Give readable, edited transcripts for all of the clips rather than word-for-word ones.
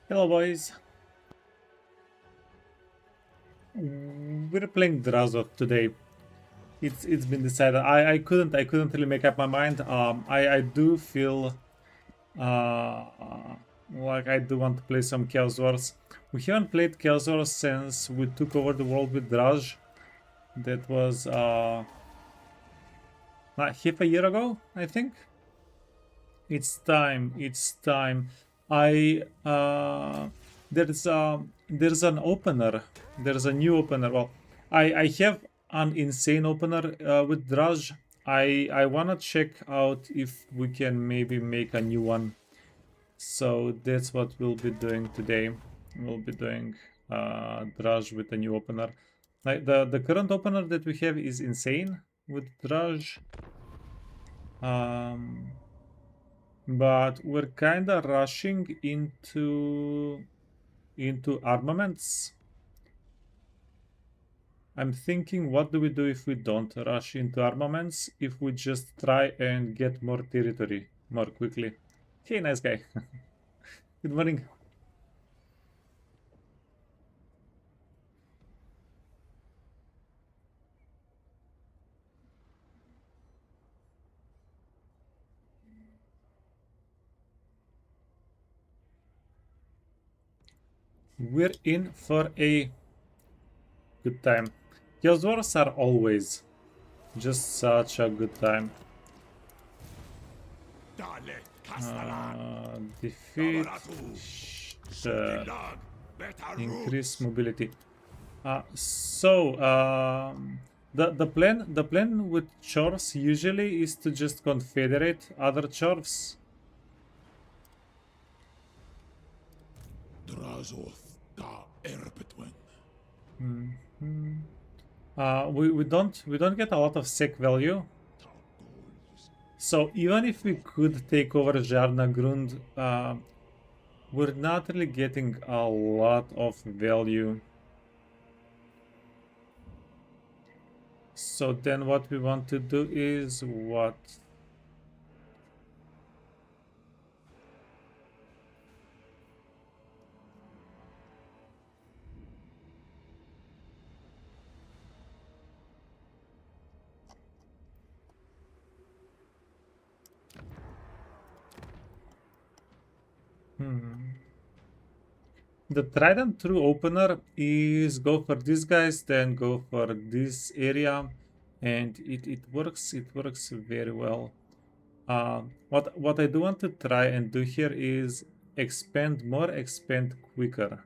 Hello, boys. We're playing Drazov today. It's been decided. I couldn't really make up my mind. I do feel uh like I do want to play some Chaos Wars. We haven't played Chaos Wars since we took over the world with Draj. That was not half a year ago, I think. It's time. It's time. I there's an opener. There's a new opener. Well, I have an insane opener with Draj. I wanna check out if we can maybe make a new one. So that's what we'll be doing today. We'll be doing Draj with a new opener. Like the current opener that we have is insane with Draj. But we're kind of rushing into armaments. I'm thinking, what do we do if we don't rush into armaments? If we just try and get more territory more quickly. Hey, nice guy. Good morning. We're in for a good time. Chaos Wars are always just such a good time. Defeat, increase mobility. The plan with chorfs usually is to just confederate other chorfs. We don't get a lot of sec value. So even if we could take over Jarnagrund, we're not really getting a lot of value. So then what we want to do is what? The Trident True opener is go for these guys, then go for this area, and it works very well. What I do want to try and do here is expand more, expand quicker.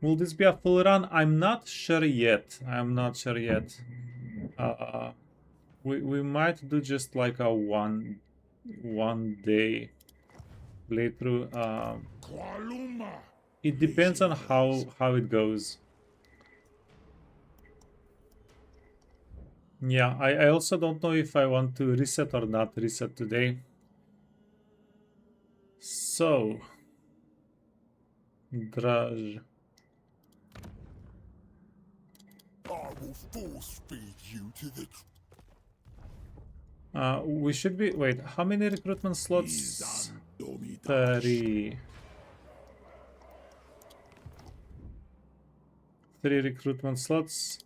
Will this be a full run? I'm not sure yet. We might do just like a one day playthrough. It depends on how it goes. Yeah, I also don't know if I want to reset or not reset today. So, Draj. I will force feed you to the. We should be. Wait, how many recruitment slots? 3. 3 recruitment slots.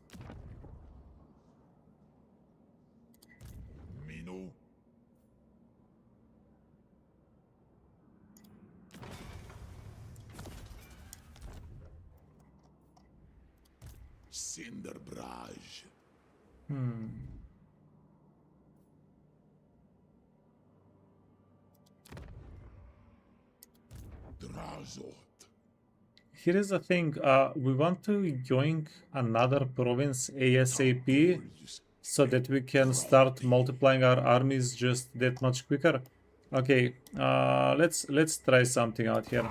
Cinderbraj. Drazot. Here is the thing, we want to join another province ASAP so that we can start multiplying our armies just that much quicker. Okay, let's try something out here.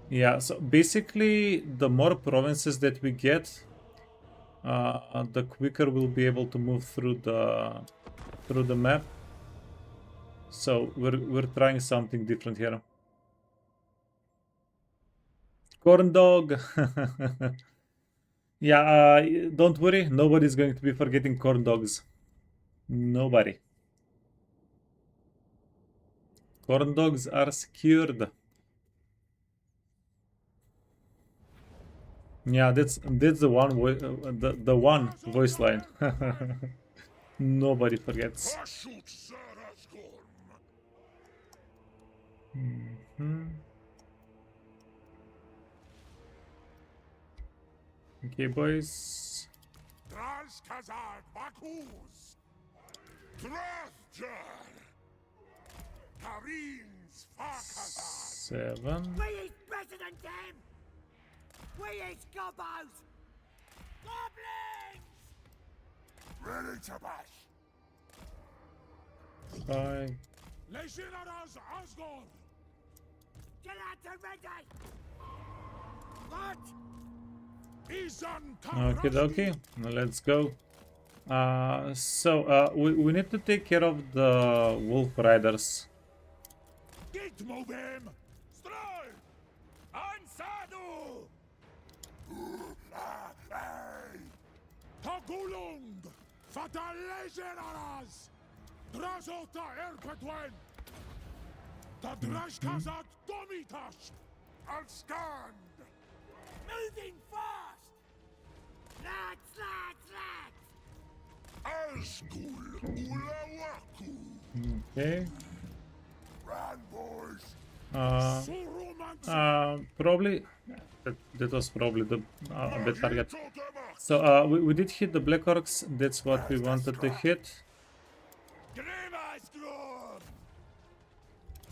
Yeah, so basically the more provinces that we get, the quicker we'll be able to move through the map. So we're trying something different here. Corn dog. Yeah, don't worry, nobody's going to be forgetting corn dogs. Nobody. Corn dogs are scared. Yeah, that's the the one voice line. Nobody forgets. Okay, boys. Seven. We is better than them! We is gobbos! Goblins! Ready to bash. 5. Get out to ready! What? Okay, okay. Let's go. We need to take care of the wolf riders. Get moving. Strike. Ansadu. Tagulung. Fatalegenaras. Drazota erpetwen. Tadrashkazat domitash. I'll stand. Moving fast! Lads, lads, lads! Azgul ulawaku. Okay. Run, boys. Probably that was probably the a bad target. So we did hit the black orcs. That's what we wanted to hit.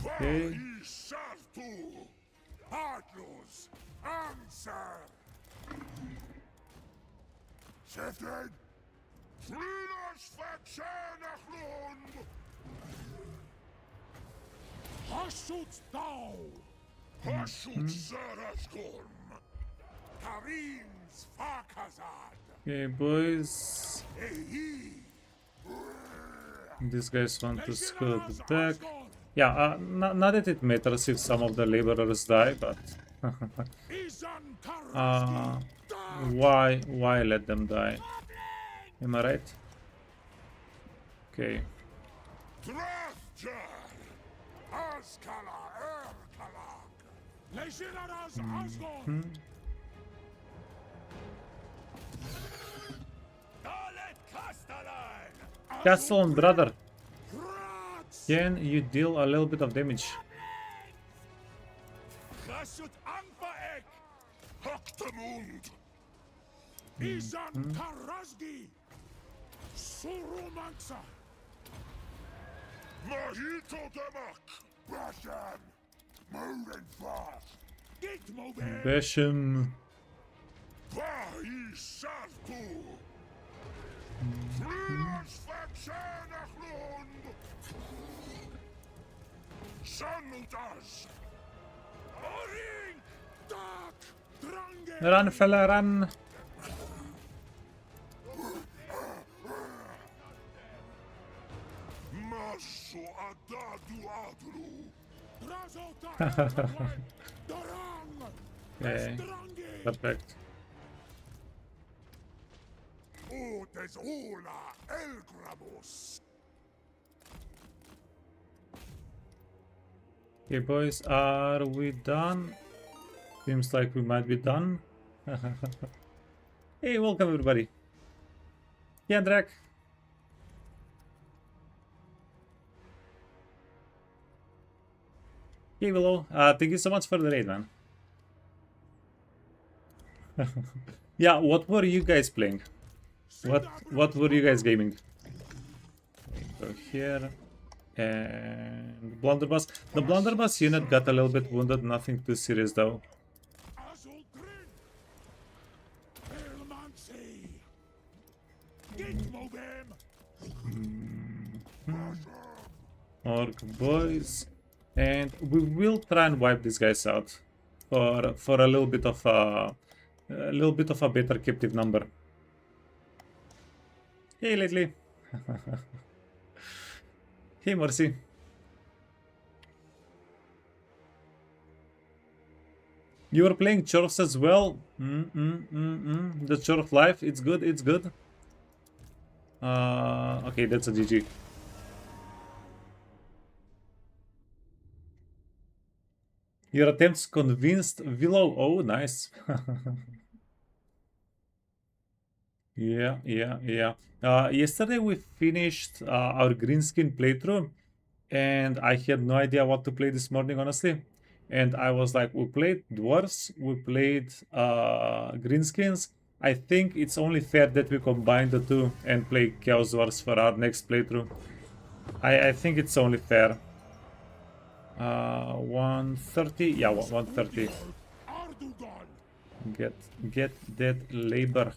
Okay. Answer. Shifted. Flinas Faxanachlund. Hasut thou. Hasut Saraskorm. Karins Fakazad. Okay, boys. These guys want to scoot back. Yeah, not that it matters if some of the laborers die, but why let them die? Am I right? Okay. Castellan, brother, can you deal a little bit of damage? Izan Tarazgi Surumansa Mahito Demak Russian moving fast Get moving Basham. Bahi Sartu Flinas Faxanachlund Sanutas Oring Dak Drange Run, fella, run! Masu Adadu Adru Okay, perfect. Otes Ola Elgrabos Okay, boys, are we done? Seems like we might be done. Hey, welcome everybody. Yeah, Drake. Hey, Willow. Thank you so much for the raid, man. Yeah, what were you guys playing? What were you guys gaming? Go here. And blunderbuss. The blunderbuss unit got a little bit wounded, nothing too serious though. Azulgrin Elmansi Get moving Orc boys. And we will try and wipe these guys out for a little bit of a better captive number. Hey, lately. Hey, Mercy. You were playing Chorfs as well? The Chorf life, it's good, it's good. Okay, that's a GG. Your attempts convinced Willow. Oh, nice. Yeah. Yesterday we finished our green skin playthrough, and I had no idea what to play this morning, honestly. And I was like, we played dwarves, we played greenskins. I think it's only fair that we combine the two and play chaos dwarves for our next playthrough. I think it's only fair. 130, yeah, 130. Get that labor.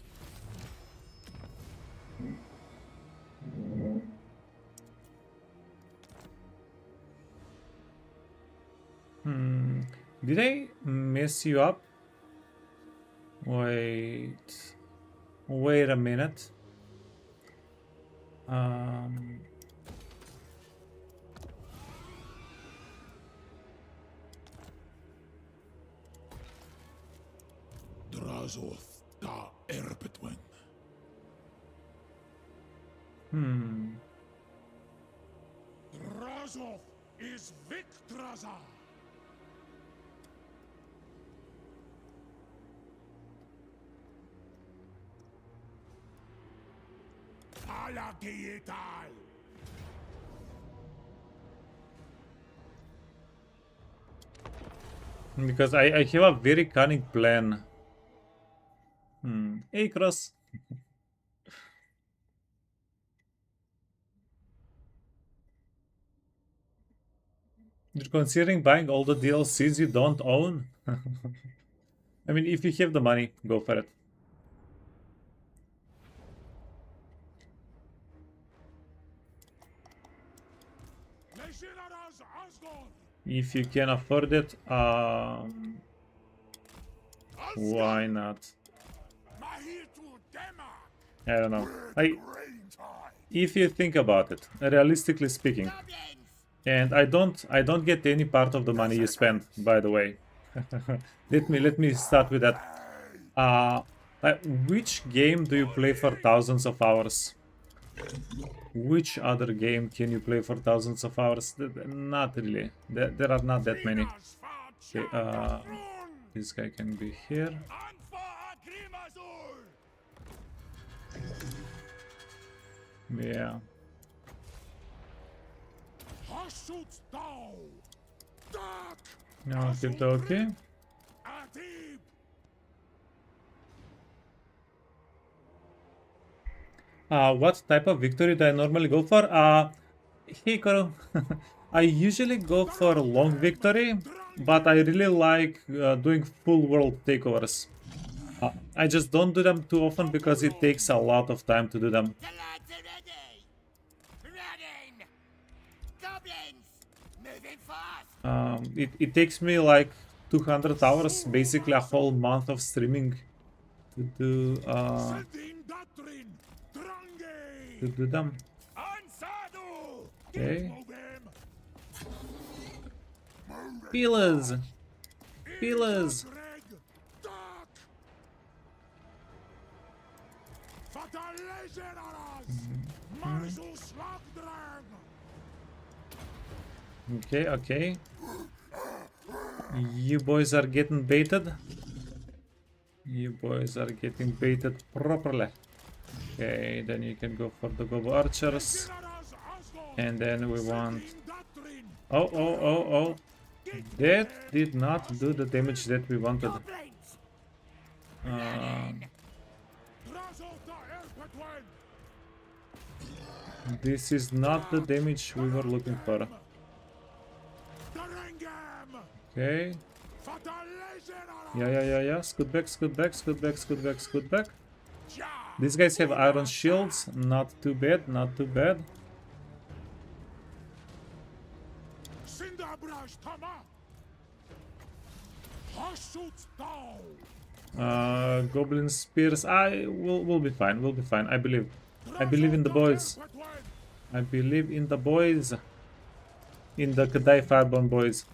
Did I mess you up? Wait a minute. Drazoth da Erbetwen. Drazoth is Victraza. Alagietal. Because I have a very cunning plan. Hey, Cross. You're considering buying all the DLCs you don't own? I mean, if you have the money, go for it. If you can afford it, why not? I don't know. If you think about it, realistically speaking, and I don't get any part of the money you spend, by the way. let me start with that. Which game do you play for thousands of hours? Which other game can you play for thousands of hours? Not really. There are not that many. Okay, this guy can be here. Yeah. Okay. What type of victory do I normally go for? Hey, Koro. I usually go for long victory, but I really like doing full world takeovers. I just don't do them too often because it takes a lot of time to do them. The lads are ready. Running. Goblins. Moving fast. It takes me like 200 hours, basically a whole month of streaming to do them. Okay. Pillars. Okay. You boys are getting baited. You boys are getting baited properly. Okay, then you can go for the Gobbo archers. And then we want... Oh. That did not do the damage that we wanted. This is not the damage we were looking for. Okay. Yeah. Scoot back. These guys have iron shields. Not too bad. Goblin spears. We'll be fine. I believe in the boys. In the Kadai Fireborn boys.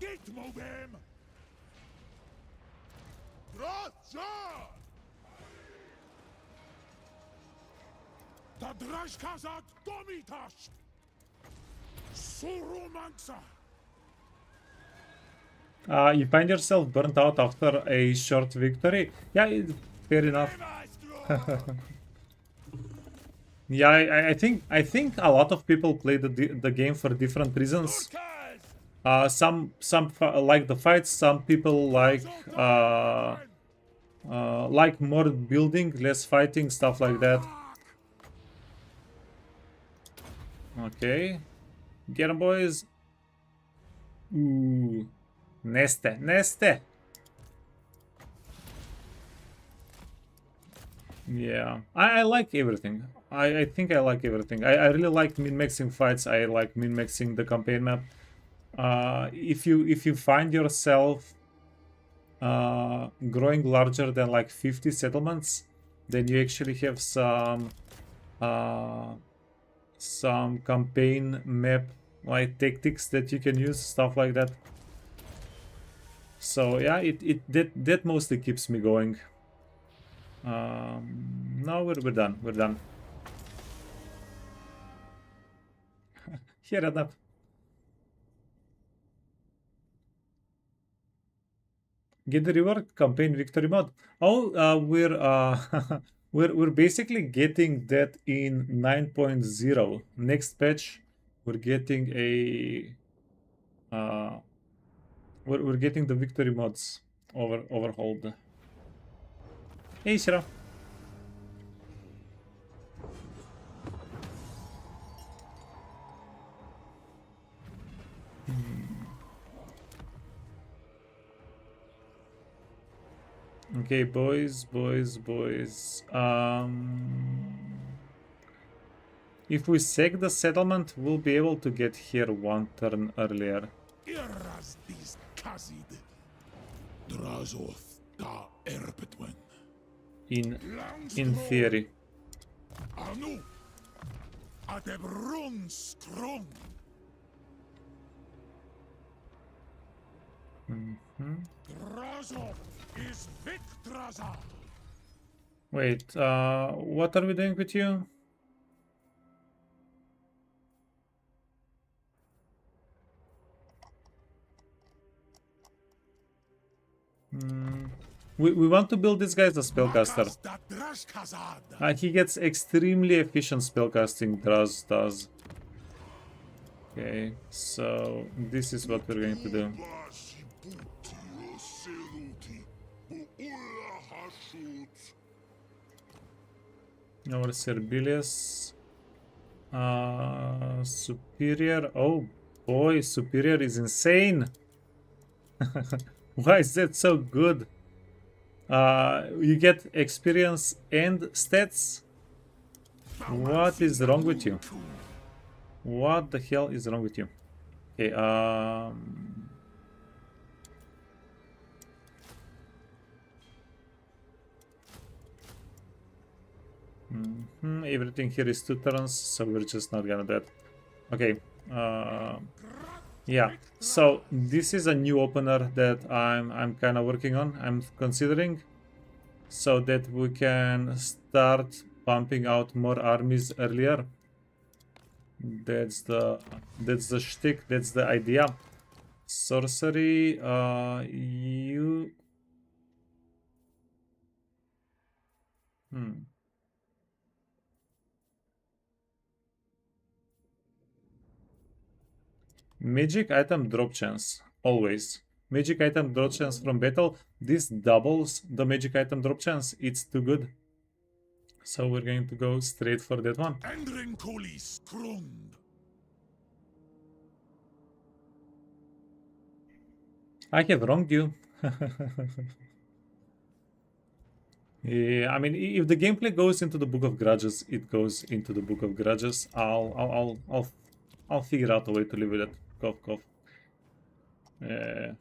You find yourself burnt out after a short victory. Yeah, fair enough. Yeah, I think a lot of people play the game for different reasons. Some like the fights. Some people like more building, less fighting, stuff like that. Okay, get 'em, boys. Ooh, neste. Yeah, I like everything. I think I like everything. I really like min-maxing fights. I like min-maxing the campaign map. If you find yourself growing larger than like 50 settlements, then you actually have some campaign map like tactics that you can use, stuff like that. So yeah, that mostly keeps me going. No, we're done. We're done. Here enough. Get the reward campaign victory mod. Oh, we're basically getting that in 9.0. Next patch, we're getting a we're getting the victory mods overhauled. Hey, Shira. Okay, boys. If we sack the settlement, we'll be able to get here one turn earlier. Irras dis Kazid. Drazoth da Erbetwen. In theory. Anu. Adebrun strong. Drazoth is Victraza. Wait, what are we doing with you? We want to build this guy as a spellcaster. He gets extremely efficient spellcasting, Draz does. Okay, so this is what we're going to do. Our Serbilius. Superior. Oh boy, Superior is insane. Why is that so good? You get experience and stats? What is wrong with you? What the hell is wrong with you? Okay, everything here is 2 turns, so we're just not gonna do it. Okay, yeah, so this is a new opener that I'm kind of working on. I'm considering so that we can start pumping out more armies earlier. That's the shtick. That's the idea. Sorcery. You. Magic item drop chance, always. Magic item drop chance from battle. This doubles the magic item drop chance. It's too good. So we're going to go straight for that one. I have wronged you. Yeah, I mean, if the gameplay goes into the Book of Grudges, it goes into the Book of Grudges. I'll figure out a way to live with it. Cough, cough. Yeah.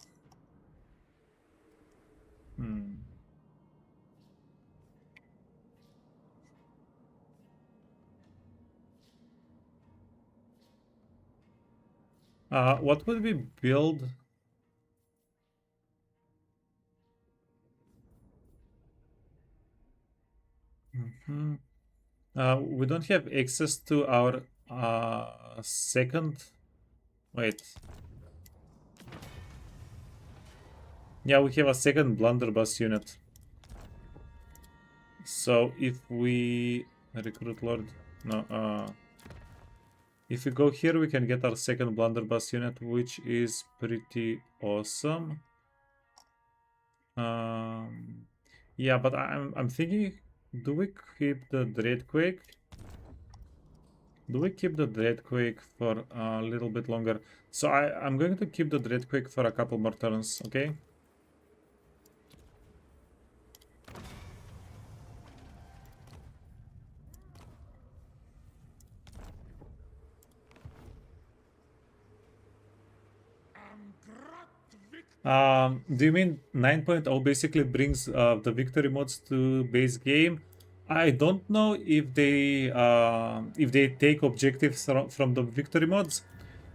What would we build? We don't have access to our second. Wait. Yeah, we have a second blunderbuss unit. So if we recruit Lord, no, if we go here, we can get our second blunderbuss unit, which is pretty awesome. Yeah, but I'm thinking, do we keep the Dreadquake? Do we keep the Dreadquake for a little bit longer? So I'm going to keep the Dreadquake for a couple more turns, okay? Do you mean 9.0 basically brings the victory mods to base game? I don't know if they take objectives from the victory mods,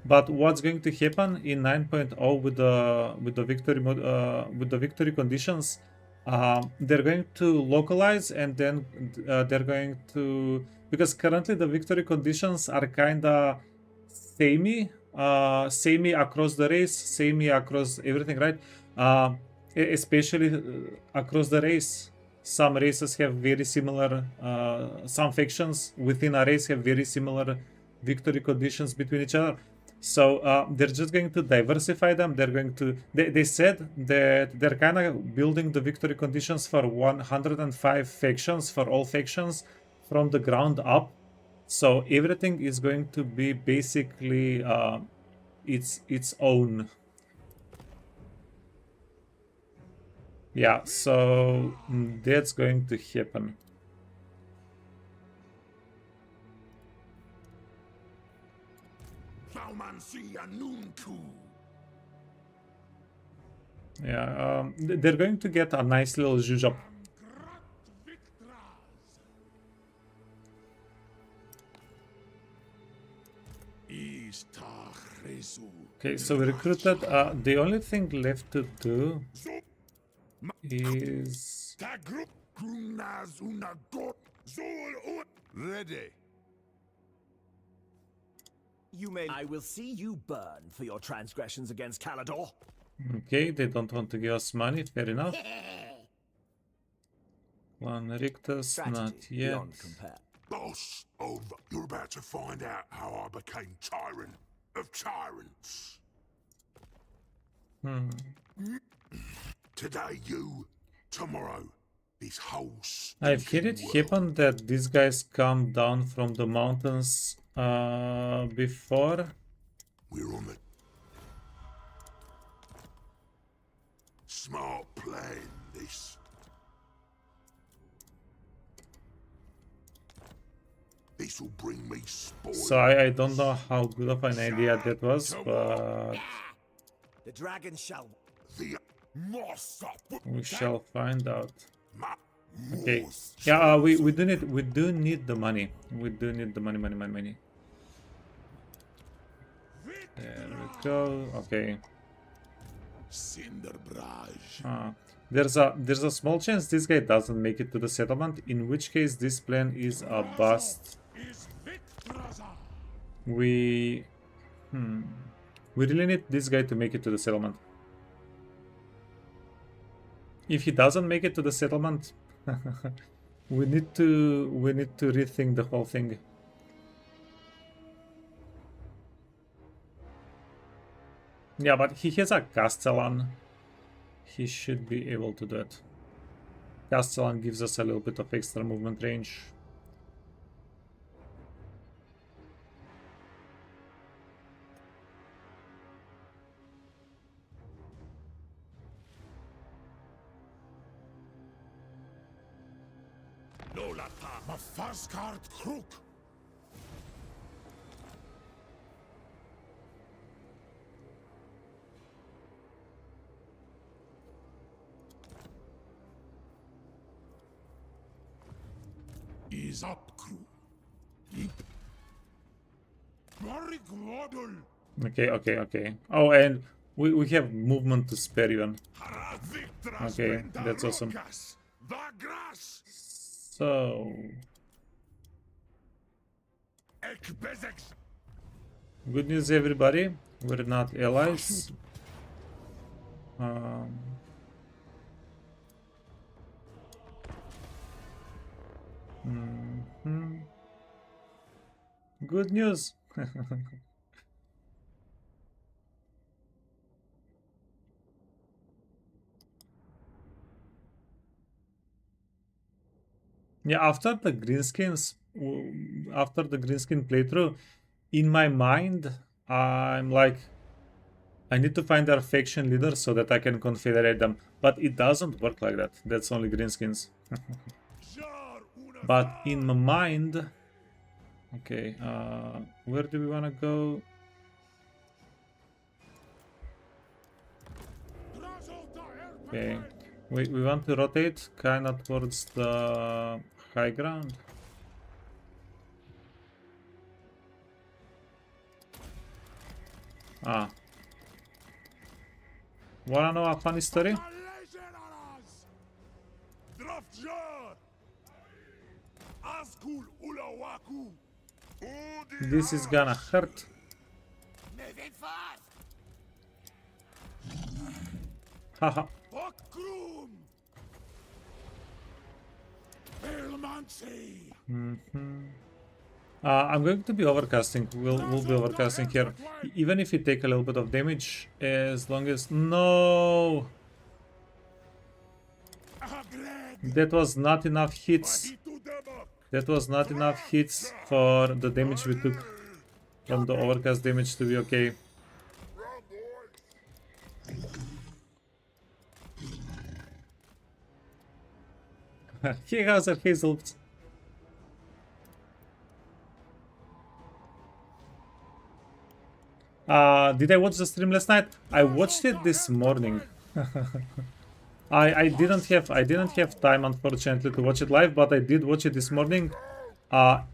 but what's going to happen in 9.0 with the victory mod with the victory conditions? They're going to localize, and then they're going to, because currently the victory conditions are kinda samey across the race, samey across everything, right? Especially across the race. Some races have very similar, some factions within a race have very similar victory conditions between each other. So they're just going to diversify them. They're going to, they said that they're kind of building the victory conditions for 105 factions, for all factions from the ground up. So everything is going to be basically its own. Yeah, so that's going to happen. Yeah, they're going to get a nice little zhuzh. Okay, so we recruited. The only thing left to do is Ready. You may. I will see you burn for your transgressions against Calador. okay. They don't want to give us money. Fair enough. One Rictus, not yet. Beyond compare. Boss of, you're about to find out how I became tyrant of tyrants. Today you, tomorrow this whole I've heard it happen that these guys come down from the mountains before. We're on the smart plan, this. This will bring me spoils. So I don't know how good of an idea that was, but The dragon shall. The moss we shall find out. my Okay. moss Yeah, we do need the money. We do need the money. There we go. Okay. Cinderbrage. There's a small chance this guy doesn't make it to the settlement, in which case this plan is a bust. We really need this guy to make it to the settlement. If he doesn't make it to the settlement, we need to rethink the whole thing. Yeah, but he has a Castellan. He should be able to do it. Castellan gives us a little bit of extra movement range. Mafaskart Crook. Is up crew. Deep. Okay. Oh, and we have movement to spare even. Okay, that's awesome. So good news, everybody. We're not allies. Mhm. Good news. Yeah, after the greenskins, after the greenskin playthrough, in my mind, I'm like, I need to find their faction leaders so that I can confederate them. But it doesn't work like that. That's only greenskins. But in my mind, okay, where do we want to go? Okay, we want to rotate kind of towards the high ground. Ah. Wanna know a funny story? This is gonna hurt. Moving fast. Haha. I'm going to be overcasting. We'll be overcasting here. Even if we take a little bit of damage, as long as... No! That was not enough hits. That was not enough hits for the damage we took from the overcast damage to be okay. He has a hazel. Did I watch the stream last night? I watched it this morning. I didn't have time, unfortunately, to watch it live, but I did watch it this morning.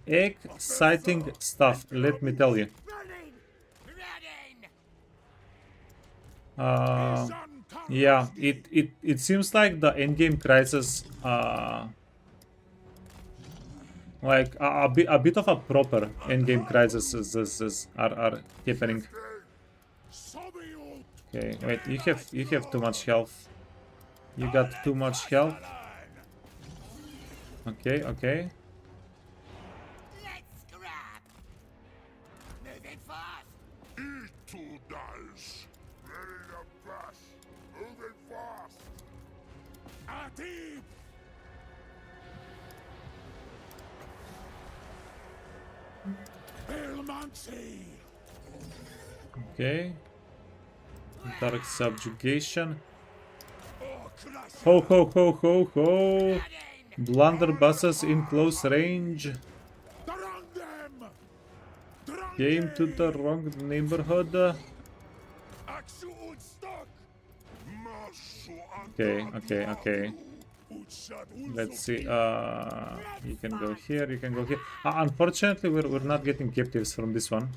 Exciting stuff, let me tell you. Yeah, it seems like the endgame crisis, like a bit of a proper endgame crisis are happening. Okay, wait, you have too much health. You got too much health. Okay, okay. Let's scrap. Moving fast. Two dice. Ready to bash. Moving fast. Atib. Belmancy. Okay. Dark subjugation. Ho ho ho ho ho! Blunderbusses in close range. Came to the wrong neighborhood. Okay, okay, okay. Let's see. You can go here. You can go here. Unfortunately, we're not getting captives from this one.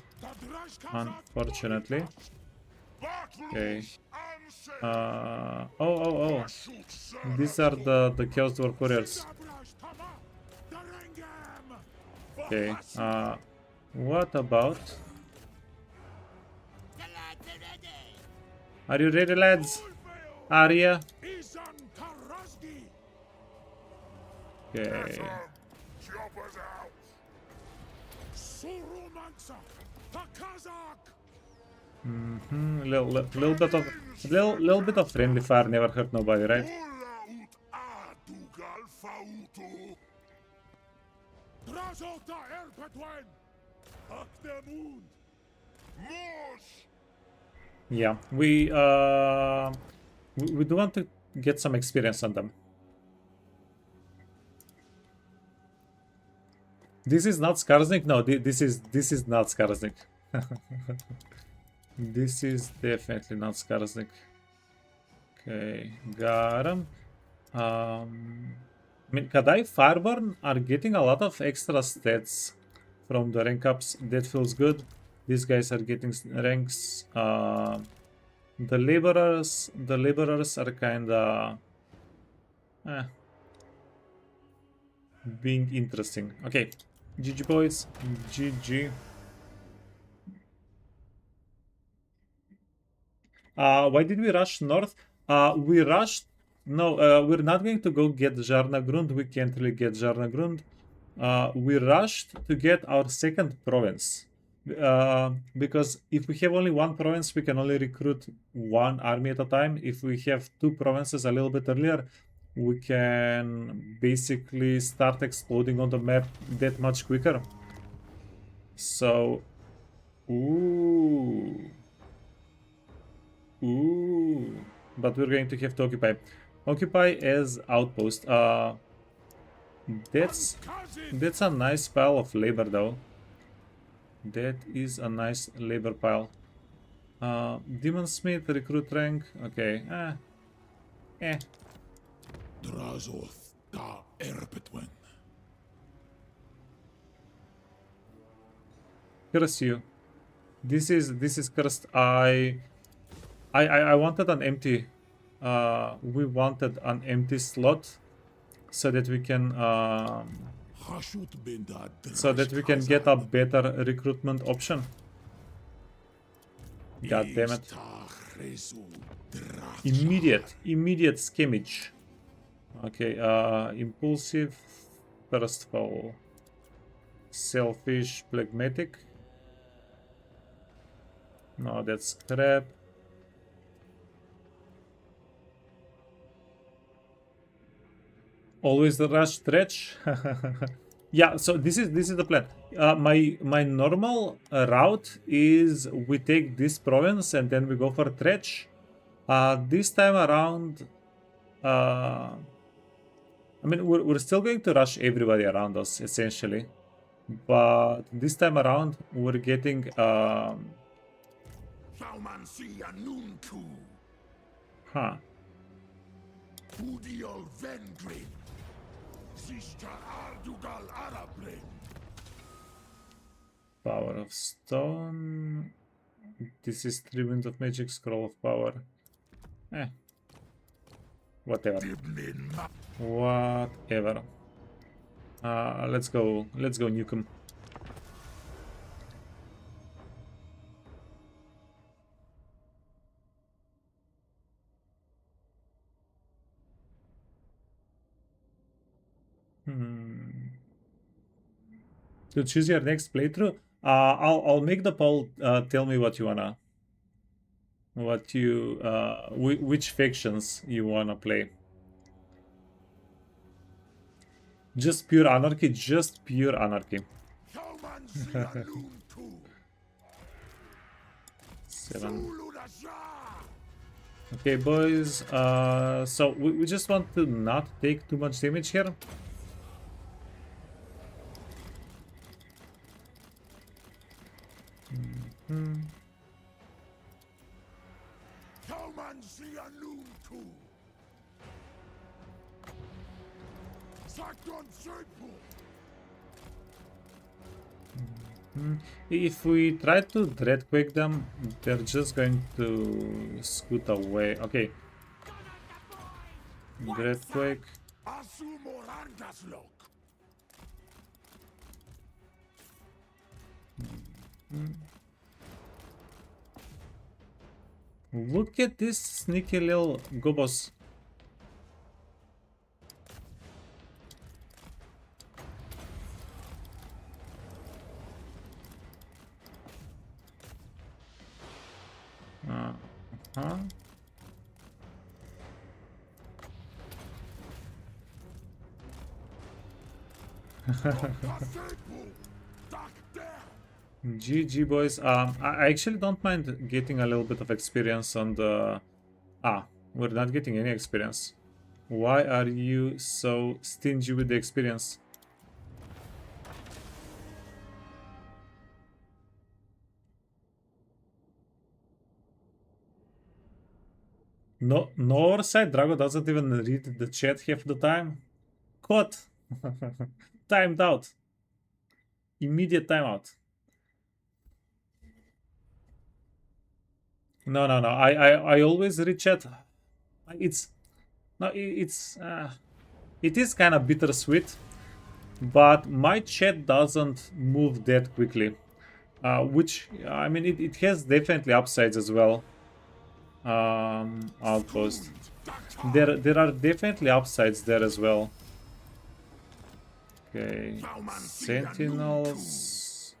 Unfortunately. Okay. Oh. These are the Chaos Dwarf warriors. Okay. What about? Are you ready, lads? Arya? Okay. Little bit of friendly fire never hurt nobody, right? Yeah, we do want to get some experience on them. This is not Skarsnik? No, this is not Skarsnik. This is definitely not Skarsnik. Okay, got him. I mean, Kadai Fireburn are getting a lot of extra stats from the rank ups. That feels good. These guys are getting ranks. The laborers are kinda being interesting. Okay, GG boys, GG. Why did we rush north? We rushed. No, we're not going to go get Jarnagrund. We can't really get Jarnagrund. we rushed to get our second province. Because if we have only one province, we can only recruit one army at a time. If we have two provinces a little bit earlier, we can basically start exploding on the map that much quicker. So, ooh, but we're going to have to occupy as outpost. That's a nice pile of labor though. That is a nice labor pile. Demon Smith, recruit rank. Okay. Drazoth da Erbetwen. Curse you. This is cursed. I wanted an empty. We wanted an empty slot so that we can get a better recruitment option. God damn it. Immediate skimmage. Okay, impulsive, thirstful, selfish, phlegmatic. No, that's crap. Always the rush stretch. Yeah, so this is the plan. My normal route is we take this province and then we go for Tretch. This time around, I mean, we're still going to rush everybody around us, essentially. But this time around, we're getting... Huh. Power of Stone. This is 3 Winds of Magic, Scroll of Power. Whatever. Whatever. Let's go nuke him. To choose your next playthrough, I'll make the poll. Tell me what you wanna, which factions you wanna play. Just pure anarchy. Just pure anarchy. 7. Okay, boys. So we just want to not take too much damage here. If we try to dreadquake them, they're just going to scoot away. Okay. Dreadquake. Look at this sneaky little gobbos. GG, boys. I actually don't mind getting a little bit of experience on the... we're not getting any experience. Why are you so stingy with the experience? No, our side Drago doesn't even read the chat half the time. Caught. Timed out. Immediate timeout. No. I always read chat. It is kind of bittersweet, but my chat doesn't move that quickly. Which, I mean, it has definitely upsides as well. Outpost. There are definitely upsides there as well. Okay. Sentinels.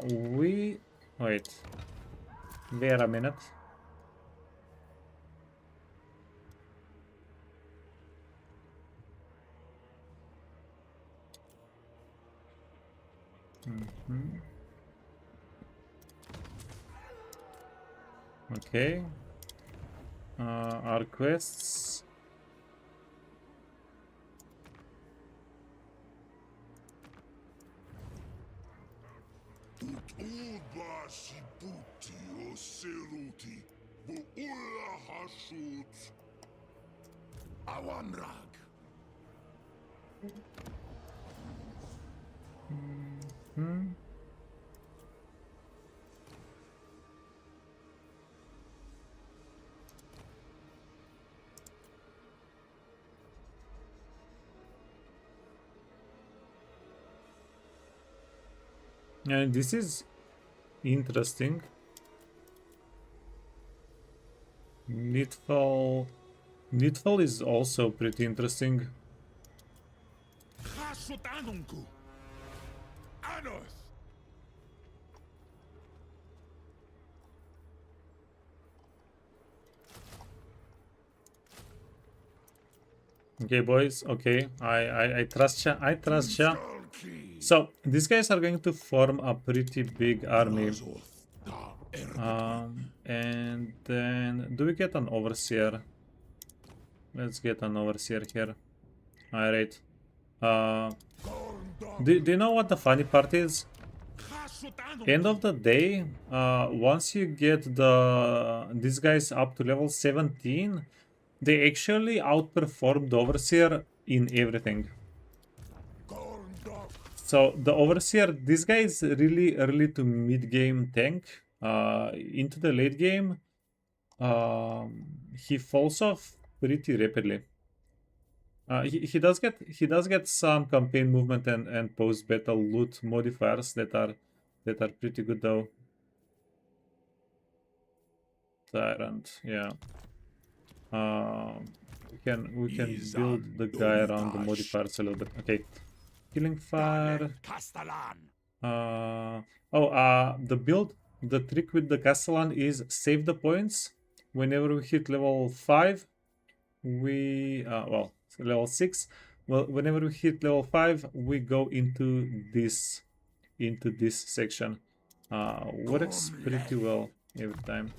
We wait. Wait a minute. Okay. Our quests. Ulbasiputi o seruti, bu ulla hasut. Awanrag. And this is interesting. Nidfall is also pretty interesting. Hasut anunku. Anos. Okay, boys. Okay, I trust ya. I trust ya. So these guys are going to form a pretty big army. And then do we get an overseer? Let's get an overseer here. Alright. Do you know what the funny part is? End of the day, once you get these guys up to level 17, they actually outperform the overseer in everything. So the overseer, this guy is really early to mid game tank. Into the late game, he falls off pretty rapidly. He does get some campaign movement and post battle loot modifiers that are pretty good though. Tyrant, yeah. We can build the guy around the modifiers a little bit. Okay, killing fire. The trick with the Castellan is save the points. Whenever we hit level 5, level 6. Well, whenever we hit level 5, we go into this section. Works pretty well every time.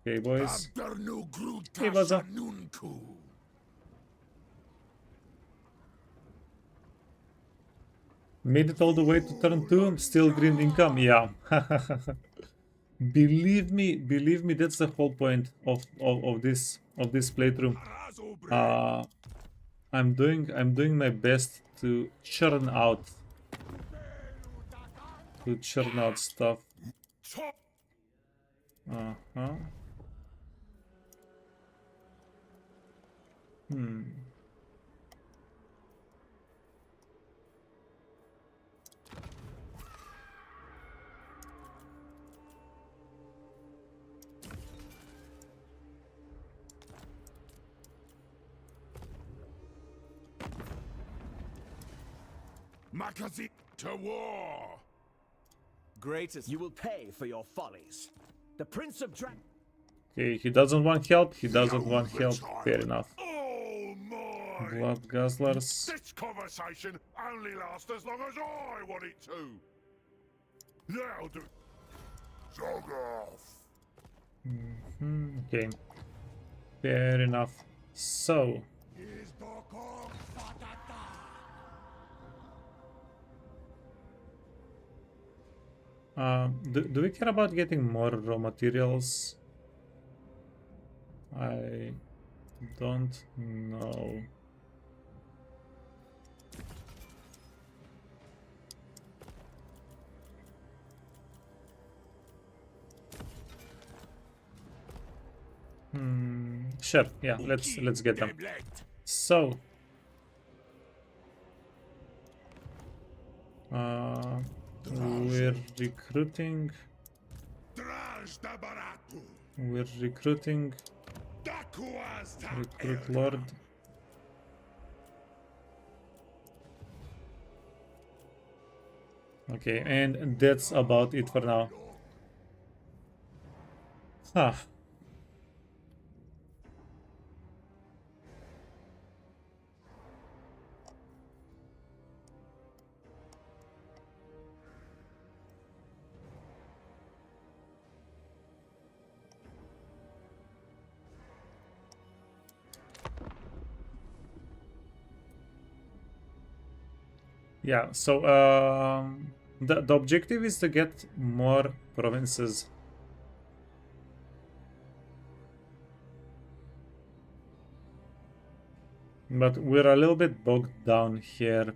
Okay, boys. Hey, Baza. Made it all the way to turn 2, still green income. Yeah. Believe me, that's the whole point of this playthrough. I'm doing my best to churn out stuff. Makazi to war! Greatest, you will pay for your follies. The Prince of Dragon. Okay, he doesn't want help. Fair enough. Oh my! Blood guzzlers. This conversation only lasts as long as I want it to. Now do. Jog off. Okay. Fair enough. So. Do we care about getting more raw materials? I don't know. Sure, yeah, let's get them. So We're recruiting. Draj da Baratu. We're recruiting. Dakuaz ta Recruit Lord. Okay, and that's about it for now. Huh. Yeah, so the objective is to get more provinces. But we're a little bit bogged down here.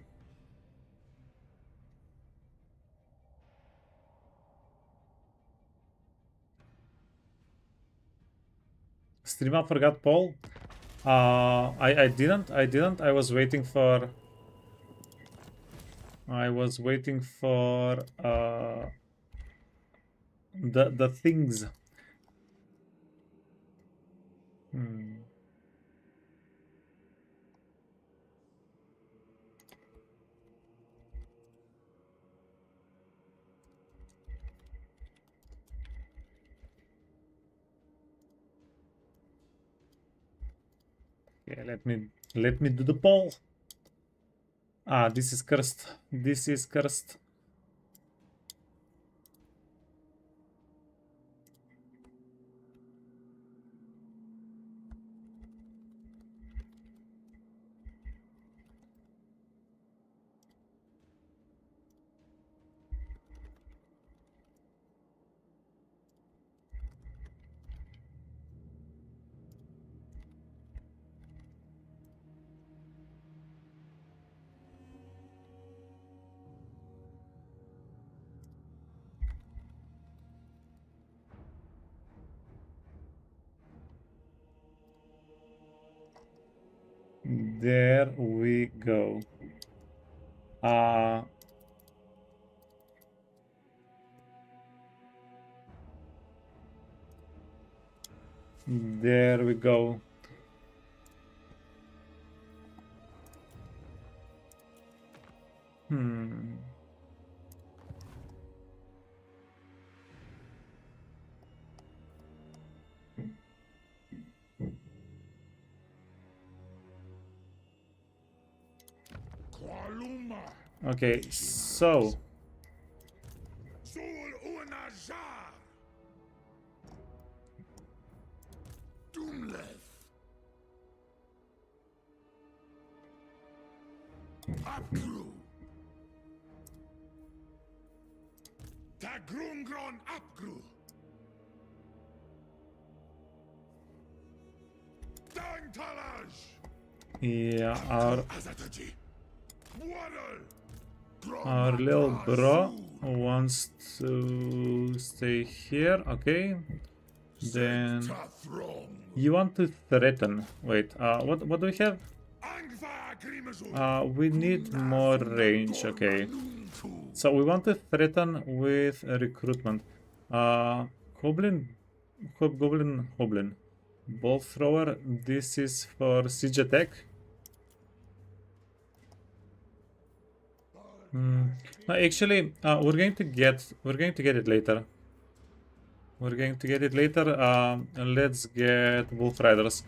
Streamer forgot Paul. I didn't. I was waiting for. I was waiting for the things. Hmm. Yeah, let me do the poll. Ah, this is cursed. This is cursed. There we go. There we go. Hmm. Kualuma. Okay, so Sul Unajar. Doomleth. Upgrew. Tagrungron Upgrew. Dangtalaj. yeah, Azataji. Waddle. our little bro wants to stay here. Okay, then you want to threaten. Wait, what do we have? We need more range. Okay, so we want to threaten with recruitment. Goblin, Hoblin, ball thrower. This is for siege attack. No, actually, we're going to get it later. We're going to get it later. Let's get Wolf Riders.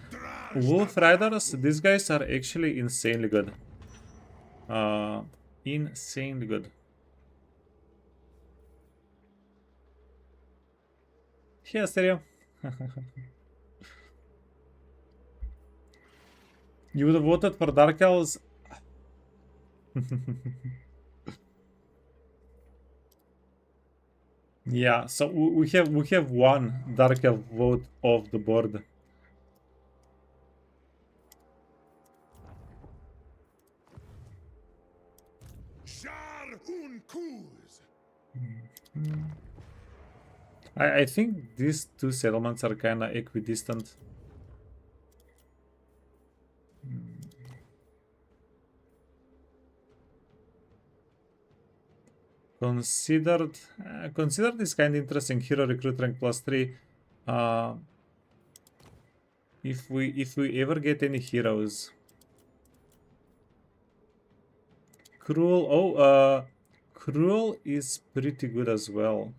Wolf Riders, these guys are actually insanely good. Insanely good. Here, stereo. You would have voted for Dark Elves. Yeah, so we have one Dark Elf vote off the board. I think these two settlements are kinda equidistant. Considered. Considered is kind of interesting. Hero recruit rank +3. If we ever get any heroes. Cruel. Oh, Cruel is pretty good as well.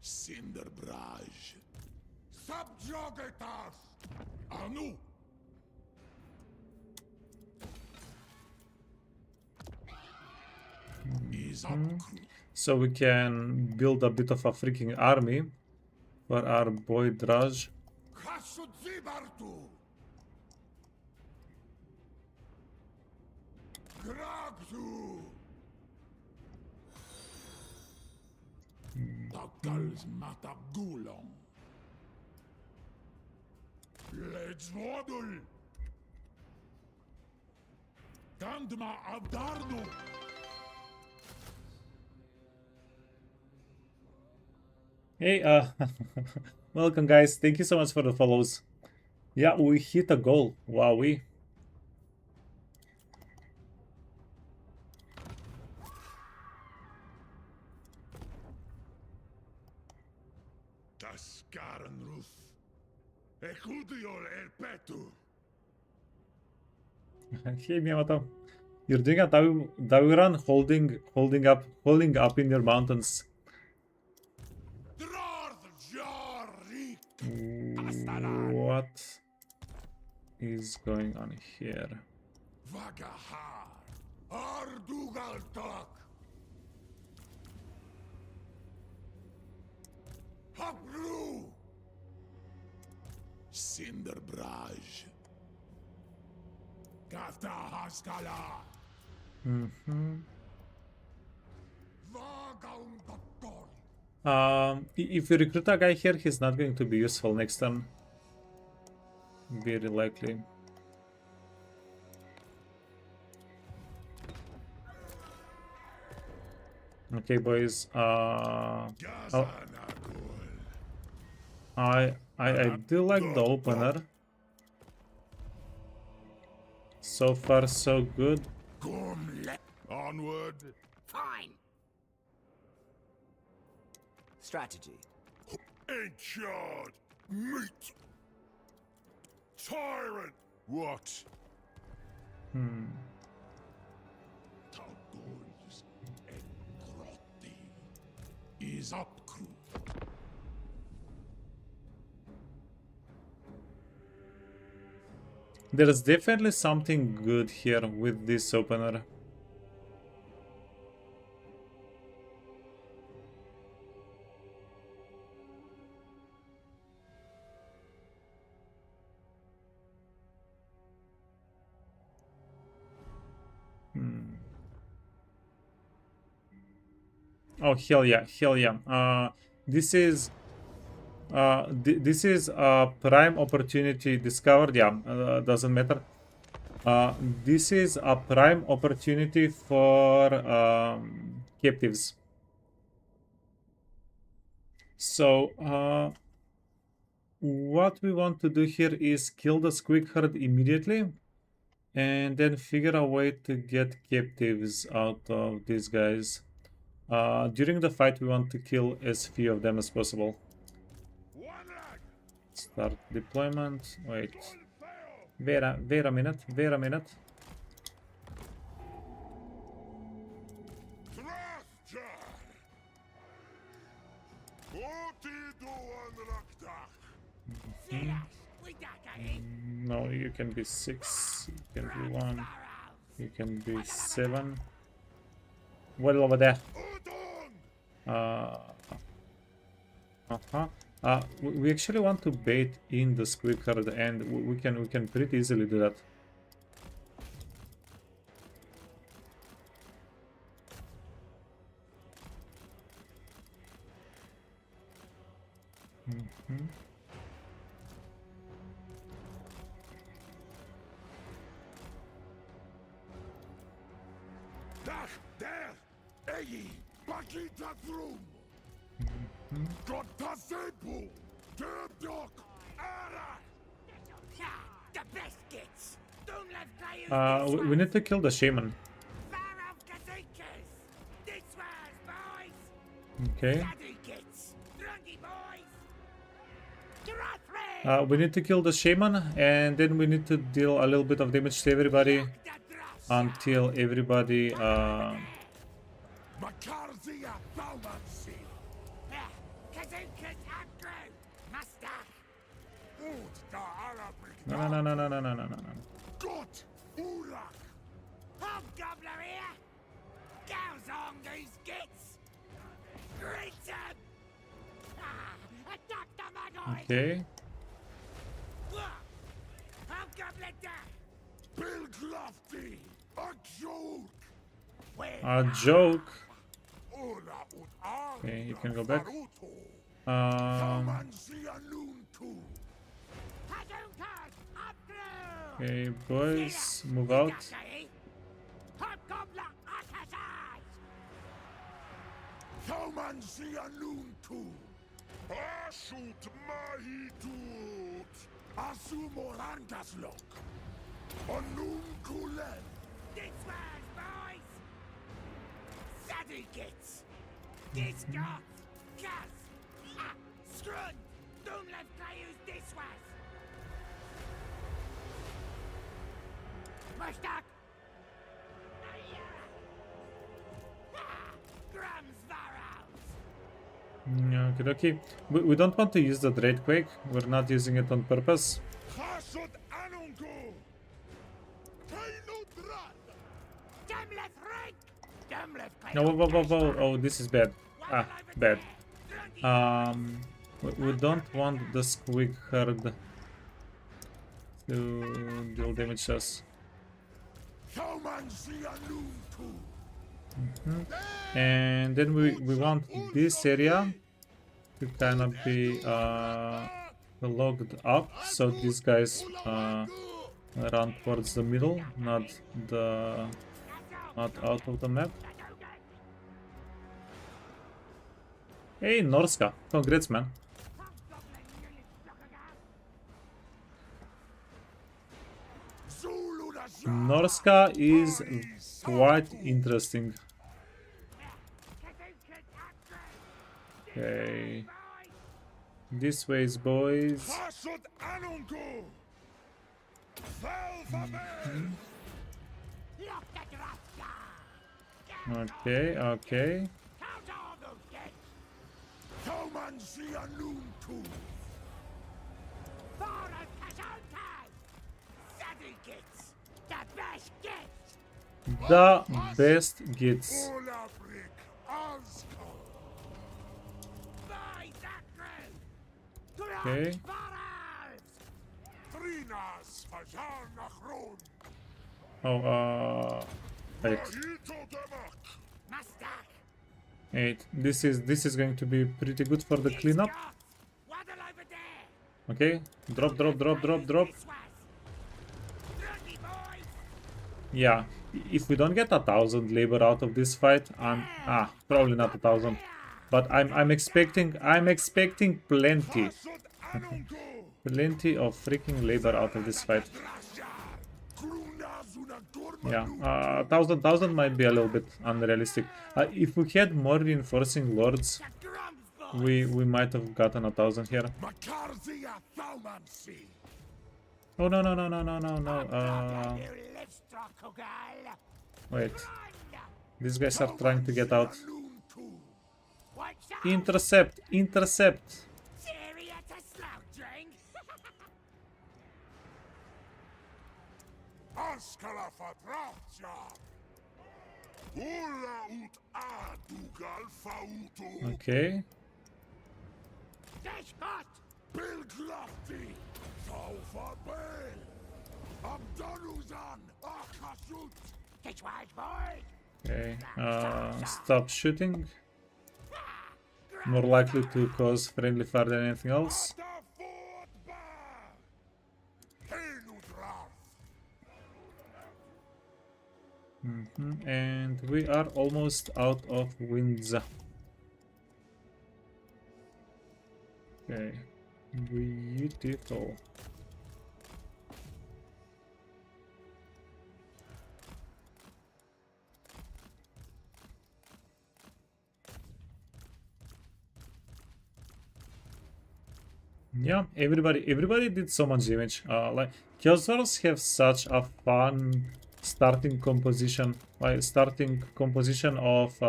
Cinderbraj. Subjugatas. Anu. Is up. So we can build a bit of a freaking army for our boy Draj. Kasudzibartu. Gragzu. Takals matagulong. Let's model. Dandma abdarnu. Hey, welcome guys. Thank you so much for the follows. Yeah, we hit a goal. Wowee. Tascaran Ruth. Ecudiol el petu. Hey Miyamoto. You're doing a Dawi run holding up in your mountains. What is going on here? Vagahar. Ardugaltak. Hapru. Cinderbraj. Gata Haskala. If you recruit a guy here, he's not going to be useful next turn. Very likely. Okay, boys. I do like the opener. So far, so good. Onward. Fine. Strategy. Enchard. Meat. Tyrant. What? Taudols and Grotti. Is up, crew. There's definitely something good here with this opener. Oh hell yeah, hell yeah. This is this is a prime opportunity discovered. Yeah, doesn't matter. This is a prime opportunity for captives. So what we want to do here is kill the squeak herd immediately, and then figure a way to get captives out of these guys. During the fight, we want to kill as few of them as possible. Start deployment. Wait. Wait a minute. Wait a minute. No, you can be 6. You can be 1. You can be 7. Well over there. We actually want to bait in the squeak herd, and we can pretty easily do that. Got the simple! Damn dog! Ara! Ha! The biscuits! Don't let players We need to kill the shaman. Fire out Kazinkas! This one's boys! Okay. Daddy kids! Drunky boys! Chorfy! We need to kill the shaman, and then we need to deal a little bit of damage to everybody until everybody. Makarzia Thalmansi! Kazinkas aggro! Mustache! Ut da Arabic! No, no, no, no, no, no, no, no, no. Got Urak! Hobgobbo here! Gals on these gits! Greet them! Attack the Magoid! Okay. Hobgoblin death! Bill Glofty! A joke! A joke. Ola ut Ar! Okay, you can go back. Faruto! Um. Thalmansia Nuntu! Hadouken! Up through! Okay, boys, move out. Hobgoblin Akazai! Thalmansia Nuntu! Ashut Mahitut! Asumorangaslok! Onum Kulen! This one's boys! Saddy gits! This got! Gas! Ha! Scrun! Don't let players this was! Mushtak! Grams Varrows! Okay, okay. We don't want to use the Dreadquake. We're not using it on purpose. Hashut Anungu! Tainudran! Demleth Ring! Demleth No, whoa, whoa, whoa. Oh, this is bad. Ah, bad. We don't want the squig herd to deal damage to us. Thalmansia Nuntu! And then we want this area to kind of be logged up, so these guys run towards the middle, not out of the map. Hey, Norska, congrats, man. Zulu da Norska is quite interesting. Okay, this ways, boys. Hashut Anungu! Thalfabel! Okay, okay. Thalmansia Nuntu! The best gets. Olabrick Azka! Okay. Trinas Fajar Nachron! Oh, wait. Mahito Demak! Wait. This is going to be pretty good for the cleanup. Okay. Drop, drop, drop, drop, drop. Yeah. If we don't get 1,000 labor out of this fight, probably not 1,000. But I'm expecting plenty. Hashut Anungu! Plenty of freaking labor out of this fight. Yeah, 1,000 might be a little bit unrealistic. If we had more reinforcing lords, we might have gotten 1,000 here. Makarzia Thalmansi! Oh no no no no no no no. Wait, these guys are trying to get out. Intercept! Intercept! Askala Fatracia! Ula ut Adugal Fauto! Okay. Bill Glofty! Saufa Bell! Abdanuzan! Akashut! Okay. Stop shooting. More likely to cause friendly fire than anything else. And we are almost out of winds. Okay. Beautiful. Yeah, everybody did so much damage. Like Killswars have such a fun starting composition, like starting composition of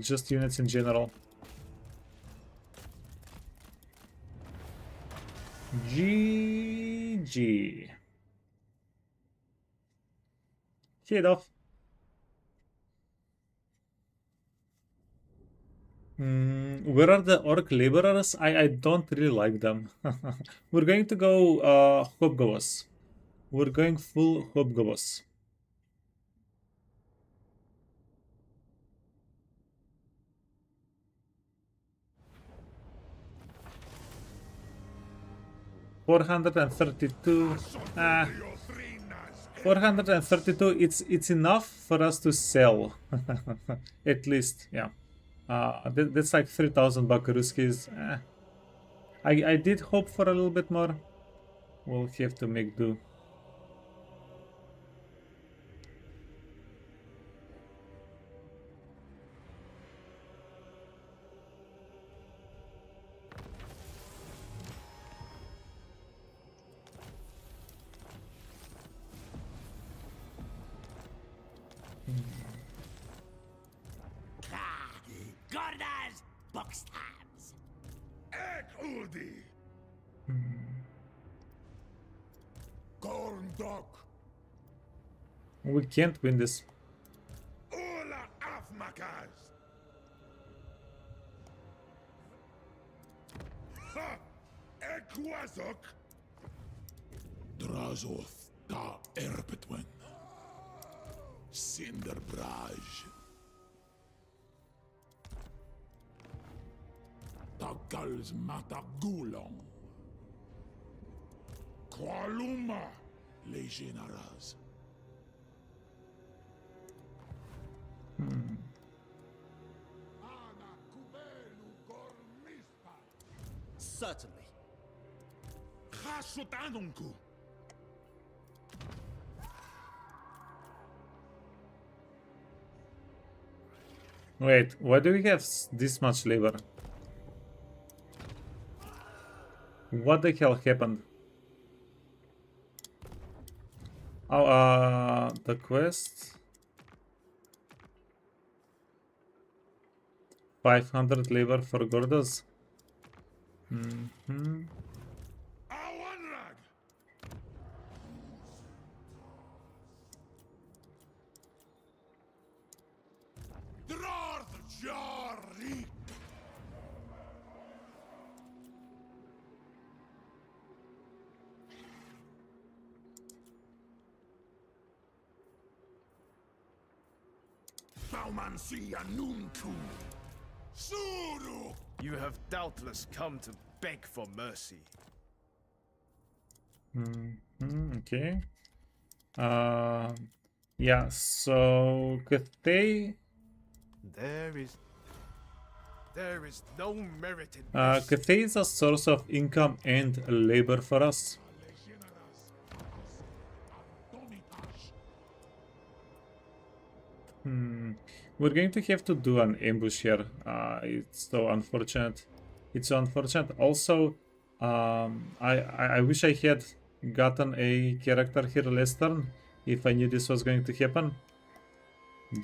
just units in general. GG. Head off. Where are the orc laborers? I don't really like them. We're going to go hobgobbos. We're going full hobgobbos. $432. Ah, 432. It's enough for us to sell, at least. Yeah. That's like 3,000 buckaruskis. I did hope for a little bit more. We'll have to make do. Gorders, boxtabs. Ek Uldi! Corn dog! We can't win this. Ola afmakas! Ha! Ekwazok! Drazoth da erpetwen. Cinderbraj. Takals matagulong. Kualuma legionaras. Certainly. Hasutanunku. Wait, why do we have this much labor? What the hell happened? Oh, the quest. 500 labor for Gordos. Awanrag! Drarth Jari! Baumansia Nuntu! Suru! You have doubtless come to beg for mercy. Okay. Yeah, so Cathay There is no merit in Cathay is a source of income and labor for us. We're going to have to do an ambush here. It's so unfortunate. It's so unfortunate. Also, I wish I had gotten a character here last turn if I knew this was going to happen.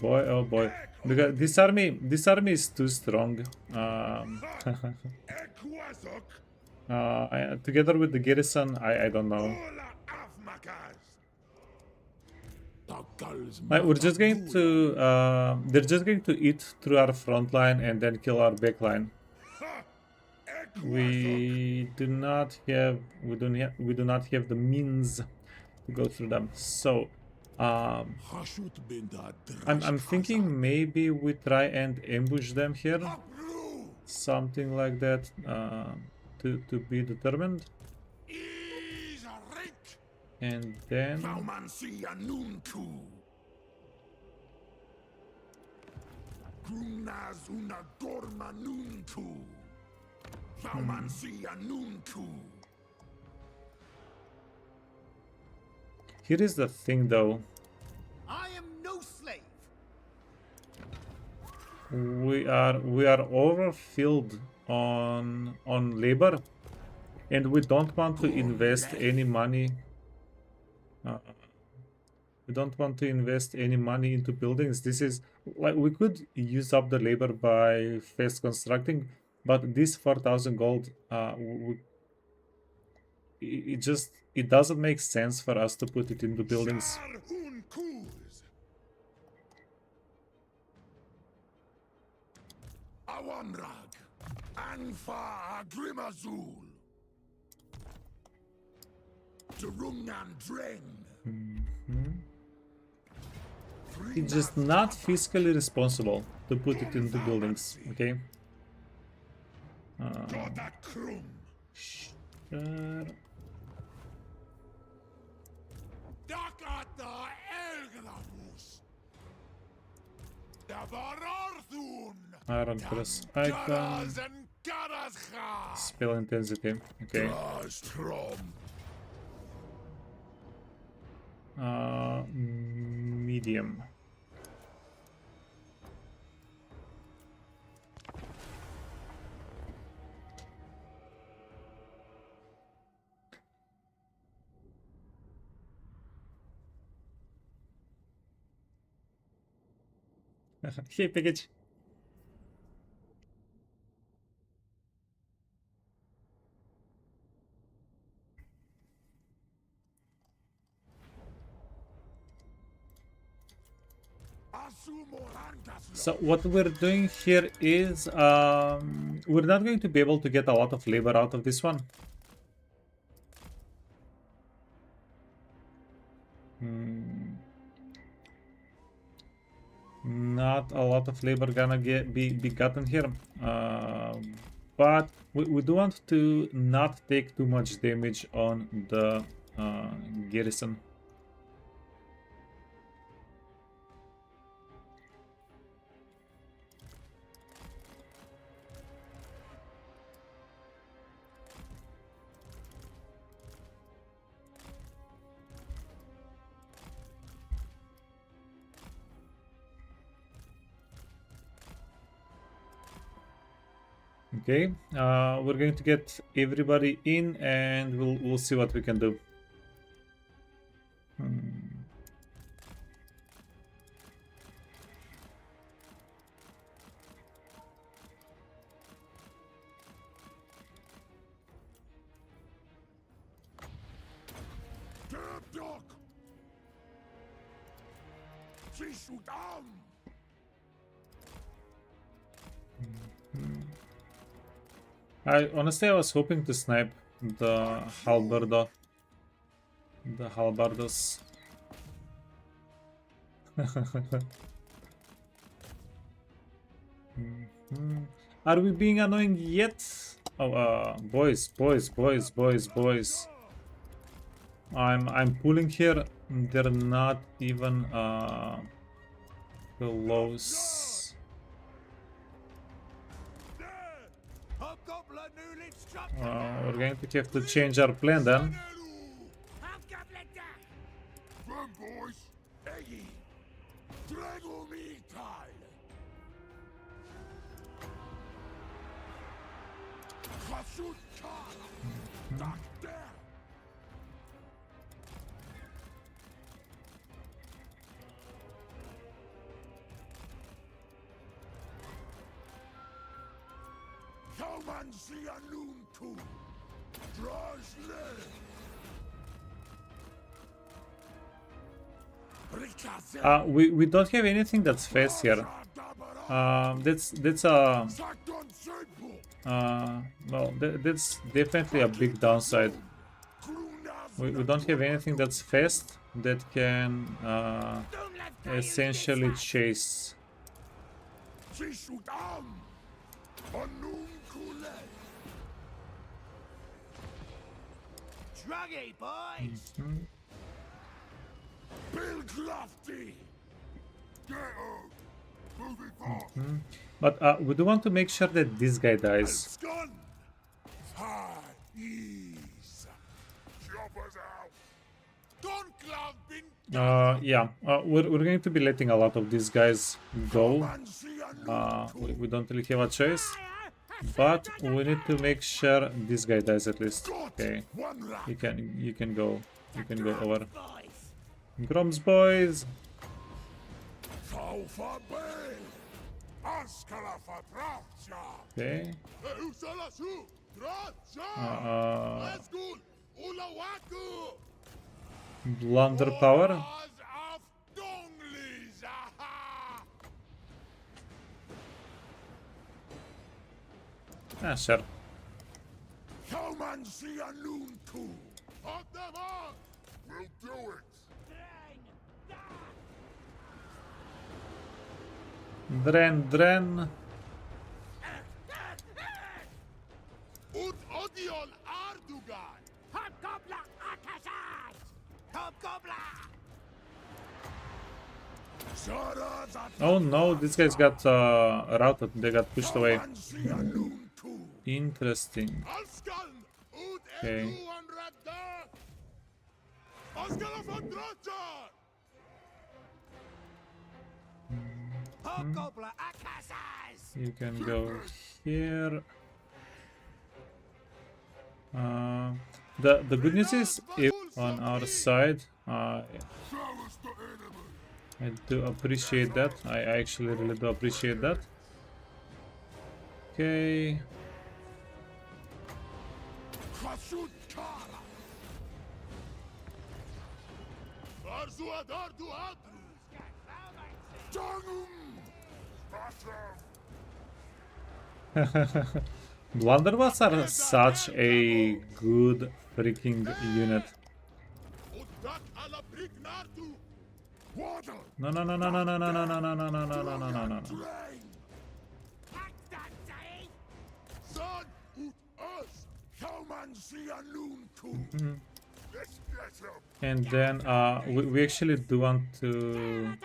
Boy, oh boy, because this army is too strong. Together with the garrison, I don't know. We're just going to they're just going to eat through our front line and then kill our back line. We do not have the means to go through them. So I'm thinking maybe we try and ambush them here. Something like that. To be determined. And then Here is the thing, though. I am no slave. We are overfilled on labor, and we don't want to invest any money. We don't want to invest any money into buildings. This is like we could use up the labor by fast constructing, but this 4,000 gold, it doesn't make sense for us to put it into buildings. Awanrag, Anfa Grimazul, Durungan Dreng. It's just not fiscally responsible to put it into buildings, okay? Sure. Iron plus icon. Spell intensity, okay. Medium. Hey, package. So what we're doing here is we're not going to be able to get a lot of labor out of this one. Not a lot of labor gonna be gotten here, but we do want to not take too much damage on the garrison. Okay, we're going to get everybody in, and we'll see what we can do. Honestly, I was hoping to snipe the halberdo. The halbardos. Are we being annoying yet? Oh, boys. I'm pulling here. They're not even close. We're going to have to change our plan then. We don't have anything that's fast here. That's well, that's definitely a big downside. We don't have anything that's fast that can essentially chase. Druggy boys! But we do want to make sure that this guy dies. Yeah, we're going to be letting a lot of these guys go. We don't really have a choice, but we need to make sure this guy dies at least. Okay, you can go over. Grom's boys. Okay. Blunder power. Ah, sure. Come and see a noon too. Hop them up. We'll do it. Dren. Ut odion ardugan. Hobgobbo akasas! Hobgobbo! Oh no, these guys got routed. They got pushed away. Interesting. Okay. Hobgobbo akasas! You can go here. The good news is if on our side. I do appreciate that. I actually really do appreciate that. Okay. Blunderbuss are such a good freaking unit. No. And then we actually do want to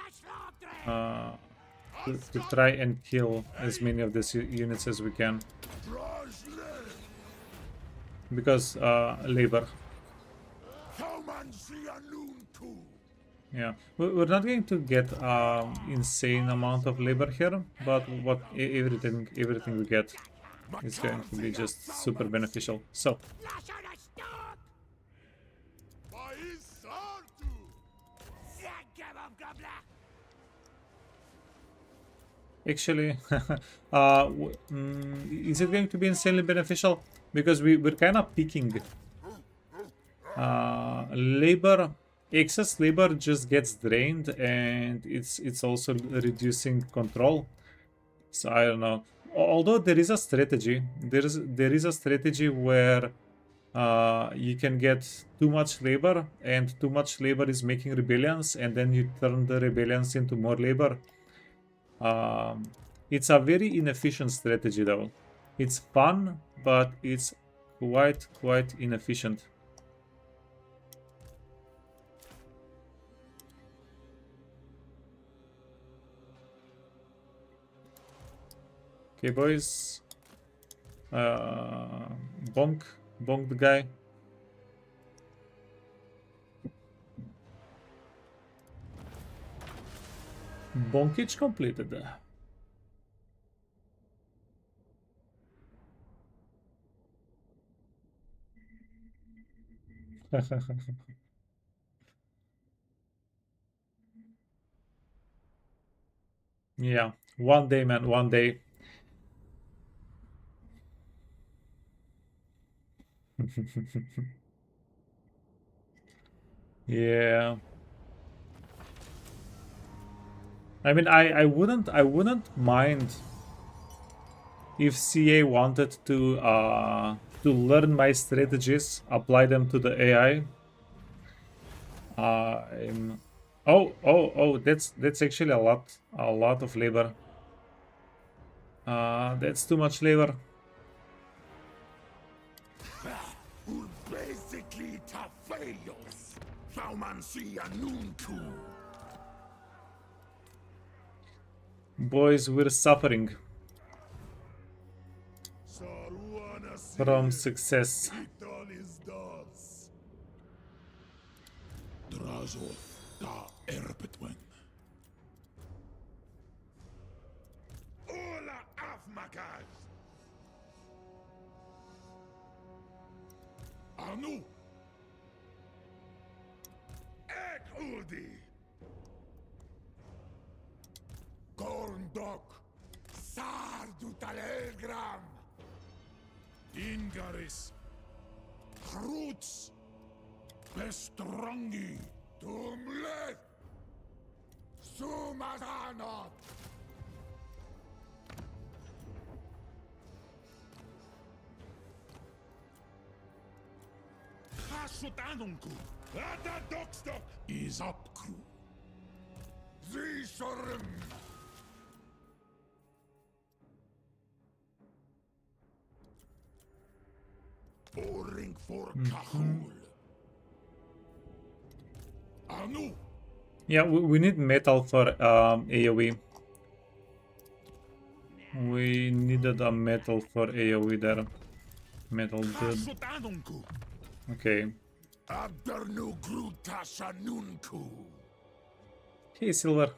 try and kill as many of these units as we can, because labor. Yeah, we're not going to get insane amount of labor here, but everything we get is going to be just super beneficial. So actually, is it going to be insanely beneficial? Because we're kind of picking labor. Excess labor just gets drained, and it's also reducing control. So I don't know. Although there is a strategy, there is a strategy where you can get too much labor, and too much labor is making rebellions, and then you turn the rebellions into more labor. It's a very inefficient strategy, though. It's fun, but it's quite inefficient. Okay, boys. Bonk the guy. Bonkage completed. Yeah, one day, man, one day. Yeah. I mean, I wouldn't mind if CA wanted to learn my strategies, apply them to the AI. Oh, that's actually a lot of labor. That's too much labor. Basically, Tafayos. Saumansi Anuntu. Boys, we're suffering from success. Azul da Erbetwen. Ola Afmakas. Anu. Ek Udi. Gorndok. Sardu Talelgram. Ingaris. Kruts. Bestrongi. Tumlet. Sumasanot. Hasutanunku. Ata Dokstok. Is up crew. Zisorim. Boring for Kahul. Anu. Yeah, we need metal for AoE. We needed a metal for AoE there. Metal good. Hasutanunku. Okay. Abdernu Grutashanunku. Hey, Silver.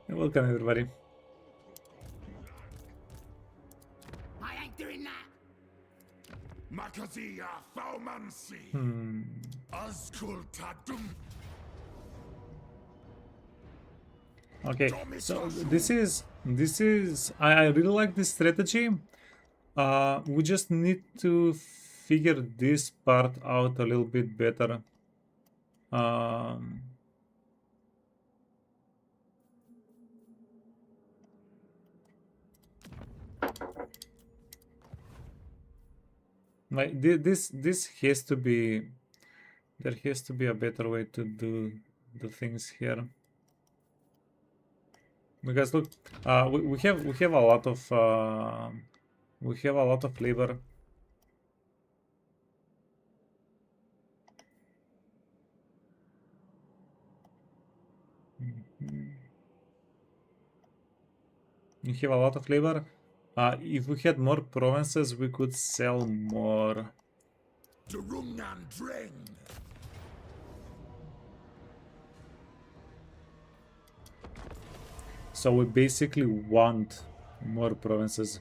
Welcome, everybody. I ain't doing that. Makazia Faumansi. Azkultadum. Okay, so this is I really like this strategy. We just need to figure this part out a little bit better. Like this has to be, there has to be a better way to do the things here. Because look, we have a lot of labor. We have a lot of labor. If we had more provinces, we could sell more. Durungan Dreng. So we basically want more provinces.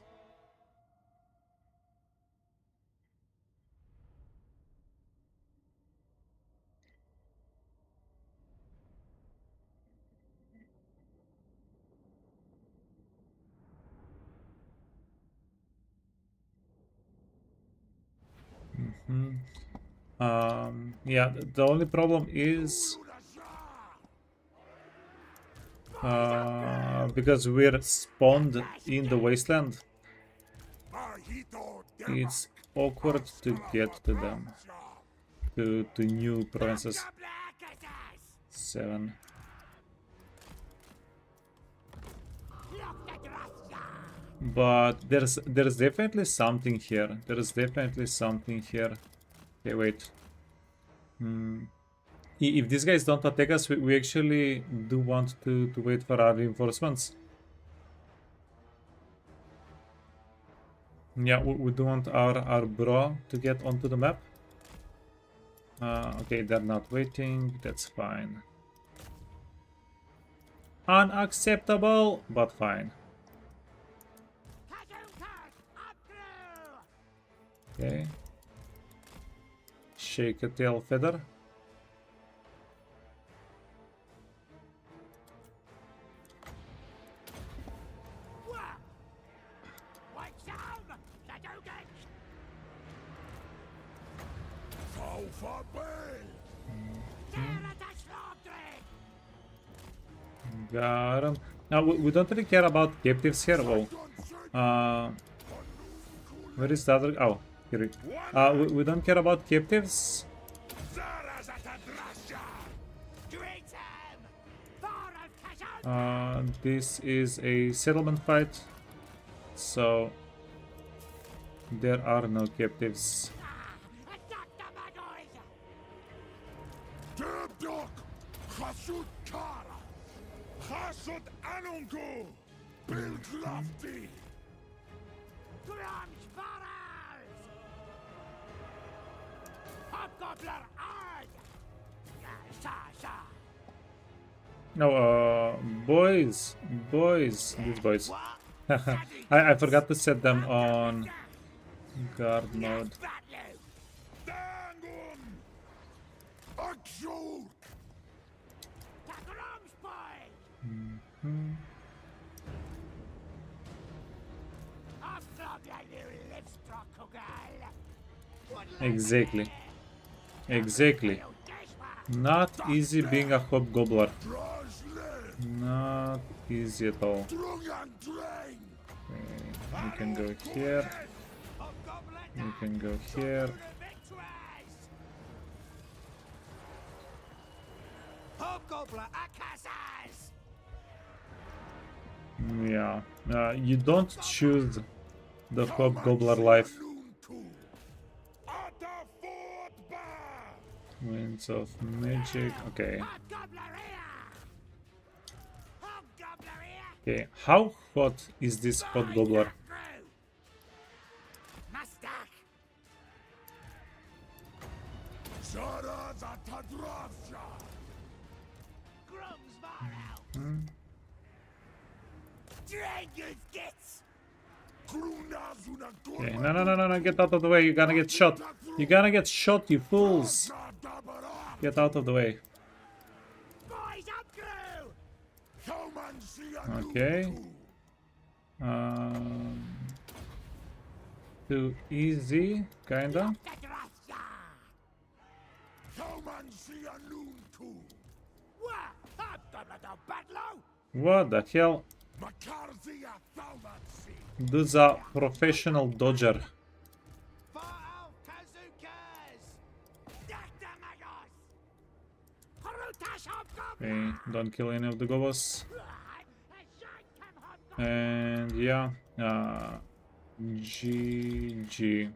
Yeah, the only problem is because we're spawned in the wasteland, it's awkward to get to them, to new provinces. 7. But there's definitely something here. There's definitely something here. Okay, wait. If these guys don't attack us, we actually do want to wait for our reinforcements. Yeah, we do want our bro to get onto the map. Okay, they're not waiting. That's fine. Unacceptable, but fine. Okay. Shake a tail feather. Got him. Now we don't really care about captives here. Well, where is the other? Oh, here. We don't care about captives. This is a settlement fight, so there are no captives. Hasut Anungu! Bill Glafty! Grunge Barrels! Hobgobbler Ard! No, boys, these boys. I forgot to set them on guard mode. Dangon! Axel! Exactly. Exactly. Not easy being a hobgobbler. Not easy at all. Okay, we can go here. We can go here. Yeah. You don't choose the hobgobbler life. Winds of magic. Okay. Okay. How hot is this hobgobbler? Okay, no, get out of the way, you're gonna get shot. You're gonna get shot, you fools. Get out of the way. Okay. Too easy, kinda. What the hell? Dude's a professional dodger. Okay, don't kill any of the gobbos. And yeah, GG.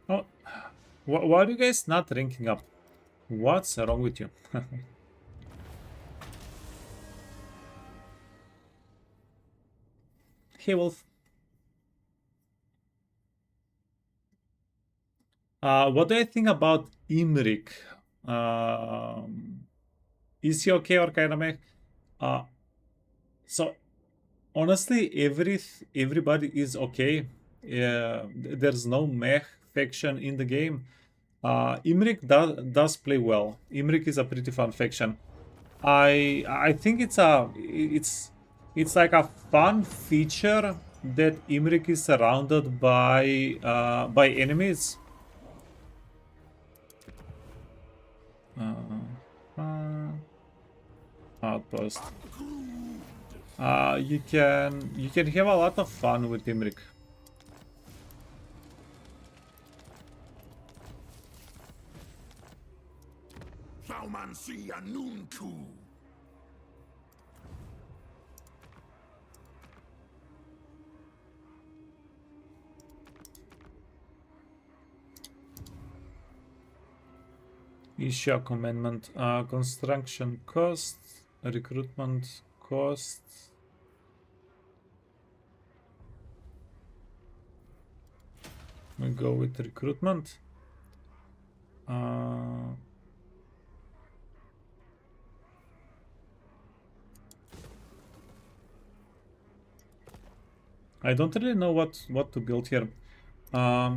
Oh, why are you guys not ranking up? What's wrong with you? Hey, Wolf. What do I think about Imrik? Is he okay or kind of meh? So honestly, everybody is okay. There's no meh faction in the game. Imrik does play well. Imrik is a pretty fun faction. I think it's like a fun feature that Imrik is surrounded by enemies. Outpost. You can have a lot of fun with Imrik. Issue a commandment. Construction costs, recruitment costs. We go with recruitment. I don't really know what to build here. Huh.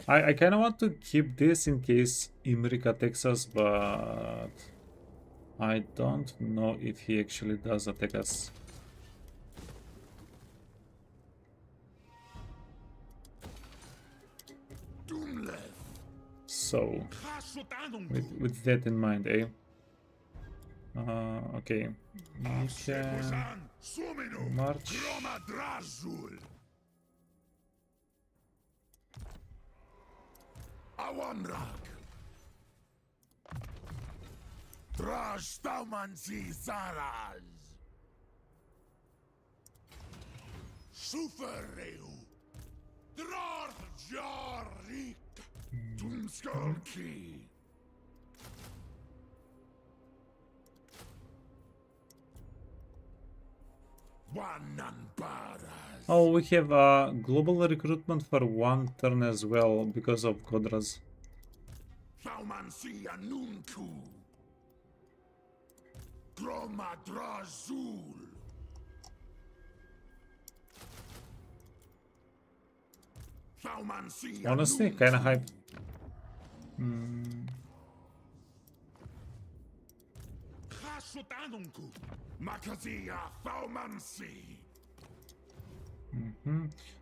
I kind of want to keep this in case Imrik attacks us, but I don't know if he actually does attack us. So, with that in mind, eh? Okay, we can march. Awamrak. Drashtamansi Zaraz. Sufereu. Drarth Jarik. Tumskalki. Oh, we have global recruitment for 1 turn as well because of Godras. Honestly, kinda hype.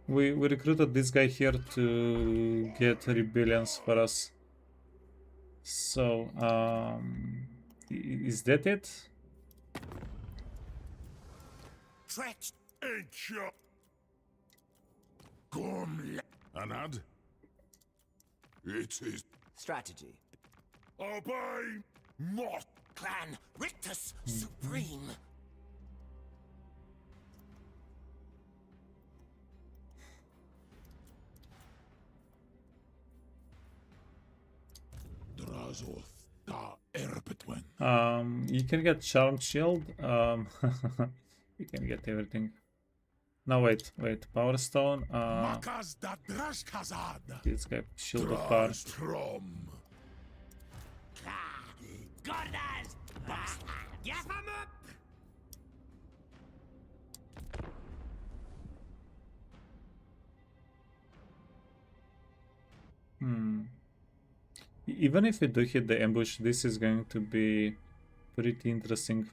We recruited this guy here to get rebellions for us. So, is that it? Stretched. Anad? It is. Strategy. Obey not. Clan Rictus Supreme. You can get Charmed Shield. You can get everything. No, wait. Power Stone. This guy Shield of Power. Gordas! Give him up! Even if we do hit the ambush, this is going to be pretty interesting.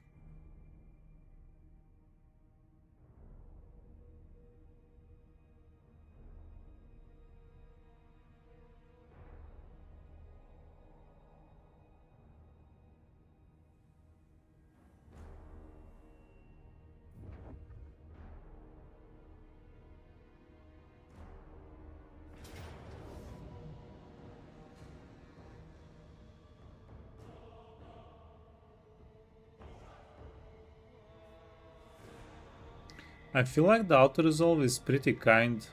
I feel like the auto resolve is pretty kind.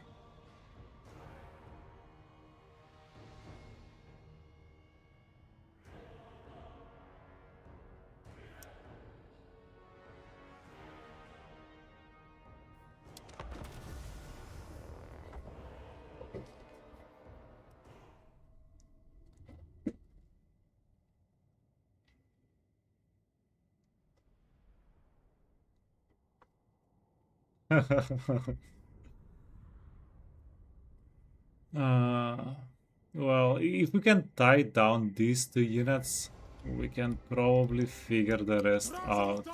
Well, if we can tie down these 2 units, we can probably figure the rest out.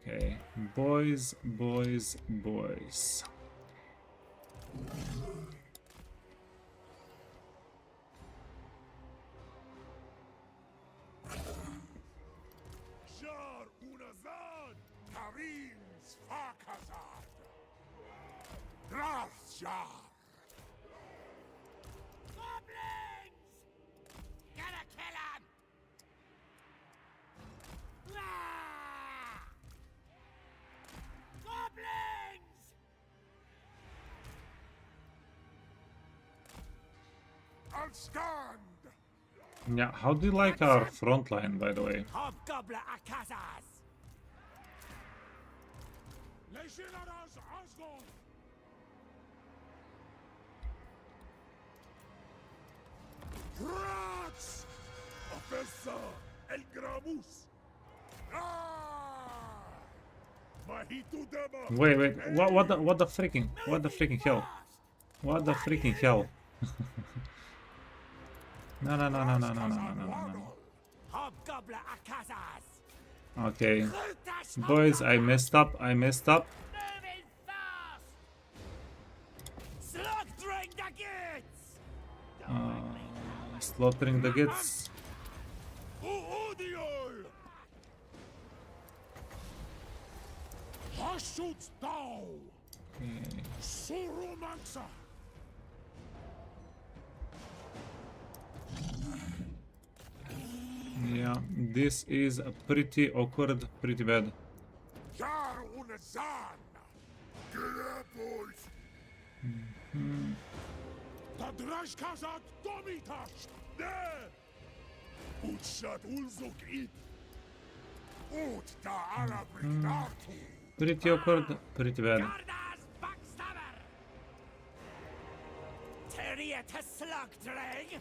Okay, boys. Jar Unazad, Karins Fakazad. Rathjar. Goblins! Gotta kill him! Ah! Goblins! I'll stand. Yeah, how do you like our front line, by the way? Hobgobbo Akazas! Legionaras Asgard. Rats! Officer El Gramus. Ah! Mahitu Dema. Wait, what the freaking hell? What the freaking hell? No. Hobgobbo Akazas! Okay. Boys, I messed up. Moving fast! Slaughtering the goods! Slaughtering the gits. Uodiol. Hashut Dao. Surumansa. Yeah, this is pretty awkward, pretty bad. Jar Unazan. Get up, boys. Tadrashkazat Domitash. There. Utshat Ulzuk Id. Ut da Arabrik Dartu. Pretty awkward, pretty bad. Gardas backstabber! Teria to slug drag!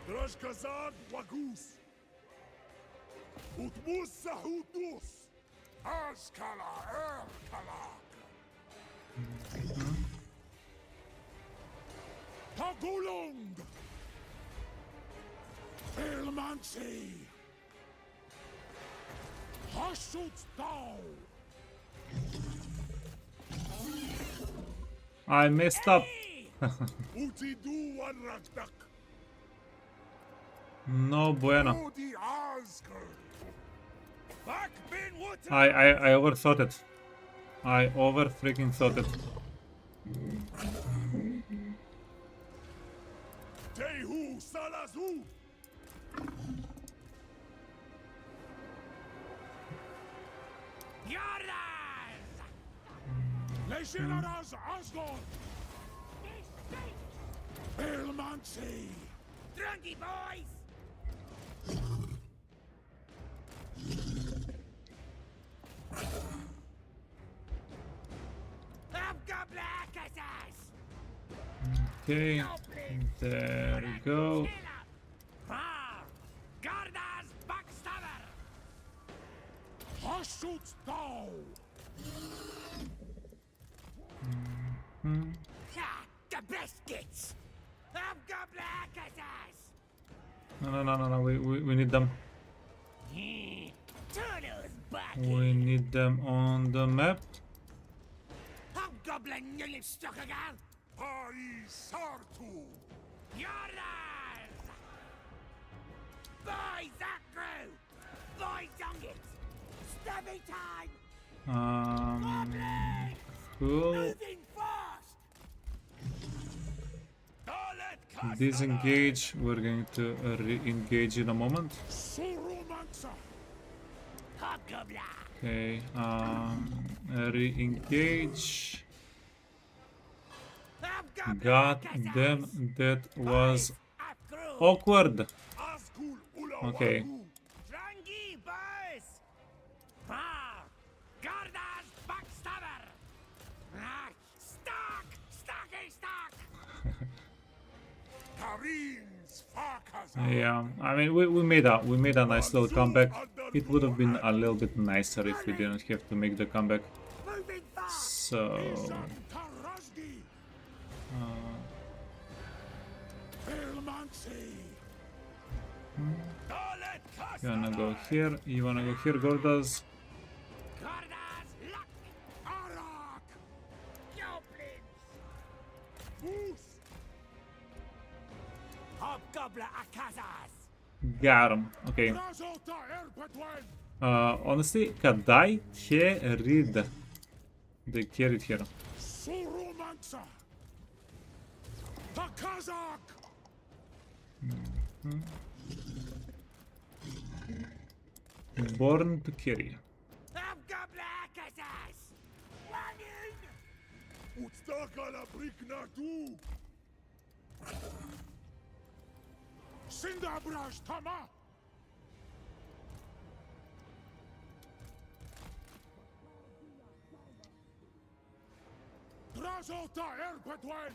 Drashkazad Wagus. Utmusa Hutus. Askala Erkalak. Tagulung. Elmansi. Hashut Tau. I messed up. Utidu Wanrakdak. No bueno. Udi Azker. Back bin water! I overthought it. I over freaking thought it. Tehu Salazu. Gardas! Leşinaraz Asgard. Elmansi. Drunky boys! Hobgobbo! Okay, there we go. Gardas backstabber! Hashut Tau. The biscuits! Hobgobbo! No, we need them. Turtles back! We need them on the map. Hobgoblin nearly stuck again! Pai Sartu. Gardas! Boy Zakru! Boy Dungit! Stubby time! Goblins! Cool. Moving fast! Disengage. We're going to re-engage in a moment. Surumansa. Hobgoblin! Okay. Re-engage. God damn, that was awkward. Azkul Ula. Okay. Drangi boys! Gardas backstabber! Stock! Stocky stock! Karins Fakaza. Yeah, I mean we made a nice little comeback. It would have been a little bit nicer if we didn't have to make the comeback. Moving fast! So Tarazgi. uh, Elmansi. gonna go here. You wanna go here, Gordas? Gardas luck! Arak. Goblins! Bus. Hobgoblin akazas! Got him. Okay. Razota Erpetwen. Honestly, Kadai carried. They carried here. Surumansa. Takazak. Born to carry. Hobgoblin akazas! Wagon! Utstakala Briknatu. Sindabrash Tama. Razota Erpetwen.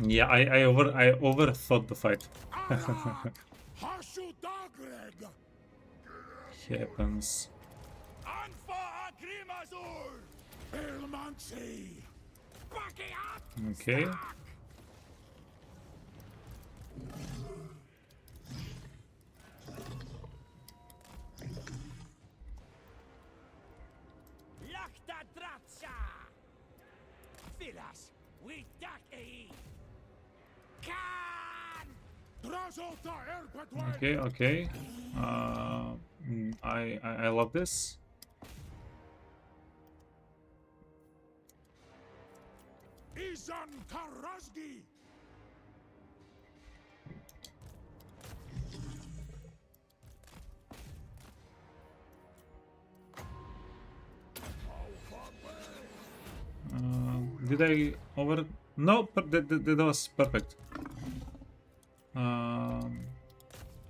Yeah, I overthought the fight. Arak. Hashu Dagreg. Happens. Anfa Agrimazur. Elmansi. Bucky up! Okay. Lachta Dratsa! Filas, we duck e! Can! Razota Erpetwen. Okay. I love this. Izan Tarazgi. Did I over? No, but that was perfect.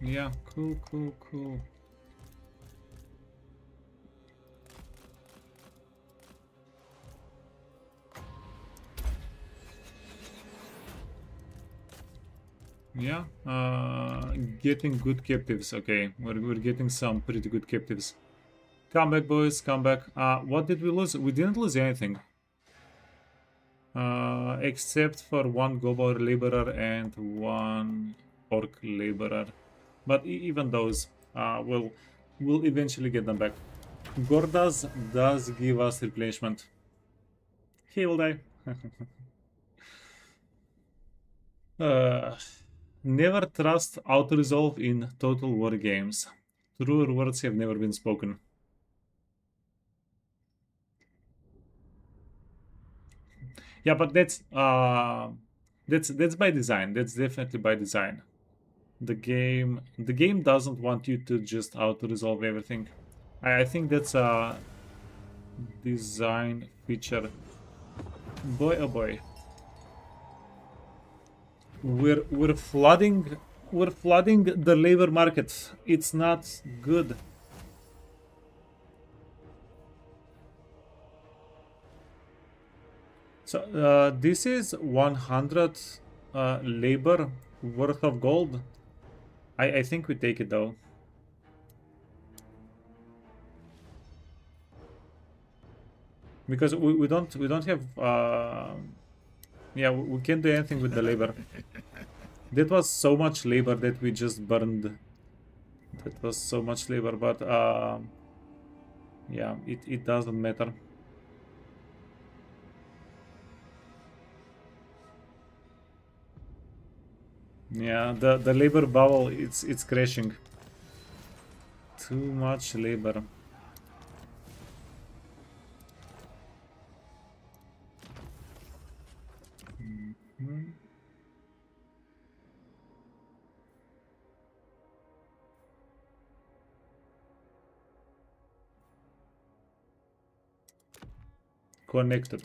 Yeah, cool. Yeah, getting good captives. Okay, we're getting some pretty good captives. Come back, boys, come back. What did we lose? We didn't lose anything. Except for one gobbo laborer and one orc laborer. But even those, we'll eventually get them back. Gordas does give us replenishment. He will die. Never trust auto-resolve in Total War games. Truer words have never been spoken. Yeah, but that's by design. That's definitely by design. The game doesn't want you to just auto-resolve everything. I think that's a design feature. Boy, oh boy. We're flooding the labor market. It's not good. So this is 100 labor worth of gold. I think we take it though. Because we don't have yeah, we can't do anything with the labor. That was so much labor that we just burned. That was so much labor, but yeah, it doesn't matter. Yeah, the labor bubble, it's crashing. Too much labor. Connected.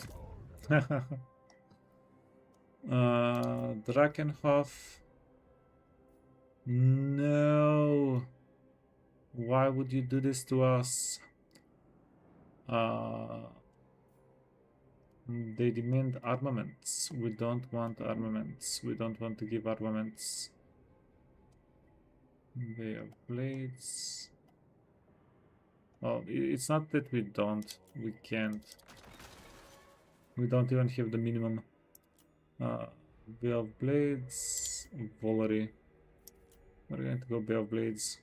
Drakenhof. No. Why would you do this to us? They demand armaments. We don't want armaments. We don't want to give armaments. They have blades. Oh, it's not that we don't. We can't. We don't even have the minimum. Bay of Blades, Volley. We're going to go Bay of Blades.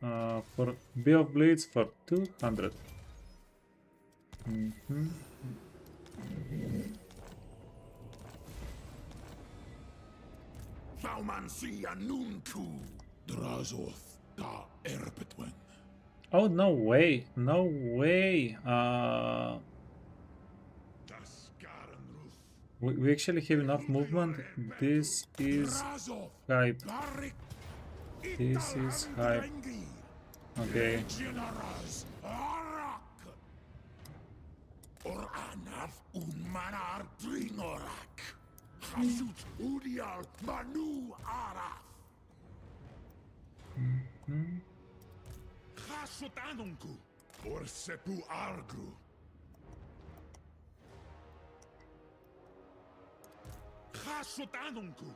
For Bay of Blades for 200. Oh, no way. No way. We actually have enough movement. This is hype. This is hype. Okay. Hasotanunku.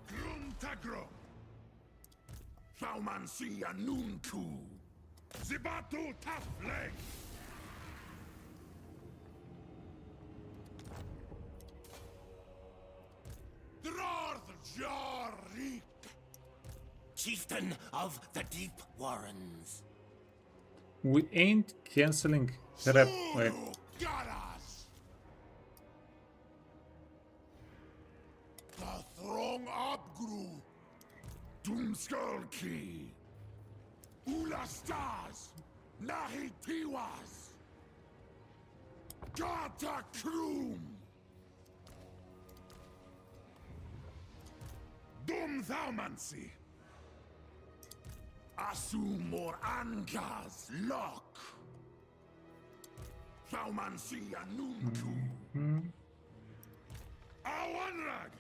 Gruntagrum. Faumansia nunku. Zibatu tafleg. Drorth Jarik. Chieftain of the Deep Warrens. We ain't canceling crap. Wait. Throng Abgru, Doomskulki, Ulastas, Nahitiwas, Gata Krum, Dumthaumansi, Asumor Angas, Lock, Thaumansi Anunku, Awanrag.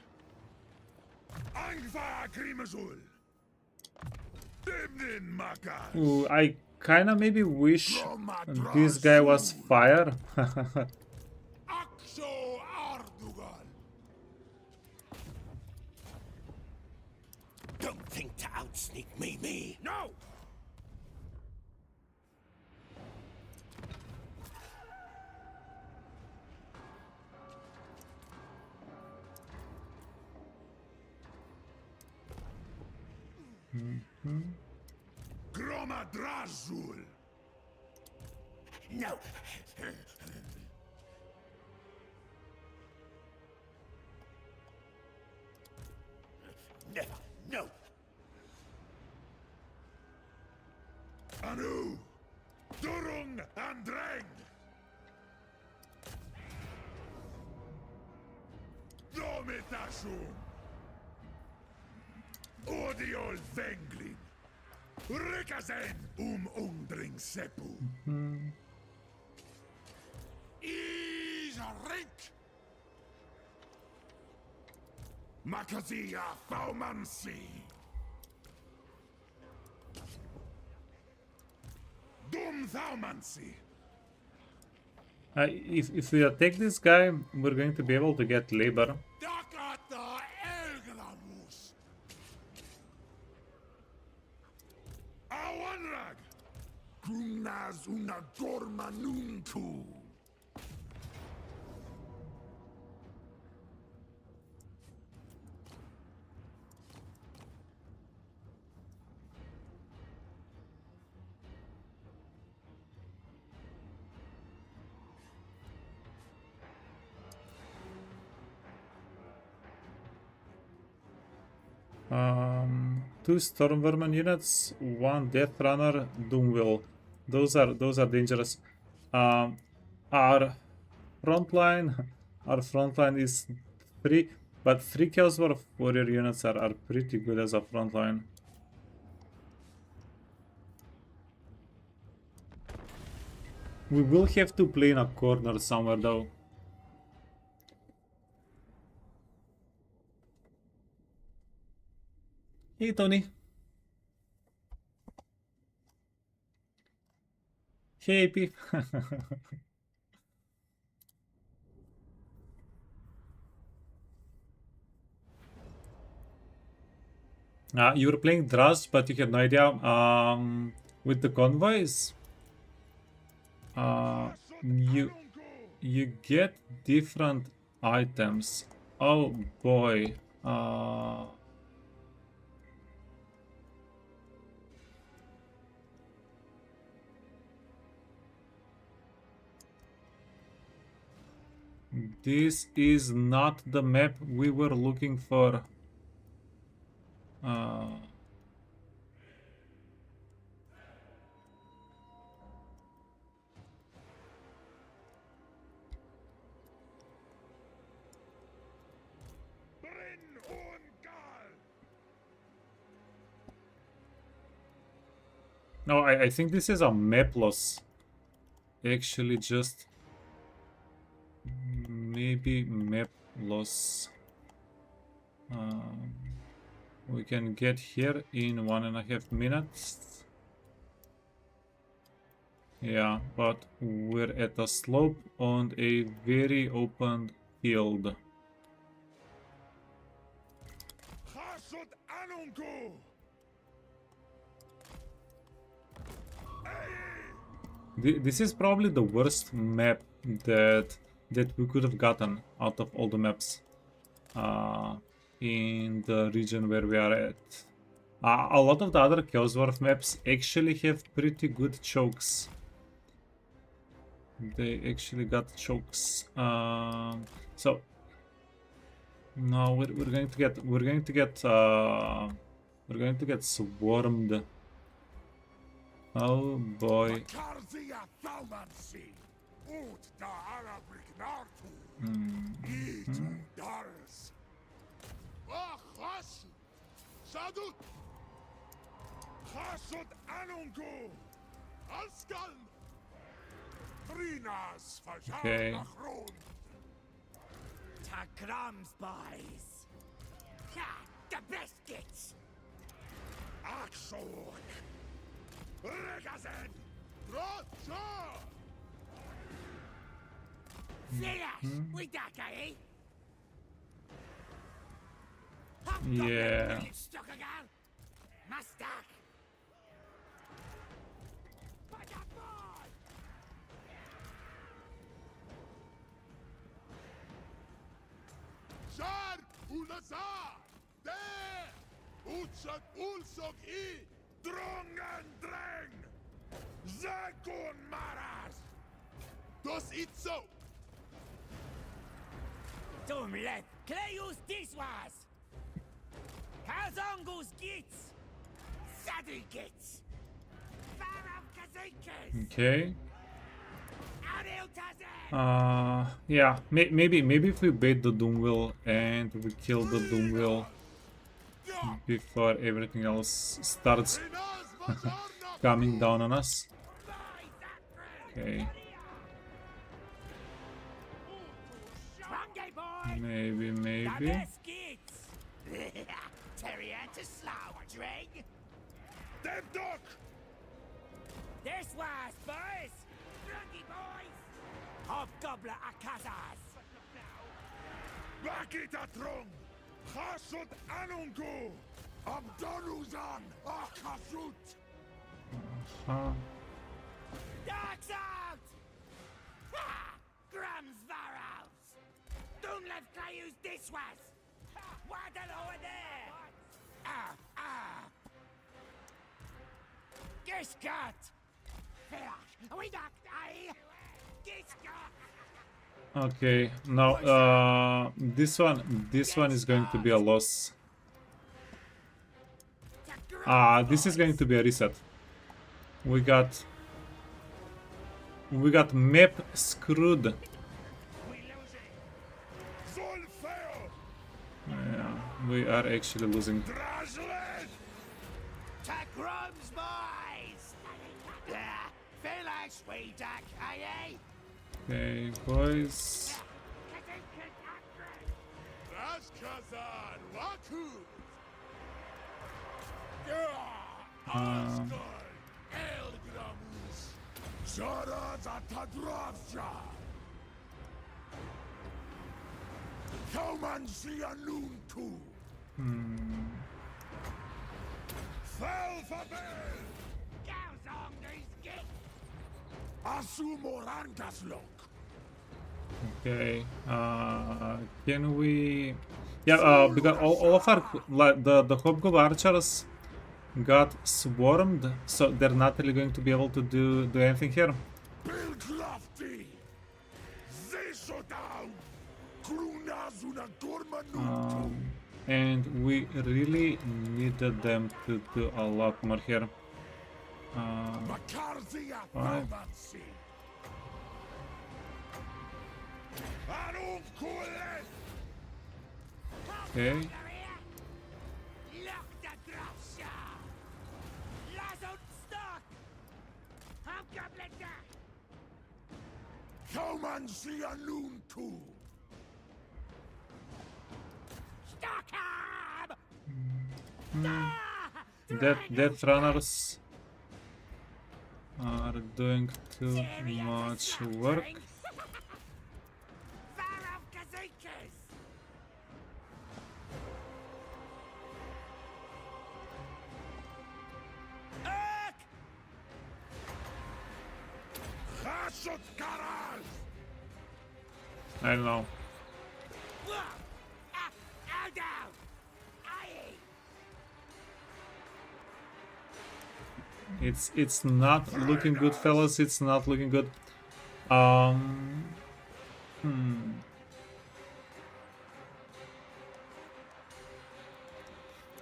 Ooh, I kinda maybe wish this guy was fire. Me. No! Gromadrazul! No. Never. No. Anu! Durung Andreng! Domitasum! Odiol Venglin! Rikazen undring sepu! Isarink! Makazia Faumansi! Dum Thaumansi! If we attack this guy, we're going to be able to get labor. Dakata Elgramus! Awanrag! Kumnaz una gormanunku! Two Stormvermin units, one Death Runner, Doomwheel. Those are dangerous. Our frontline is 3, but 3 Chaos Warrior units are pretty good as a frontline. We will have to play in a corner somewhere though. Hey Tony. Hey Pip. You were playing Drazh, but you had no idea. With the convoys, you get different items. Oh boy. This is not the map we were looking for. No, I think this is a map loss. Actually, just maybe map loss. We can get here in 1.5 minutes. Yeah, but we're at a slope on a very open field. This is probably the worst map that we could have gotten out of all the maps in the region where we are at. A lot of the other Chaos Dwarf maps actually have pretty good chokes. They actually got chokes. So no, we're going to get swarmed. Oh boy. Okay. Takram's boys. The biscuits. Axel! Regazen! Rocha! Finish with that guy, Yeah. Stuck again. Mustak! Shar Ulazar! There! Utsak Ulsok I! Drongan Dreng! Zakon Maras! Dos Itzo! Dumlet! Kleus Diswas! Kazongus Gits! Sadu Gits! Farav Kazinkis! Okay. Adil Tazen! Yeah, maybe if we bait the Doomwheel and we kill the Doomwheel before everything else starts coming down on us. Okay. Strongay boy! Maybe. Gits! Terrier to slow, Dreg! Dem Doc! This was, boys! Druggy boys! Hobgobbo Akazas! Bakita Trong! Chasut Anungu! Abdonuzan Akasut! Huh. Dogs out! Ha! Grams Varos! Doomlev Klayus Diswas! Waddle over there! Giskat! We knocked I! Giskat! Okay, now this one is going to be a loss. This is going to be a reset. We got map screwed. Zolfeo! Yeah, we are actually losing. Draslet! Takrums boys! Felix, we duck, aye? Okay, boys. Raskazan Wakut! Elgramus! Zaraz Atadravja! Kaumansi Anunku! Felfabel! Gals on these gits! Asumorangaslok! Okay, can we? Yeah, because all of our the hobgoblin archers got swarmed, so they're not really going to be able to do anything here. Bilklafti! Zeshodown! Krunazuna Gormanu! And we really needed them to do a lot more here. Makarzia Fine. Romancy! Anum Kulet! Okay. Look the dropsha! Lazut stock! Hobgoblin duck! Kaumansi Anunku! Stockham! Death runners are doing too much work. Farav Kazinkis! Chasut Karaz! I don't know. Out down! Aye! It's not looking good, fellas. It's not looking good.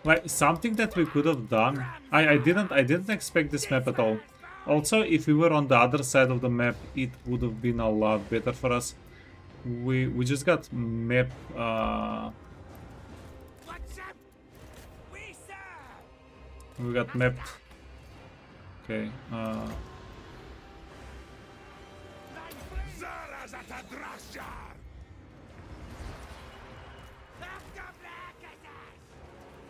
Like something that we could have done. I didn't expect this map at all. Also, if we were on the other side of the map, it would have been a lot better for us. We just got map. What's up? We serve! We got mapped. Okay. Zaraz Atadrashar!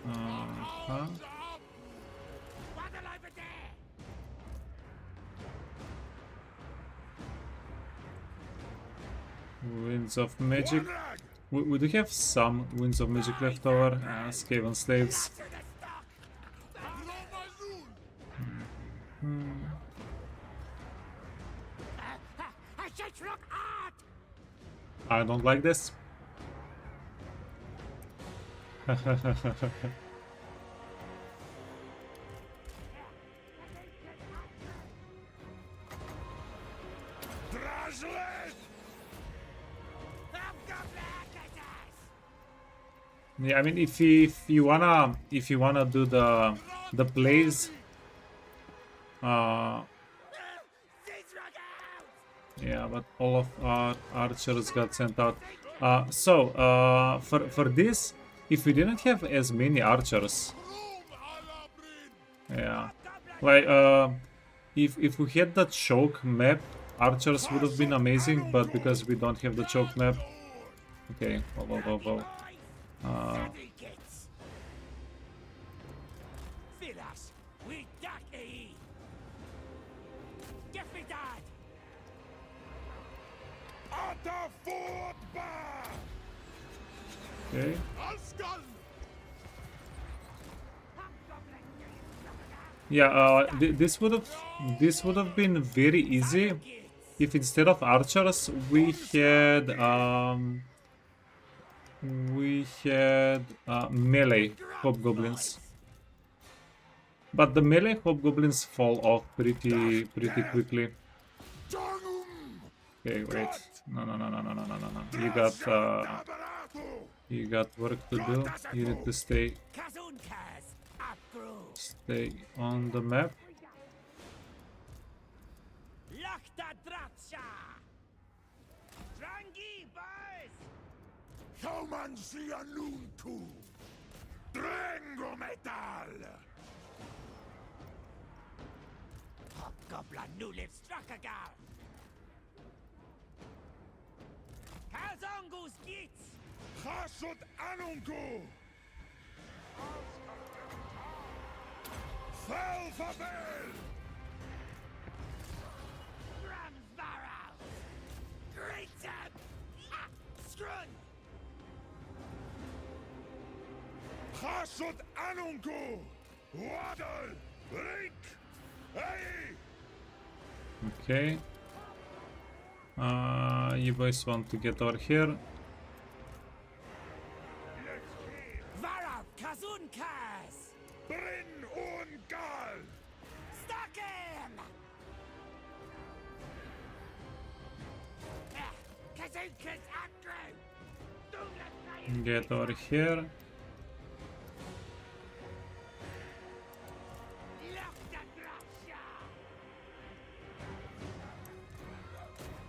Huh? Waddle over there! Winds of Magic. We do have some Winds of Magic left over. Skaven Slaves. To the stock! I don't like this. Yeah, I mean, if you wanna do the plays, yeah, but all of our archers got sent out. For this, if we didn't have as many archers, yeah, like if we had the choke map, archers would have been amazing. But because we don't have the choke map, okay, whoa. Okay. Yeah, this would have been very easy if instead of archers we had melee hobgoblins. But the melee hobgoblins fall off pretty quickly. Okay, wait. No. You got work to do. You need to stay on the map. Hobgoblin nu live struck agal. Kazongus gits. Hasut Anunku! Fell for Bell! Ramsbarrow. Great him. Scrun. Hasut Anunku! Waddle! Rink! Hey! Okay. You boys want to get over here. Varav Kazunkas. Brin un Gal! Stuck him. Kazunkas Andrew. Get over here.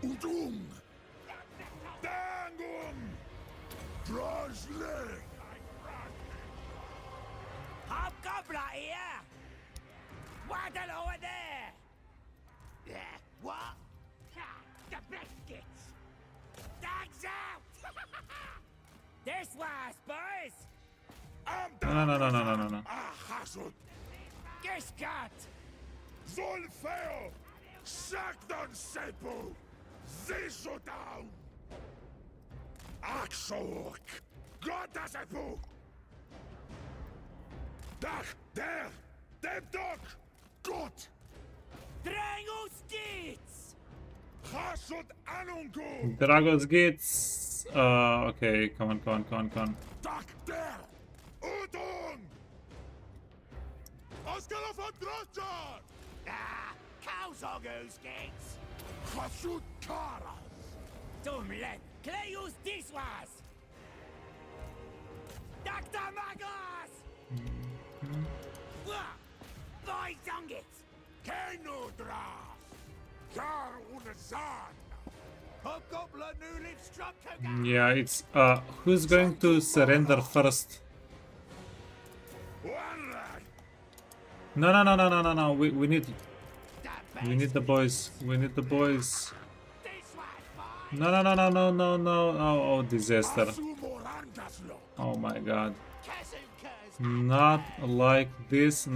Udung! Dangum! Drosle! Hobgoblin here. Waddle over there. Yeah. What? The biscuits. Dogs out. This was, boys. No. Ahasut! Giskat. Zulfeo! Sakdon Sepu! Zisudown! Axork! Godasepu! Dach, der! Dem Dog! Gut! Drangus gits. Hasut Anungu! Dragos gates. Okay, come on. Dach, der! Udung! Oskar von Drottjar! Kazongus gits. Hasut Karas! Dumlet. Cleus diswas. Dr. Magos. Boy Zongit. Kenudras! Kar Unazan! Hobgoblin nu live struck. Yeah, it's who's going to surrender first? One leg! No. We need the boys. We need the boys. No. Oh, disaster. Oh my god. Not like this.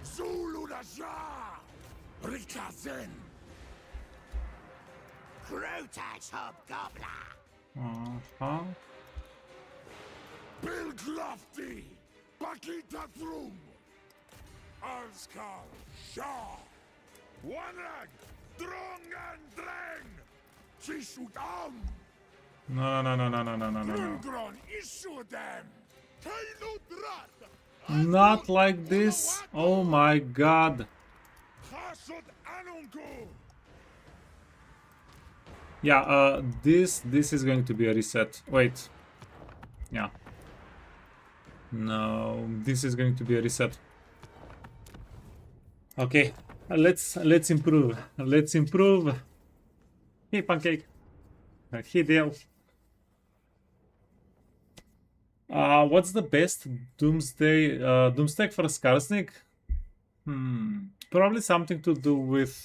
Zulu Nazar! Rikazen! Crotax Hobgoblin. Uh-huh. Bill Glofty! Bakita Thrum! Alskar Shaw! One leg! Drong and dreng! Sisudam! No, no, no, no, no, no, no, no, no. Ulgron isudem! Tainudrat! Not like this. Oh my god. Hasud anunku! Yeah, this is going to be a reset. Wait. Yeah. No, this is going to be a reset. Okay, let's improve. Let's improve. Hey, Pancake. Hey, Dale. What's the best Doomstack for Skarsnik? Probably something to do with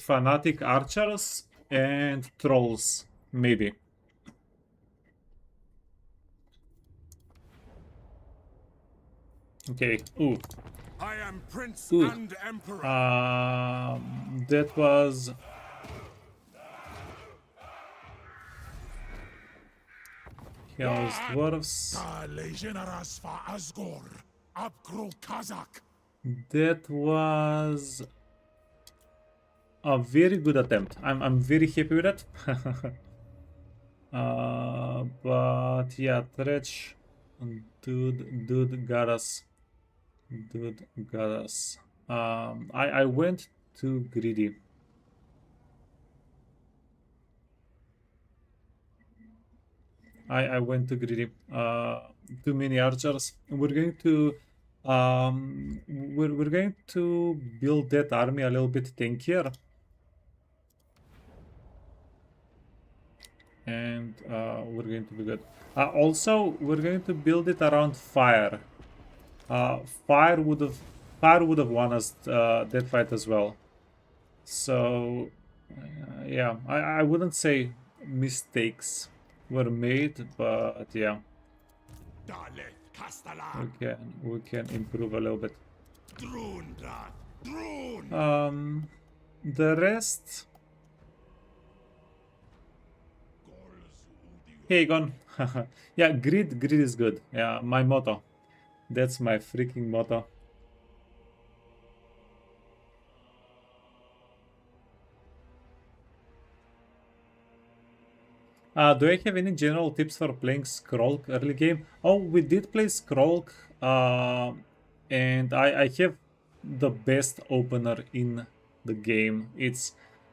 fanatic archers and trolls, maybe. Okay. Ooh. I am Prince Ooh. and Emperor. That was. Hell's dwarves. Legionaras for Asgore. Abkro Kazak. That was a very good attempt. I'm very happy with that. But yeah, Tretch, dude got us. Dude got us. I went too greedy. I went too greedy. Too many archers. We're going to we're going to build that army a little bit tankier. And we're going to be good. Also, we're going to build it around fire. Fire would have won us that fight as well. So yeah, I wouldn't say mistakes were made, but yeah, we can improve a little bit. The rest. Hey, gone. Yeah, greed is good. Yeah, my motto. That's my freaking motto. Do I have any general tips for playing Skrolk early game? Oh, we did play Skrolk, and I have the best opener in the game.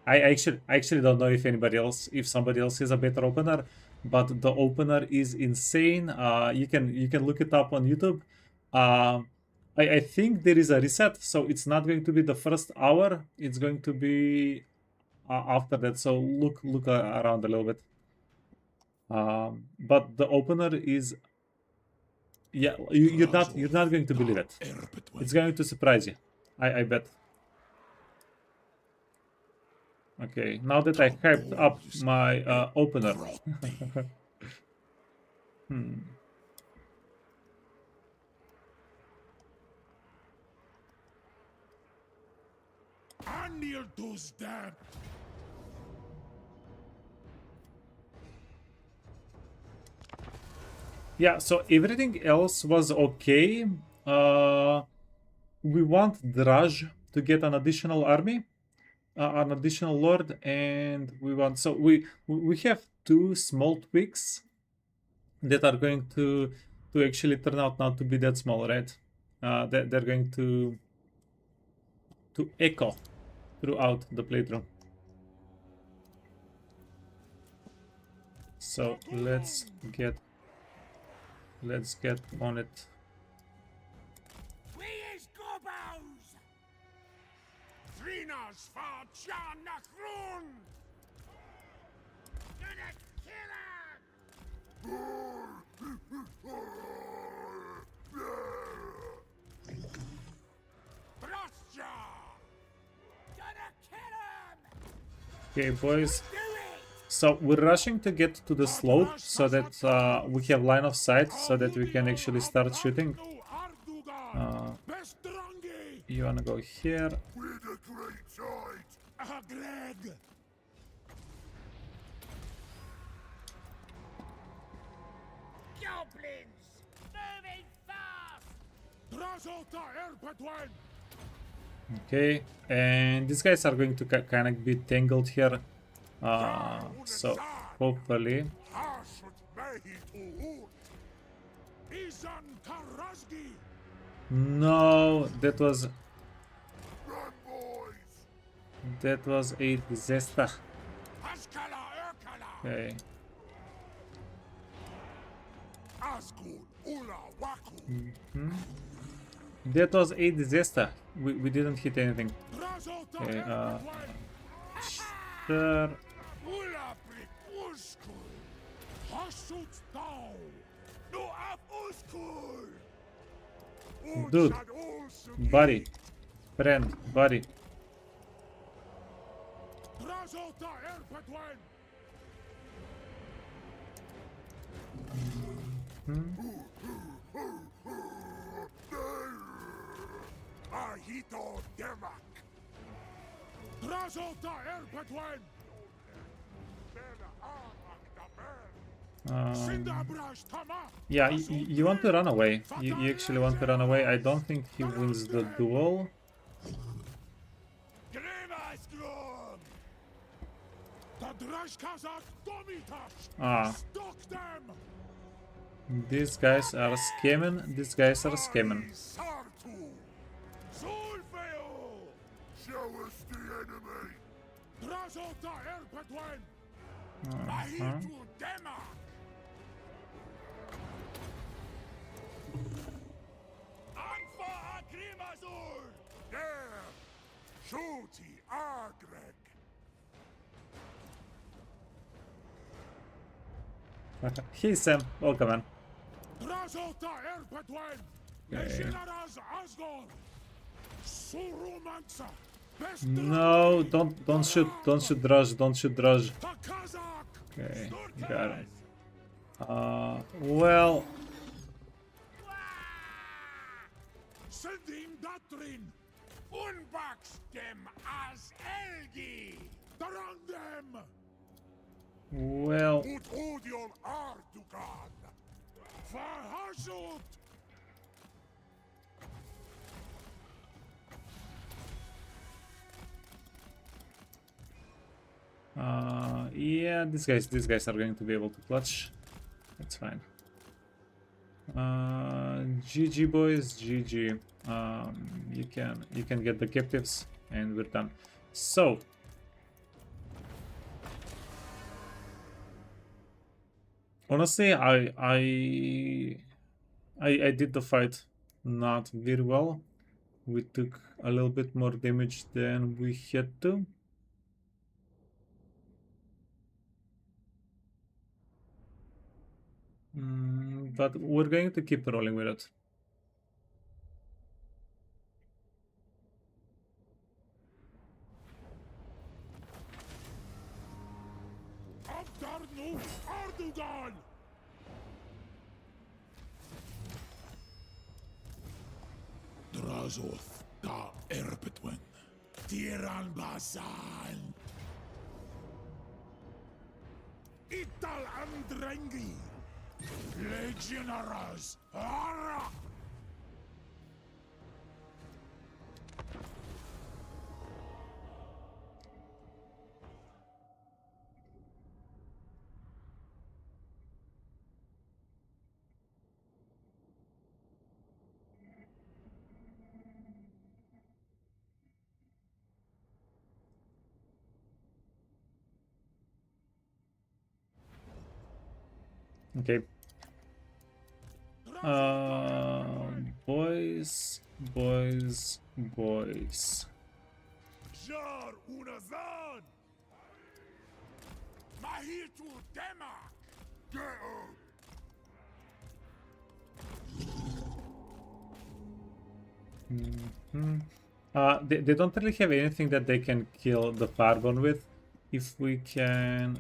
I actually don't know if somebody else has a better opener, but the opener is insane. You can look it up on YouTube. I think there is a reset, so it's not going to be the first hour. It's going to be after that. So look around a little bit. But the opener is, yeah, you're not going to believe it. It's going to surprise you. I bet. Okay, now that I hyped up my opener. Anil does that. Yeah, so everything else was okay. We want Draj to get an additional army, an additional lord, and we want. So we have two small tweaks that are going to actually turn out not to be that small, right? They're going to echo throughout the playthrough. So let's get on it. We is gobbos! Trinas for Janachrun. Gonna kill him! Brasja. Gonna kill him! Okay, boys. Do it! So we're rushing to get to the slope so that we have line of sight so that we can actually start shooting. You wanna go here? With a great sight. Greg. Goblins! Moving fast! Drazota Erpetwen. Okay, and these guys are going to kind of be tangled here. So hopefully. No, that was a disaster. Okay. That was a disaster. We didn't hit anything. Okay, sure. Dude, buddy, friend, buddy. Yeah, you want to run away. You actually want to run away. I don't think he wins the duel. Ah. These guys are scamming. These guys are scamming. Hey Sam, welcome man. Okay. No, don't shoot Drudge, don't shoot Drudge. Okay, got it. Well. Well. Yeah, these guys are going to be able to clutch. That's fine. GG boys, GG. You can get the captives, and we're done. So. Honestly, I did the fight not very well. We took a little bit more damage than we had to. But we're going to keep rolling with it. Drazoth da Erpetwen, Tiran Basan, Ital Andrengi, Legionaras, Ara. Okay. Boys. Jar Unazan! Mahitu Demak! They don't really have anything that they can kill the Fireborn with. If we can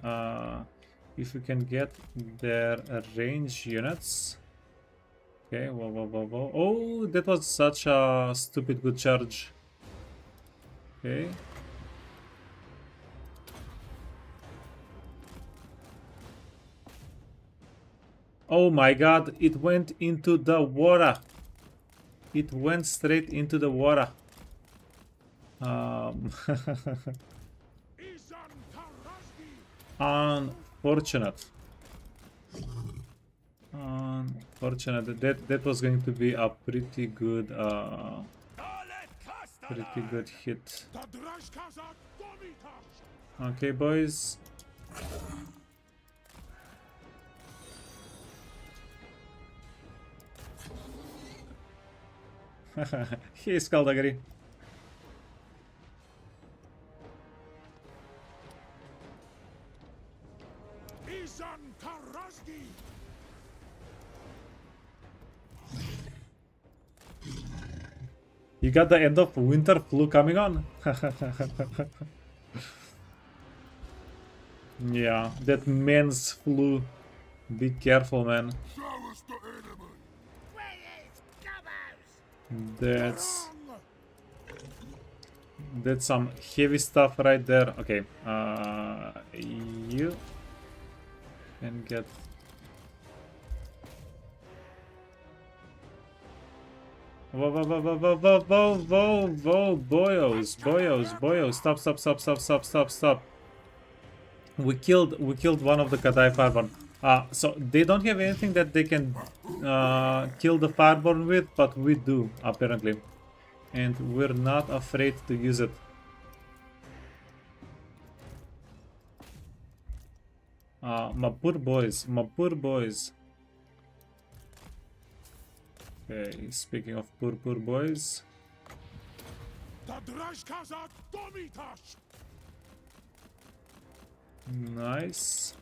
get their range units. Okay, whoa. Oh, that was such a stupid good charge. Okay. Oh my god, it went into the water. It went straight into the water. Unfortunate. Unfortunate. That was going to be a pretty good hit. Okay, boys. He is Kaldagari. You got the end of winter flu coming on? Yeah, that man's flu. Be careful, man. That's some heavy stuff right there. Okay, you can get. Whoa, whoa, whoa, whoa, whoa, whoa, whoa, whoa, whoa, boyos, stop. We killed one of the Kadai Fireborn. So they don't have anything that they can kill the Fireborn with, but we do, apparently. And we're not afraid to use it. My poor boys, Okay, speaking of poor boys. Nice.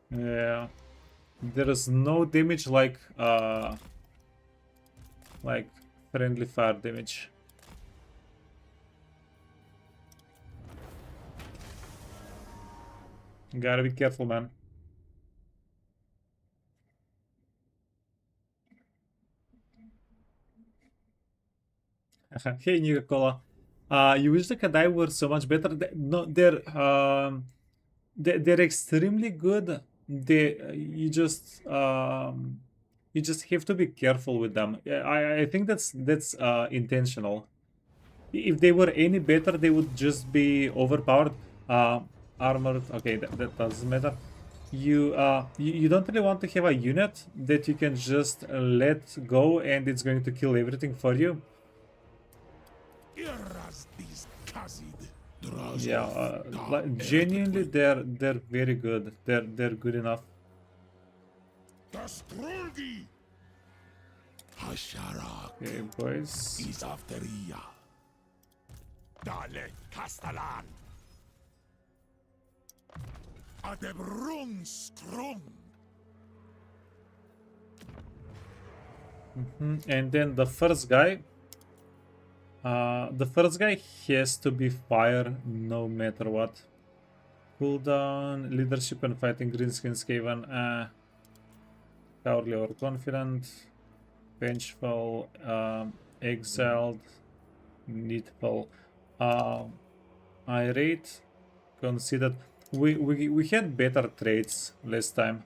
Yeah. There is no damage like friendly fire damage. Gotta be careful, man. Hey, Nuka-Cola. You wish the Kadai were so much better. They're extremely good. You just have to be careful with them. I think that's intentional. If they were any better, they would just be overpowered. Armored. Okay, that doesn't matter. You don't really want to have a unit that you can just let go and it's going to kill everything for you. Yeah, genuinely, they're very good. They're good enough. Okay, boys. And then the first guy. The first guy has to be fire no matter what. Cooldown, leadership and fighting, greenskin, Skaven, cowardly or confident, vengeful, exiled, needful, irate, considered. We had better traits last time.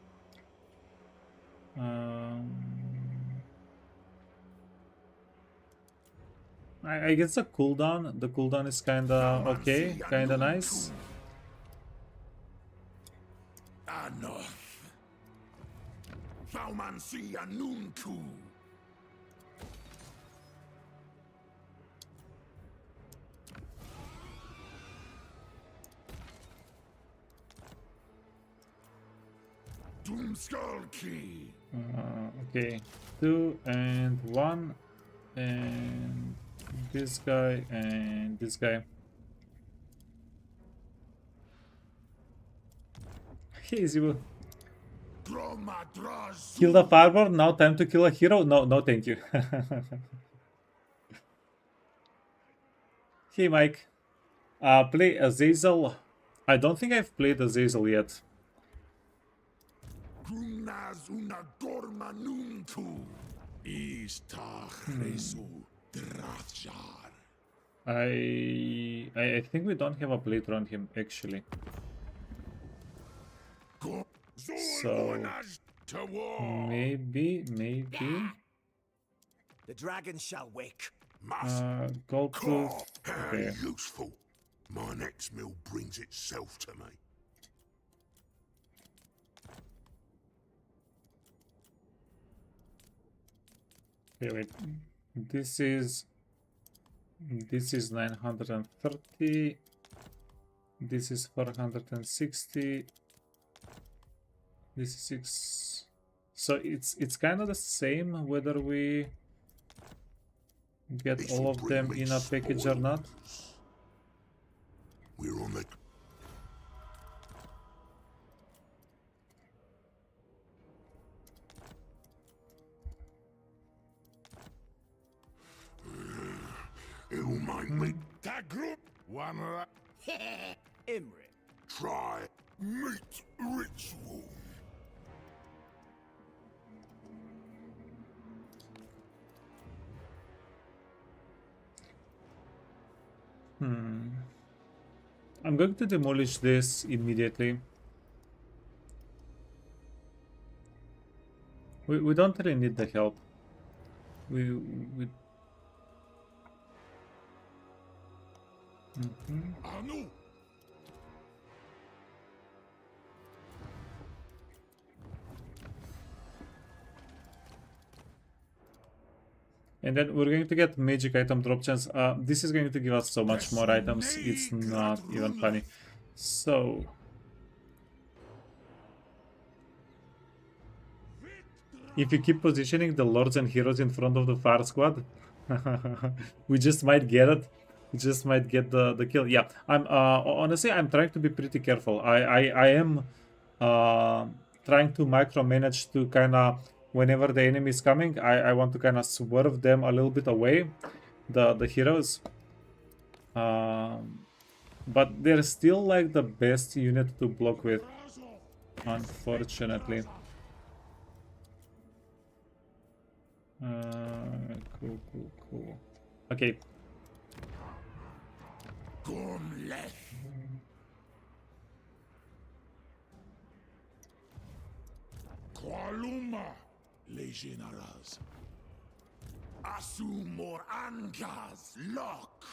I guess the cooldown is kinda okay, kinda nice. Okay, 2 and 1 and this guy and this guy. Hey, Zibu. Kill the Fireborn, now time to kill a hero? No, thank you. Hey, Mike. Play Azazel. I don't think I've played Azazel yet. I think we don't have a playthrough on him actually. So To war! Maybe. The dragon shall wake. Must Gold tooth. very Okay. useful. My next meal brings itself to me. Okay, wait. This is 930. This is 460. This is 6. So it's kind of the same whether we get all of them in a package or not. We're on the... It'll make me... That group! One Imri. try meat ritual. I'm going to demolish this immediately. We don't really need the help. We Anu! And then we're going to get magic item drop chance. This is going to give us so much more items. It's not even funny. So if you keep positioning the lords and heroes in front of the fire squad, we just might get it. We just might get the kill. Yeah, I'm honestly I'm trying to be pretty careful. I am trying to micromanage to kind of, whenever the enemy is coming, I want to kind of swerve them a little bit away, the heroes. But they're still like the best unit to block with, unfortunately. Cool. Okay. Qualuma, les generals. Asumor angas, lock.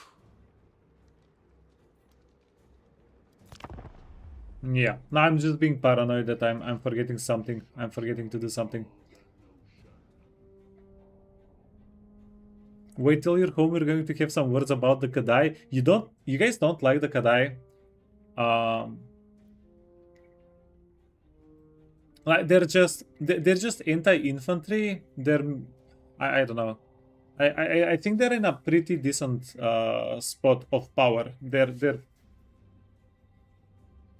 Yeah, no, I'm just being paranoid that I'm forgetting something. I'm forgetting to do something. Wait till you're home. We're going to have some words about the Kadai. You guys don't like the Kadai. Like they're just anti-infantry. I don't know. I think they're in a pretty decent spot of power. They're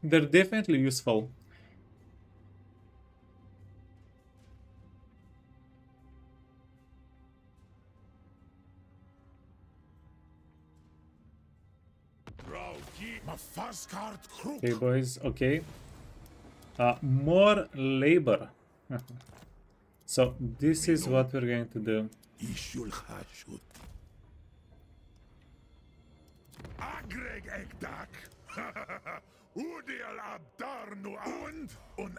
definitely useful. Okay, boys. Okay. More labor. So this is what we're going to do. Agreg Egdak. Udial Abdarnu und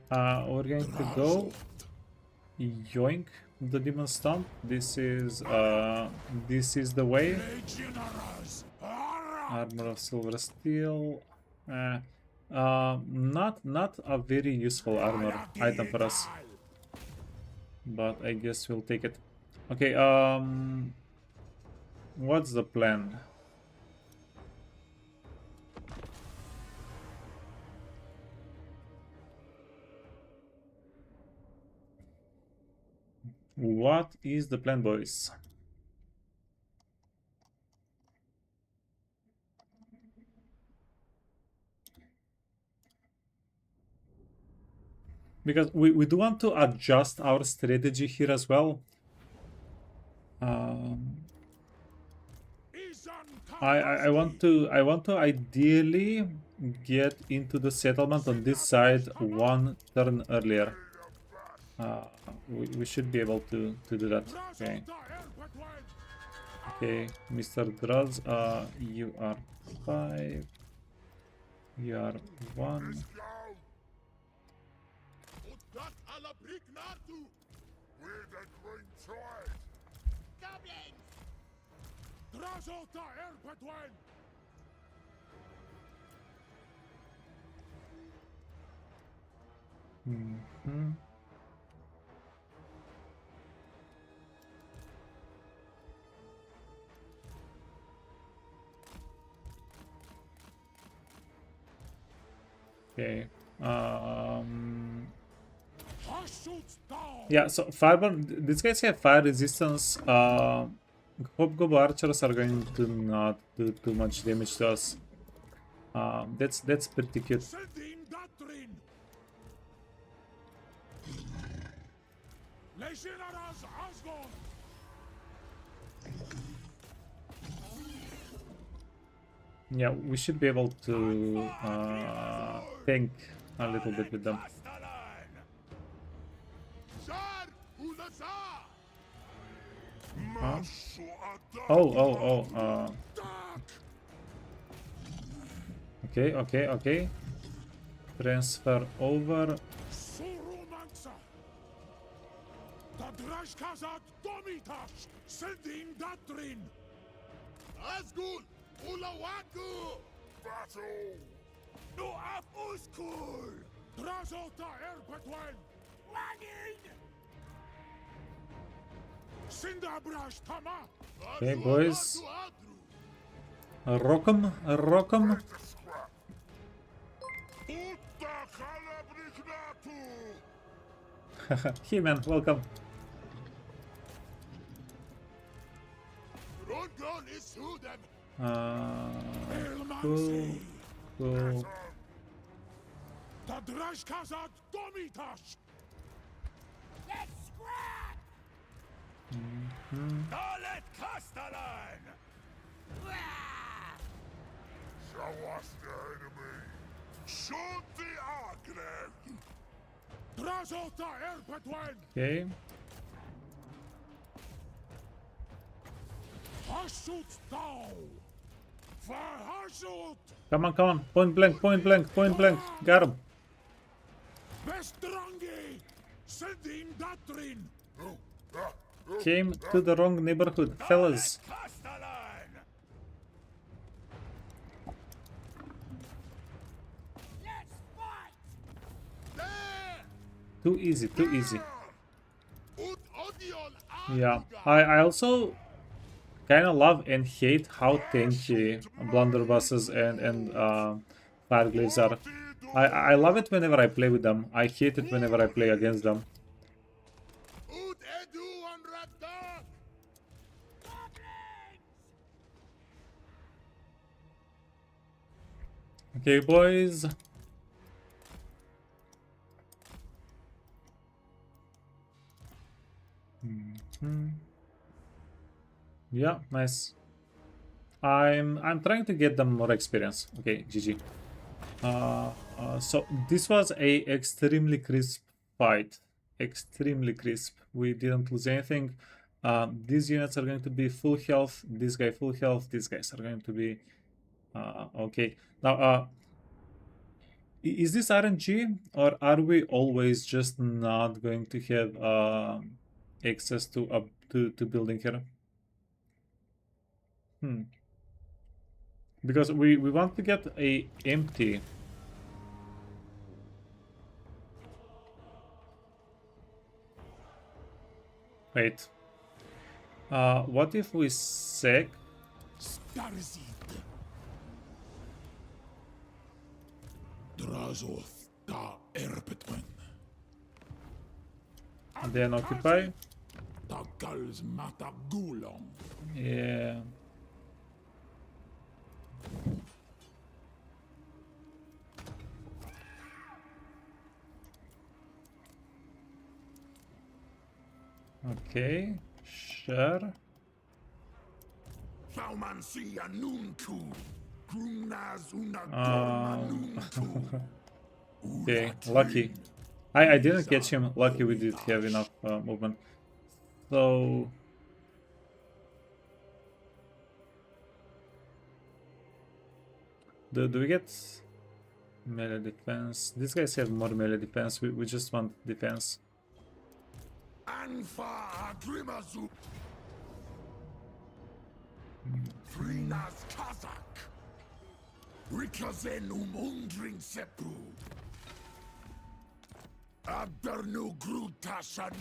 We're going to go yoink the demon stomp. This is the way. Armor of silver steel. Not a very useful armor item for us, but I guess we'll take it. Okay, what's the plan? What is the plan, boys? Because we do want to adjust our strategy here as well. I want to ideally get into the settlement on this side one turn earlier. We should be able to do that. Okay. Okay, Mr. Draz, you are 5. You are 1. Mhm. Okay. Yeah, so fireborn, these guys have fire resistance. Hobgobbo archers are going to not do too much damage to us. That's pretty cute. Yeah, we should be able to tank a little bit with them. Huh? Oh. Okay. Transfer over. Battle! No af uskul! Drazota erpetwen! Lagging! Sindabrash tama! Okay, boys. Rock 'em. Utta kalabriknatu! Hey man, welcome. Rodgon is who them! Cool. The Drashkazak Domitash! Let's scrap! Dalet Kastalan! Shawas the enemy! Shoot the Agnev! Drazota Erpetwen! Okay. Hashut thou! Verhashut! Come on. Point blank. Got him. Bestrangi! Sendim Datrin! Came to the wrong neighborhood, fellas. Let's fight! Too easy. Yeah, I also kind of love and hate how tanky blunderbusses and fireglaves are. I love it whenever I play with them. I hate it whenever I play against them. Okay, boys. Yeah, nice. I'm trying to get them more experience. Okay, GG. So this was a extremely crisp fight. Extremely crisp. We didn't lose anything. These units are going to be full health. This guy full health. These guys are going to be okay. Now, is this RNG or are we always just not going to have access to building here? Because we want to get a empty. Wait. What if we sack? Drazoth da erpetwen. And then occupy? Takals mata gulong. Yeah. Okay, sure. Okay, lucky. I didn't catch him. Lucky we did have enough movement. So do we get melee defense? These guys have more melee defense. We just want defense. Frinas Kazak. Rikazen umundring sepu. Abdernu grutashan.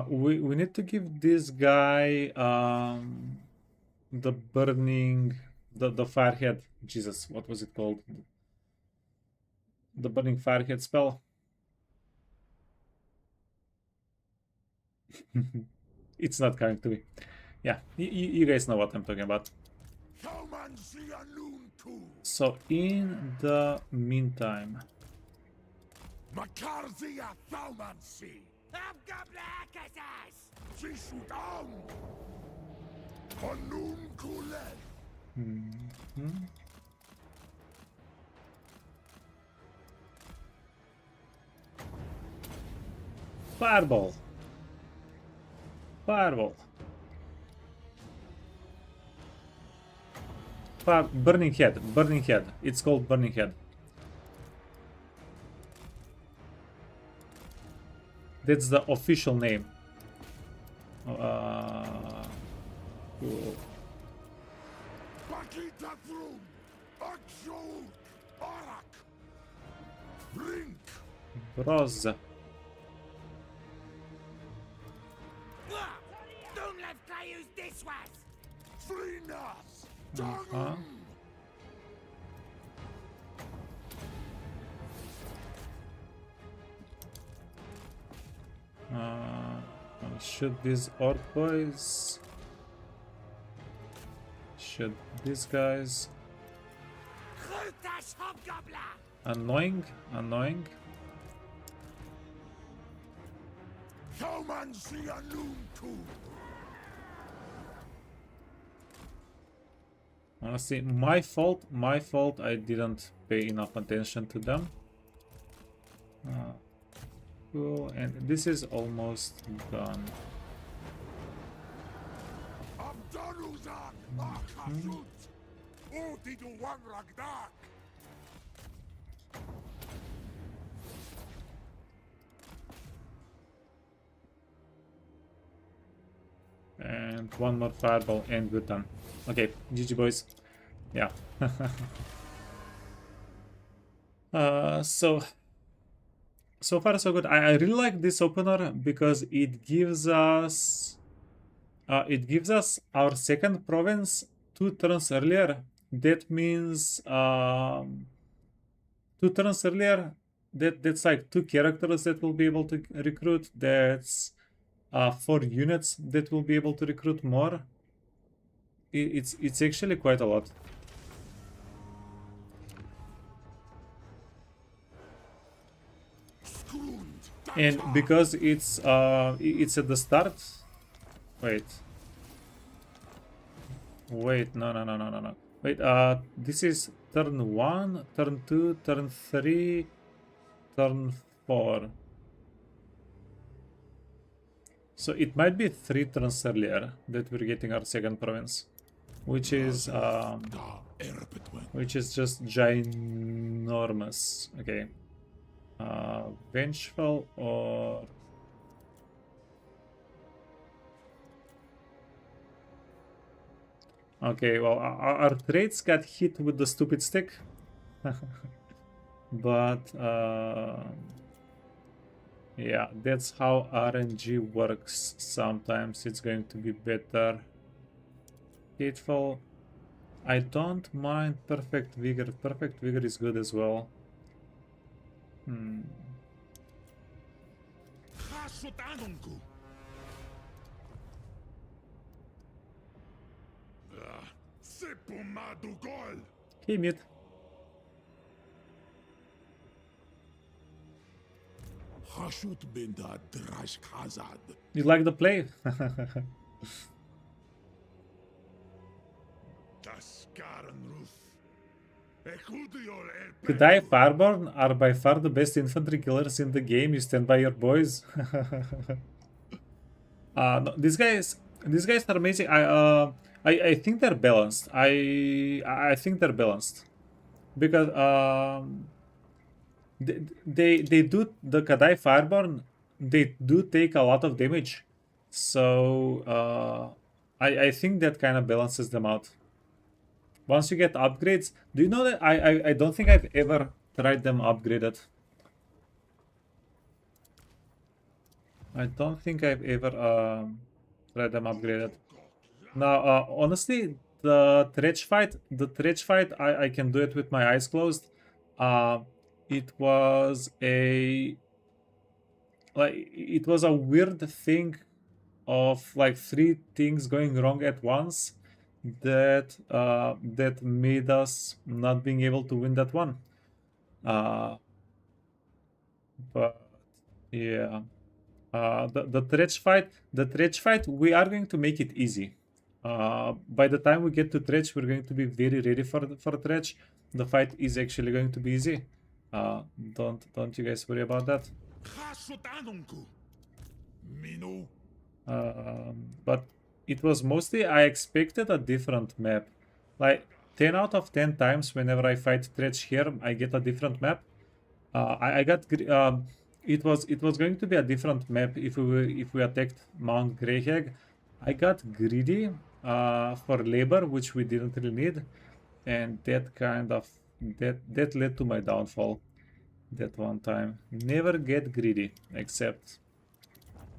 We need to give this guy the burning the firehead. Jesus, what was it called? The burning firehead spell. It's not coming to me. Yeah, you guys know what I'm talking about. So in the meantime, Makarzia Thaumansi. Hobgobbo! Jisudam. Hanun Kulen. fireball. Fireball. Burning head. Burning head. It's called burning head. That's the official name. Cool. Bakitathrum. Akshou. Arak. Blink. Bros. Don't let Clay use this was! Frinas. Uh-huh. I'll shoot these orc boys. Shoot these guys. Krutash Hobgobbo! Annoying, annoying. Thaumansi Anun Tu. Honestly, my fault. My fault. I didn't pay enough attention to them. Cool, and this is almost done. Abdanuzan. Akashut. Utidu Wangragdak. And one more fireball and we're done. Okay, GG boys. Yeah. So far so good. I really like this opener because it gives us our second province 2 turns earlier. That means 2 turns earlier. That's like 2 characters that we'll be able to recruit. That's 4 units that will be able to recruit more. It's actually quite a lot. And because it's at the start. Wait, no. Wait, this is turn 1, turn 2, turn 3, turn 4. So it might be 3 turns earlier that we're getting our second province, which is just ginormous. Okay, vengeful or okay. Well, our traits got hit with the stupid stick, but yeah, that's how RNG works. Sometimes it's going to be better. Hateful. I don't mind Perfect Vigor. Perfect Vigor is good as well. Okay, mute. You like the play? Kudai Fireborn are by far the best infantry killers in the game. You stand by your boys. No, these guys are amazing. I think they're balanced. I think they're balanced because they do the Kadai Fireborn. They do take a lot of damage, so I think that kind of balances them out. Once you get upgrades, do you know that I don't think I've ever tried them upgraded. I don't think I've ever tried them upgraded. Now, honestly, the Tretch fight, I can do it with my eyes closed. Uh, it was a it was a weird thing of like three things going wrong at once that made us not being able to win that one. But yeah. The Tretch fight, we are going to make it easy. By the time we get to Tretch, we're going to be very ready for Tretch. The fight is actually going to be easy. Don't you guys worry about that. But it was mostly I expected a different map. Like 10 out of 10 times whenever I fight Tretch here, I get a different map. I got it was going to be a different map if we attacked Mount Greyhag. I got greedy for labor, which we didn't really need, and that kind of that led to my downfall. That one time, never get greedy, except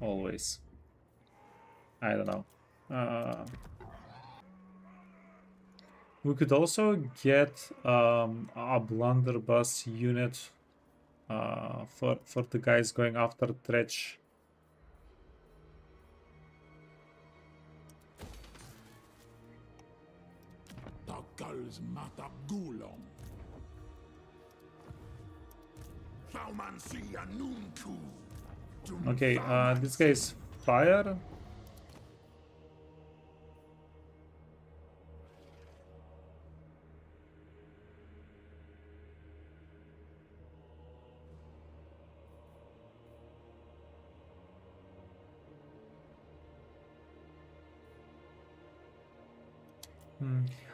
always. I don't know. We could also get a blunderbuss unit for the guys going after Tretch. Okay, this guy is fire.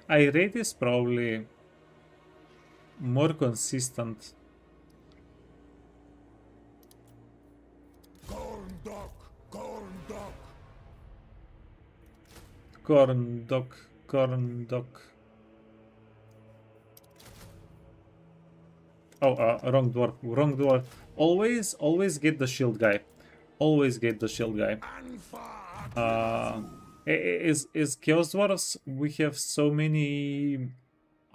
I rate is probably more consistent. Corn dog, corn dog. Corn dog, corn dog. Oh, wrong dwarf, wrong dwarf. Always get the shield guy. Always get the shield guy. Is Chaos Dwarfs, we have so many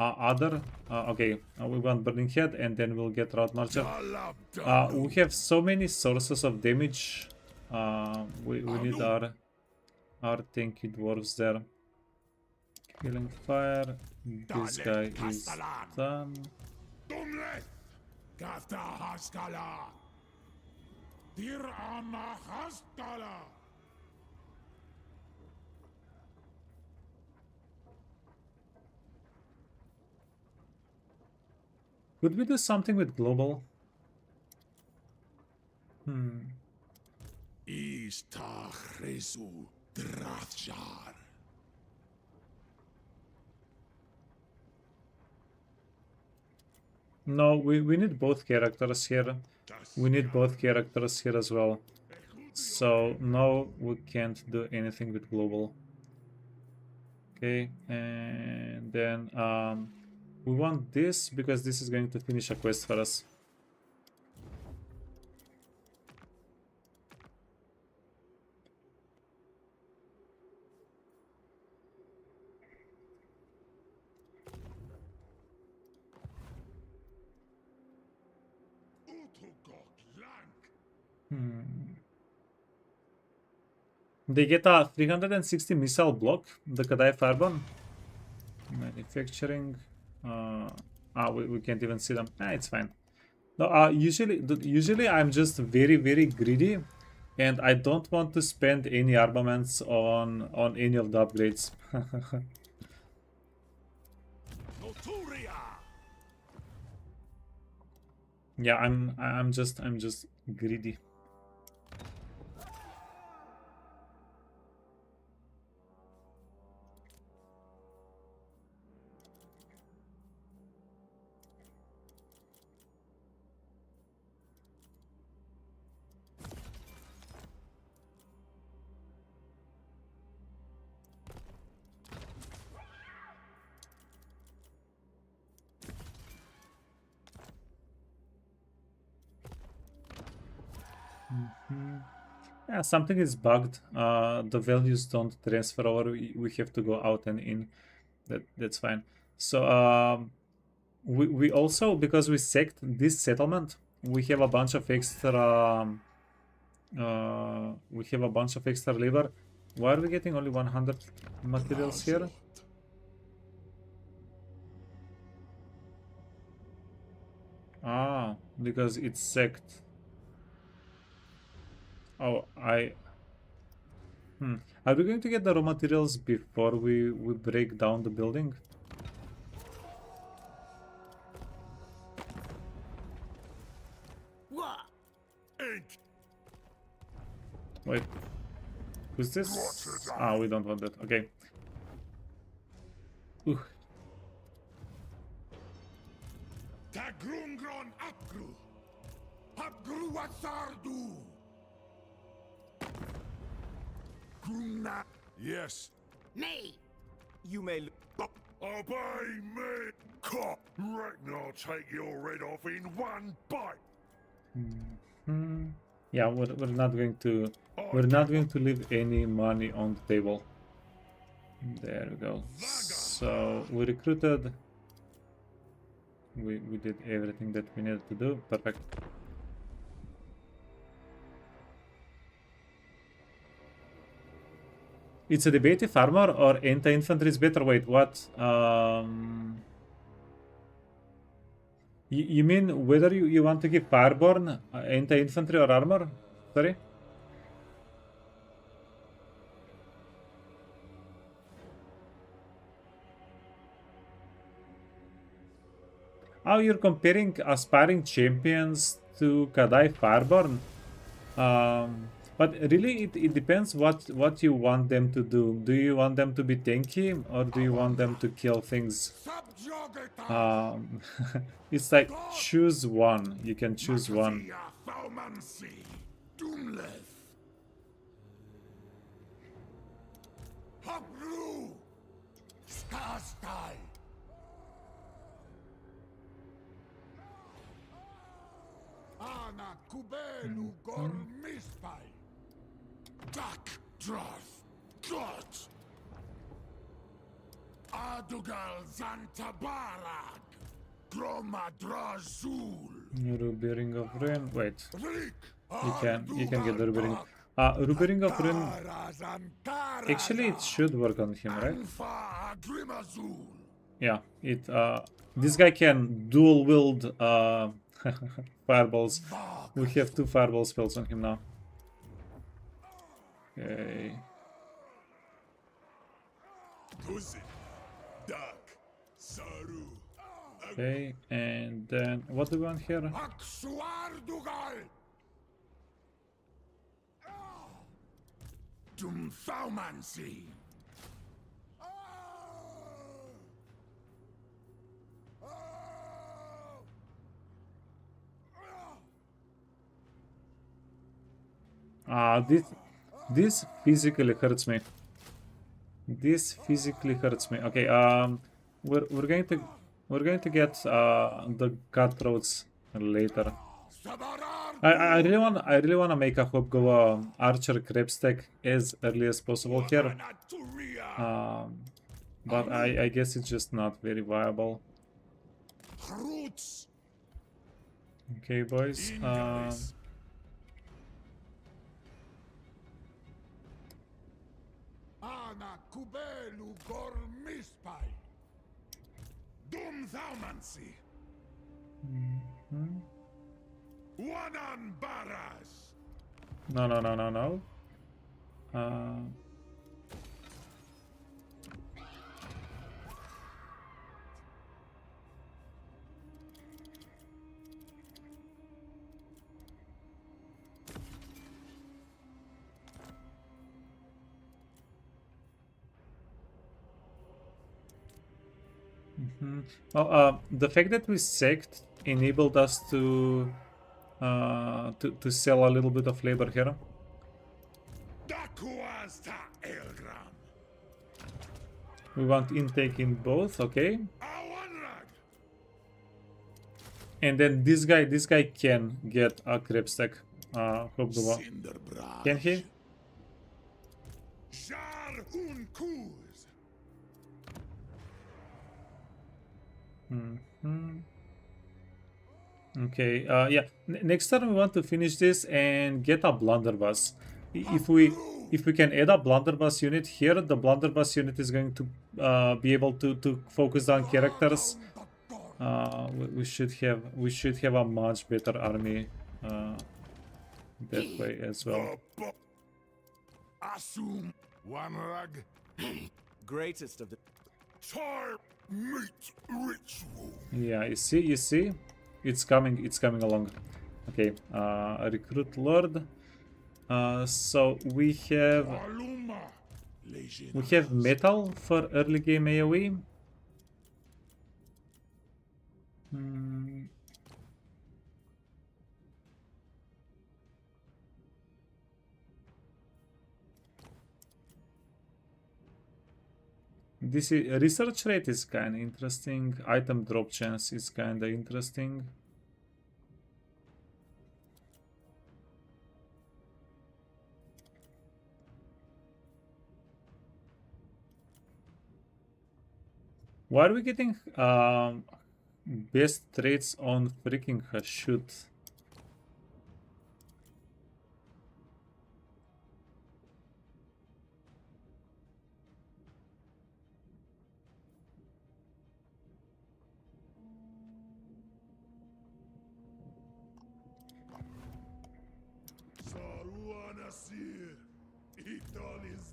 other... okay, we want Burning Head and then we'll get Route Marcher. We have so many sources of damage. We need our tanky dwarves there. Killing Fire. This guy is done. Could we do something with global? No, we need both characters here. We need both characters here as well. So no, we can't do anything with global. Okay, and then we want this because this is going to finish a quest for us. They get a 360 missile block, the Kadai Fireborn. Manufacturing. We can't even see them. It's fine. No, usually I'm just very greedy, and I don't want to spend any armaments on any of the upgrades. Yeah, I'm just greedy. Yeah, something is bugged. The values don't transfer over. We have to go out and in. That's fine. So we also, because we sacked this settlement, we have a bunch of extra. We have a bunch of extra labor. Why are we getting only 100 materials here? Ah, because it's sacked. Oh, Are we going to get the raw materials before we break down the building? What? Ink. Wait. Who's this? Ah, we don't want that. Okay. Ooh. Tagrungron apgru. Apgru wasardu. Grumna. Yes. Me! You may. Obey me. Cop. Reckon I'll take your head off in one bite. Yeah, we're not going to leave any money on the table. There we go. So we recruited. We did everything that we needed to do. Perfect. It's a debate if armor or anti-infantry is better. Wait, what? You mean whether you want to give Fireborn anti-infantry or armor? Sorry? Oh, you're comparing aspiring champions to Kadai Fireborn? But really, it depends what you want them to do. Do you want them to be tanky, or do you want them to kill things? It's like, choose one. You can choose one. Ana kubelu gormispai. Tak drath got. Adugal zantabarag. Gromadrazul. Ruby Ring of Ruin. Wait, Rik. you can get the Ruby Ring. Ruby Ring of Ruin. Actually, it should work on him, right? Yeah, it. This guy can dual wield fireballs. We have 2 fireball spells on him now. Okay. Okay, and then what do we want here? This physically hurts me. This physically hurts me. Okay, we're going to get the cutthroats later. I really wanna make a hobgobbo archer crab stack as early as possible here. But I guess it's just not very viable. Okay, boys. Ana kubelu gormispai. Dum thaumancy. Wanan baras. No. Well, the fact that we sacked enabled us to sell a little bit of labor here. We want intake in both, okay? And then this guy can get a crab stack. hobgobbo. Can he? Jar un kuz. Okay, yeah. Next turn we want to finish this and get a blunderbuss. If we can add a blunderbuss unit here, the blunderbuss unit is going to be able to focus on characters. We should have a much better army that way as well. Assume one rag. Greatest of the... Time meet ritual. Yeah, you see, it's coming along. Okay, recruit lord. So we have Aluma. metal for early game AoE. This is, research rate is kind of interesting. Item drop chance is kind of interesting. Why are we getting best traits on freaking shoot?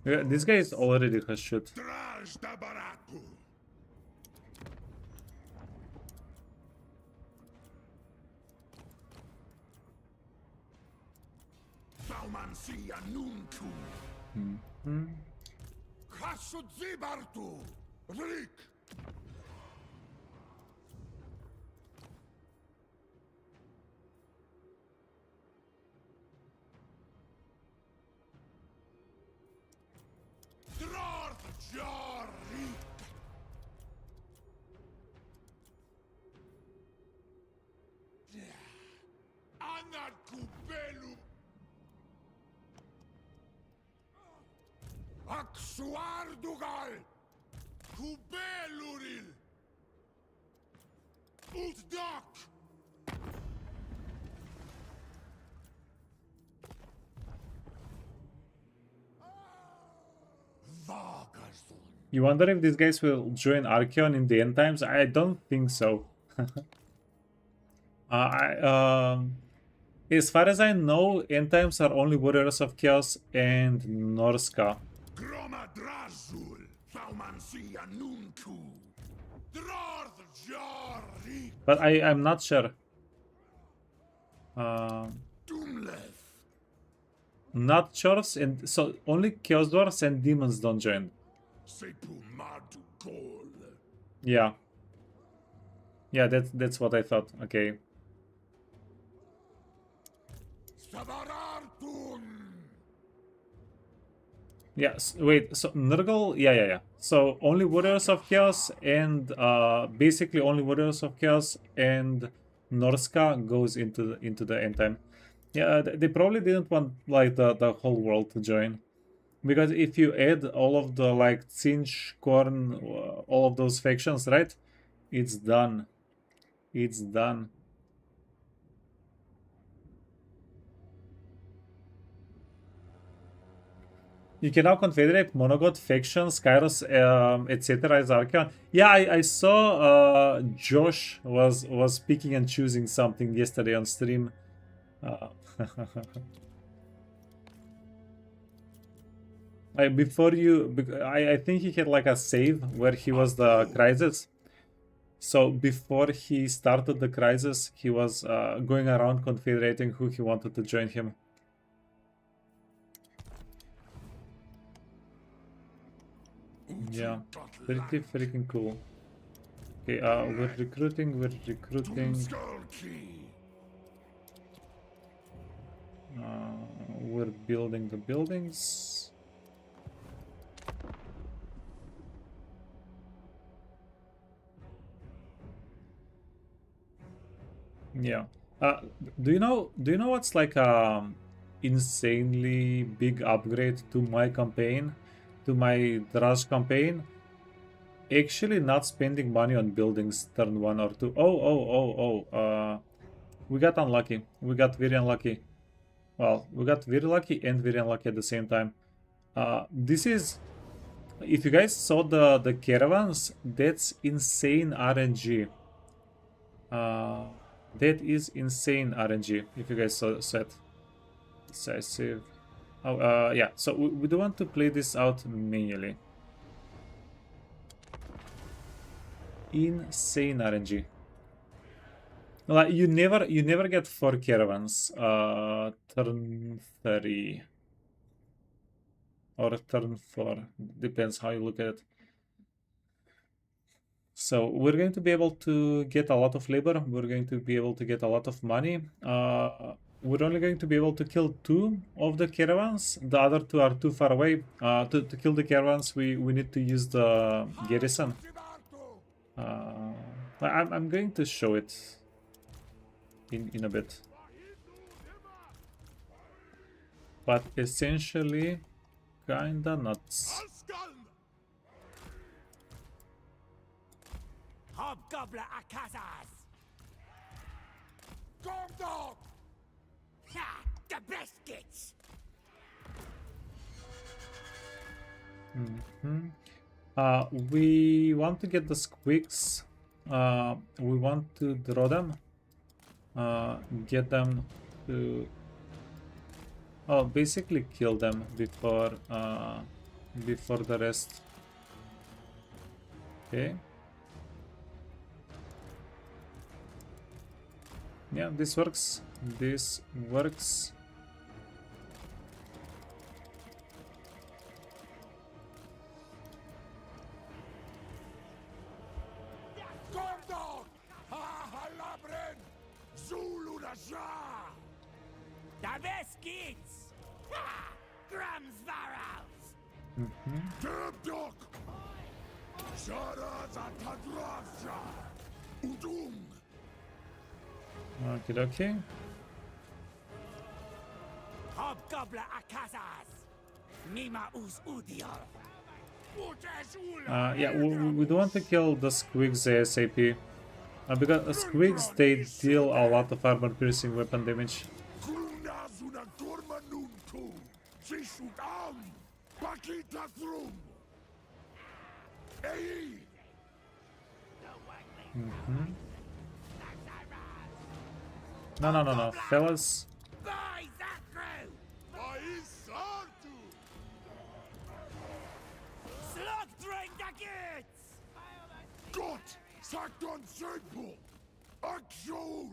Yeah, this guy is already has shoot. Draj da baraku. Baumansia nuntu. Khasudzibartu. Vrik. Drort jari. Anat kubelu. Aksuardugal. Kubeluril. Utdak. You wonder if these guys will join Archeon in the end times? I don't think so. As far as I know, end times are only Warriors of Chaos and Norska. Groma drazul. Baumansia nuntu. Drort jari. But I'm not sure. Dumlef. Not Chorfs, and so only Chaos Dwarfs and Demons don't join. Sepu madu gol. Yeah. Yeah, that's what I thought. Okay. Sabarartun. Yes, wait, so Nurgle, yeah. So only Warriors of Chaos and basically only Warriors of Chaos and Norska goes into the end time. Yeah, they probably didn't want like the whole world to join. Because if you add all of the like Tsinch, Korn, all of those factions, right? It's done. It's done. You can now confederate Monogod factions, Kairos, etc. as Archeon. Yeah, I saw Josh was picking and choosing something yesterday on stream. I think he had like a save where he was the crisis. So before he started the crisis, he was going around confederating who he wanted to join him. Yeah, pretty freaking cool. Okay, we're recruiting. We're building the buildings. Yeah, Uh, do you know what's like insanely big upgrade to my campaign, to my Drash campaign? Actually, not spending money on buildings turn 1 or 2. We got unlucky. We got very unlucky. Well, we got very lucky and very unlucky at the same time. This is, if you guys saw the caravans, that's insane RNG. That is insane RNG. If you guys saw it. Decisive. Oh, yeah. So we do want to play this out manually. Insane RNG. Like you never get 4 caravans. Turn 3 or turn 4, depends how you look at it. So we're going to be able to get a lot of labor. We're going to be able to get a lot of money. We're only going to be able to kill 2 of the caravans. The other 2 are too far away. To kill the caravans, we need to use the garrison. I'm going to show it in a bit. But essentially, kinda nuts. Hobgobbo Akazas! Dog! Ha! The biscuits! We want to get the squigs. We want to draw them. Get them to... Oh, basically kill them before the rest. Okay. Yeah, this works. This works. Dog! Ha labren! Zulu da ja! The biscuits! Ha! Grum's barrows! Dog! Shara Zatadravja! Udung! Okay, okay. Hobgobbo Akazas! Mima us udio! Yeah, we do want to kill the squigs ASAP. Because squigs, they deal a lot of armor piercing weapon damage. Kunazuna Dormanuntu! Sishukam! Pakita through! Ei! No, fellas. Boy, that crew! Aisartu! Slug drink the goods! Gott! Sagt uns Südpol! Akshur!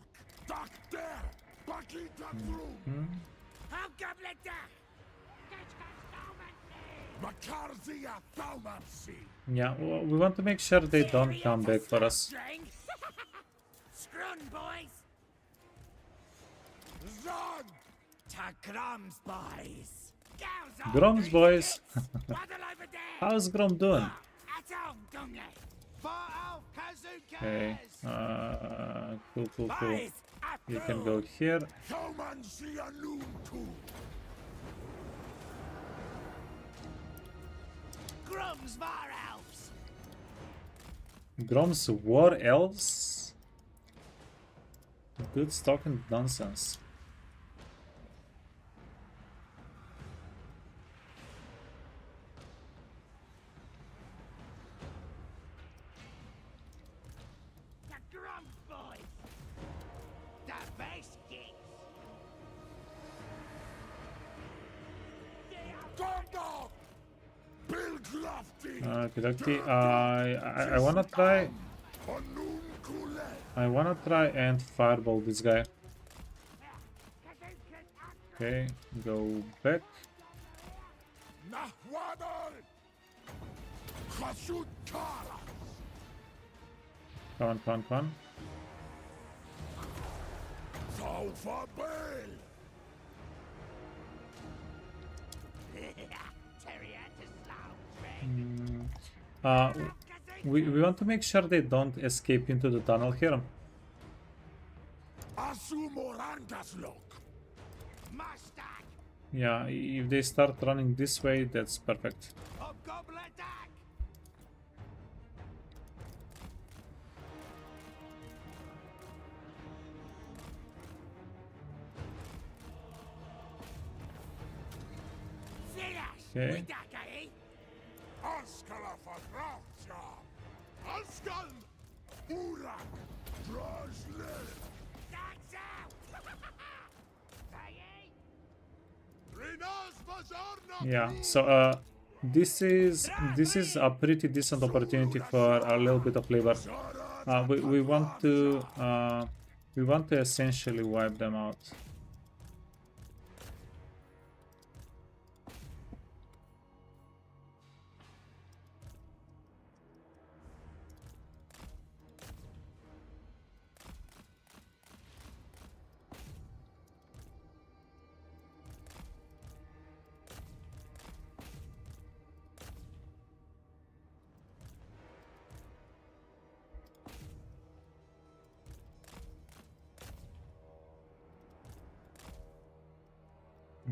Dakter! Pakita through! Hobgobbo da! Makarzia Thalmapsi! Yeah, we want to make sure they don't come back for us. Scrun, boys! Zan! To Grum's boys! Gals Grom's boys. Waddle over there! How's Grom doing? At home, Gunga! Okay. Cool. Boys, You can go here. Thalmansia Nuntu! Grum's var elves! Grom's war elves? Good stock and nonsense. The Grum's boys! The biscuits! Dog! Bill Glofty! Okay. I wanna try. I wanna try and fireball this guy. Okay, go back. Nahwadal! Khashut Kara! Come on. Saufa Bale! We want to make sure they don't escape into the tunnel here. Asumorangaslok. Mustang! Yeah, if they start running this way, that's perfect. Hobgobbo attack! Okay. Widaka, Askala Fatracha. Askan. Urak. Drosle. That's out! Rinas Vazarna. Yeah, so this is a pretty decent opportunity for a little bit of labor. We want to essentially wipe them out.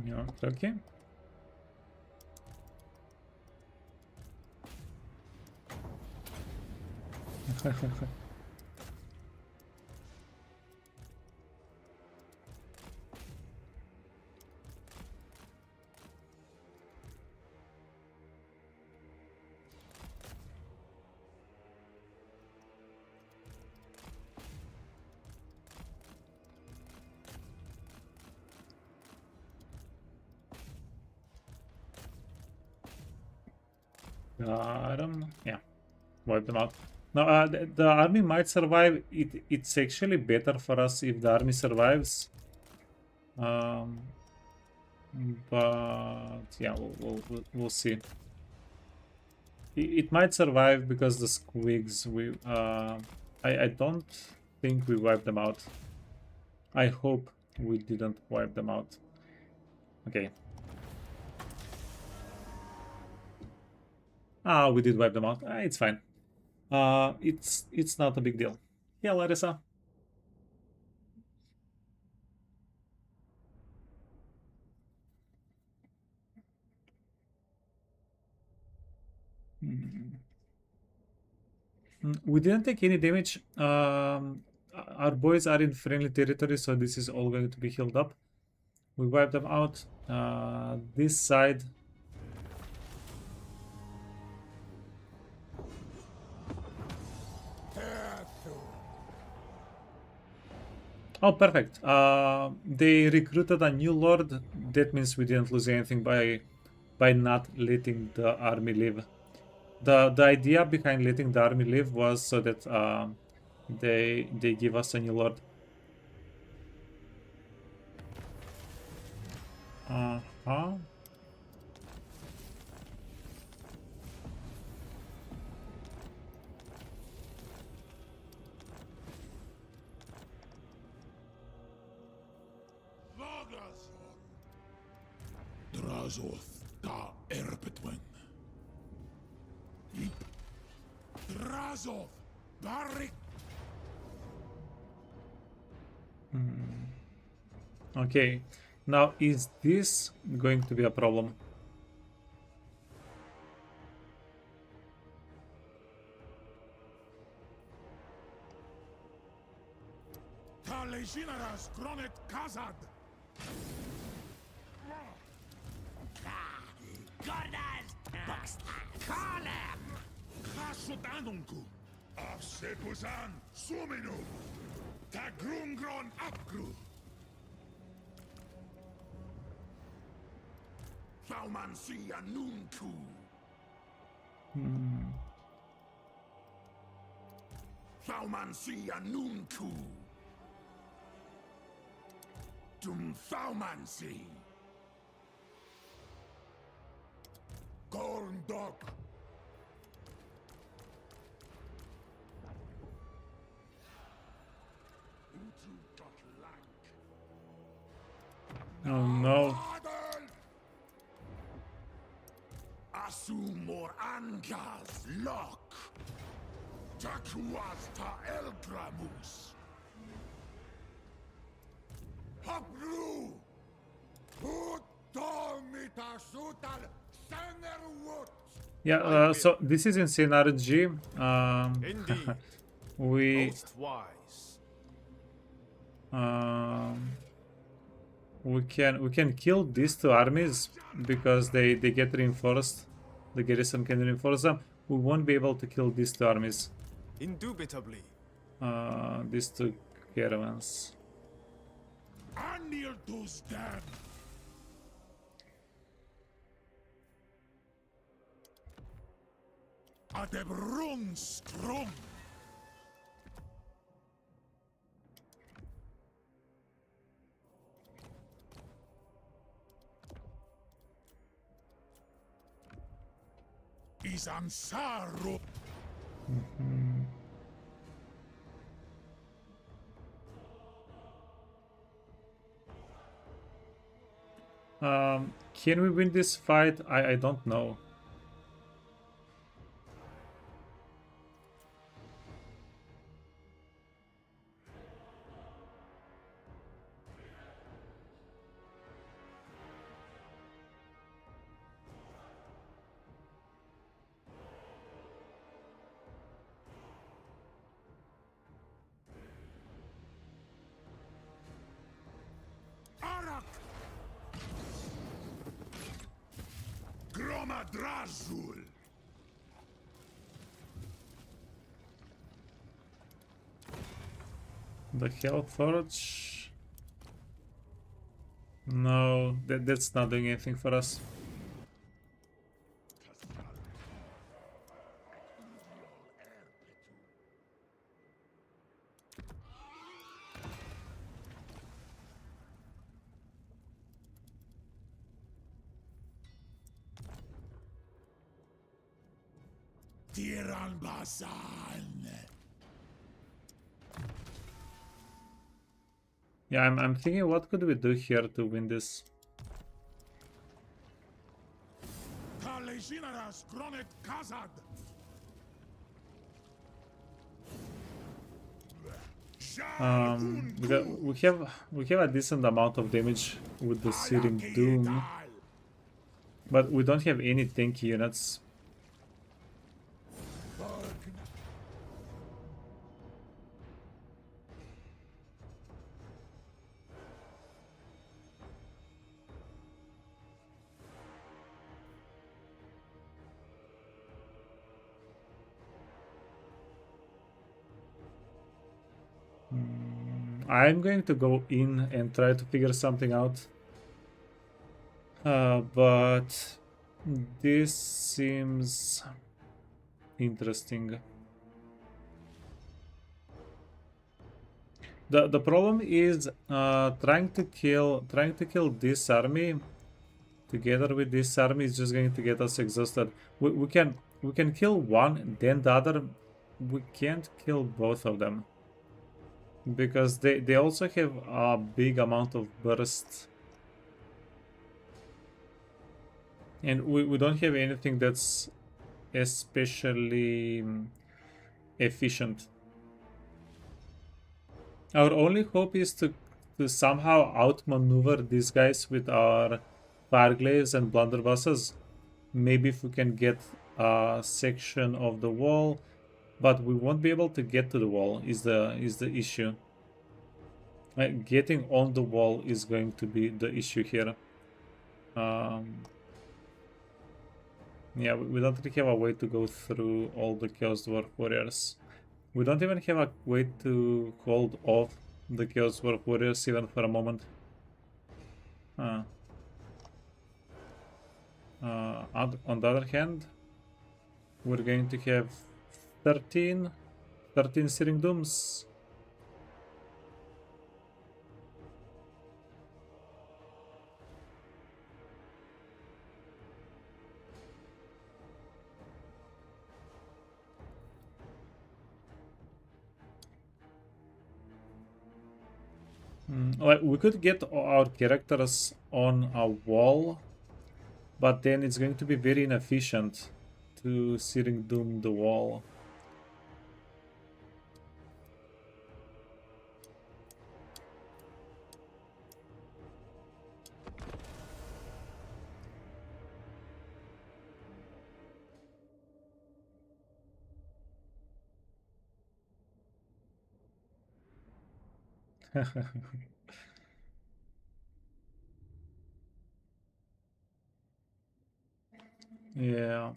Yeah, okay. Got 'em. Yeah, wipe them out. Now, the army might survive. It's actually better for us if the army survives. But yeah, we'll see. It might survive because the squigs. I don't think we wiped them out. I hope we didn't wipe them out. Okay. We did wipe them out. It's fine. It's not a big deal. Yeah, Larissa. We didn't take any damage. Our boys are in friendly territory, so this is all going to be healed up. We wiped them out. This side. Oh, perfect. They recruited a new lord. That means we didn't lose anything by not letting the army leave. The idea behind letting the army leave was so that they give us a new lord. Uh-huh. Drazoth da Erpetwen. Yip. Drazoth Barik. Okay. Now, is this going to be a problem? Talejinaras Gronet Kazad. Gordon! Call him! Kasutanunku. Afsepusan Suminu. Tagrungron Akgru. Saumansia Nunku. Saumansia Nunku. Dum Saumansi. Gorndok. Oh no. Asumor Angas Lock. Takuas ta Elgramus. Yeah, so this is insane RNG. Indeed. we Most wise. um, we can kill these two armies because they get reinforced. The garrison can reinforce them. We won't be able to kill these two armies. Indubitably. These two caravans. Anil dus dem. Adebrun strum. Isansaru. Can we win this fight? I don't know. Arak. Gromadrazul. The Hell Forge. No, that's not doing anything for us. Tiran Basan. Yeah, I'm thinking what could we do here to win this? Kalejinaras Gronet Kazad. We have a decent amount of damage with the Searing Doom, but we don't have any tanky units. I'm going to go in and try to figure something out. But this seems interesting. The problem is trying to kill this army together with this army is just going to get us exhausted. We can kill one, then the other. We can't kill both of them because they also have a big amount of burst, and we don't have anything that's especially efficient. Our only hope is to somehow outmaneuver these guys with our fireglaves and blunderbusses. Maybe if we can get a section of the wall, but we won't be able to get to the wall is the issue. Getting on the wall is going to be the issue here. Yeah, we don't really have a way to go through all the Chaos Dwarf warriors. We don't even have a way to hold off the Chaos Dwarf warriors even for a moment. On the other hand, we're going to have 13 Searing Dooms. Like we could get our characters on a wall, but then it's going to be very inefficient to Searing Doom the wall. Yeah.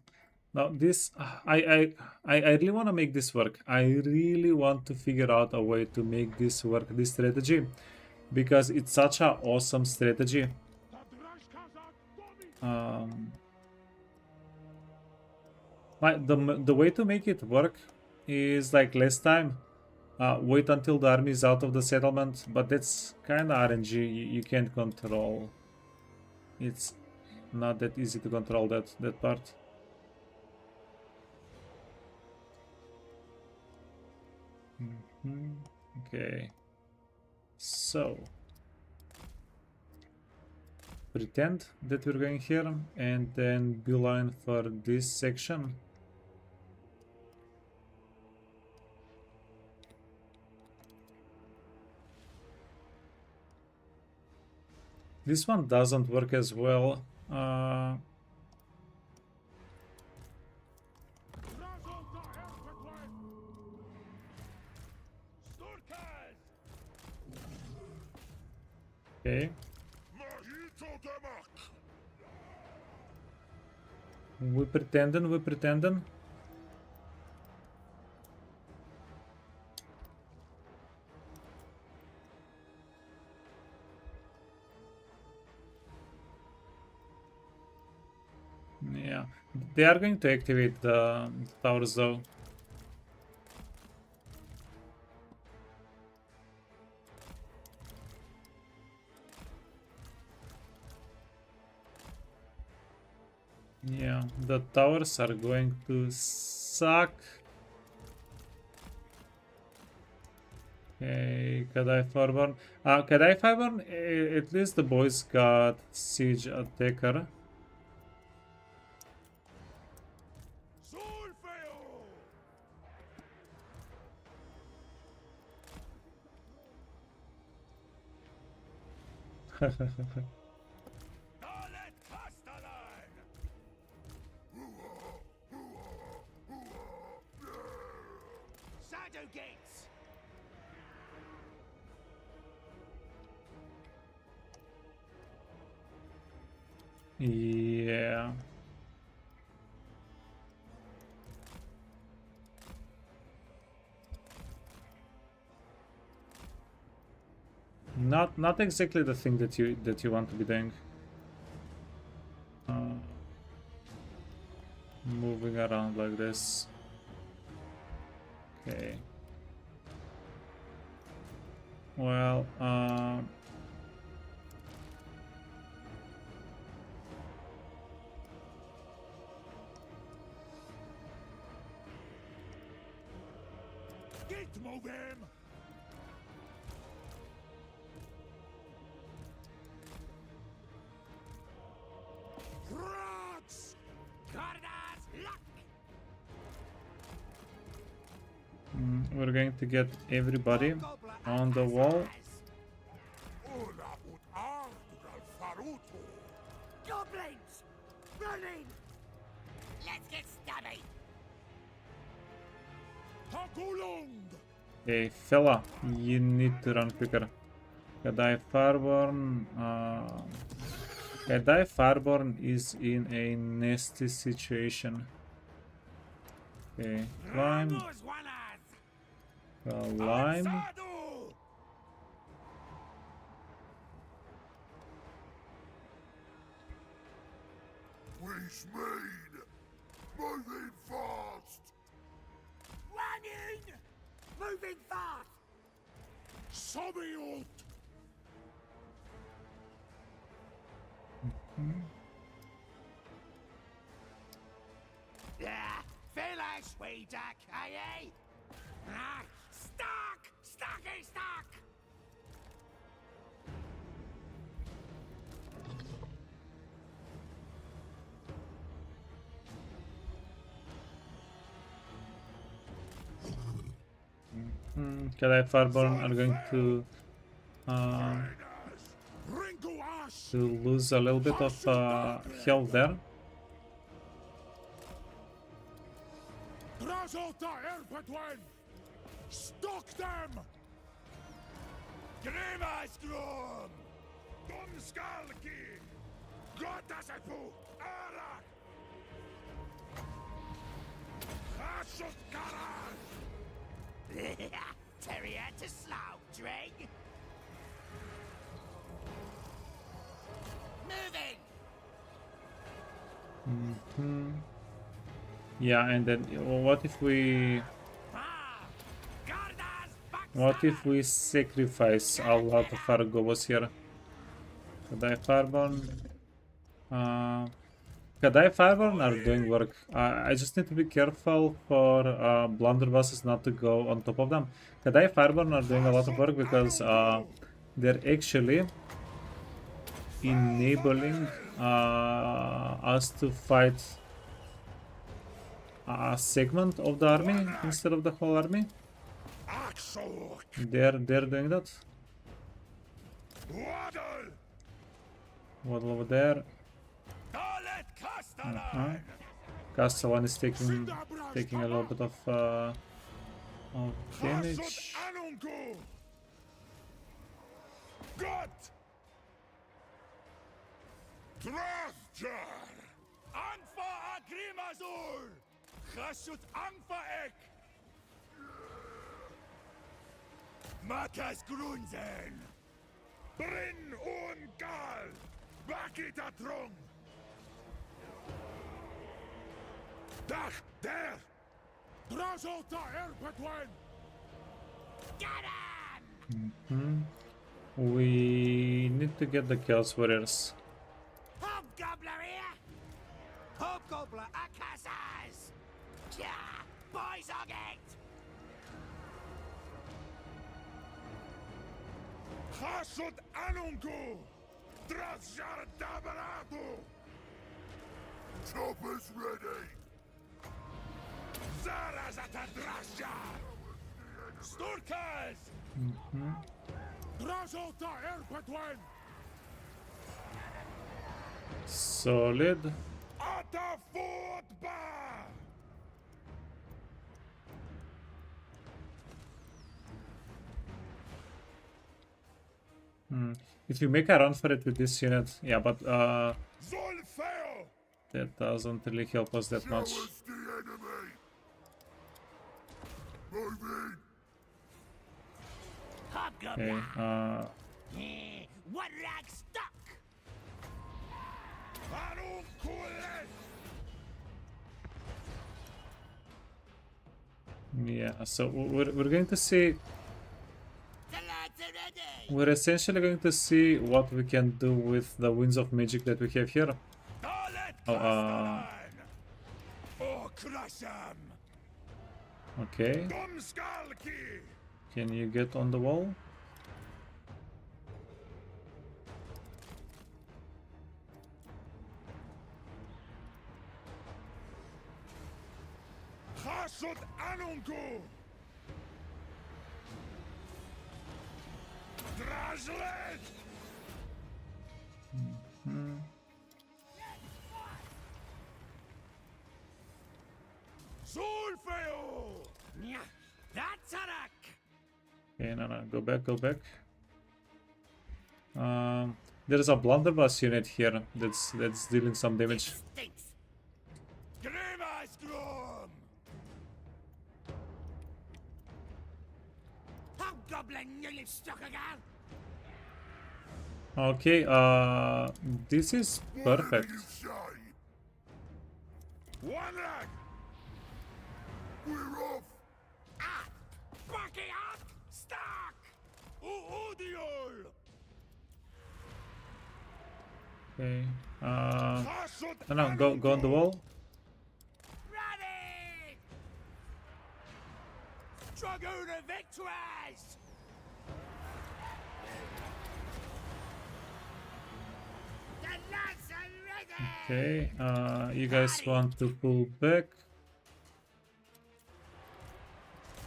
Now this, I really want to make this work. I really want to figure out a way to make this work, this strategy, because it's such a awesome strategy. Like the way to make it work is like less time. Wait until the army is out of the settlement, but that's kind of RNG. You can't control. It's not that easy to control that part. Okay. So pretend that we're going here and then beeline for this section. This one doesn't work as well. Okay. We're pretending. Yeah, they are going to activate the towers though. Yeah, the towers are going to suck. Okay, Kadai Farborn. Kadai Farborn, at least the boys got Siege Attacker. Shadow gates. Yeah. Not exactly the thing that you want to be doing. Moving around like this. Okay. Well, Get moving! Rats! Corridors, lock. we're going to get everybody on the wall. Ola ut artugal faruto! Goblins, running. Let's get stabby. Hakulung! Hey, fella, you need to run quicker. Kadai Farborn. Kadai Farborn is in a nasty situation. Okay, climb. Those ones. Climb. Sadu! Which mean moving fast! Running. Moving fast. Sabiot! Yeah, Phyllis, we duck, aye? Stuck! Stucky stuck! Kadai Farborn are going to Ringo Ash! lose a little bit of health there. Razota Erpetwen! Stock them! Grimasgrum! Dumskalki! Gotasepu! Arak! Hashutkaran! Terrier to slough, drink. Moving. Yeah, and then what if we sacrifice a lot of our gobbos here? Kadai Fireborn. Kadai Fireborn are doing work. I just need to be careful for blunderbusses not to go on top of them. Kadai Fireborn are doing a lot of work because they're actually enabling us to fight a segment of the army instead of the whole army. They're doing that. Waddle over there. Castellan is taking a little bit of damage. Drafjar! Anfa Agrimazul! Chashut Anfa Ek! Makas Grunzen! Bryn on Gal! Bakita Trong! Dach der! Drozolta Erpetwen! Get him! We need to get the Chaos Warriors. Hobgobbler here! Hobgobbler Akasas! Yeah, boys on it! Chashut Anunku! Drozjar Dabaratu! Choppers ready! Zarazata Drozjar! Sturkas! Drozolta Erpetwen! Solid. Ata Fotba! If you make a run for it with this unit, yeah, but Zolfeo! that doesn't really help us that much. Show us the enemy! Moving! Hobgobbler! Okay, One rag stuck! Anunkules! yeah, so we're going to see. The lads are ready! We're essentially going to see what we can do with the winds of magic that we have here. Oh, Krasham! Okay, Dumskalki! can you get on the wall? Chashut Anunku! Drajlet! Zulfeo! That's Arak! Okay, no, go back. There's a blunderbuss unit here that's dealing some damage. Stinks! Grimasgrum! Hobgoblin nearly struck again! Okay, this is perfect. One rag! We're off! Ah! Bucky up! Stuck! Udiol! Okay, no, go on the wall. Ready! Dragoon of victories! The lads are ready! Okay, you guys want to pull back?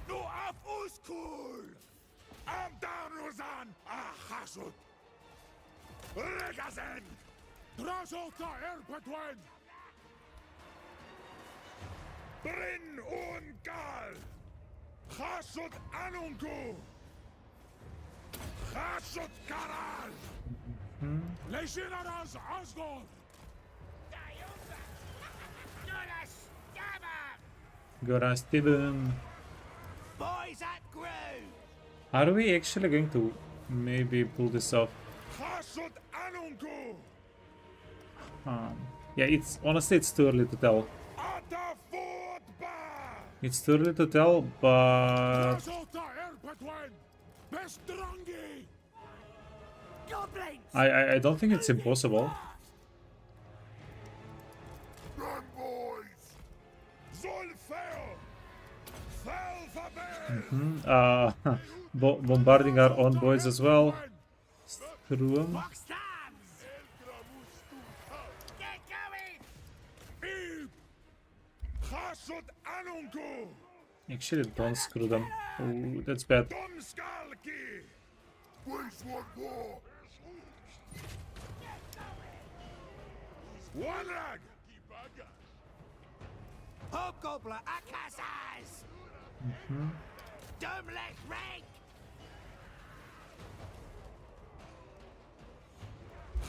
No af uskul! Am down Rosan! Ahasut! Regazen! Drozolta Erpetwen! Bryn on Gal! Hasut Anunku! Hasut Karal! Legionaras Asgore! Gora Steven. Boys at Groove! Are we actually going to maybe pull this off? Hasut Anungu! Yeah, it's honestly it's too early to tell. Ata Fort Ba! It's too early to tell, but Rasota Erpatwen! Bestrangi! Goblins! I don't think it's impossible. Run, boys! Zolfeo! Felfaber! Bombarding our own boys as well. Through 'em. Box stands! Get going! Eve! Hasut Anungu! Actually, don't screw them. Oh, that's bad. Domskalki! Waste one more! One rag! Hobgobbler Akassas! Domlech Rank!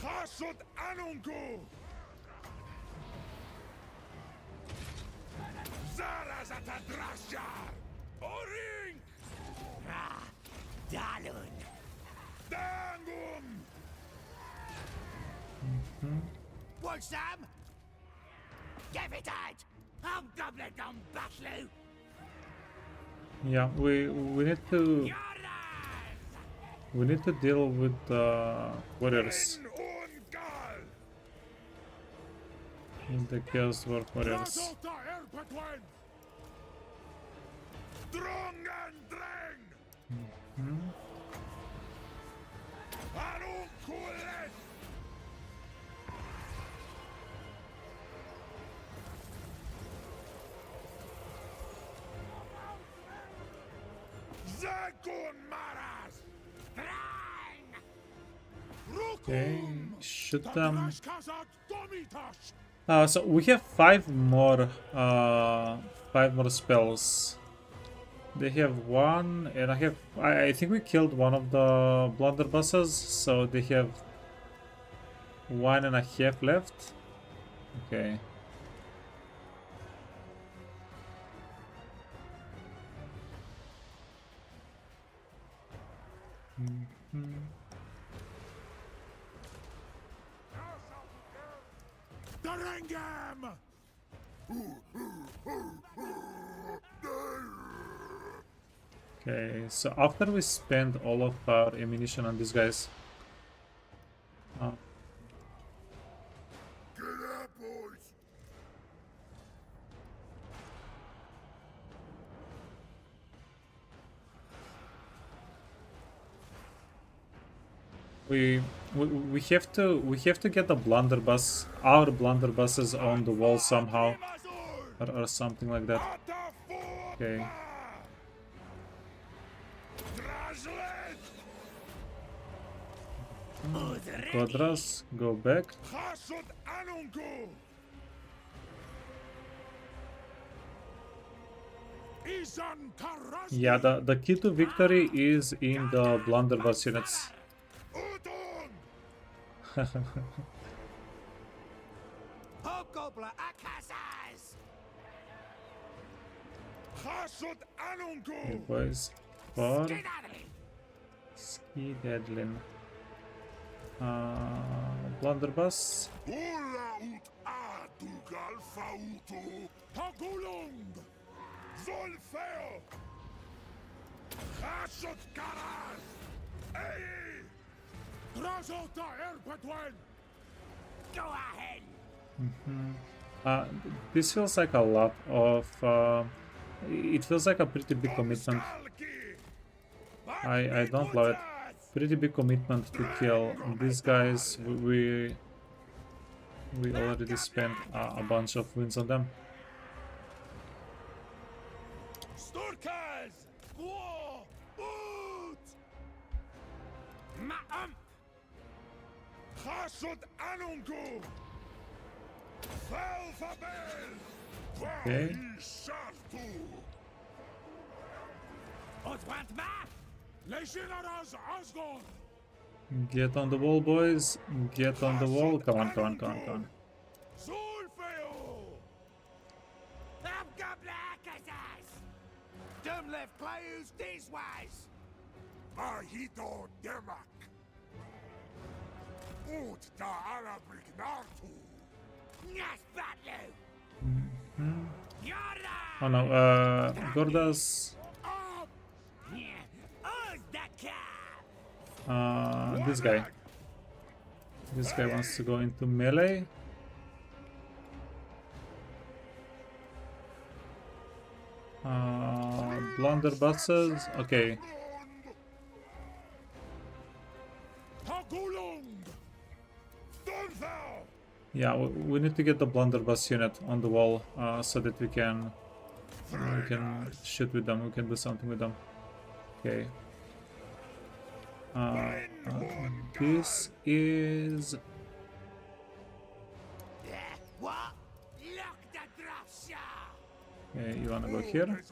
Hasut Anungu! Zarazatadrashar! Orink! Dalun! Dangum! Watch Sam! Give it out! Hobgoblin on Batlu! Yeah, we need to deal with warriors. Ungal! With the Chaos Dwarf warriors. Rasota Erpatwen! Drong and Dreng! Anunkulet! Zakun Maras! Rang! Okay, shoot them. Kazak Domitash! So we have five more spells. They have one, and I think we killed one of the blunderbusses, so they have 1.5 left. Okay. Darangam! Okay, so after we spend all of our ammunition on these guys, Get up, boys! we have to get the blunderbuss, our blunderbusses on the wall somehow, or something like that. Okay. Quadras, go back. Hasut Anungu! Izan Taras! Yeah, the key to victory is in the blunderbuss units. Udung! Hobgobbler Akassas! Hasut Anungu! Okay, boys, for Skedaddling! Skedaddling. Blunderbuss. Ula ut Atugal Fautu! Tagulung! Zolfeo! Hasut Karal! Ei! Razota Erpatwen! Go ahead! This feels like a lot of. It feels like a pretty big commitment. I don't love it. Pretty big commitment to kill these guys. We already spent a bunch of wins on them. Sturkas! War! Ut! Ma'am! Hasut Anungu! Felfabel! Okay. Sartu! Odwant ma! Legionaras Asgore! Get on the wall, boys. Get on the wall. Come on, come on, come on, come on. Dem left players these ways. Mahito Demak. Ut da Arabic Nartu. Yes, Batlu! Oh no, Gordas. This guy. This guy wants to go into melee. Blunderbusses. Okay. Yeah, we need to get the blunderbuss unit on the wall so that we can shoot with them. We can do something with them. Okay. This is. Okay, you wanna go here?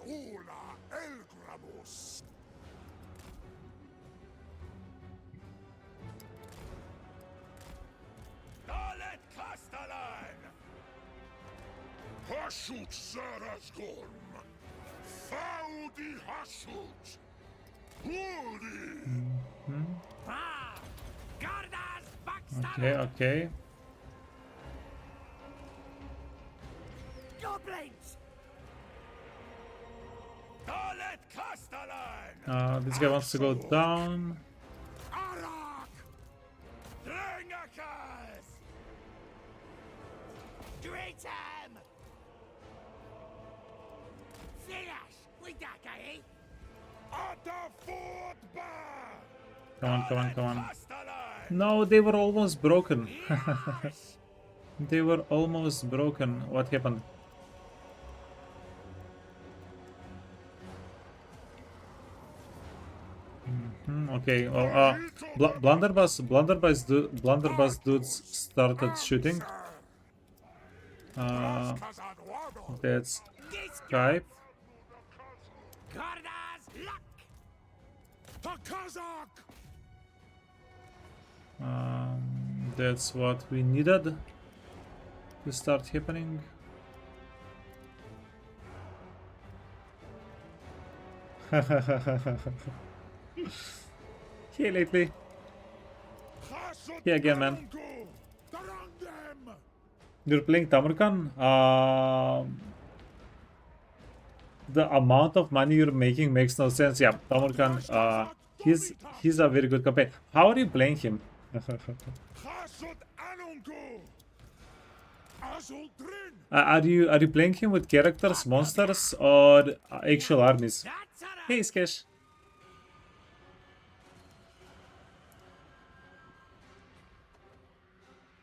Hashut Sarasgorm. Faudi Hashut. Okay, okay. Goblins! This guy wants to go down. Greet him! Finish! We eh? Come on, come on, come on. No, they were almost broken. They were almost broken. What happened? Okay, well, blunderbuss dudes started shooting. That's Skype. That's what we needed to start happening. Here lately. Here again, man. You're playing Tamarkan? The amount of money you're making makes no sense. Yeah, Tamarkan, he's a very good campaign. How are you playing him? Are you playing him with characters, monsters, or actual armies? Hey, Skesh.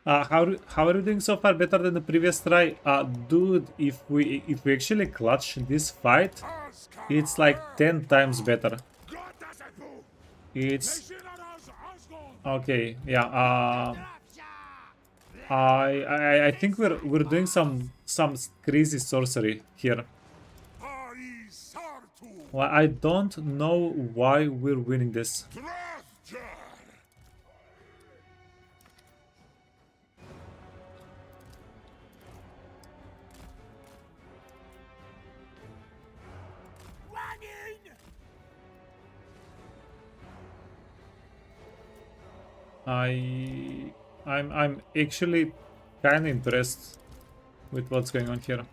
How are you doing so far? Better than the previous try? Dude, if we actually clutch this fight, it's like 10 times better. It's okay. Yeah. I think we're doing some crazy sorcery here. Well, I don't know why we're winning this. I'm actually kind of impressed with what's going on here.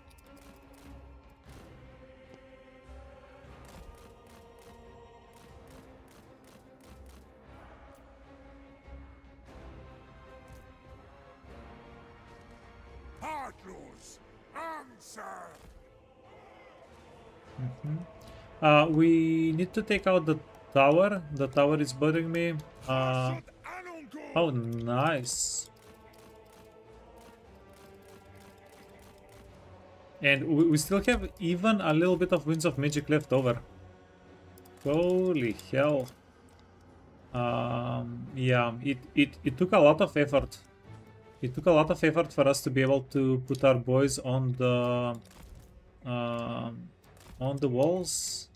We need to take out the tower. The tower is bothering me. Oh, nice. And we still have even a little bit of Winds of Magic left over. Holy hell. Yeah, it took a lot of effort. It took a lot of effort for us to be able to put our boys on the walls.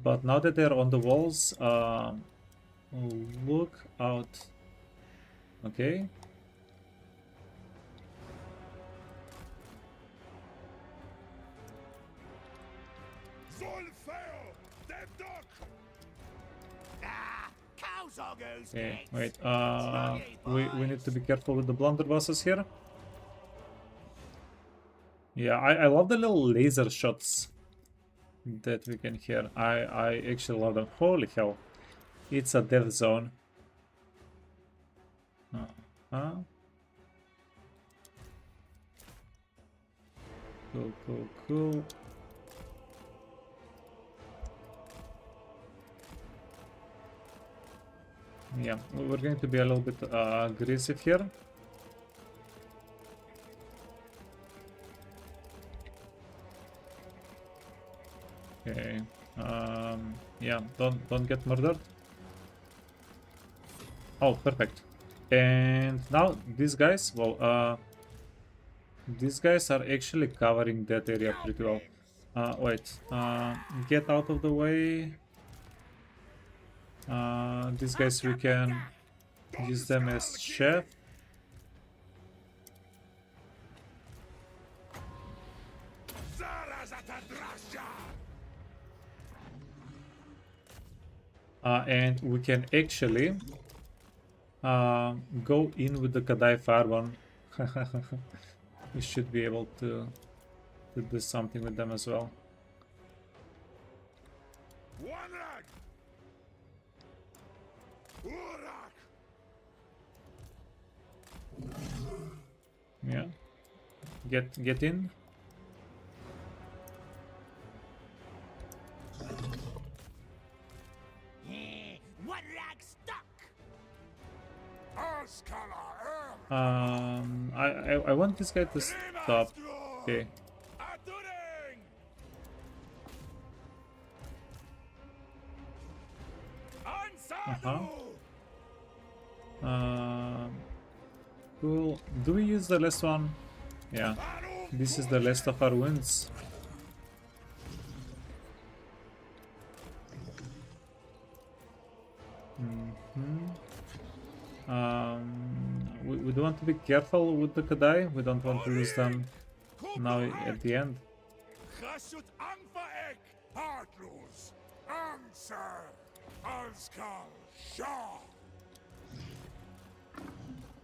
But now that they're on the walls, look out. Okay. Okay, wait. We need to be careful with the blunderbusses here. Yeah, I love the little laser shots that we can hear. I actually love them. Holy hell. It's a death zone. Uh-huh. Cool. Yeah, we're going to be a little bit aggressive here. Okay. Yeah, don't get murdered. Oh, perfect. And now these guys, well, these guys are actually covering that area pretty well. Wait, get out of the way. These guys, we can use them as chef. And we can actually go in with the Kadai Farban. We should be able to do something with them as well. Yeah, get in. One lag stuck. I want this guy to stop. Okay. Cool. Do we use the last one? Yeah. This is the last of our wins. We do want to be careful with the Kadai. We don't want to lose them now at the end.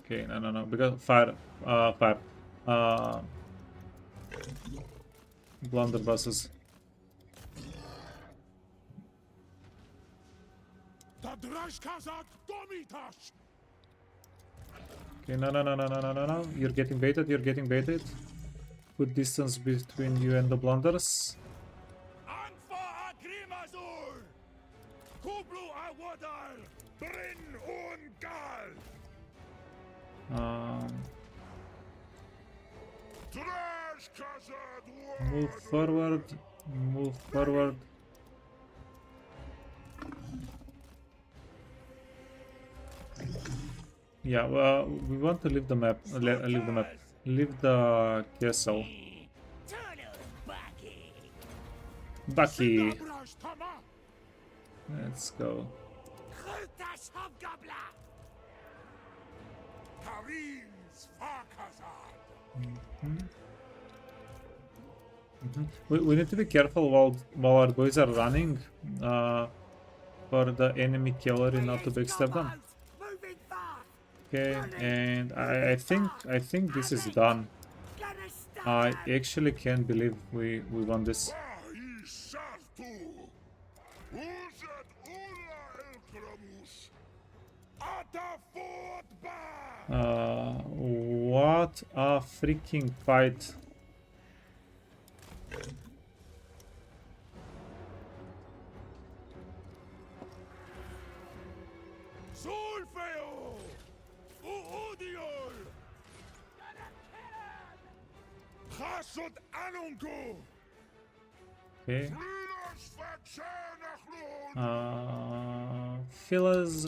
Okay, no, because fire. Blunderbusses. Okay, no. You're getting baited. Put distance between you and the blunders. Move forward. Yeah, well, we want to leave the map. Leave the castle. Bucky. Let's go. We need to be careful while our boys are running for the enemy cavalry not to backstab them. Okay, and I think this is done. I actually can't believe we won this. What a freaking fight. Okay. Fillers.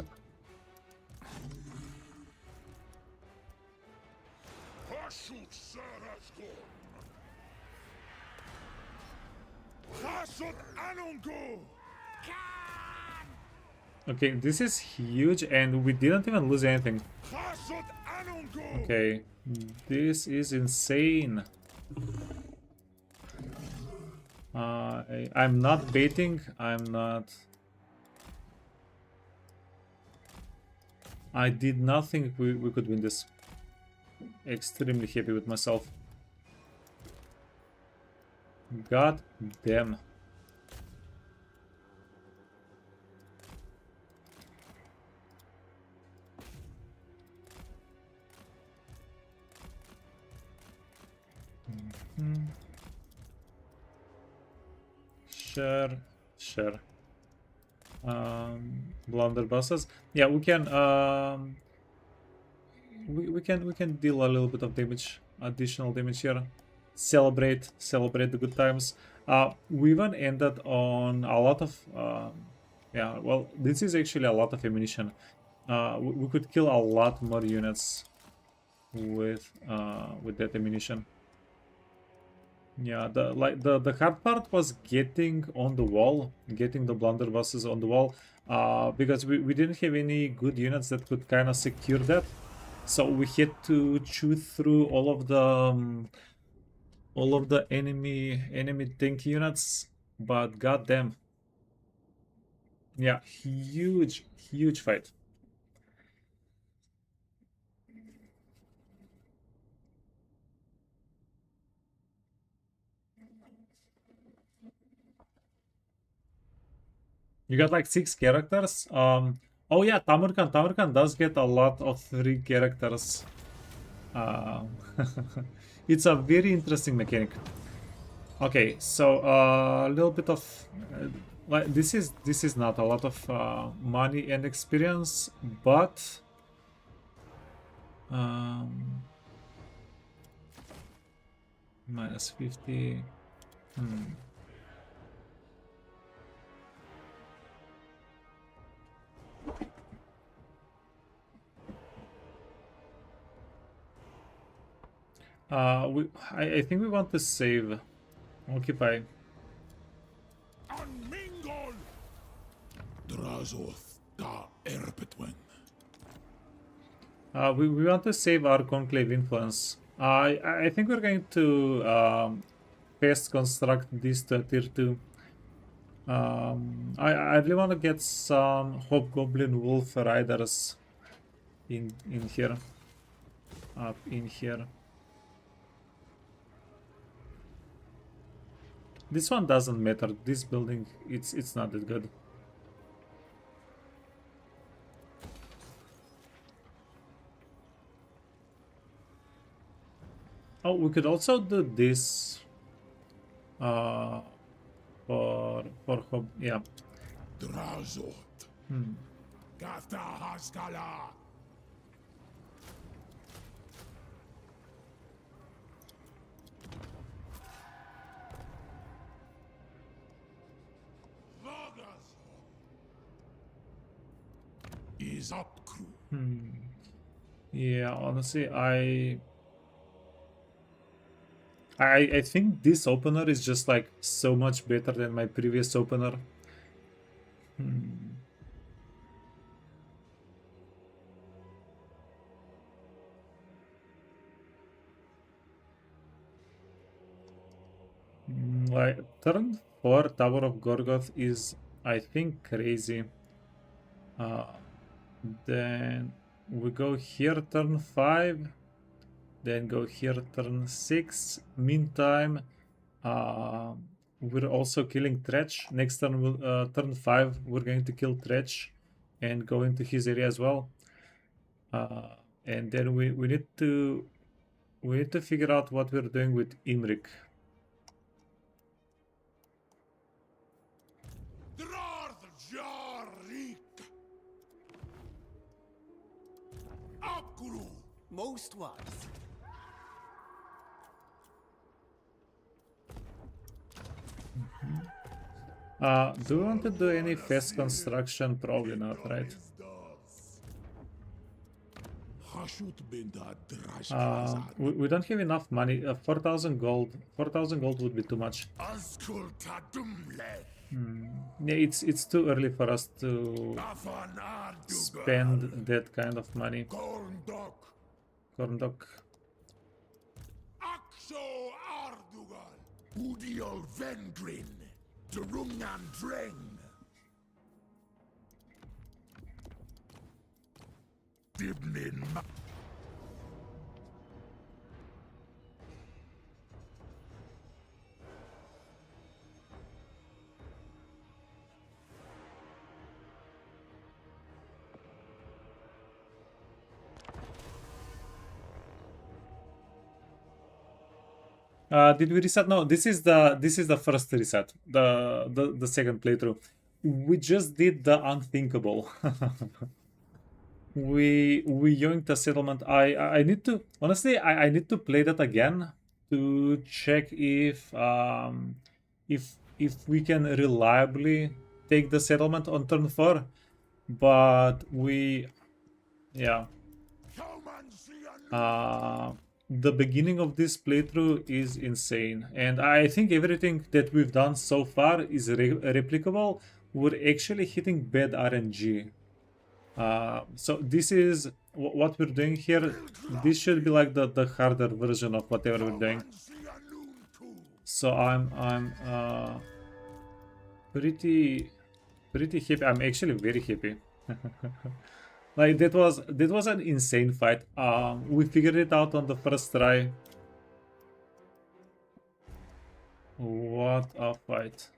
Okay, this is huge and we didn't even lose anything. Okay, this is insane. I'm not baiting, I'm not... I did not think we could win this. Extremely happy with myself. God damn. Sure, sure. Blunderbusses. Yeah, we can we can deal a little bit of damage, additional damage here. Celebrate the good times. We even ended on a lot of yeah, well, this is actually a lot of ammunition. We could kill a lot more units with that ammunition. Yeah, the hard part was getting on the wall, getting the blunderbusses on the wall, because we didn't have any good units that could kind of secure that. So we had to chew through all of the enemy tank units, but goddamn, yeah, huge fight. You got like 6 characters. Oh yeah, Tamarkan does get a lot of 3 characters. Um, it's a very interesting mechanic. Okay, so a little bit of like this is not a lot of money and experience, but minus 50. I think we want to save. Occupy. Unmingle! Drazoth da Erpetwen. We want to save our conclave influence. I think we're going to fast construct this to a tier 2. I really want to get some hobgoblin wolf riders in here. Up in here. This one doesn't matter. This building, it's not that good. Oh, we could also do this. For yeah. Drazot. Gafta Haskala. Is up, crew. Yeah, honestly, I think this opener is just like so much better than my previous opener. Like turn 4 Tower of Gorgoth is, I think, crazy. Then we go here turn 5, then go here turn 6. Meantime, we're also killing Tretch. Next turn, turn 5, we're going to kill Tretch and go into his area as well. And then we need to figure out what we're doing with Imrik. Most wise. Do we want to do any fast construction? Probably not, right? We don't have enough money. 4,000 gold. 4,000 gold would be too much. Yeah, it's too early for us to spend that kind of money. Corn dog. Axo Ardugal, Udiol Vengrin, Durungan Dreng. Dibnin. Did we reset? No, this is the first reset. The second playthrough. We just did the unthinkable. we yoinked a settlement. I need to honestly I need to play that again to check if we can reliably take the settlement on turn 4. But we the beginning of this playthrough is insane, and I think everything that we've done so far is replicable. We're actually hitting bad RNG. So this is what we're doing here. This should be like the harder version of whatever we're doing. So I'm pretty happy. I'm actually very happy. Like that was an insane fight. We figured it out on the first try. What a fight.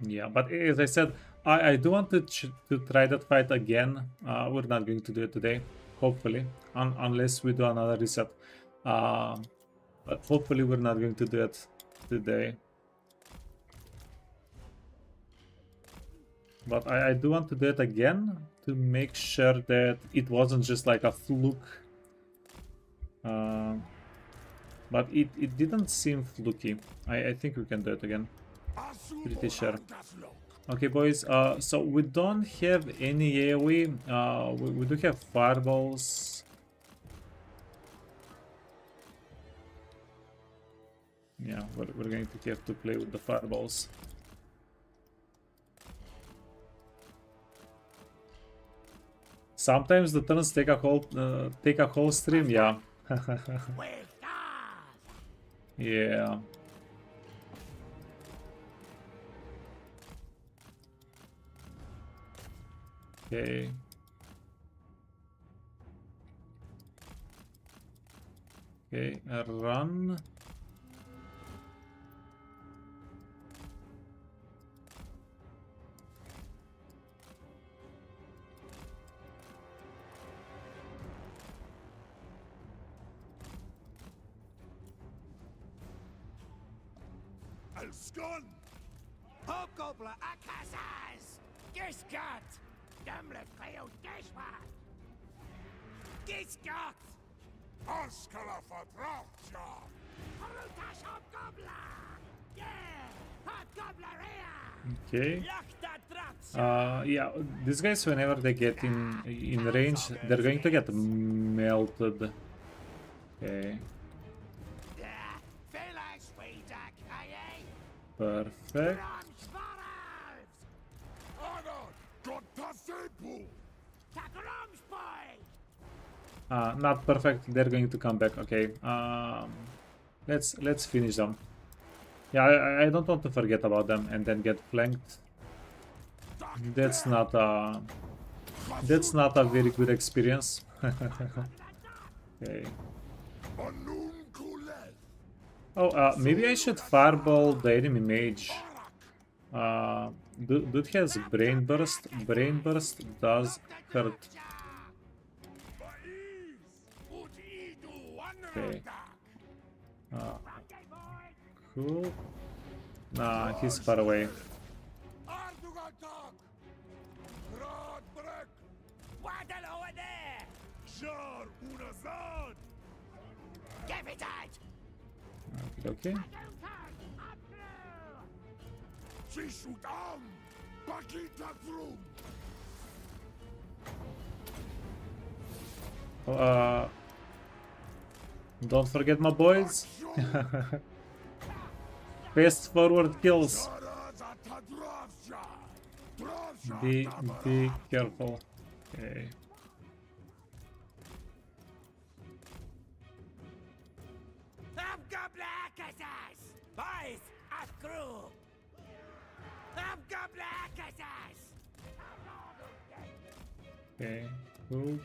Yeah, but as I said, I do want to try that fight again. We're not going to do it today, hopefully, unless we do another reset. But hopefully we're not going to do it today. But I do want to do it again to make sure that it wasn't just like a fluke. But it didn't seem fluky. I think we can do it again. Pretty sure. Okay, boys. So we don't have any AoE. We do have fireballs. Yeah, we're going to have to play with the fireballs. Sometimes the turns take a whole stream. Yeah. Yeah. Okay. Okay, run. Elskon! Hobgobbo Akazaz! Gisgat! Dumlet Cleo Deshwa! Gisgat! Askala Fatracha! Harutash Hobgobbo! Yeah! Hobgobbleria! Okay. Yeah, these guys, whenever they get in range, they're going to get melted. Okay. Perfect. Not perfect. They're going to come back. Okay. Let's finish them. Yeah, I don't want to forget about them and then get flanked. That's not a very good experience. Okay. Oh, maybe I should fireball the enemy mage. Dude has brain burst. Brain burst does hurt. Okay. Cool. Nah, he's far away. Okay. Pakita through. Don't forget my boys. Fast forward kills. Be careful. Okay. Boys, at crew. Okay. Cool.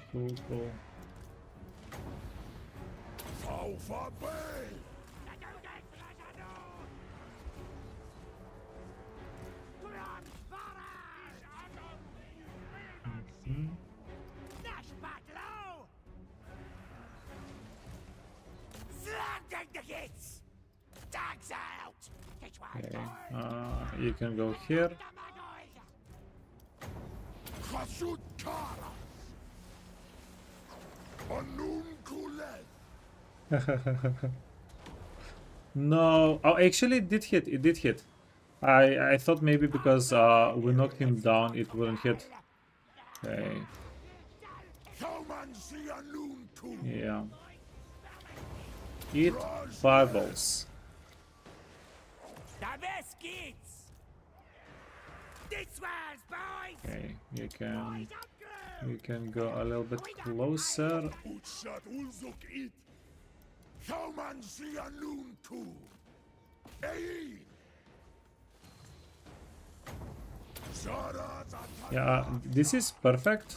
Alpha Bay. Okay. You can go here. Khashut Kara. Anun Kulet. No. Oh, actually, it did hit. It did hit. I thought maybe because we knocked him down, it wouldn't hit. Okay. Yeah. Eat fireballs. Okay, you can go a little bit closer. Yeah, this is perfect.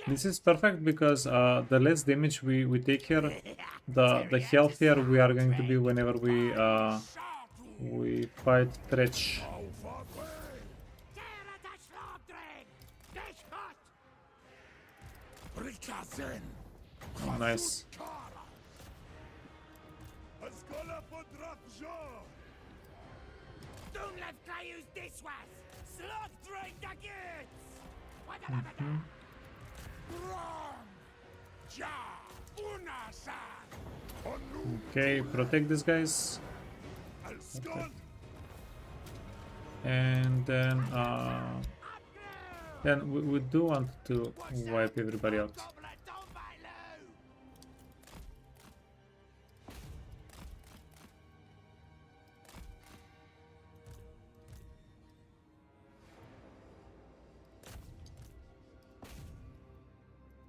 This is perfect because the less damage we take here, the healthier we are going to be whenever we fight Tretch. Nice. Okay, protect these guys. Okay. And then we do want to wipe everybody out.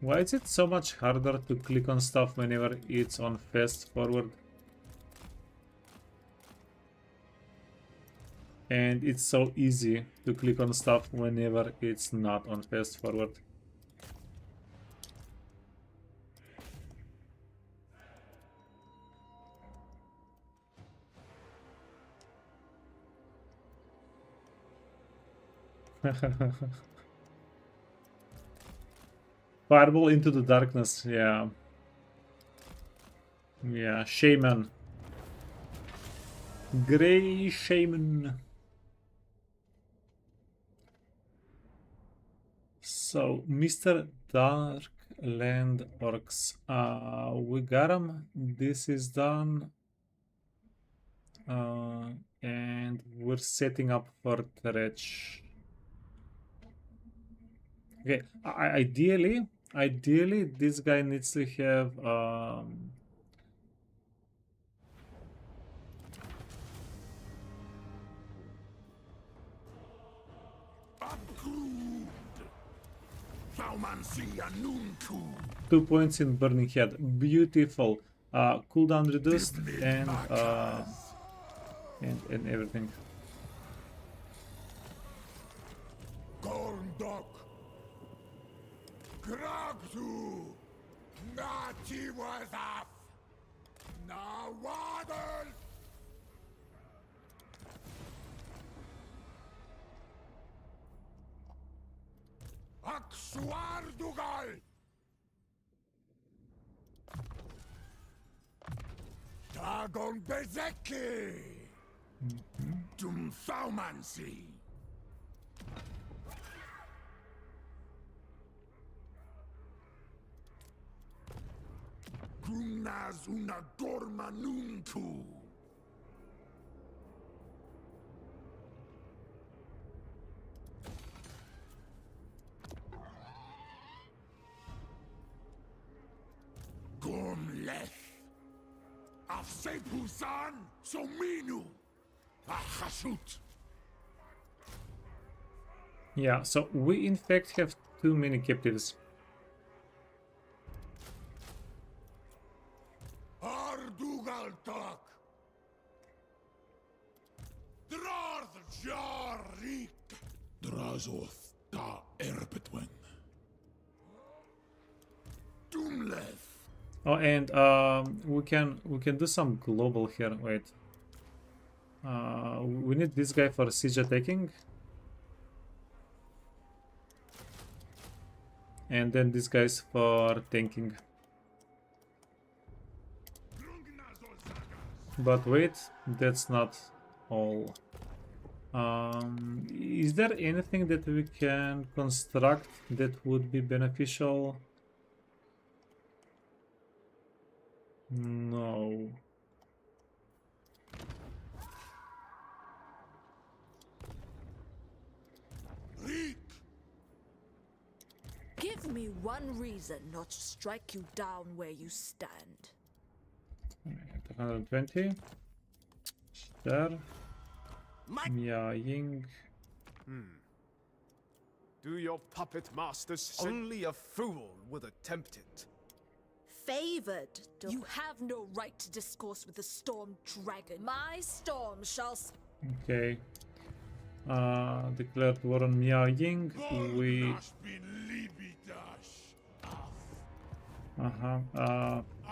Why is it so much harder to click on stuff whenever it's on fast forward? And it's so easy to click on stuff whenever it's not on fast forward. Fireball into the darkness, yeah. Yeah, Shaman. Grey Shaman. So, Mr. Darkland Orcs. We got him. This is done. And we're setting up for Tretch. Okay, ideally, this guy needs to have Noon 2 points in Burning Head. Beautiful. Cooldown reduced and everything. Gondok. Grabzu. Nati Wazaf. Nawadal. Aksuardugal. Dagon Bezeki. Dumfaumansi. Grumnas una dorma nuntu. Gormleth. Afsepusan sominu. Achasut. Yeah, so we in fact have too many captives. Ardugaltak. Drarth Jarik. Drazoth da Erpetwen. Doomleth. Oh, and we can do some global here. Wait. We need this guy for siege attacking. And then these guys for tanking. But wait, that's not all. Is there anything that we can construct that would be beneficial? No. Give me one reason not to strike you down where you stand. 120. There. Mia Ying. Do your puppet masters only a fool would attempt it? Favored. You have no right to discourse with the storm dragon. My storm shall. Okay. Declared war on Mia Ying. We.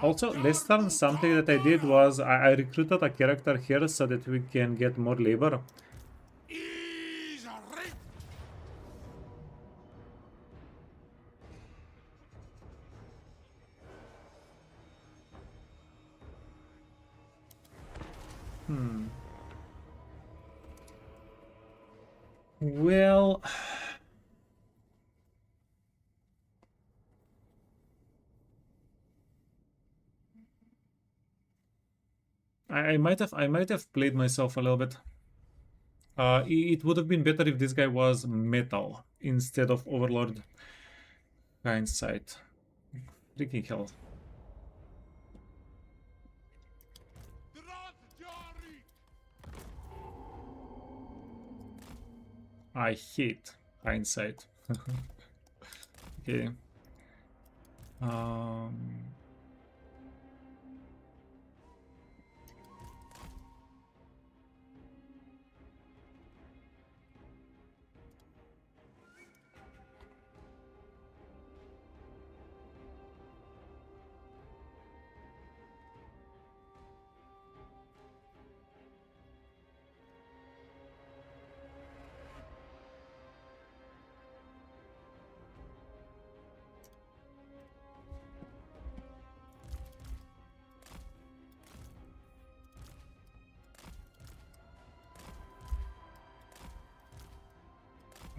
Also, this turn something that I did was I recruited a character here so that we can get more labor. Well, I might have played myself a little bit. It would have been better if this guy was metal instead of Overlord. Hindsight. Freaking hell. I hate hindsight. Okay.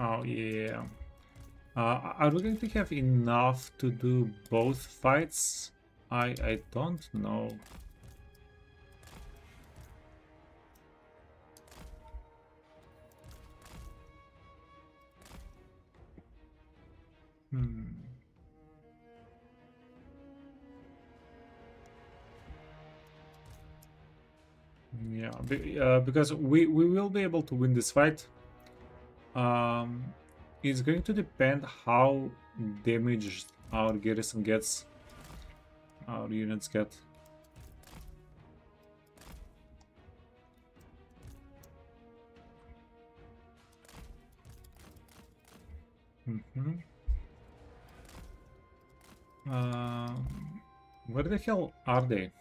Oh yeah. Are we going to have enough to do both fights? I don't know. Yeah, because we will be able to win this fight. It's going to depend how damaged our garrison gets, our units get. Where the hell are they?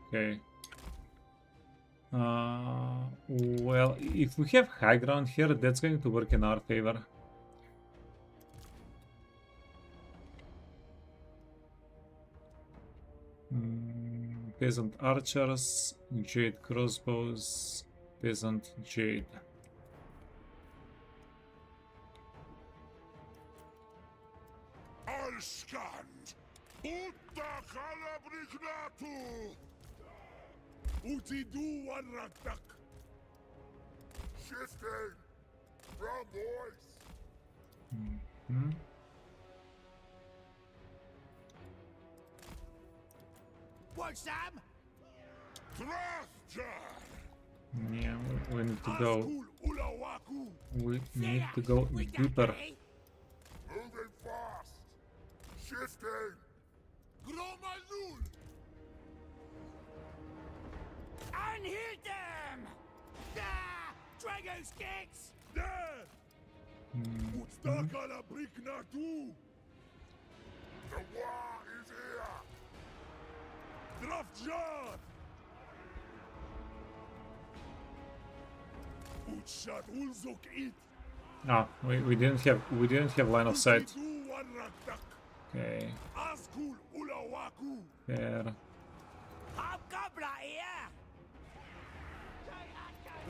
Okay. Well, if we have high ground here, that's going to work in our favor. Peasant archers, jade crossbows. Peasant Jade. Alskand! Utta kalabrignatu! Utidu wanraktak! Shifting! From boys! What's Sam? Draftjar! Yeah, we need to go. Askul ulawaku! We need to go deeper. Moving fast! Shifting! Gromalul! Unhit them! Ah! Drago's kicks! There! Utstakala brignatu! The war is here! Draftjar! Utshat ulzuk it! Ah, we didn't have line of sight. Utidu wanraktak! Okay, Askul ulawaku! there. Hobgobbo here!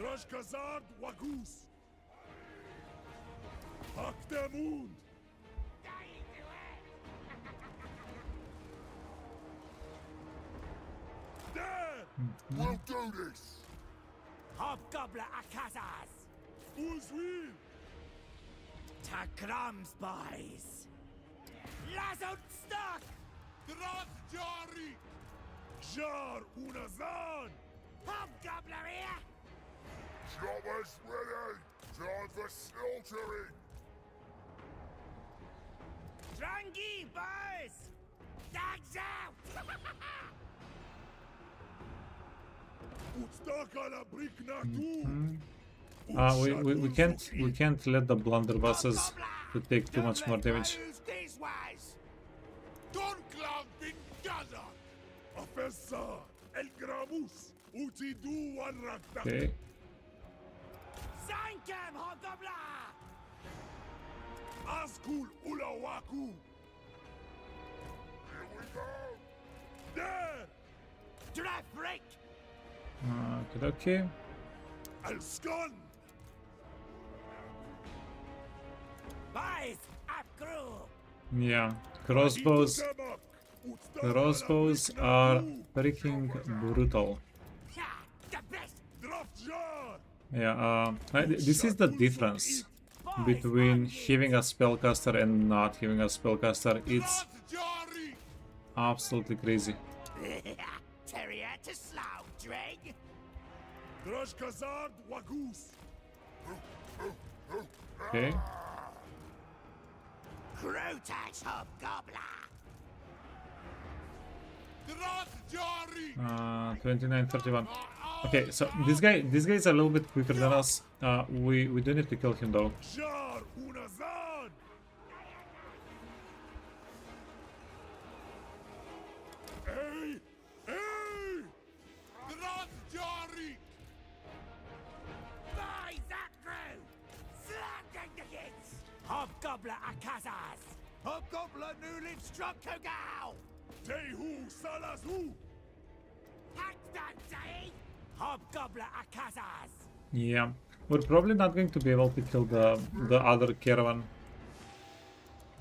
Rashkazard wagus! Haktemund! There! We'll do this! Hobgobbo akazas! Uzwil! Takrams boys! Lazut stuck! Draftjari! Jar unazan! Hobgobbo here! Jobbers ready! Time for slaughtering! Drangi boys! Dogs out! Utstakala brignatu! We can't let the blunderbusses to take too much more damage. Donklam bin Gaza! Afessa! El Gramus! Utidu wanraktak! Okay, Sankem Hobgobbo! Askul ulawaku! Here we go! There! Draft break! okay. Alskan! Boys, up crew! Yeah, crossbows are freaking brutal. Yeah, the best! Draftjar! Yeah, this is the difference between having a spellcaster and not having a spellcaster. It's Draftjari! absolutely crazy. Terrier to slow, Dreg! Drashkazard wagus! Okay, Crutax Hobgobbo! 29-31. Okay, so this guy is a little bit quicker than us. We do need to kill him though. Jar unazan! Hey! Hey! Draftjari! Boys, up crew! Slugging the kids! Hobgobbo akazas! Hobgobbo new live struck Kogal! Tehu salazu! Hackdante! Hobgobbo akazas! Yeah, we're probably not going to be able to kill the other caravan.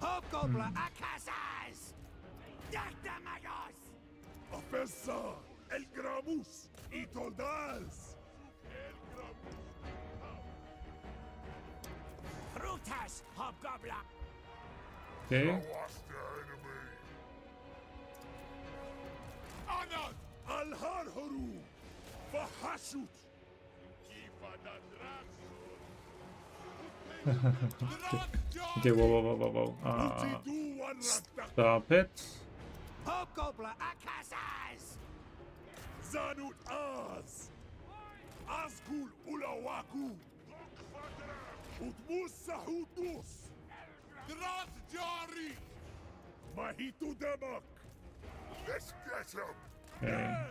Hobgobbo akazas! Dactamagos! Afessa! El Gramus! Itoldals! Crutax Hobgobbo! Okay, Lost their enemy! Anad! Al-Harharu! Fahashut! okay, whoa. Utidu wanraktak! Stop it. Hobgobbo akazas! Zanut Az! Askul ulawaku! Utmus sahutus! Draftjari! Mahitu demak! Let's get him! Okay.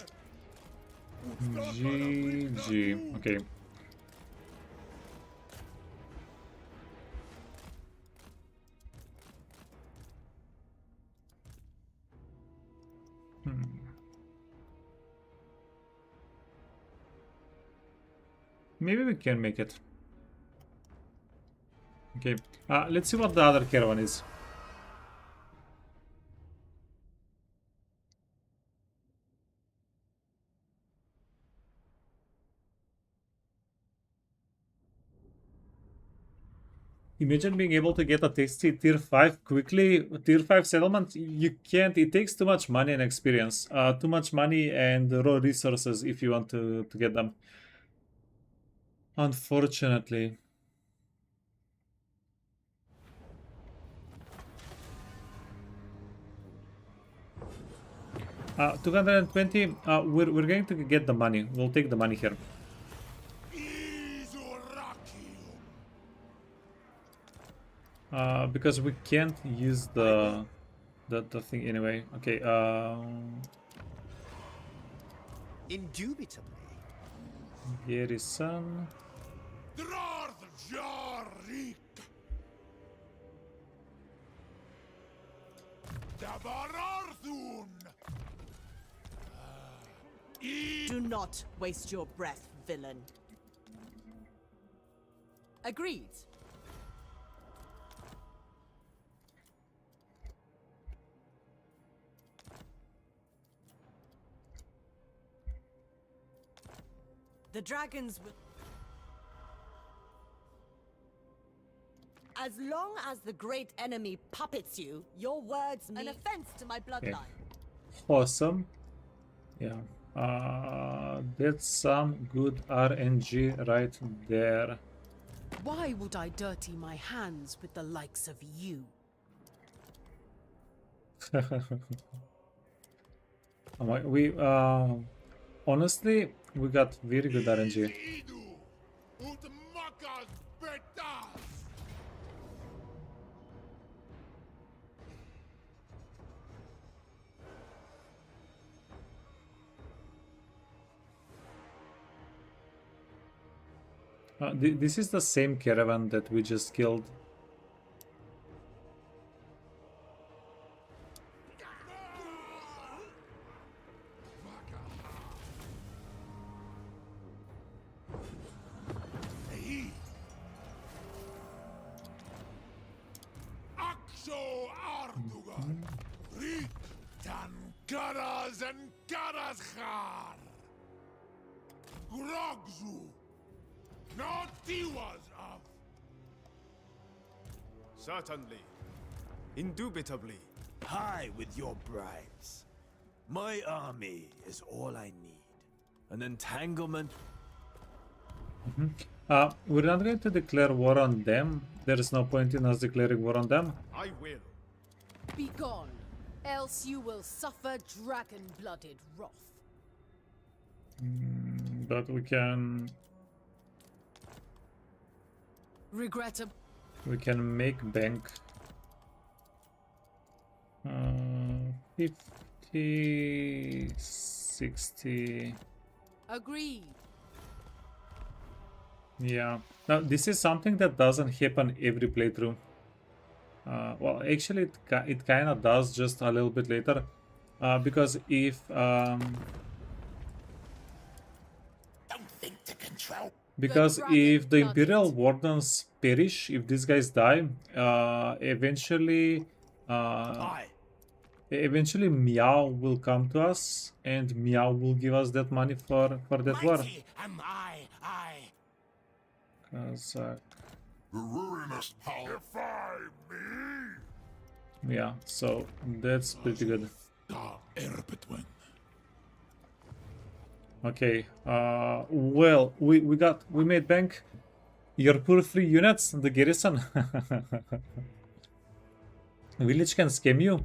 GG. Okay. maybe we can make it. Okay, let's see what the other caravan is. Imagine being able to get a tasty tier 5 quickly. Tier 5 settlement, you can't. It takes too much money and experience. Too much money and raw resources if you want to get them. Unfortunately. 220, we're going to get the money. We'll take the money here. Because we can't use the thing anyway. Okay, Indubitably. Garrison. Do not waste your breath, villain. Agreed. The dragons will... As long as the great enemy puppets you, your words mean an offense to my bloodline. Okay. Awesome. Yeah. That's some good RNG right there. Why would I dirty my hands with the likes of you? We honestly, we got very good RNG. This is the same caravan that we just killed. Certainly. Indubitably. High with your bribes. My army is all I need. An entanglement. We're not going to declare war on them. There is no point in us declaring war on them. I will. Be gone, else you will suffer dragon-blooded wrath. But we can Regrettable. we can make bank. 50, 60. Agreed. Yeah. Now this is something that doesn't happen every playthrough. Well, actually, it kind of does just a little bit later, because if if the Imperial Wardens perish, if these guys die, eventually Meow will come to us, and Meow will give us that money for that war. Am I. Kazakh. The ruinous power. Defy me. Yeah, so that's pretty good. Okay, well, we made bank. Your poor 3 units, the garrison. Village can scam you.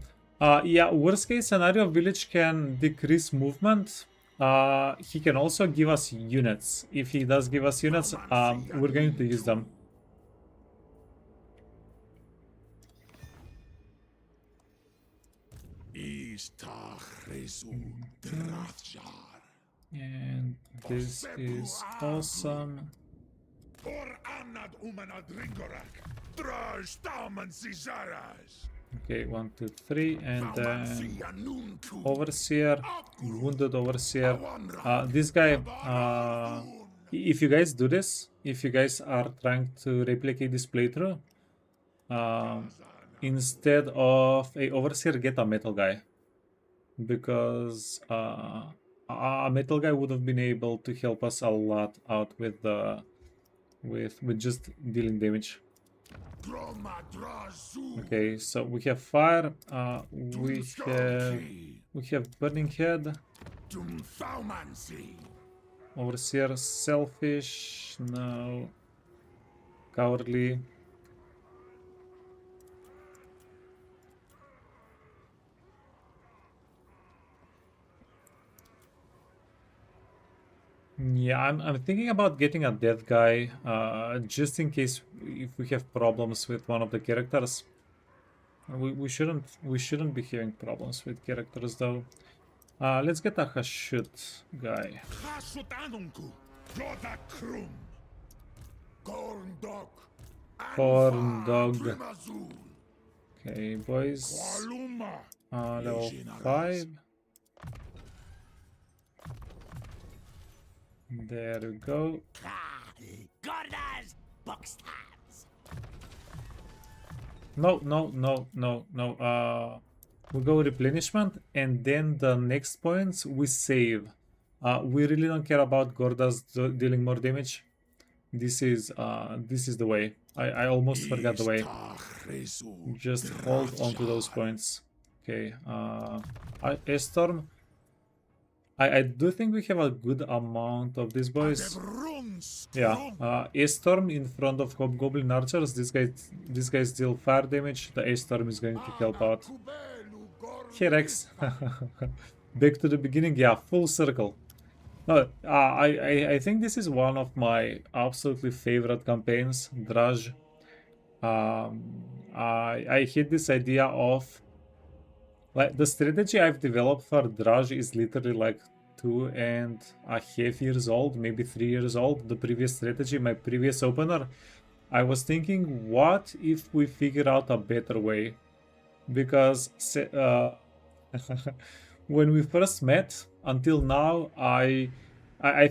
Yeah, worst case scenario, village can decrease movement. He can also give us units. If he does give us units, we're going to use them. And this is awesome. Okay, 1, 2, 3, and then Overseer, Wounded Overseer. This guy, if you guys do this, if you guys are trying to replicate this playthrough, instead of a overseer, get a metal guy, because a metal guy would have been able to help us a lot out with the with just dealing damage. Okay, so we have fire, we have burning head, overseer selfish, no, cowardly. Yeah, I'm thinking about getting a death guy, just in case if we have problems with one of the characters. We shouldn't be having problems with characters though. Let's get a Hashut guy. Corn dog. Okay, boys. Level 5. There we go. Gordas Buckstabs. No. We go replenishment, and then the next points we save. We really don't care about Gordas dealing more damage. This is the way. I almost forgot the way. Just hold on to those points. Okay. A-Storm. I do think we have a good amount of these boys. Yeah, A-Storm in front of Hobgoblin archers. These guys deal fire damage. The A-Storm is going to help out. Hey Rex. Back to the beginning. Yeah, full circle. No, I think this is one of my absolutely favorite campaigns, Draj. I hate this idea of, like, the strategy I've developed for Draj is literally like 2.5 years old, maybe 3 years old. The previous strategy, my previous opener, I was thinking, what if we figure out a better way? Because when we first met, until now, I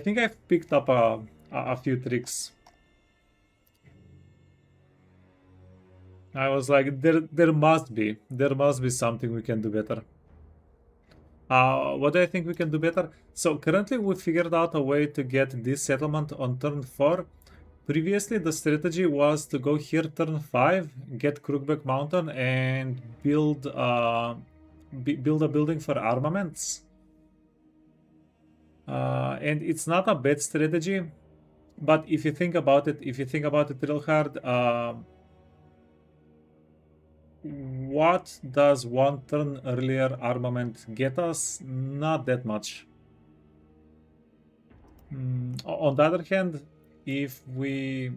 think I've picked up a few tricks. I was like, there must be something we can do better. What do I think we can do better? So currently we figured out a way to get this settlement on turn 4. Previously the strategy was to go here turn 5, get Crookback Mountain, and build a building for armaments. And it's not a bad strategy, but if you think about it real hard, what does one turn earlier armament get us? Not that much. On the other hand, if we,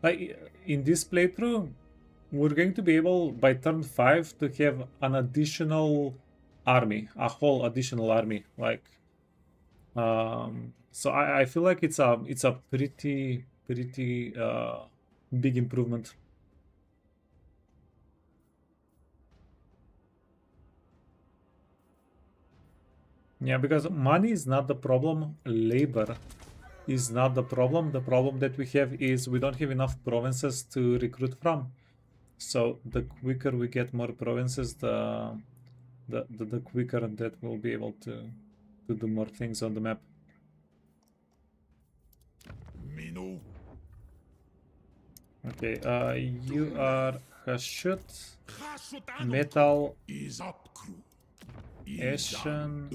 like in this playthrough, we're going to be able by turn 5 to have an additional army, a whole additional army. Like, so I feel like it's a pretty big improvement. Yeah, because money is not the problem, labor is not the problem. The problem that we have is we don't have enough provinces to recruit from. So the quicker we get more provinces, the quicker that we'll be able to do more things on the map. Okay, you are Hashut, Metal, Ashen,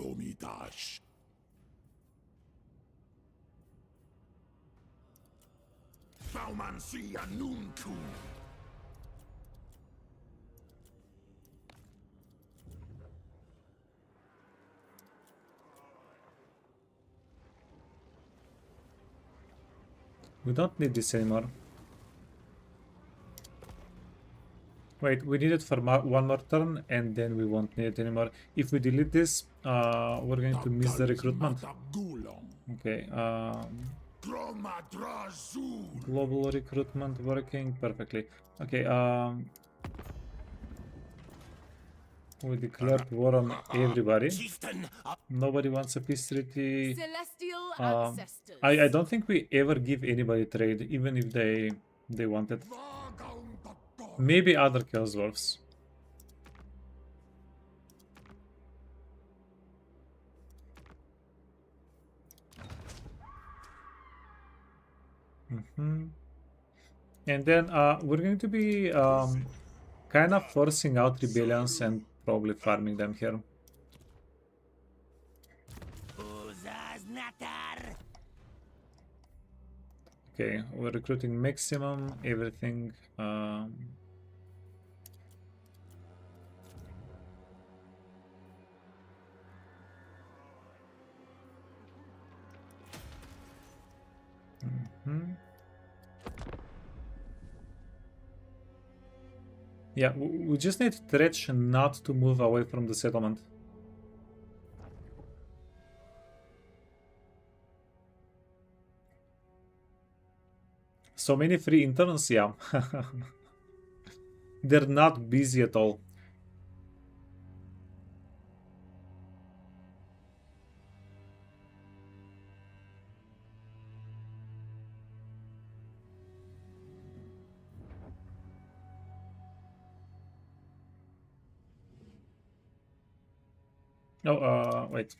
we don't need this anymore. Wait, we need it for one more turn, and then we won't need it anymore. If we delete this, we're going to miss the recruitment. Okay, global recruitment working perfectly. Okay, We declared war on everybody. Chieftain, Nobody wants a peace treaty. Celestial Um, ancestors. I don't think we ever give anybody trade, even if they want it. Maybe other Chaos Dwarfs. And then we're going to be kind of forcing out rebellions and probably farming them here. Okay, we're recruiting maximum, everything. Yeah, we just need Tretch not to move away from the settlement. So many free interns, yeah. They're not busy at all. Oh, wait.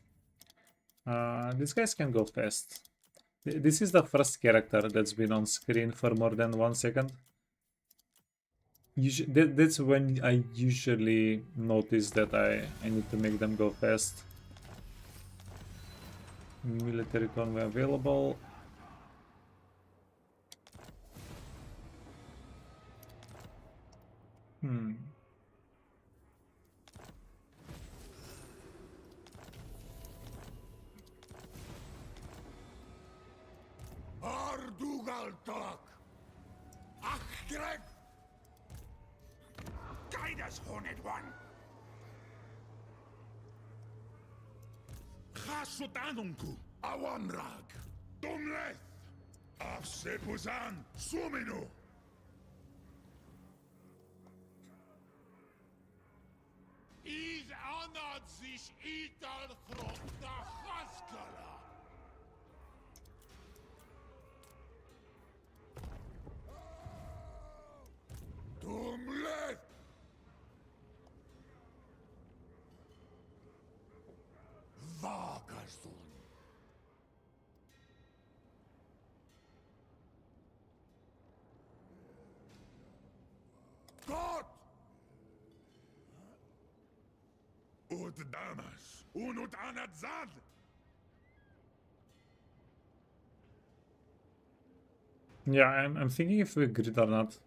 These guys can go fast. This is the first character that's been on screen for more than 1 second. That's when I usually notice that I need to make them go fast. Military convoy available. Ardugaltak! Achgreg! Guide us, Horned One! Chasutanunku! Awanrag! Dumleth! Afsepuzan! Suminu! Is honored sich Ital from the Haskala! Dumleth! Vagasun! Gott! Ut damas, unut anadzad! Yeah, I'm thinking if we grid or not.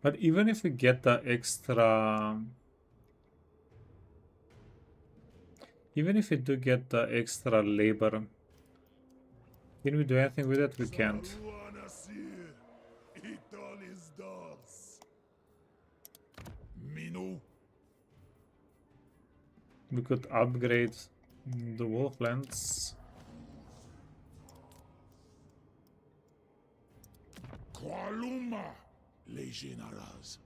But even if we get the extra... Even if we do get the extra labor, can we do anything with it? We can't. We could upgrade the Wolflands. Qualuma, legionaras.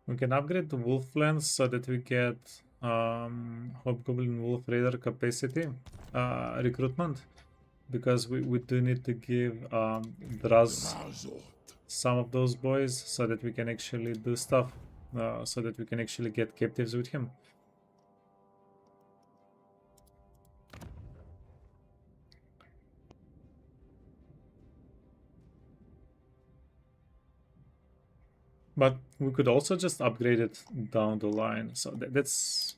We can upgrade the Wolflands so that we get Hobgoblin Wolf Raider capacity recruitment, because we do need to give Draz some of those boys so that we can actually do stuff, so that we can actually get captives with him. But we could also just upgrade it down the line, so that's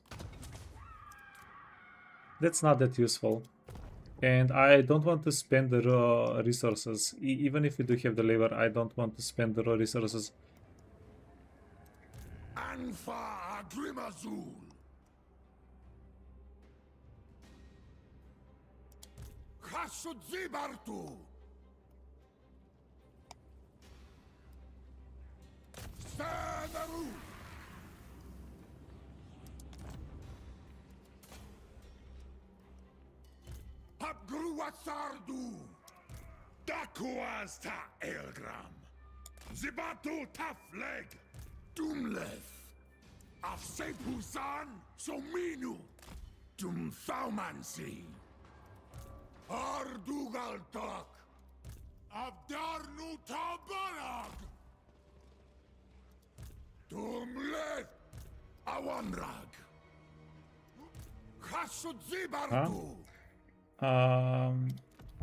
not that useful. And I don't want to spend the raw resources. Even if we do have the labor, I don't want to spend the raw resources. Anfa Agrimazul. Hasudzibartu. Sadaru. Hapgruatsardu. Dakuas ta Elgram. Zibatu Tafleg. Dumlev. Afsepusan Sominu. Dum Thaumansi. Ardugaltak. Abdarnu Tabarag. Dumlev. Awanrag. Hasudzibartu.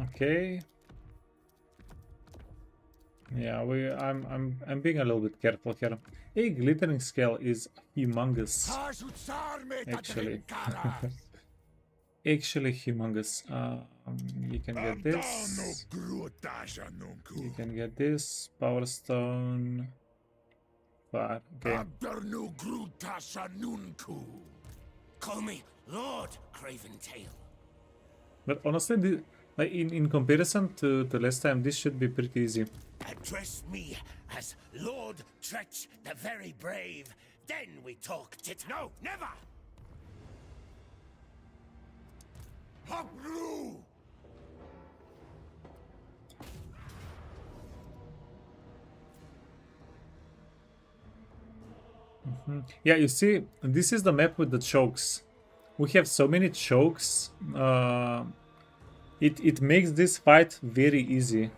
Okay. Yeah, I'm being a little bit careful here. A glittering scale is humongous. Actually. Actually humongous. You can get this. You can get this. Power stone. Fire. Okay. Call me Lord Craventail. But honestly, like in comparison to the last time, this should be pretty easy. Address me as Lord Tretch the Very Brave. Then we talk tit. No, never! Hapru! Yeah, you see, this is the map with the chokes. We have so many chokes. It makes this fight very easy.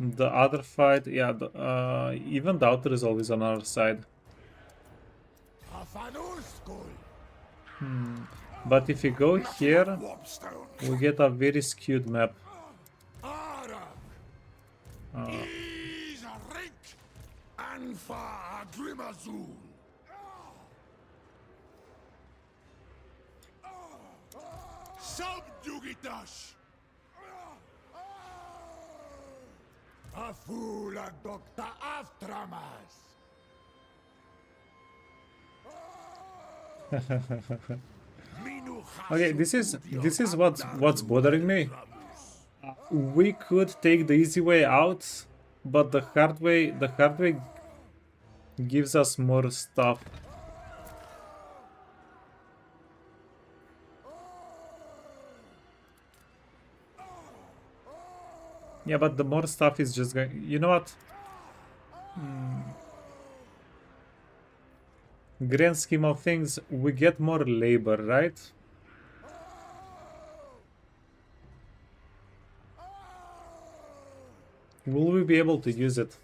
The other fight, yeah, even the outer is always on our side. But if you go here, we get a very skewed map. Anfa Agrimazul. Subjugitash. Afula Doctor Aftramas. Okay, this is what's bothering me. We could take the easy way out, but the hard way gives us more stuff. Yeah, but the more stuff is just going. You know what? Grand scheme of things, we get more labor, right? Will we be able to use it?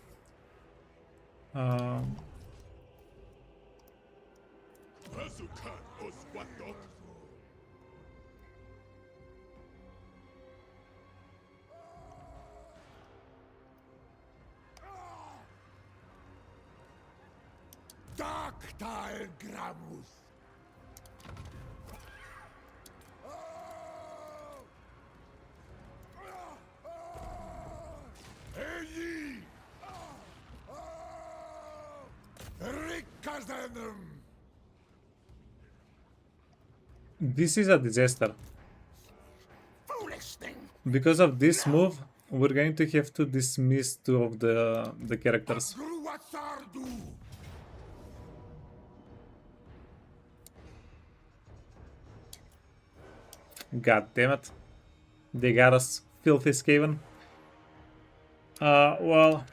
Dactyl Gramus. Eyi. Rikazenum. This is a disaster. Foolish thing. Because of this move, we're going to have to dismiss two of the characters. Gruatsardu. God damn it. They got us, filthy Skaven. Well...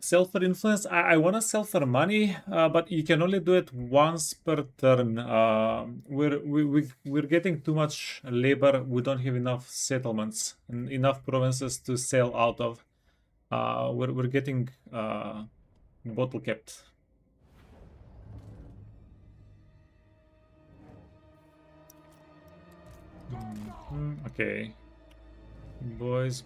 Sell for influence? I want to sell for money, but you can only do it once per turn. We're getting too much labor. We don't have enough settlements and enough provinces to sell out of. We're getting bottle kept. Okay. Boys.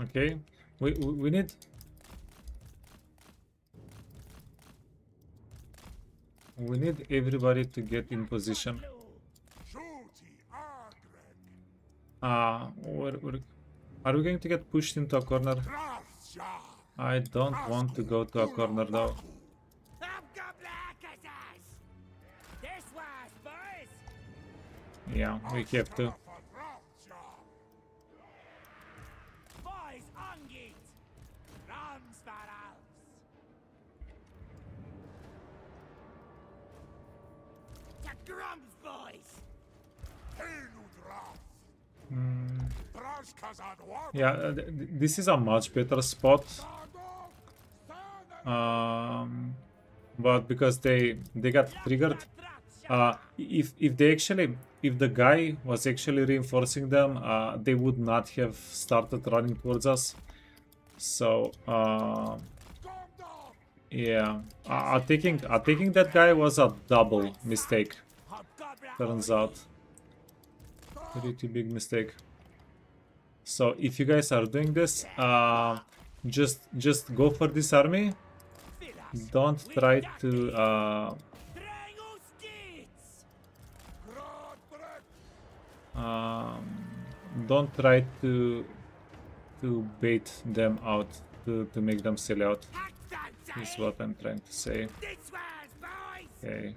Okay, we need. We need everybody to get in position. Are we going to get pushed into a corner? I don't want to go to a corner though. Yeah, we have to. Yeah, this is a much better spot. But because they got triggered, if the guy was actually reinforcing them, they would not have started running towards us. So yeah, taking that guy was a double mistake. Turns out, pretty big mistake. So if you guys are doing this, just go for this army. Don't try to don't try to bait them out, to make them sell out. Is what I'm trying to say. Okay.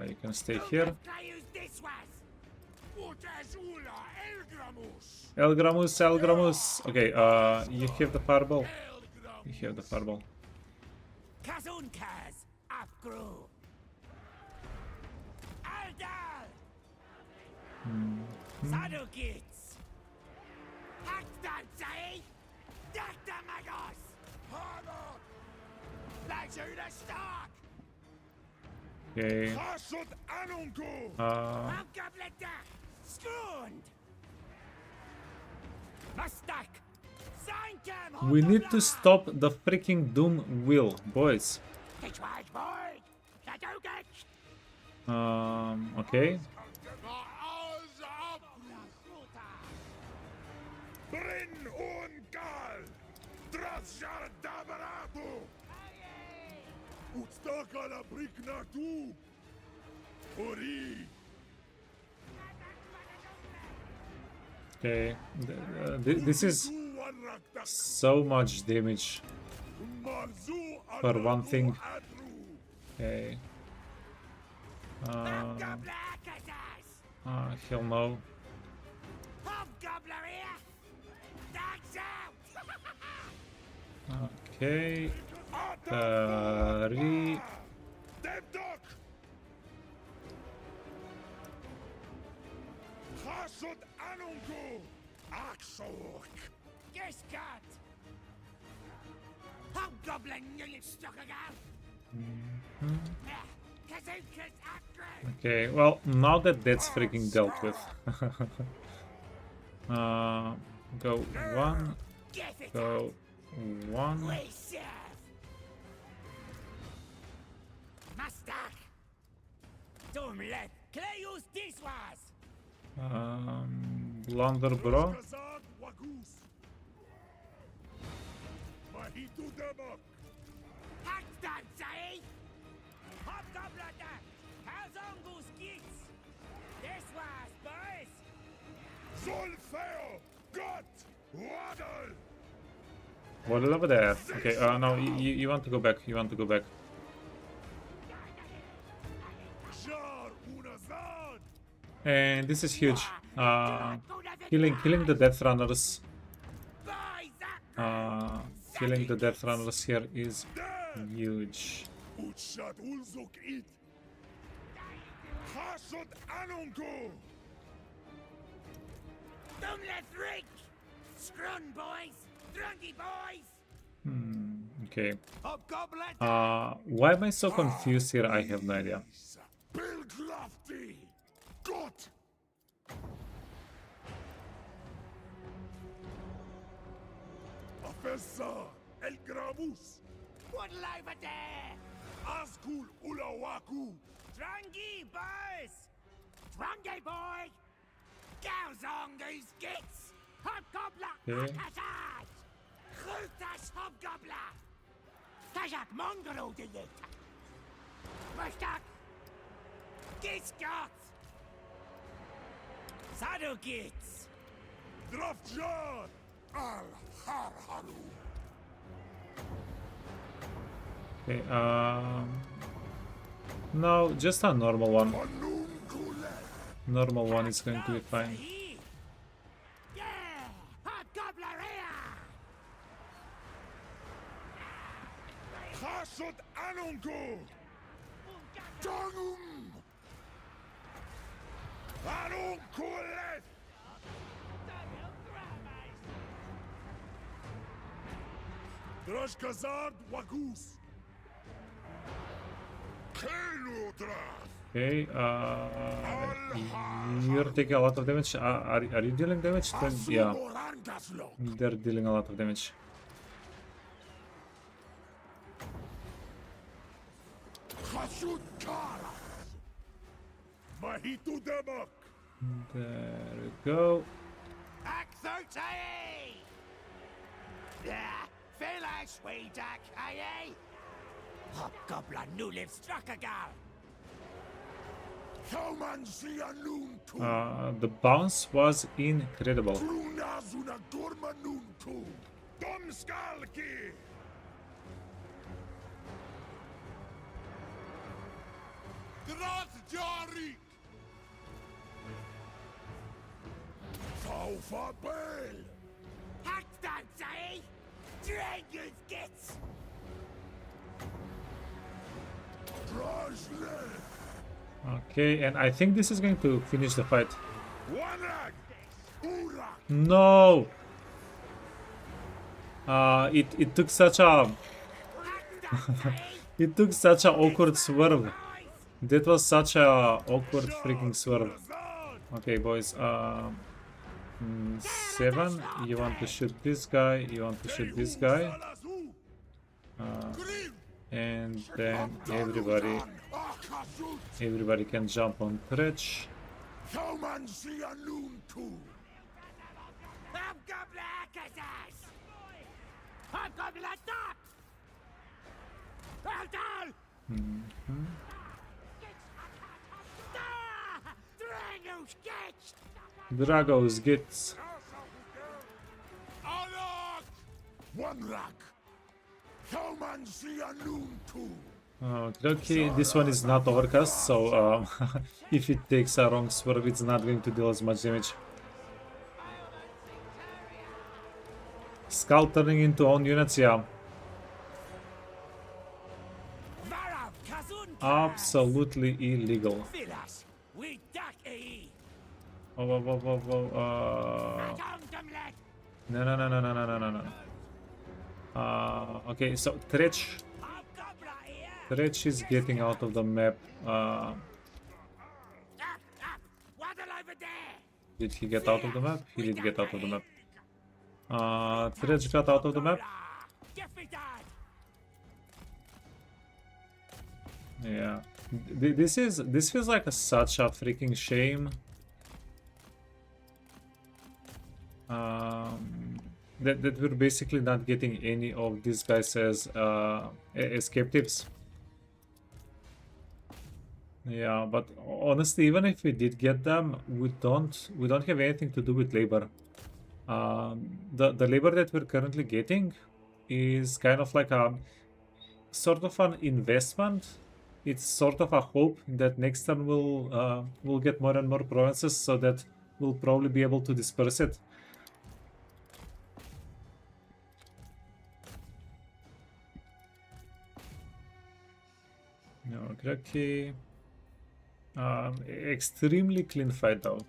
You can stay here. Elgramus. Okay, you have the fireball. You have the fireball. Okay. We need to stop the freaking doom wheel, boys. Okay. Okay, this is so much damage for one thing. Okay. Hell no. Okay. Okay, well, now that that's freaking dealt with. Go one. Go one. Blunder, bro. Waddle over there. Okay, no, you want to go back. You want to go back. And this is huge. Killing the Death Runners. Killing the Death Runners here is huge. Okay. Why am I so confused here? I have no idea. Askul Ulawaku. Drangi, boys! Drangi, boy! Gauzongi's gits! Hobgobbler Okay. Akazaz! Chultas Hobgobbler! Tajak Mongolo diyet! Mashtak! Gisgot! Sadu gits! Drafjar. Al Harharu. Okay, no, just a normal one. Anum Kulet. Normal one is going to be fine. Yeah! Hobgobbler here! Khasut Anunku. Dangum. Anunkulet. Drashkazad Wagus. Keludras. Okay, you're taking a lot of damage. Are you dealing damage? Yeah, they're dealing a lot of damage. Khashut Kara. Mahitu Demak. There we go. Akthurtae! Village Weedak, aye? Hobgobbler nu live Struckagal! Thoman Sianun Tu. The bounce was incredible. Brunazuna Dormanun Tu. Domskalki. Dratjari. Saufa Bel. Hakthurtae! Dragon's gits! Drajle. Okay, and I think this is going to finish the fight. Wanag. Urak. No! It took such a it took such a awkward swerve. That was such a awkward freaking swerve. Okay, boys. 7. You want to shoot this guy. You want to shoot this guy. And then everybody can jump on Tretch. Thoman Sianun Tu. Hobgobbler Akazaz! Hobgobbler stop! Well done! Drago's gits! Dragos gets. Anak. Wanrak. Thoman Sianun Tu. Okay, this one is not overcast, so if it takes a wrong swerve, it's not going to deal as much damage. Skull turning into own units, yeah. Varav Kazun! Absolutely illegal. Vilas! We duck e! Whoa. Domdumlet! No. Okay, so Tretch Hobgobbler here! Tretch is getting out of the map. Up! Waddle over there! Did he get out of the map? He did get out of the map. Tretch got out of the map. Yeah. This feels like such a freaking shame. That we're basically not getting any of these guys as captives. Yeah, but honestly, even if we did get them, we don't have anything to do with labor. The labor that we're currently getting is kind of like a sort of an investment. It's sort of a hope that next turn we'll get more and more provinces, so that we'll probably be able to disperse it. Okay. Extremely clean fight though.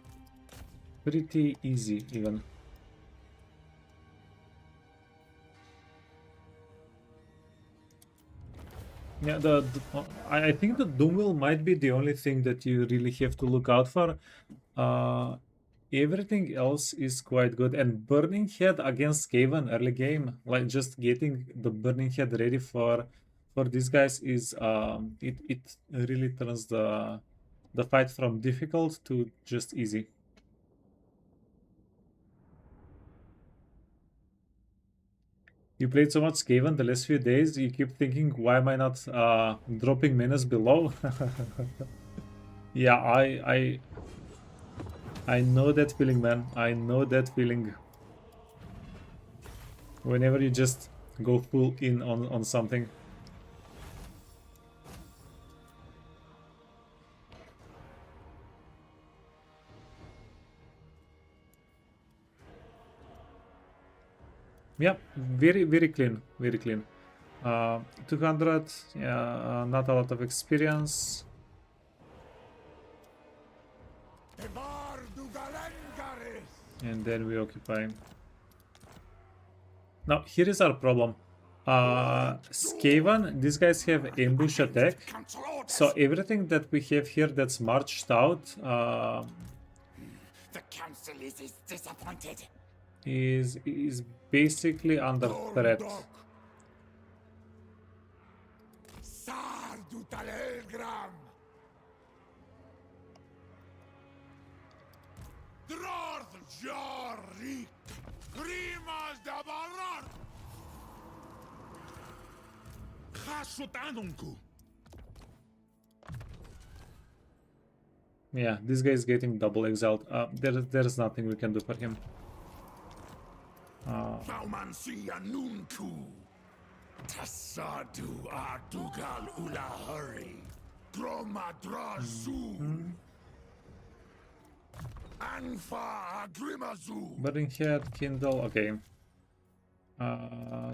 Pretty easy even. Yeah, I think the Doomwheel might be the only thing that you really have to look out for. Everything else is quite good, and Burning Head against Skaven early game, like just getting the Burning Head ready for for these guys is it really turns the fight from difficult to just easy. You played so much Skaven the last few days, you keep thinking, why am I not dropping menace below? Yeah, I know that feeling, man. I know that feeling. Whenever you just go full in on something. Yeah, very clean, very clean. 200, yeah, not a lot of experience. And then we occupy. Now, here is our problem. Skaven, these guys have ambush attack. So everything that we have here that's marched out The council is disappointed. is basically under threat. Sardutalelgram! Drorth Jorik! Grimas da Barar! Hasutanunku! Yeah, this guy is getting double exiled. There's nothing we can do for him. Baumansia Nunku! Tassadu Ardugal Ulahuri! Gromadrazu! Anfa Grimazu! Burning Head, Kindle, okay.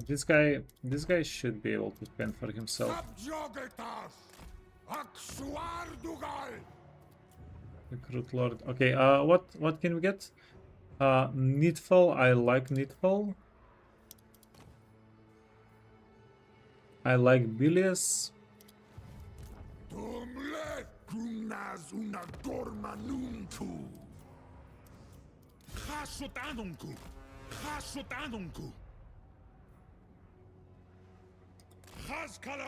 This guy should be able to fend for himself. Subjogetas! Aksuardugal! Recruit Lord. Okay, what can we get? Needfall, I like Needfall. I like Bilious. Tumle Kunas una Gormanunku! Hasutanunku! Hasutanunku!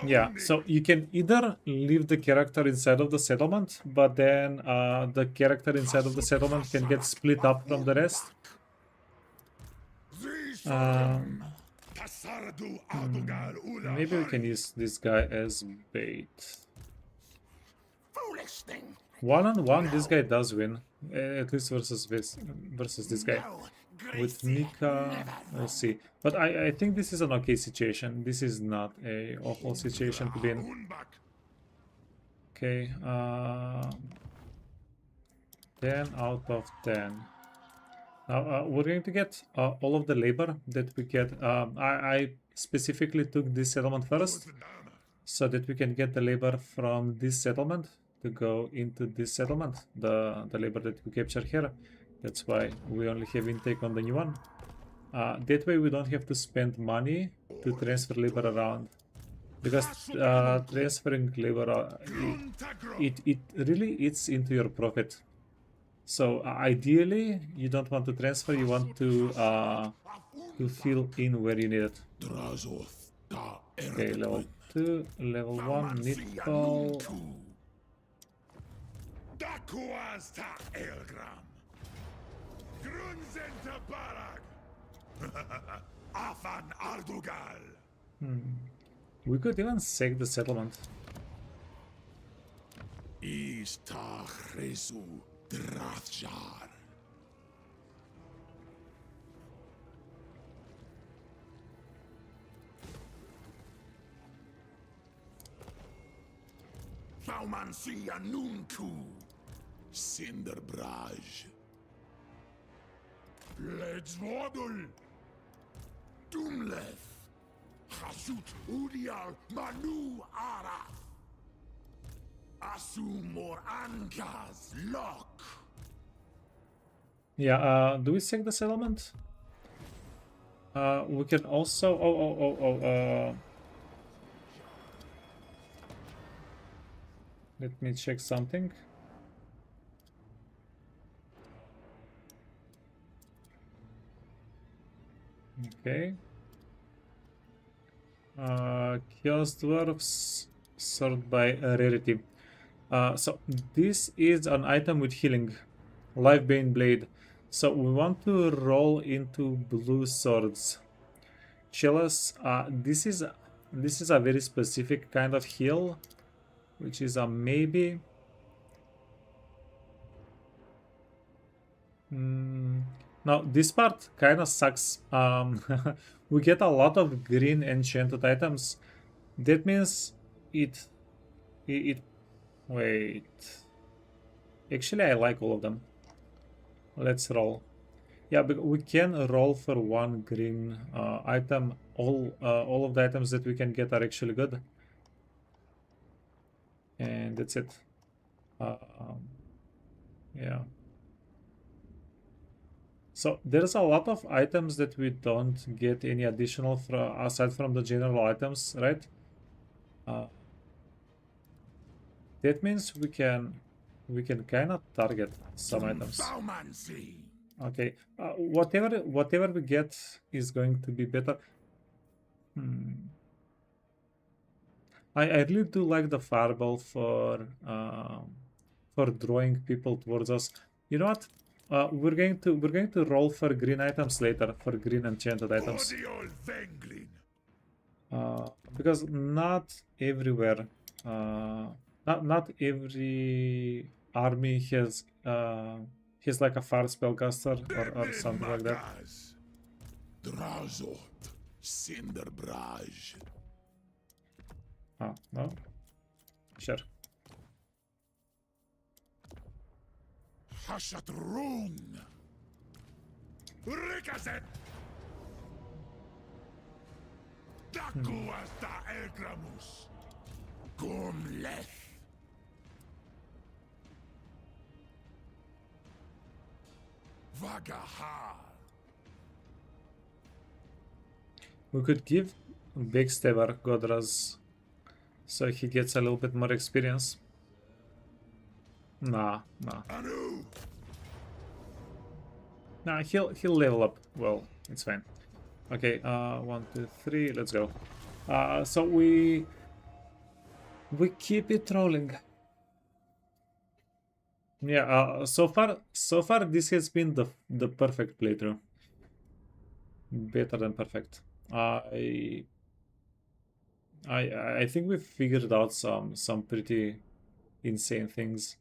Yeah, so you can either leave the character inside of the settlement, but then the character inside of the settlement can get split up from the rest. Maybe we can use this guy as bait. Foolish thing! 1-on-1, this guy does win, at least versus this guy. With Mika, we'll see. But I think this is an okay situation. This is not a awful situation to be in. Okay, 10 out of 10. Now we're going to get all of the labor that we get. I specifically took this settlement first, so that we can get the labor from this settlement to go into this settlement. The labor that we capture here. That's why we only have intake on the new one. That way we don't have to spend money to transfer labor around. Because transferring labor, it really eats into your profit. So ideally, you don't want to transfer, you want to fill in where you need it. Okay, level 2, level 1, Needfall. Grunzenta Barag! Afan Ardugal! We could even sack the settlement. Istachresu Drathjar. Baumansia Nunku. Cinderbraj. Ledzvodul. Dumleth. Hasut Udial Manu Arath. Asumor Ankas Lock. Yeah, do we sack the settlement? We can also... let me check something. Okay. Chaos Dwarfs sort by rarity. So this is an item with healing, Life Bane Blade. So we want to roll into blue swords. Chalice. This is a very specific kind of heal, which is a maybe. Now this part kind of sucks. We get a lot of green enchanted items. That means it wait. Actually, I like all of them. Let's roll. Yeah, but we can roll for one green item. All of the items that we can get are actually good, and that's it. Yeah. So there's a lot of items that we don't get any additional aside from the general items, right? That means we can kind of target some items. Okay, whatever we get is going to be better. I really do like the fireball for drawing people towards us. You know what? We're going to roll for green items later, for green enchanted items. Because not everywhere, not every army has like a fire spellcaster or something like that. Oh, no? Sure. Hashatrung! Rikazet! Dakuasta Elgramus! Gumleth! Vagahar! We could give Backstabber Godraz so he gets a little bit more experience. Nah. Nah, he'll level up. Well, it's fine. Okay, 1, 2, 3, let's go. So we keep it rolling. Yeah, so far this has been the perfect playthrough. Better than perfect. I think we've figured out some pretty insane things.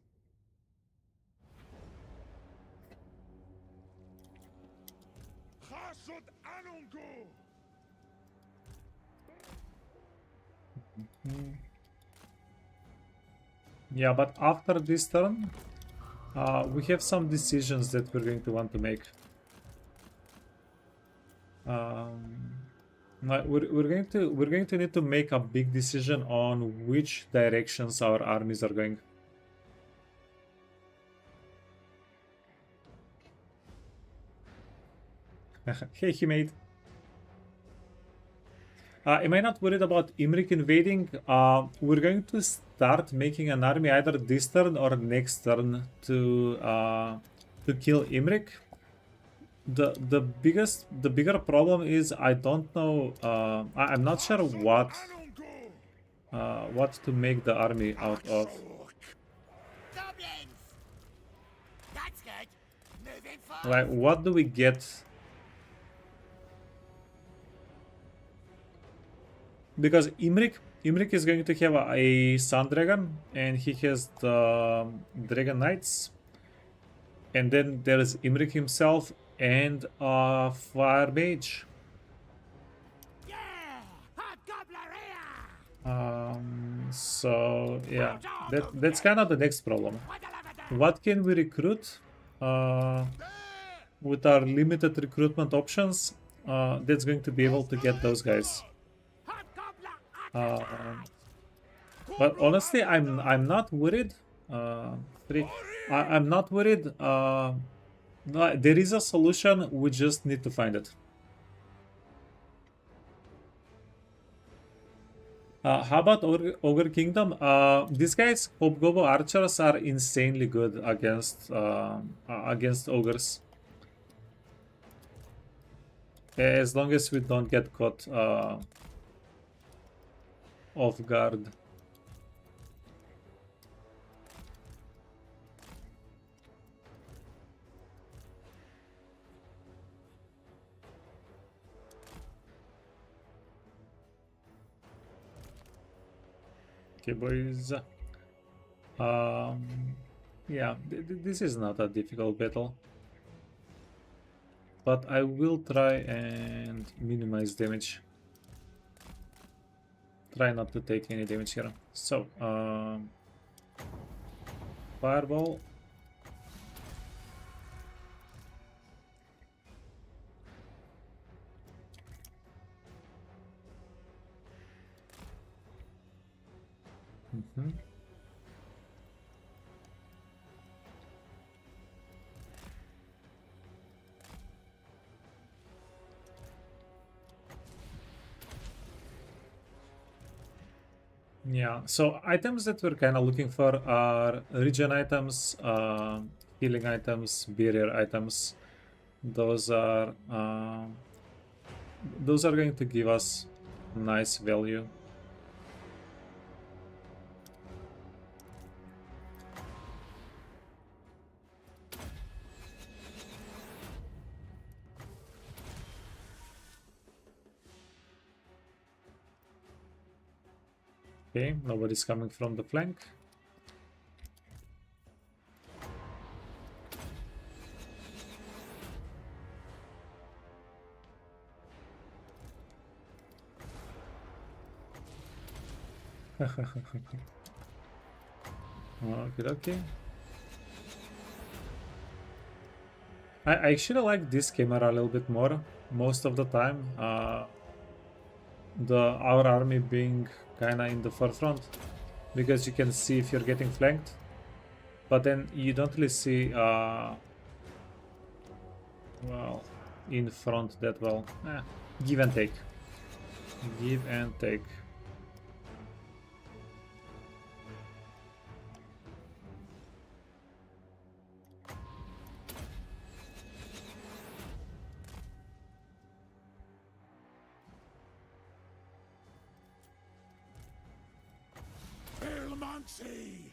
Yeah, but after this turn, we have some decisions that we're going to want to make. We're going to need to make a big decision on which directions our armies are going. Hey, he made. Am I not worried about Imrik invading? We're going to start making an army either this turn or next turn to kill Imrik. The bigger problem is I don't know. I'm not sure what to make the army out of. Goblins! That's good. Moving forward. Like, what do we get? Because Imrik is going to have a Sun Dragon, and he has the Dragon Knights, and then there's Imrik himself and a Fire Mage. Yeah! Hobgobbleria! So yeah, that's kind of the next problem. What can we recruit? With our limited recruitment options, that's going to be able to get those guys. But honestly, I'm not worried. I'm not worried. There is a solution. We just need to find it. How about Ogre Kingdom? These guys, hobgobbo archers, are insanely good against ogres. As long as we don't get caught off guard. Okay, boys. Yeah, this is not a difficult battle, but I will try and minimize damage. Try not to take any damage here. So, fireball. Mhm. Yeah, so items that we're kind of looking for are regen items, healing items, barrier items. Those are going to give us nice value. Okay, nobody's coming from the flank. Okay. I actually like this camera a little bit more most of the time. Our army being kinda in the forefront, because you can see if you're getting flanked, but then you don't really see well, in front that well. Give and take. Give and take. Ilmancy!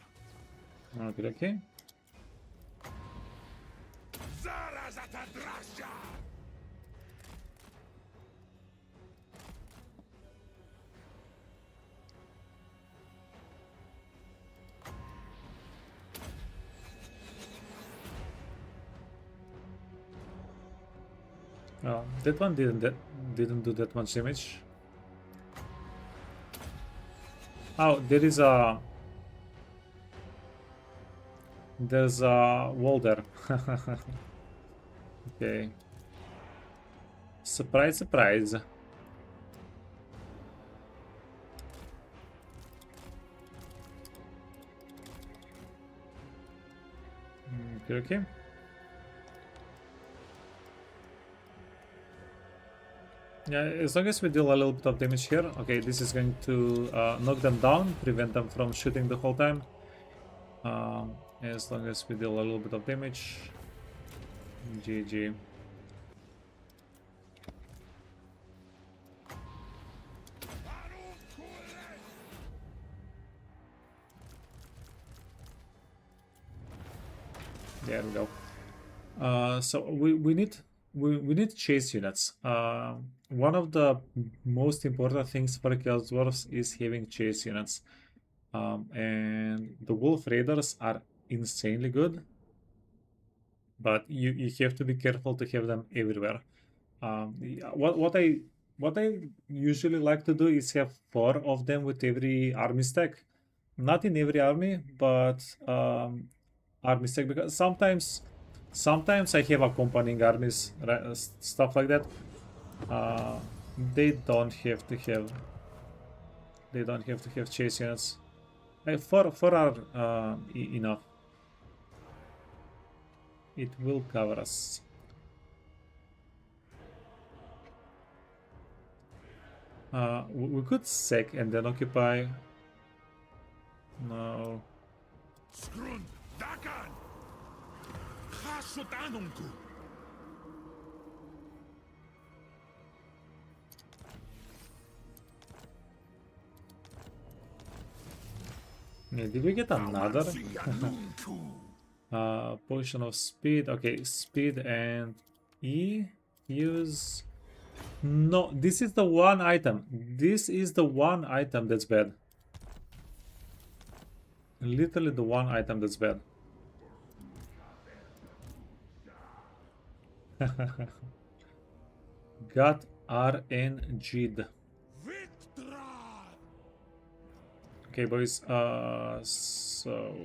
Okay. Zarazatadrasha! Oh, that one didn't do that much damage. Oh, there's a wall there. Okay. Surprise, surprise. Okay. Yeah, as long as we deal a little bit of damage here. Okay, this is going to knock them down, prevent them from shooting the whole time. As long as we deal a little bit of damage. GG. There we go. So we need chase units. One of the most important things for Chaos Dwarfs is having chase units. And the Wolf Raiders are insanely good, but you have to be careful to have them everywhere. What I usually like to do is have 4 of them with every army stack. Not in every army, but army stack, because sometimes I have accompanying armies, right, stuff like that. They don't have to have chase units. 4 are enough. It will cover us. We could sack and then occupy. No. Skrund! Dakan! Hasutanunku! Yeah, did we get another? Potion of speed. Okay, speed and E. Use. No, this is the one item. This is the one item that's bad. Literally the one item that's bad. Got RNG'd. Okay, boys. So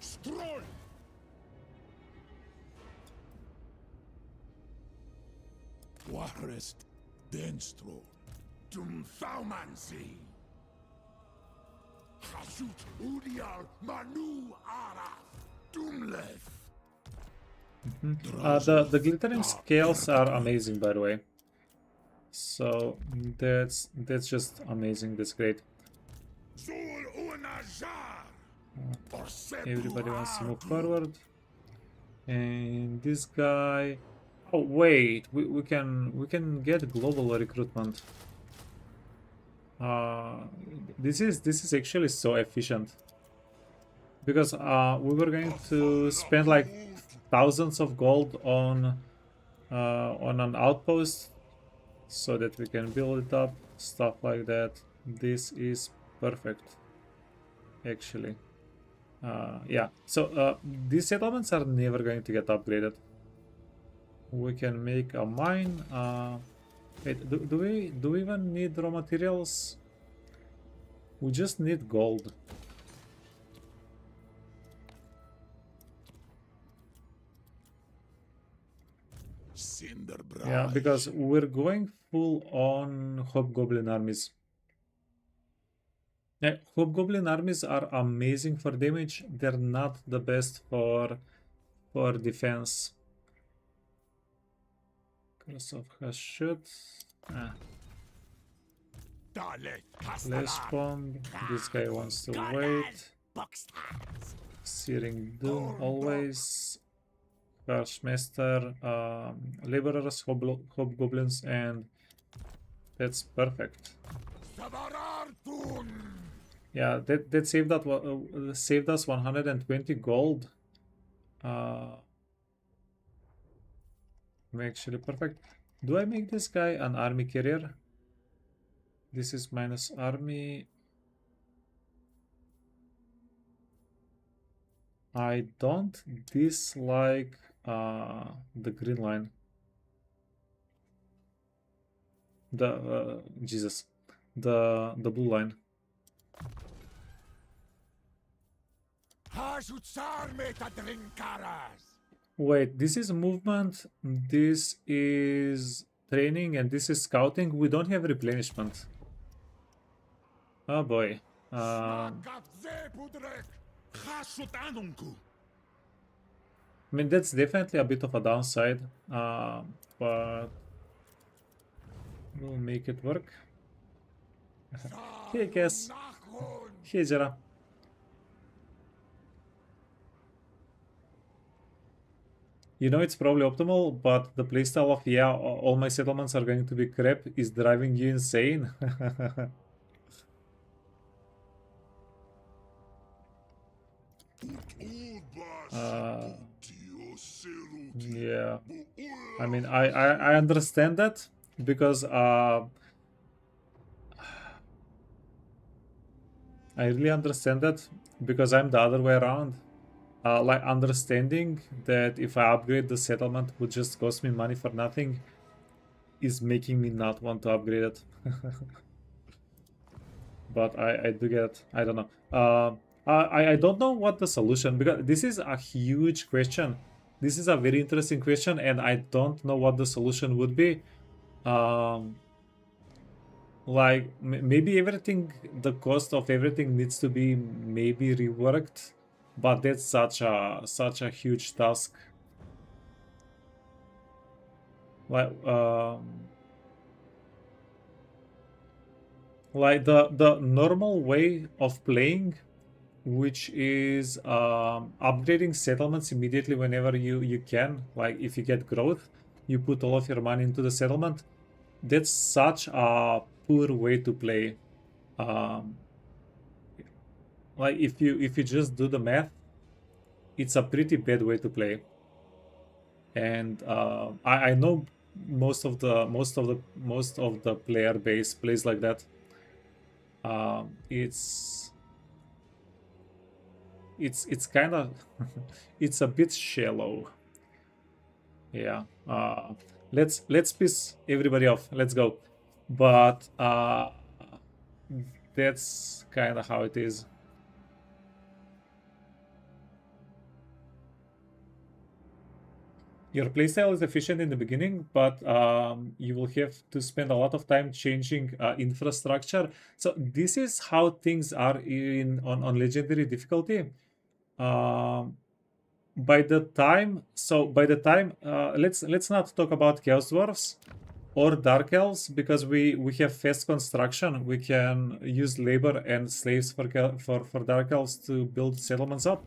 Stroll! Warest Denstro. Dum Thaumansi. Hasut Udial Manu Ara. Dumlef. the glittering scales are amazing, by the way. So that's just amazing. That's great. Zul Unajar. Everybody wants to move forward. And this guy. Oh wait, we can get global recruitment. This is actually so efficient. Because we were going to spend like thousands of gold on an outpost so that we can build it up, stuff like that. This is perfect, actually. Yeah, so these settlements are never going to get upgraded. We can make a mine. Wait, do we even need raw materials? We just need gold. Yeah, because we're going full on hobgoblin armies. Yeah, hobgoblin armies are amazing for damage. They're not the best for defense. Curse of Hashut. Less bomb. This guy wants to wait. Searing Doom always. Harshmaster, laborers, hobgoblins, and that's perfect. Yeah, that saved us 120 gold. Actually perfect. Do I make this guy an army carrier? This is minus army. I don't dislike the green line. The Jesus, the blue line. Wait, this is movement, this is training, and this is scouting. We don't have replenishment. Oh boy. I mean, that's definitely a bit of a downside, but we'll make it work. Hey, guess. Hey, Jara. You know, it's probably optimal, but the playstyle of, yeah, all my settlements are going to be crap is driving you insane. Yeah, I mean, I understand that because I really understand that because I'm the other way around. Like understanding that if I upgrade the settlement would just cost me money for nothing is making me not want to upgrade it. But I do get, I don't know. I don't know what the solution, because this is a huge question. This is a very interesting question, and I don't know what the solution would be. Like maybe everything, the cost of everything needs to be maybe reworked, but that's such a huge task. Like the normal way of playing which is upgrading settlements immediately whenever you can. Like if you get growth, you put all of your money into the settlement. That's such a poor way to play. Like if you just do the math, it's a pretty bad way to play. And I know most of the player base plays like that. It's kind of it's a bit shallow. Yeah. Let's piss everybody off. Let's go. But that's kind of how it is. Your playstyle is efficient in the beginning, but you will have to spend a lot of time changing infrastructure. So this is how things are on legendary difficulty. By the time let's not talk about Chaos Dwarfs or Dark Elves, because we have fast construction. We can use labor and slaves for Dark Elves to build settlements up.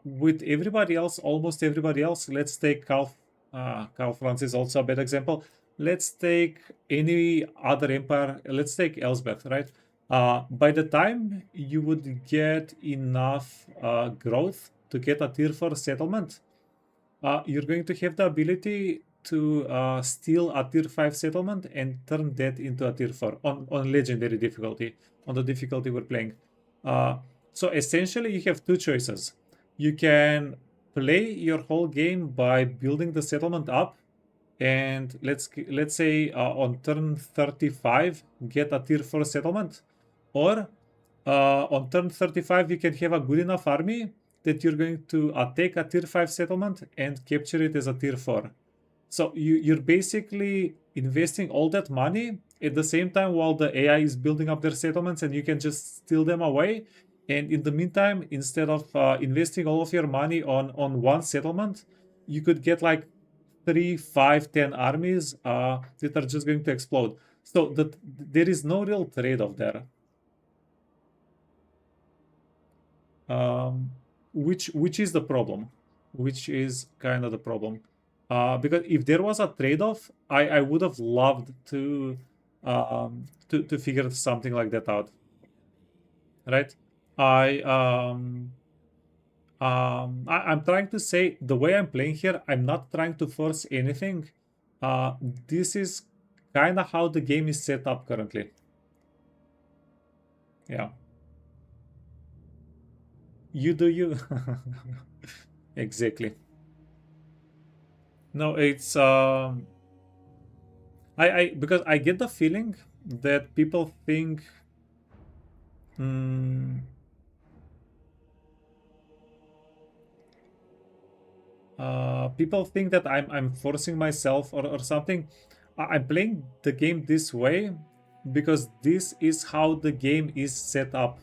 With everybody else, almost everybody else, let's take Carl Franz is also a bad example. Let's take any other empire. Let's take Elsbeth, right? By the time you would get enough growth to get a tier 4 settlement, you're going to have the ability to steal a tier 5 settlement and turn that into a tier 4 on legendary difficulty, on the difficulty we're playing. So essentially you have two choices. You can play your whole game by building the settlement up, and let's say on turn 35 get a tier 4 settlement, or on turn 35 you can have a good enough army that you're going to take a tier 5 settlement and capture it as a tier 4. So you're basically investing all that money at the same time while the AI is building up their settlements, and you can just steal them away. And in the meantime, instead of investing all of your money on one settlement, you could get like 3, 5, 10 armies that are just going to explode. So that there is no real trade-off there. Which is the problem? Which is kind of the problem. Because if there was a trade-off, I would have loved to figure something like that out. Right? I'm trying to say, the way I'm playing here, I'm not trying to force anything. This is kind of how the game is set up currently. Yeah. You do you. Exactly. No, it's because I get the feeling that people think people think that I'm forcing myself or something. I'm playing the game this way because this is how the game is set up.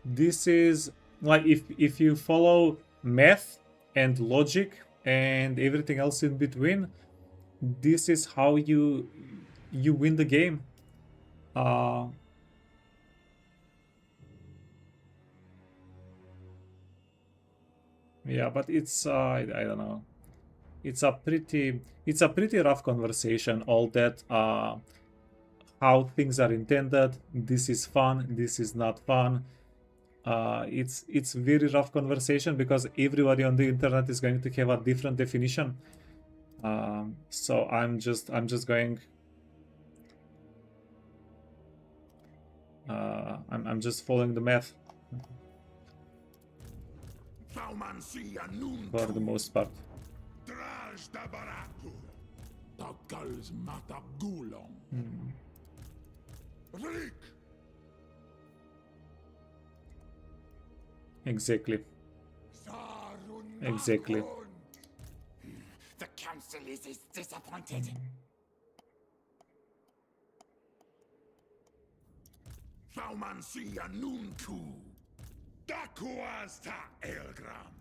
This is like if you follow math and logic and everything else in between, this is how you win the game. Yeah, but it's I don't know. It's a pretty rough conversation. All that how things are intended. This is fun. This is not fun. It's very rough conversation because everybody on the internet is going to have a different definition. So I'm just going. I'm just following the math for the most part. Exactly. Exactly. The council is disappointed. Baumansia nuntu. Dakuasta Elgram.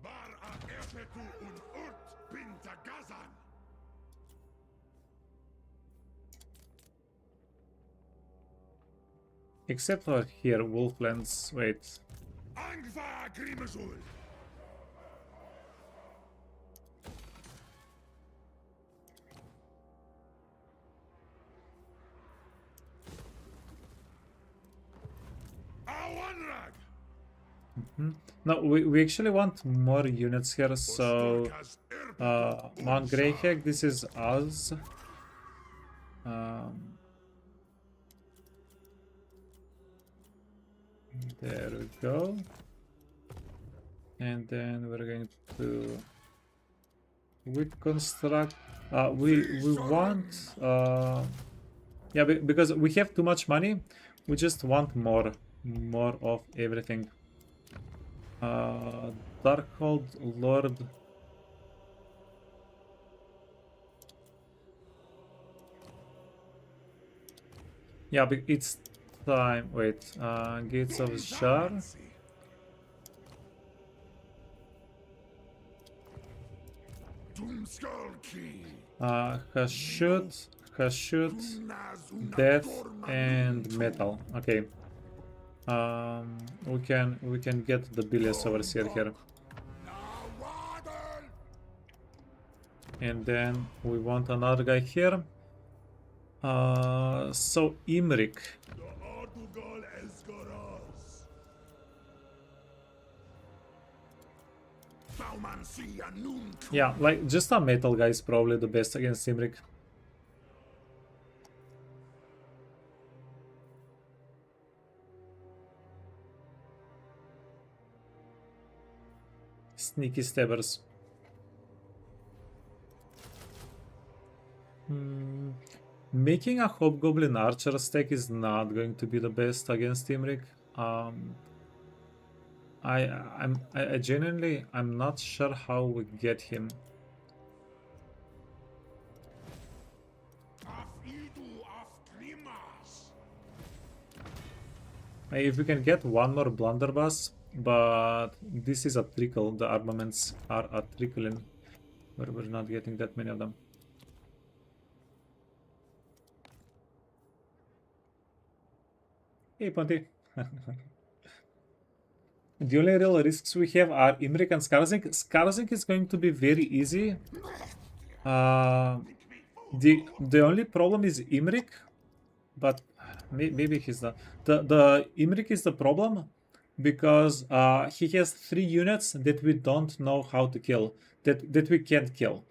Bar a erpetu un urt pinta gazan. Except for here, Wolflands. Wait. Angvar Grimazul! Awanrag! No, we actually want more units here, so Mount Greyhag, this is us. There we go. And then we're going to reconstruct. We want yeah, because we have too much money. We just want more of everything. Darkhold Lord. Yeah, but it's time. Wait, Gates of Shar. Hashut, Death, and Metal. Okay. We can get the Bilious Overseer here. And then we want another guy here. So Imrik. Yeah, like just a metal guy is probably the best against Imrik. Sneaky stabbers. Making a hobgoblin archer stack is not going to be the best against Imrik. I genuinely I'm not sure how we get him. If we can get one more blunderbuss, but this is a trickle. The armaments are a trickling. We're not getting that many of them. Hey, Ponty. The only real risks we have are Imrik and Skarzink. Skarzink is going to be very easy. The only problem is Imrik, but maybe he's not. The Imrik is the problem because he has 3 units that we don't know how to kill, that we can't kill.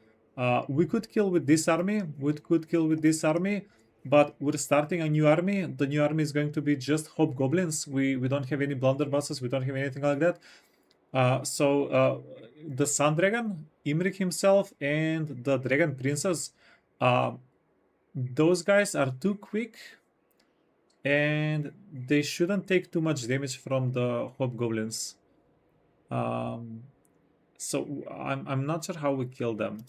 We could kill with this army, we could kill with this army, but we're starting a new army. The new army is going to be just hobgoblins. We don't have any blunderbusses, we don't have anything like that. So the Sun Dragon, Imrik himself, and the Dragon Princess, those guys are too quick, and they shouldn't take too much damage from the hobgoblins. So I'm not sure how we kill them.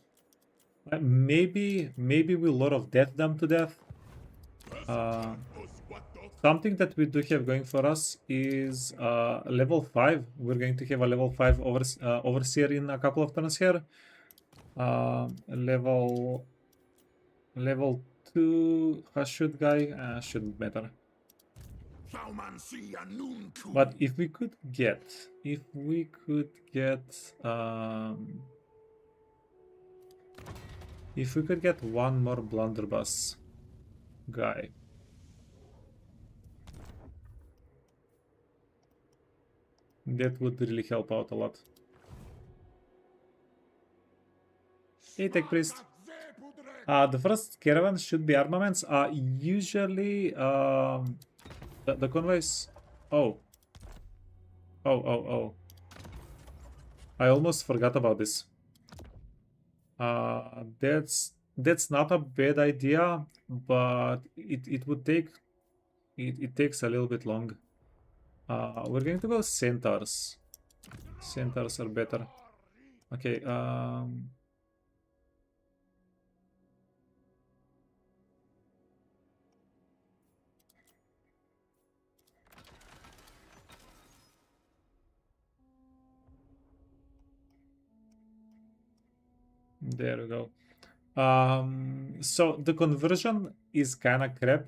Maybe we Lord of Death them to death. Something that we do have going for us is level 5. We're going to have a level 5 overseer in a couple of turns here. Level 2 Hashut guy shouldn't matter. But if we could get one more blunderbuss guy. That would really help out a lot. Hey, Tech Priest. The first caravan should be armaments. Usually, the convoys. Oh. I almost forgot about this. That's not a bad idea, but it would take it takes a little bit long. We're going to go centaurs. Centaurs are better. Okay. There we go. So the conversion is kind of crap.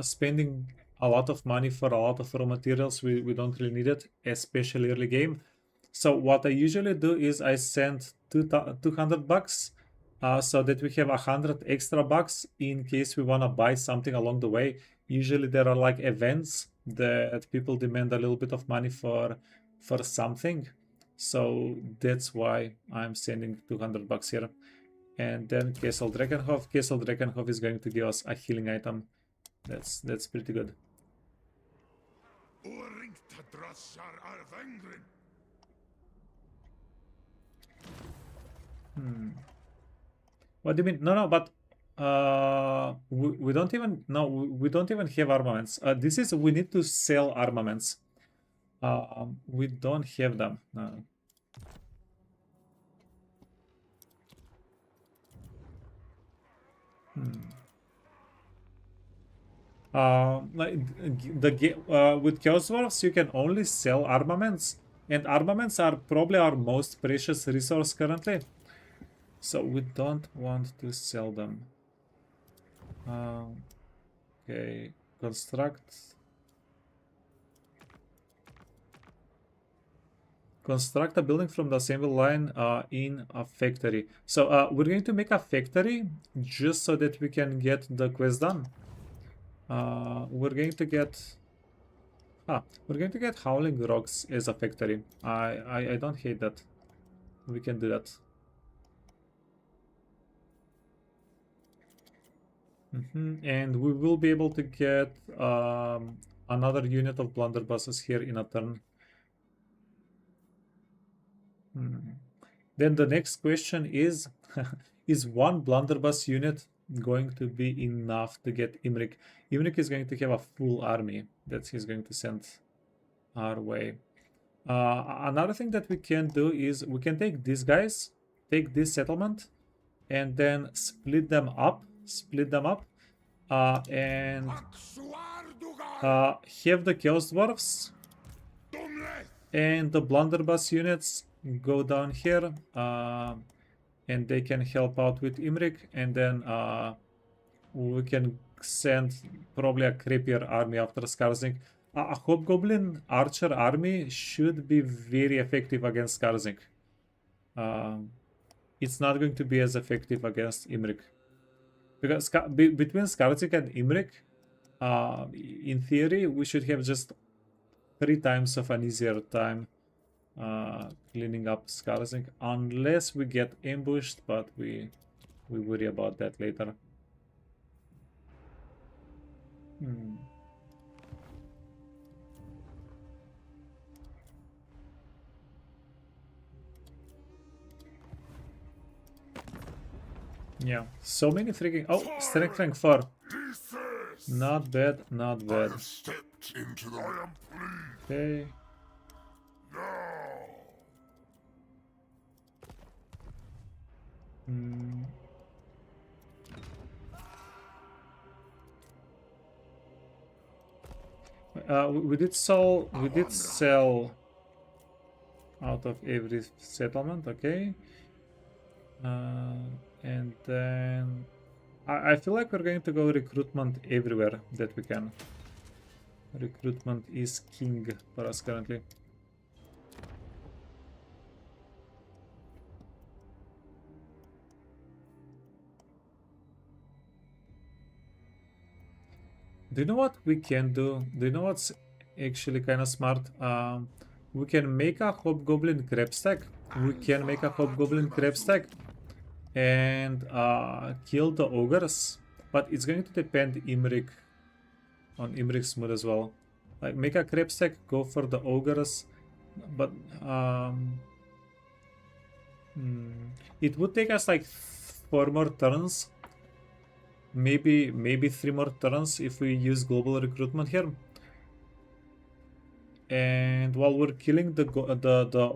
spending a lot of money for a lot of raw materials. We don't really need it, especially early game. So what I usually do is I send $200 so that we have 100 extra bucks in case we want to buy something along the way. Usually there are like events that people demand a little bit of money for something. So that's why I'm sending $200 here. And then Castle Drakenhof. Castle Drakenhof is going to give us a healing item. That's pretty good. What do you mean? No, but we don't even we don't even have armaments. This is we need to sell armaments. We don't have them. No. Like with Chaos Dwarfs, you can only sell armaments, and armaments are probably our most precious resource currently. So we don't want to sell them. Okay, construct a building from the assembly line in a factory. So we're going to make a factory just so that we can get the quest done. We're going to get Howling Rocks as a factory. I don't hate that. We can do that. And we will be able to get another unit of blunderbusses here in a turn. Then the next question is is one blunderbuss unit going to be enough to get Imrik? Imrik is going to have a full army that he's going to send our way. Another thing that we can do is we can take these guys, take this settlement, and then split them up, and have the Chaos Dwarfs and the blunderbuss units go down here, and they can help out with Imrik, and then we can send probably a creepier army after Skarsnik. A hobgoblin archer army should be very effective against Skarsnik. It's not going to be as effective against Imrik. Because between Skarsnik and Imrik, in theory, we should have just 3 times of an easier time cleaning up Skarsnik, unless we get ambushed, but we worry about that later. Yeah, so many freaking... Oh, strength rank 4. Not bad, not bad. Stepped into the... I am pleased. Okay. We did sell out of every settlement, okay. And then I feel like we're going to go recruitment everywhere that we can. Recruitment is king for us currently. Do you know what we can do? Do you know what's actually kind of smart? We can make a hobgoblin crab stack. And kill the ogres, but it's going to depend on Imrik's mood as well. Like, make a crab stack, go for the ogres, but it would take us like 4 more turns, maybe 3 more turns if we use global recruitment here. And while we're killing the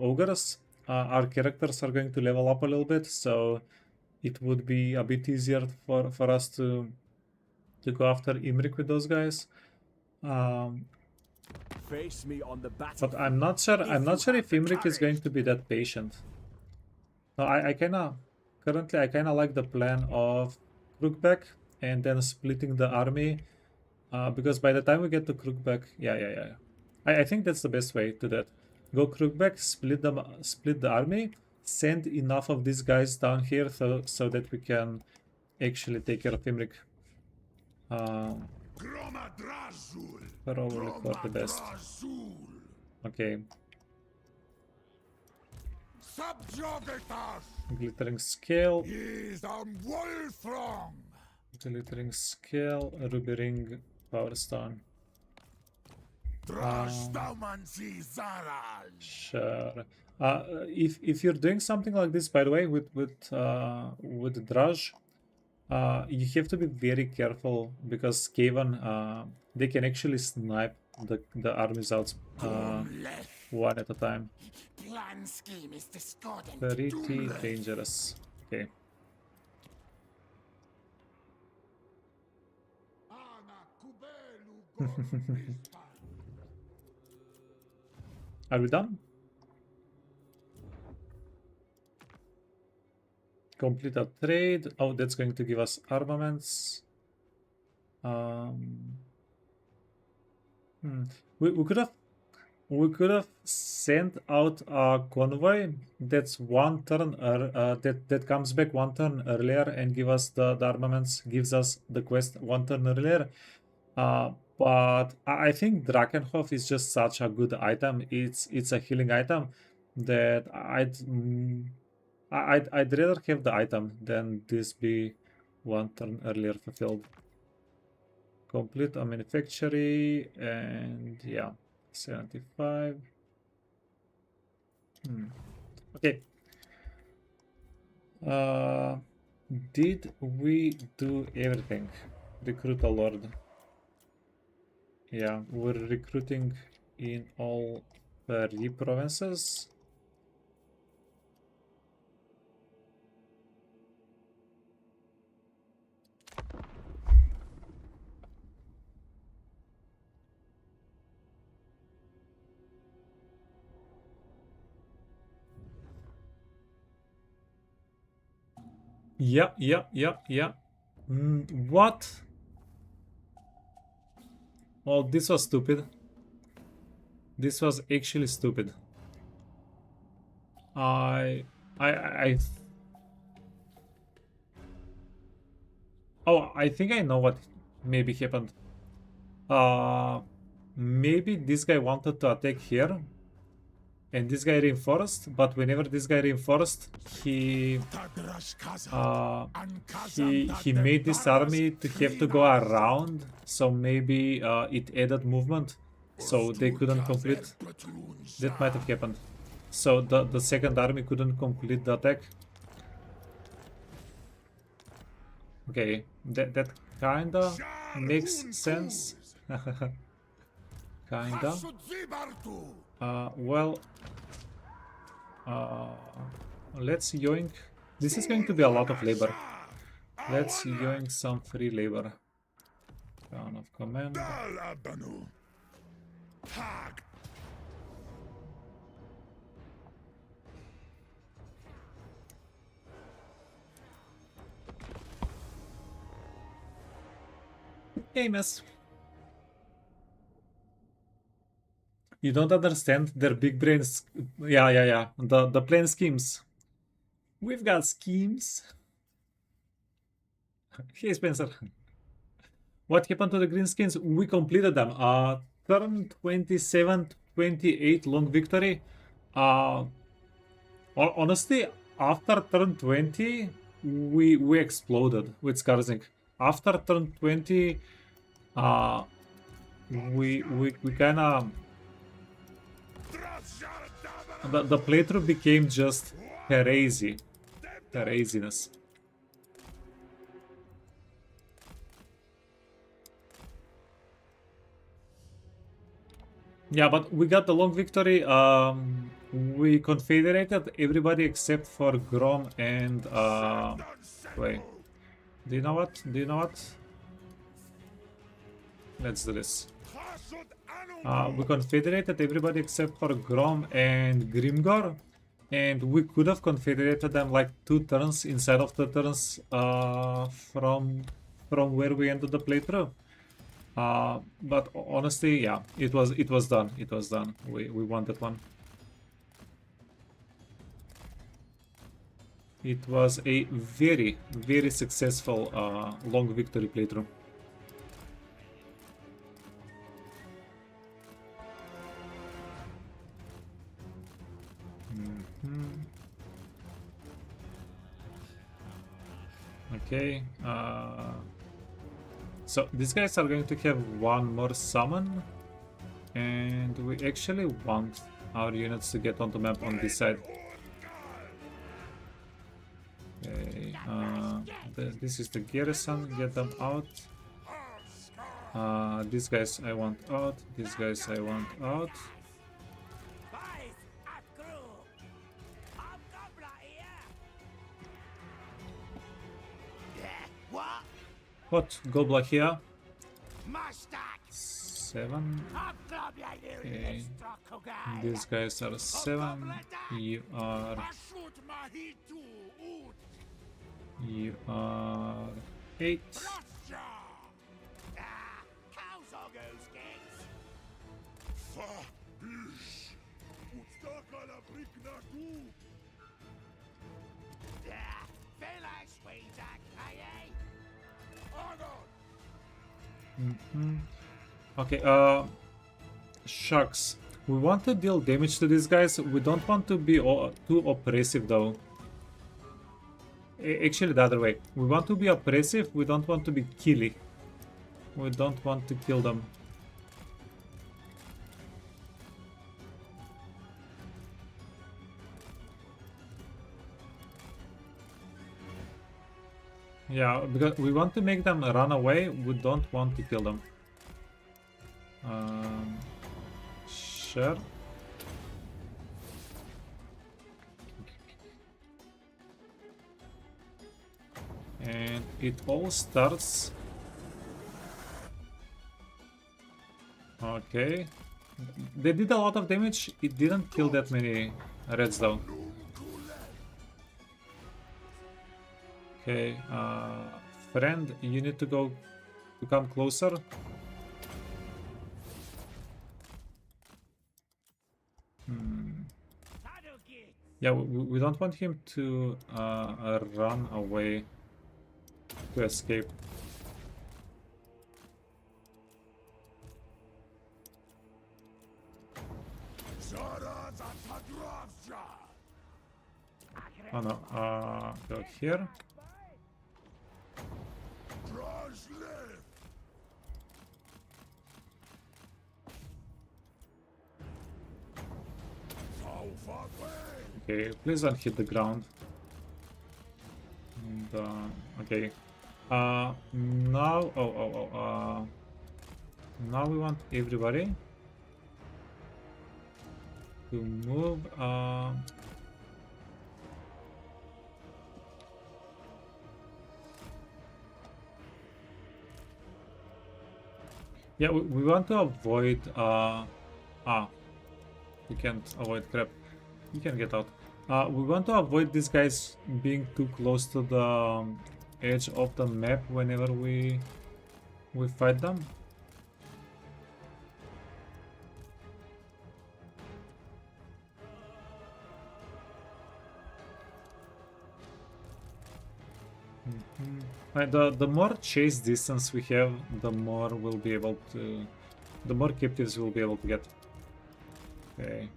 ogres, our characters are going to level up a little bit, so it would be a bit easier for us to go after Imrik with those guys. Face me on the but I'm not sure if Imrik is going to be that patient. No, I currently like the plan of Crookback and then splitting the army Because by the time we get to Crookback, yeah. I think that's the best way to that. Go Crookback, split the army, send enough of these guys down here so that we can actually take care of Imrik. Probably for the best. Okay. Glittering Scale. Glittering Scale, Ruby Ring, Power Stone. Sure. If you're doing something like this, by the way, with Draj, you have to be very careful because Skaven, they can actually snipe the armies out one at a time. Pretty dangerous. Okay. Are we done? Complete a trade. Oh, that's going to give us armaments. We could have sent out a convoy that's one turn that comes back one turn earlier and give us the armaments, gives us the quest one turn earlier. But I think Drakenhof is just such a good item. It's a healing item that I'd rather have the item than this be one turn earlier fulfilled. Complete a manufactory and yeah, 75. Okay. Did we do everything? Recruit a lord. Yeah, we're recruiting in all 3 provinces. Yeah. What? Well, this was stupid. This was actually stupid. Oh, I think I know what maybe happened. Maybe this guy wanted to attack here. And this guy reinforced, but whenever this guy reinforced, he made this army to have to go around, so maybe it added movement, so they couldn't complete. That might have happened. So the second army couldn't complete the attack. Okay, that kinda makes sense. Kinda. Well, let's yoink. This is going to be a lot of labor. Let's yoink some free labor. Crown of Command. Amos. You don't understand their big brains. Yeah. The plan schemes. We've got schemes. Hey, Spencer. What happened to the greenskins? We completed them. Turn 27, 28 long victory. Honestly, after turn 20, we exploded with Skarzink. After turn 20, we kind of... The playthrough became just crazy. Craziness. Yeah, but we got the long victory. We confederated everybody except for Grom and... wait. Do you know what? Let's do this. We confederated everybody except for Grom and Grimgor, and we could have confederated them like 2 turns inside of the turns from where we ended the playthrough. But honestly, yeah, it was done. It was done. We won that one. It was a very, very successful long victory playthrough. Okay. So these guys are going to have one more summon, and we actually want our units to get onto map on this side. Okay, this is the garrison, get them out. These guys I want out, these guys I want out. Boys, up crew. Hobgoblin here. Yeah, what? What? Gobla here? Mustache. 7. Hobgoblin here. Okay. Struck guy. These guys are 7. You are... I shoot my heat too. Oot. You are 8. Gotcha. Cows are goes gates. Fahish! Ustakala briknatu! Fela sweetak, aye? Honor! Okay, sharks. We want to deal damage to these guys. We don't want to be too oppressive though. Actually, the other way. We want to be oppressive, we don't want to be killy. We don't want to kill them. Yeah, because we want to make them run away, we don't want to kill them. Sure. And it all starts... Okay. They did a lot of damage, it didn't kill that many reds though. Okay, friend, you need to come closer. Yeah, we don't want him to run away to escape. Oh no, go here. Okay, please don't hit the ground. And, okay. Now, now we want everybody to move. Yeah, we want to avoid. You can't avoid crap. You can get out. We want to avoid these guys being too close to the edge of the map whenever we fight them. The more chase distance we have, the more we'll be able to... The more captives we'll be able to get. Okay.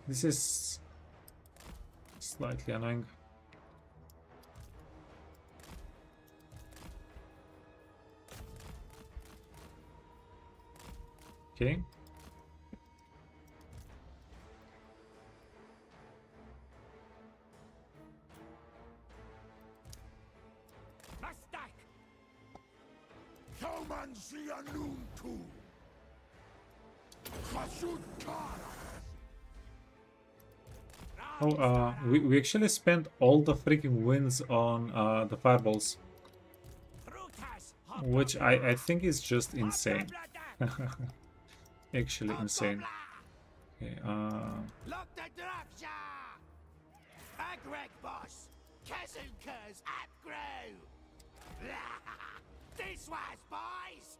This is slightly annoying. Okay. Oh, we actually spent all the freaking wins on the fireballs, which I think is just insane. Actually insane. Okay, Lock the draftsha! Agreg boss! Kazuka's upgrow! This was, boys!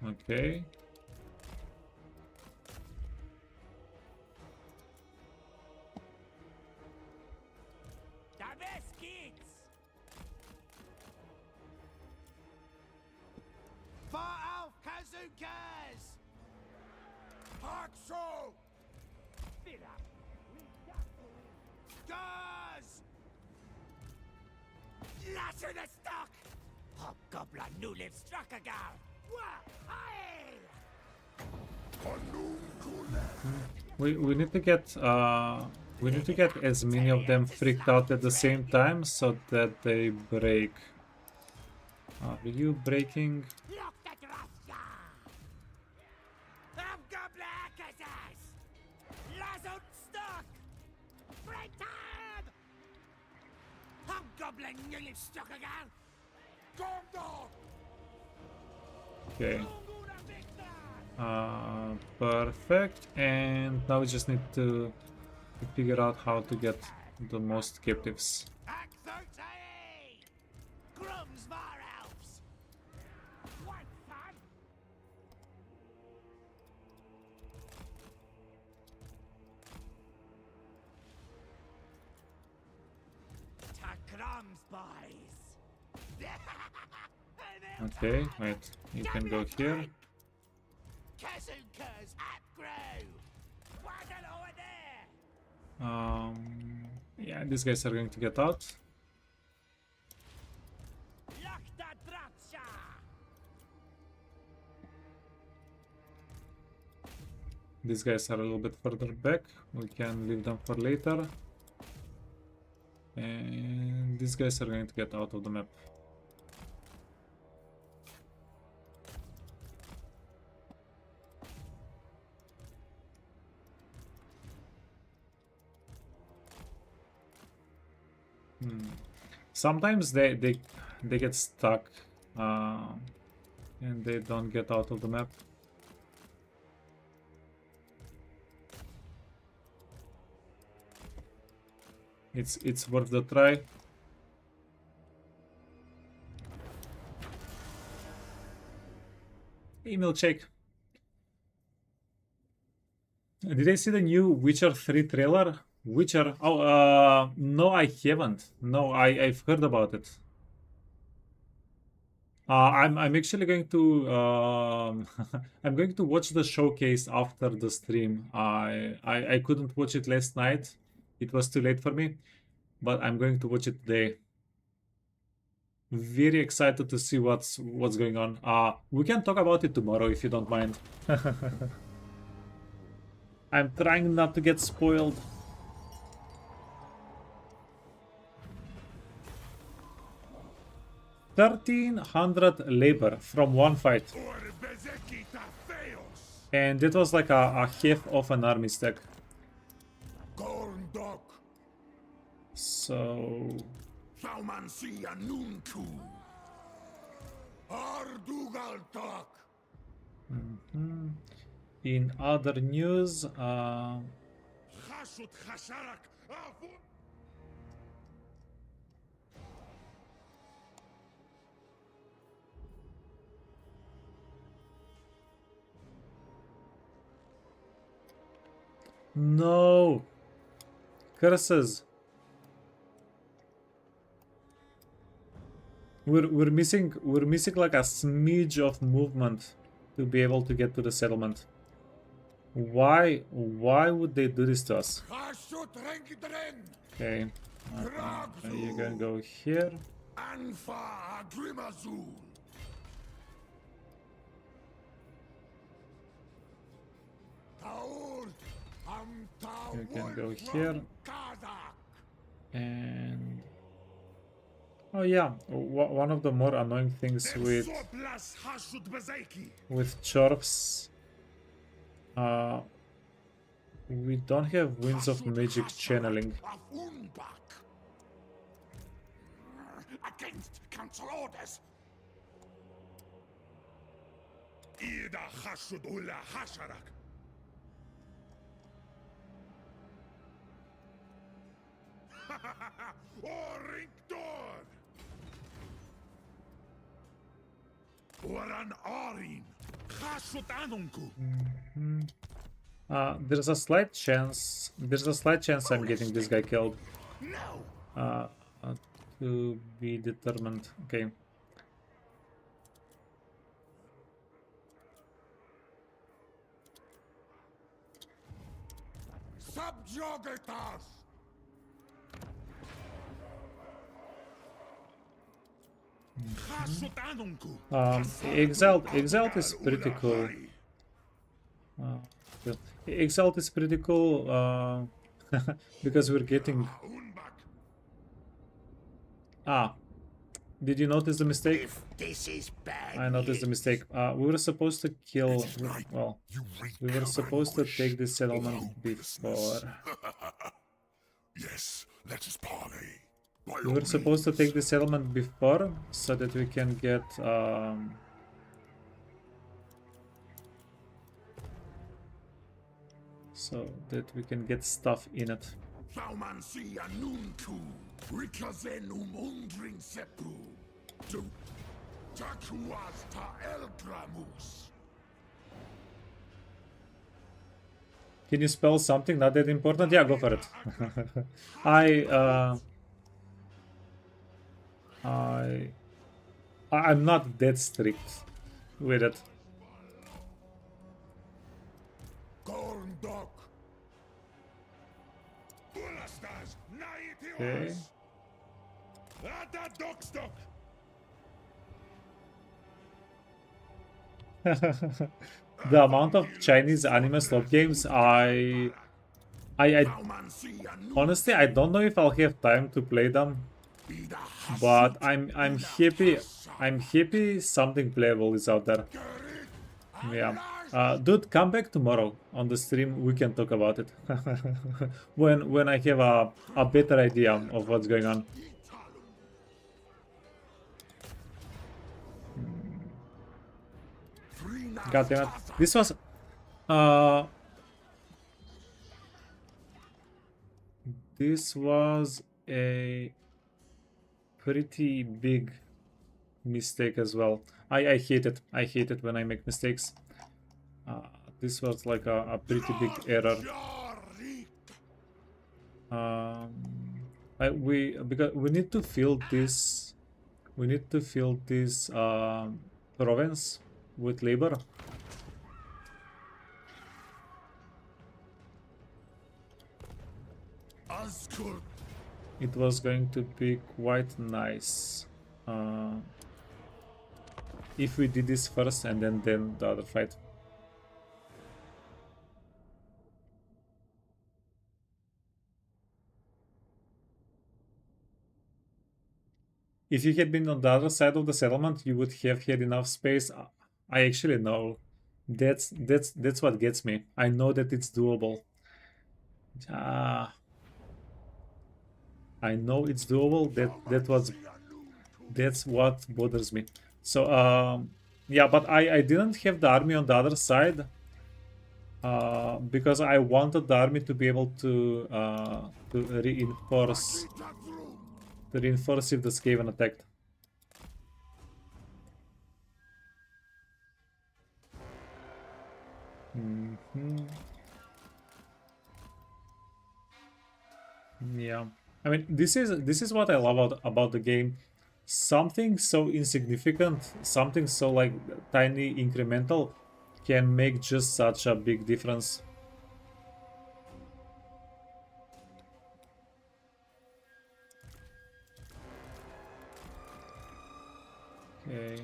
okay. The best kids! Far out Kazukas! Hacksaw! Fill up! Gaz! Lasso the stock! Hobgobbo new live struck agar! Wah! Aye! We need to get as many of them freaked out at the same time so that they break. Are you breaking? Lock the draftsha! Hobgobbo Akazas! Lasso stock! Break time! Hobgobbo new live struck agar! Okay. Perfect. And now we just need to figure out how to get the most captives. Act 30! Grums var elves! One son! Ta crumbs, boys! Okay, wait. You can go here. Kazuka's upgrow! Wagon over there! Yeah, these guys are going to get out. Lock the draftsha! These guys are a little bit further back. We can leave them for later. And these guys are going to get out of the map. Sometimes they get stuck and they don't get out of the map. It's worth the try. Hey, milkshake. Did I see the new Witcher 3 trailer? Witcher? Oh, no, I haven't. No, I've heard about it. I'm actually going to I'm going to watch the showcase after the stream. I couldn't watch it last night. It was too late for me, but I'm going to watch it today. Very excited to see what's going on. We can talk about it tomorrow if you don't mind. I'm trying not to get spoiled. 1,300 labor from one fight. And it was like a half of an army stack. So... In other news, no! Curses! We're missing like a smidge of movement to be able to get to the settlement. Why would they do this to us? Okay, you can go here. You can go here. And... oh yeah, one of the more annoying things with Chorfs, we don't have Winds of Magic channeling. Against council orders. Ida Hashudula Hasharak. Orinkdor! Oran Arin! Hashutanunku! There's a slight chance. There's a slight chance I'm getting this guy killed. No! To be determined. Okay. Subjugatas! Hashutanunku! Exalt is pretty cool. Exalt is pretty cool because we're getting. Did you notice the mistake? If this is bad I noticed the mistake. We were supposed to kill. Well, we were supposed to take this settlement before. Yes, let us parley. We were supposed to take the settlement before so that we can get. So that we can get stuff in it. Saumansia nunku, rikazenum undring sepu, to takuas ta elgramus. Can you spell something not that important? Yeah, go for it. I'm not that strict with it. Gorndok. Bulastas, Okay. naitios. Ata dokstock. The amount of Chinese anime slot games I honestly I don't know if I'll have time to play them, but I'm happy something playable is out there. Yeah. Dude, come back tomorrow on the stream. We can talk about it when I have a better idea of what's going on. God damn it! This was a pretty big mistake as well. I hate it. I hate it when I make mistakes. This was like a pretty big error. Because we need to fill this. We need to fill this province with labor. It was going to be quite nice if we did this first and then the other fight. If you had been on the other side of the settlement, you would have had enough space. I actually know. That's what gets me. I know that it's doable. I know it's doable. That's what bothers me. So yeah, but I didn't have the army on the other side because I wanted the army to be able to reinforce if the Skaven attacked. Yeah, I mean this is what I love about the game. Something so insignificant, something so like tiny incremental can make just such a big difference. Okay.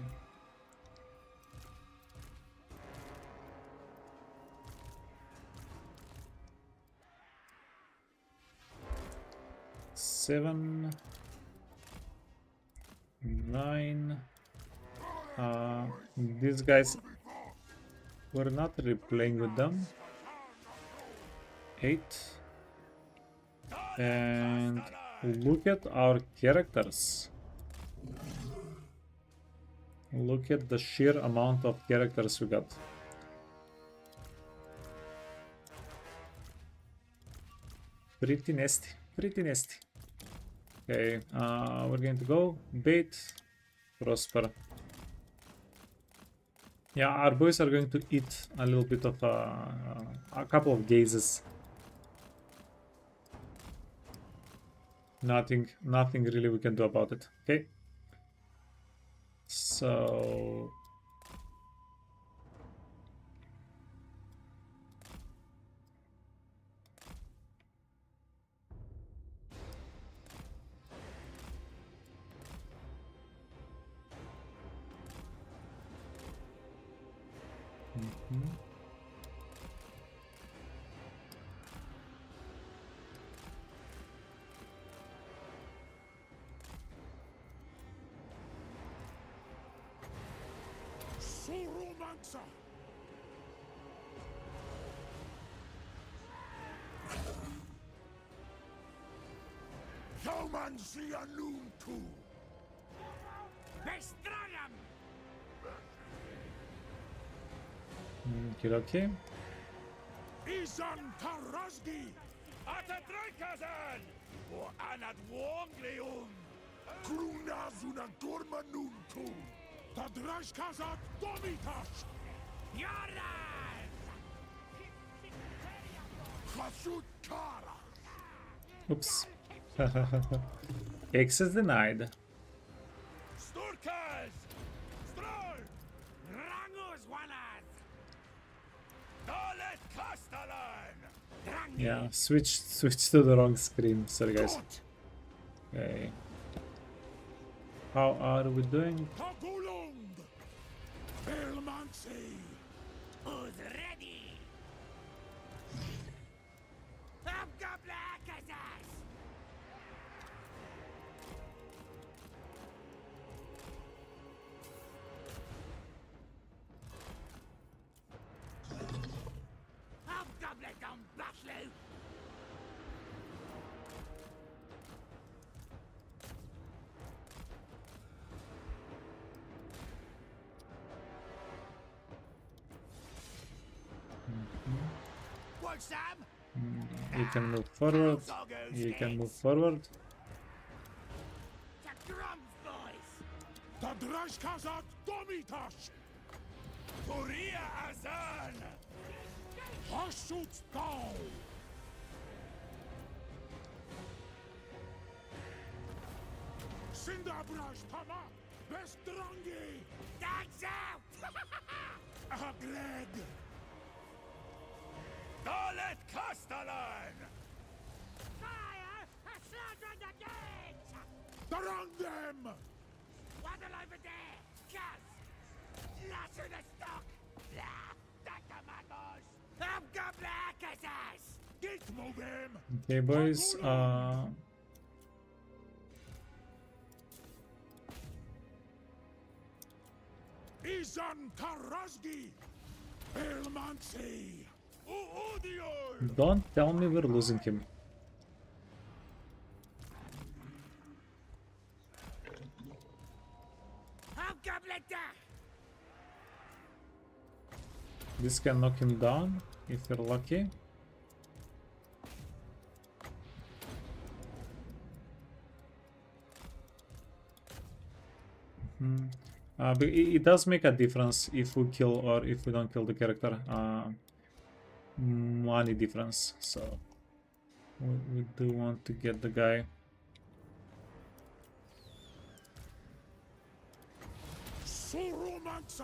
Seven, 9. These guys, we're not really playing with them. 8. And look at our characters. Look at the sheer amount of characters we got. Pretty nasty, pretty nasty. Okay, we're going to go bait, prosper. Yeah, our boys are going to eat a little bit of a couple of gazes. Nothing really we can do about it. Okay. So Soromancer! Yomancy Anum too! Bestragam! okay. Izan Tarazgi! Atadraikazan! O Anad Wonglium! Krunazuna Gormanum too! Tadrashkazat Domitash! Yaran! Khasut Kara! Oops. Access denied. Sturkas! Stroll! Rangus Wanas! Dolet Castellan! Yeah, switch to the wrong screen. Sorry guys. Got! Okay. How are we doing? Tagulong! Belmancy! Who's ready? Hobgobbo Akazas! Hobgobbo Dom Batlu! What, Sam? You can move forward. You can move forward. The drums, boys! Tadrashkazat Domitash! Korea Azan! Hashut Dao! Sindabrash Tama! Bestrangi! Thanks out! Agleg! Dolet Castellan! Fire! A slaughter on the gates! Darang them! Waddle over there! Gas! Lasso the stock! Tacamagos! Hobgobbo Akazas! Get move them! Okay, boys. Izan Tarazgi! Belmancy! Uodior! Don't tell me we're losing him. Hobgobbo Duck! This can knock him down if you're lucky. But it does make a difference if we kill or if we don't kill the character. Money difference. So we do want to get the guy. Soromancer!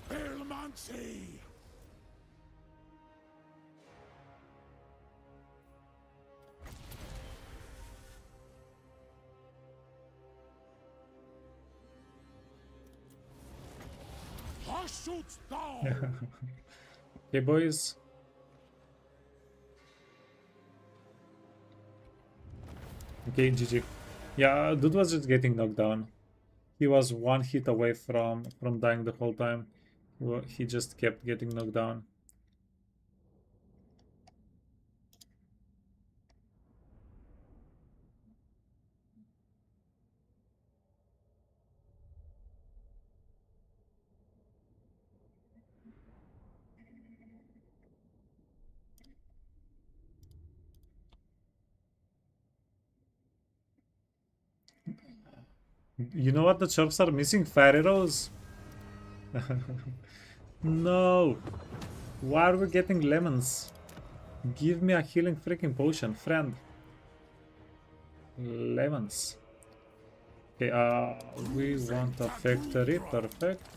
Belmancy! Hashut Dao! Okay, boys. Okay, GG. Yeah, dude was just getting knocked down. He was one hit away from dying the whole time. He just kept getting knocked down. You know what the chorfs are missing? Fire arrows. No. Why are we getting lemons? Give me a healing freaking potion, friend. Lemons. Okay, we want a factory, perfect.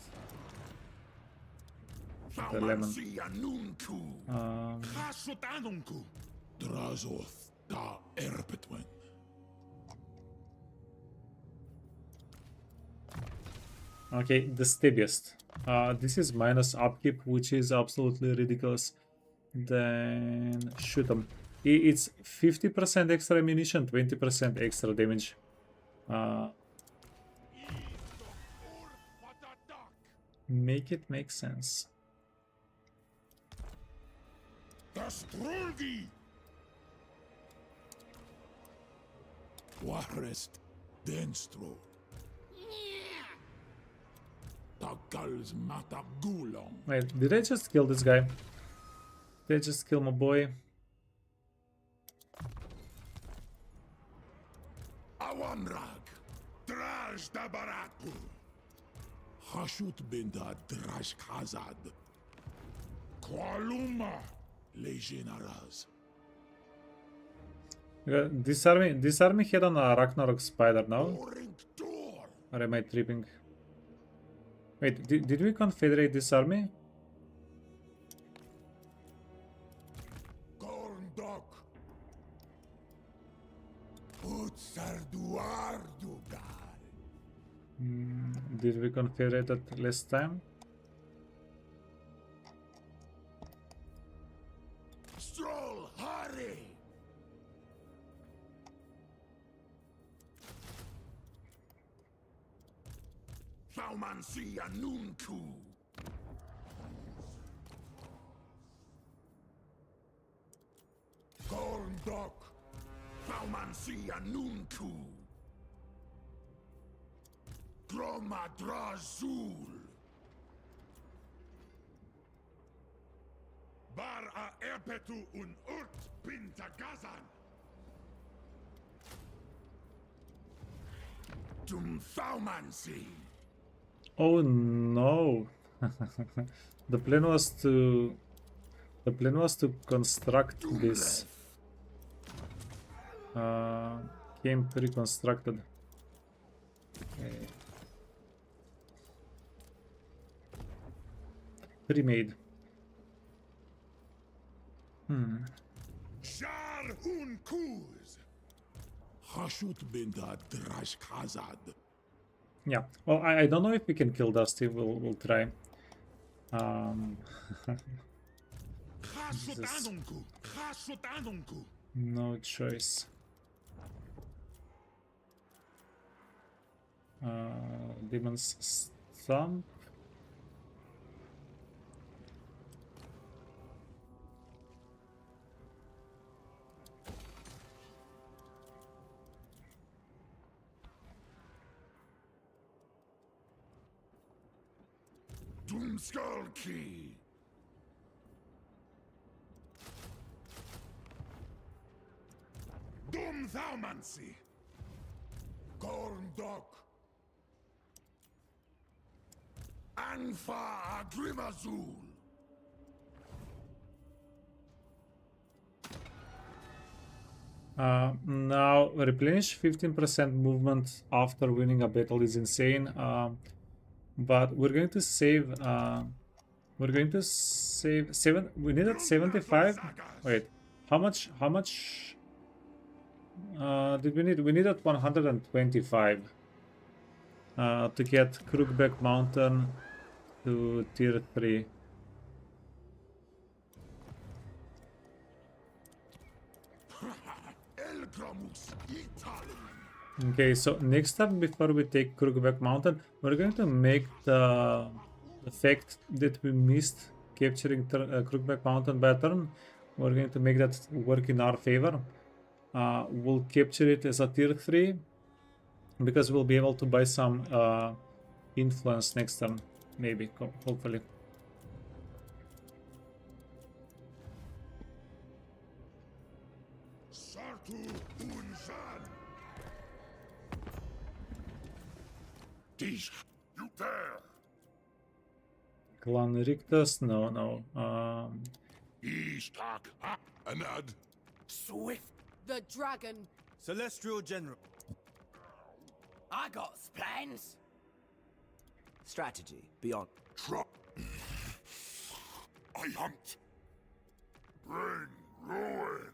The lemon. Drazoth da Erpetwen. Okay, the steadiest. This is minus upkeep, which is absolutely ridiculous. Then shoot them. It's 50% extra ammunition, 20% extra damage. Make it make sense. Dastrolgi! Warest Denstro. Tagal's Matagulong. Wait, did I just kill this guy? Did I just kill my boy? Awanrag. Draj da Baratpur. Hashut binda Draj Khazad. Kualuma. Legionaras. This army had on a Ragnarok spider now? Or am I tripping? Wait, did we confederate this army? Gorndok. Utsarduardugal. Did we confederate it last time? Stroll, hurry! Saumansi Anunku. Gorndok. Saumansi Anunku. Dromadrazul. Bar a erpetu un urt pintagazan. Dum Saumansi. Oh no. The plan was to construct this. Came pre-constructed. Okay. Pre-made. Shar un kuz. Hashut binda Draj Khazad. Yeah. Well, I don't know if we can kill Dusty. We'll try. Jesus. No choice. Demon's Stomp. Doomskullkey. Doom Thaumancy. Gorndok. Anfa Agrimazul. Now replenish 15% movement after winning a battle is insane. But we're going to save. We're going to save 7. We needed 75. Wait, how much? How much did we need? We needed 125 to get Crookback Mountain to tier 3. Okay, so next time before we take Crookback Mountain, we're going to make the fact that we missed capturing Crookback Mountain by a turn. We're going to make that work in our favor. We'll capture it as a tier 3 because we'll be able to buy some influence next turn, maybe, hopefully. These, you dare! Clan Rictus? No. He's talk up and ad. Swift. The dragon. Celestial General. I got plans. Strategy beyond. Truck. I hunt. Bring ruin.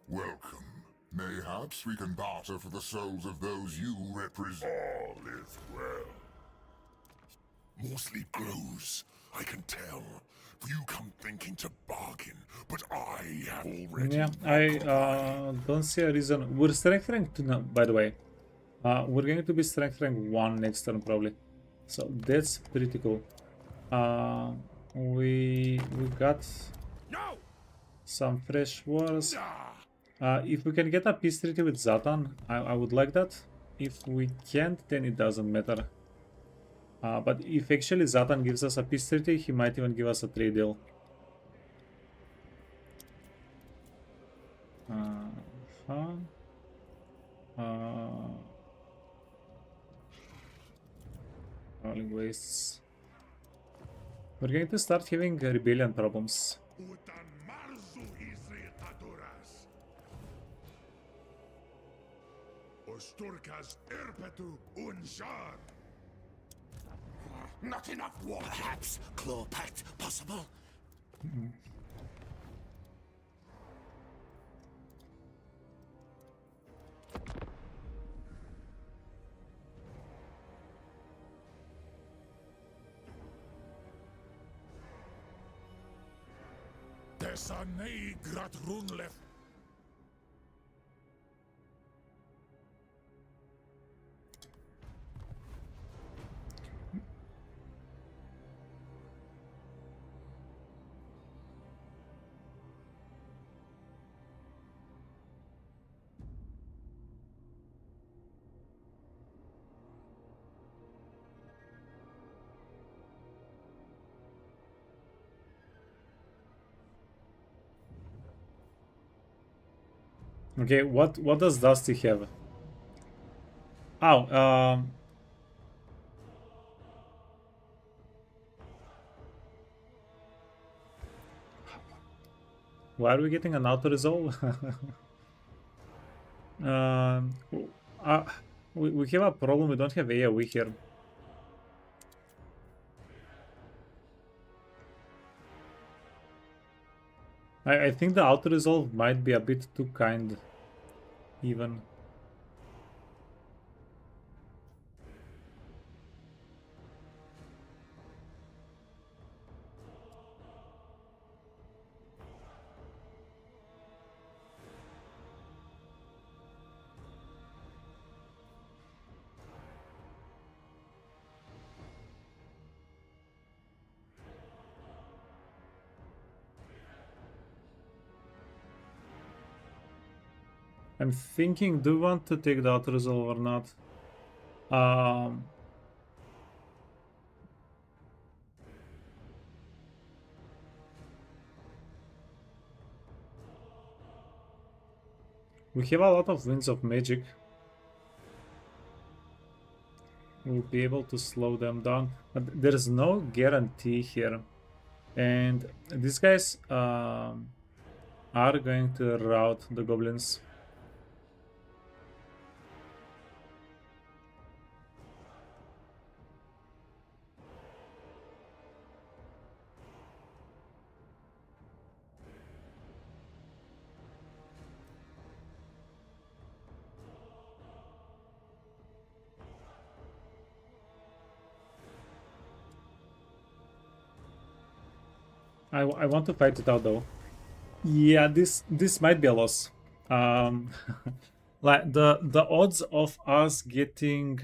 Welcome. Mayhaps we can barter for the souls of those you represent. All is well. More sleep grows, I can tell. You come thinking to bargain, but I have already. Yeah, I don't see a reason. We're strength rank 2 now, by the way. We're going to be strength rank 1 next turn probably. So that's pretty cool. We got No! some fresh wars. Ah! If we can get a peace treaty with Zatan, I would like that. If we can't, then it doesn't matter. But if actually Zatan gives us a peace treaty, he might even give us a trade deal. Rolling wastes. We're going to start having rebellion problems. Utan marzu izri adoras. Osturkas erpetu unshar. Not enough war. Perhaps claw pact possible. Desanei grat runlef. Okay, what does Dusty have? Oh, why are we getting an auto resolve? um, we have a problem. We don't have AoE here. I think the auto resolve might be a bit too kind, even. I'm thinking, do we want to take the auto resolve or not? We have a lot of winds of magic. We'll be able to slow them down, but there's no guarantee here. And these guys are going to rout the goblins. I want to fight it out though. Yeah, this might be a loss. Like the odds of us getting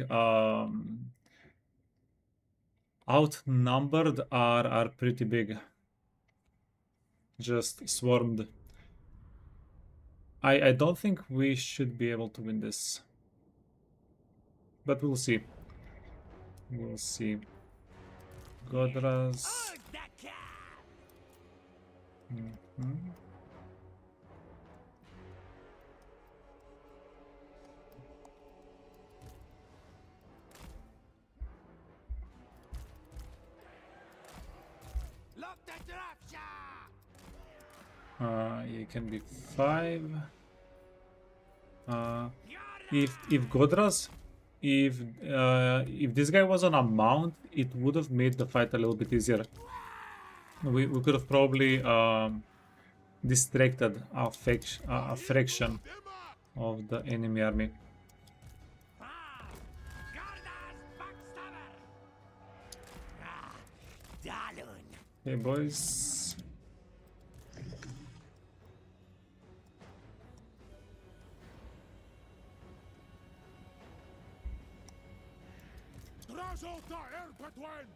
outnumbered are pretty big. Just swarmed. I don't think we should be able to win this. But we'll see. We'll see. Godras. It can be 5. If Godras, if this guy was on a mount, it would have made the fight a little bit easier. We could have probably distracted a fraction of the enemy army. Hey boys. Drazota Erpatwen!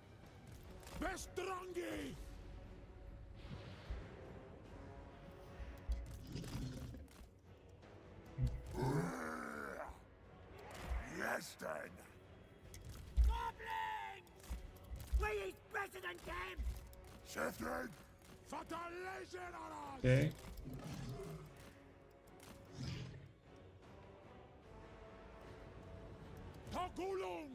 Bestrangi! Yes, then. Goblins! We is better than them! Shifted. Fatalation on us! Okay. Tagulung!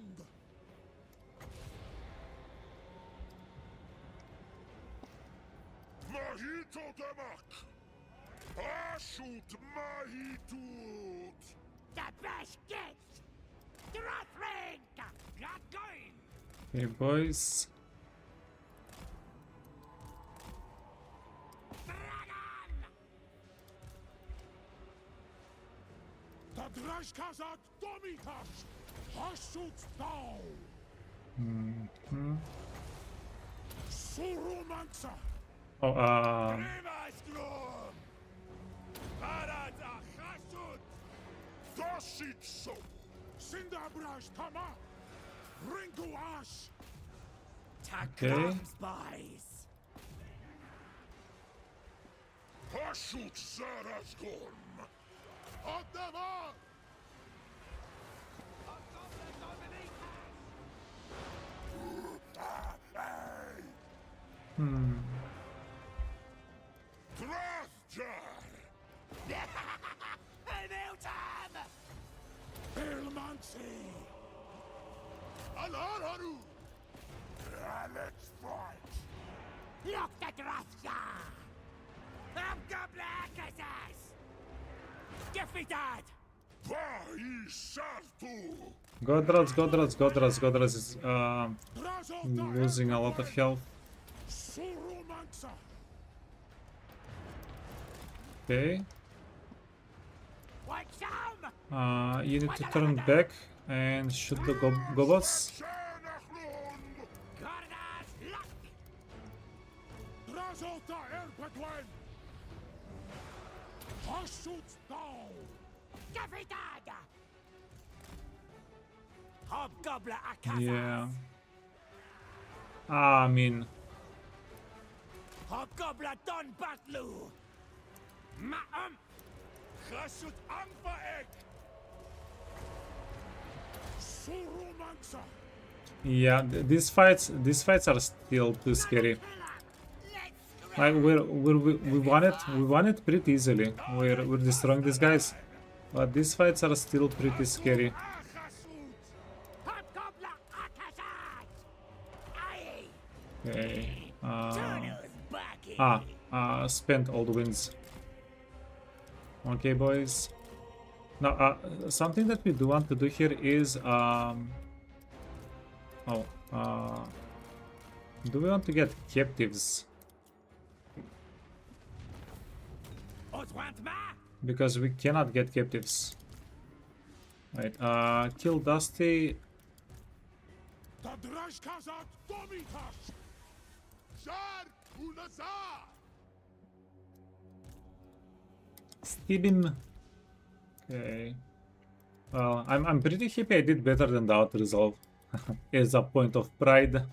Mahito demak. Ashut mahitut. The best gets! Drothring! Not going! Okay, boys. Dragon! The Drashkazak Domitas! Hashut thou! Surumansa! Oh, Rivasglum! Parada Hashut! Dashitso. Cinderbrash Tama! Ringu Ash! okay. Spies! Hashut Zarasgorm. Odava! Drathjar. Milton! Ilmansi! Alararu! Let's fight. Look the Drathja! Hobgobbo! Defeated! Vai Sartu. Godras is losing a lot of health. Surumansa! Okay. What some? You need to turn back and shoot the gobots. Shanachlund. Gardas luck! Drazota Erpatwen. Hashut thou! Defeated! Hobgobbo Akazas! Yeah. I mean, Hobgobbo Don Batlu! Ma'am! Hashut Angvaek! Surumansa! yeah. These fights are still too scary. Like we won it pretty easily. We're destroying these guys, but these fights are still pretty scary. Hobgobbo Akazas! Aye! Okay. Back Spent all the wins. Okay, boys. Now, something that we do want to do here is do we want to get captives? Because we cannot get captives. Right, kill Dusty. The Drashkazak Domitas! Zar Ulazar! Stab him. Okay. Well, I'm pretty happy I did better than the auto resolve. As a point of pride.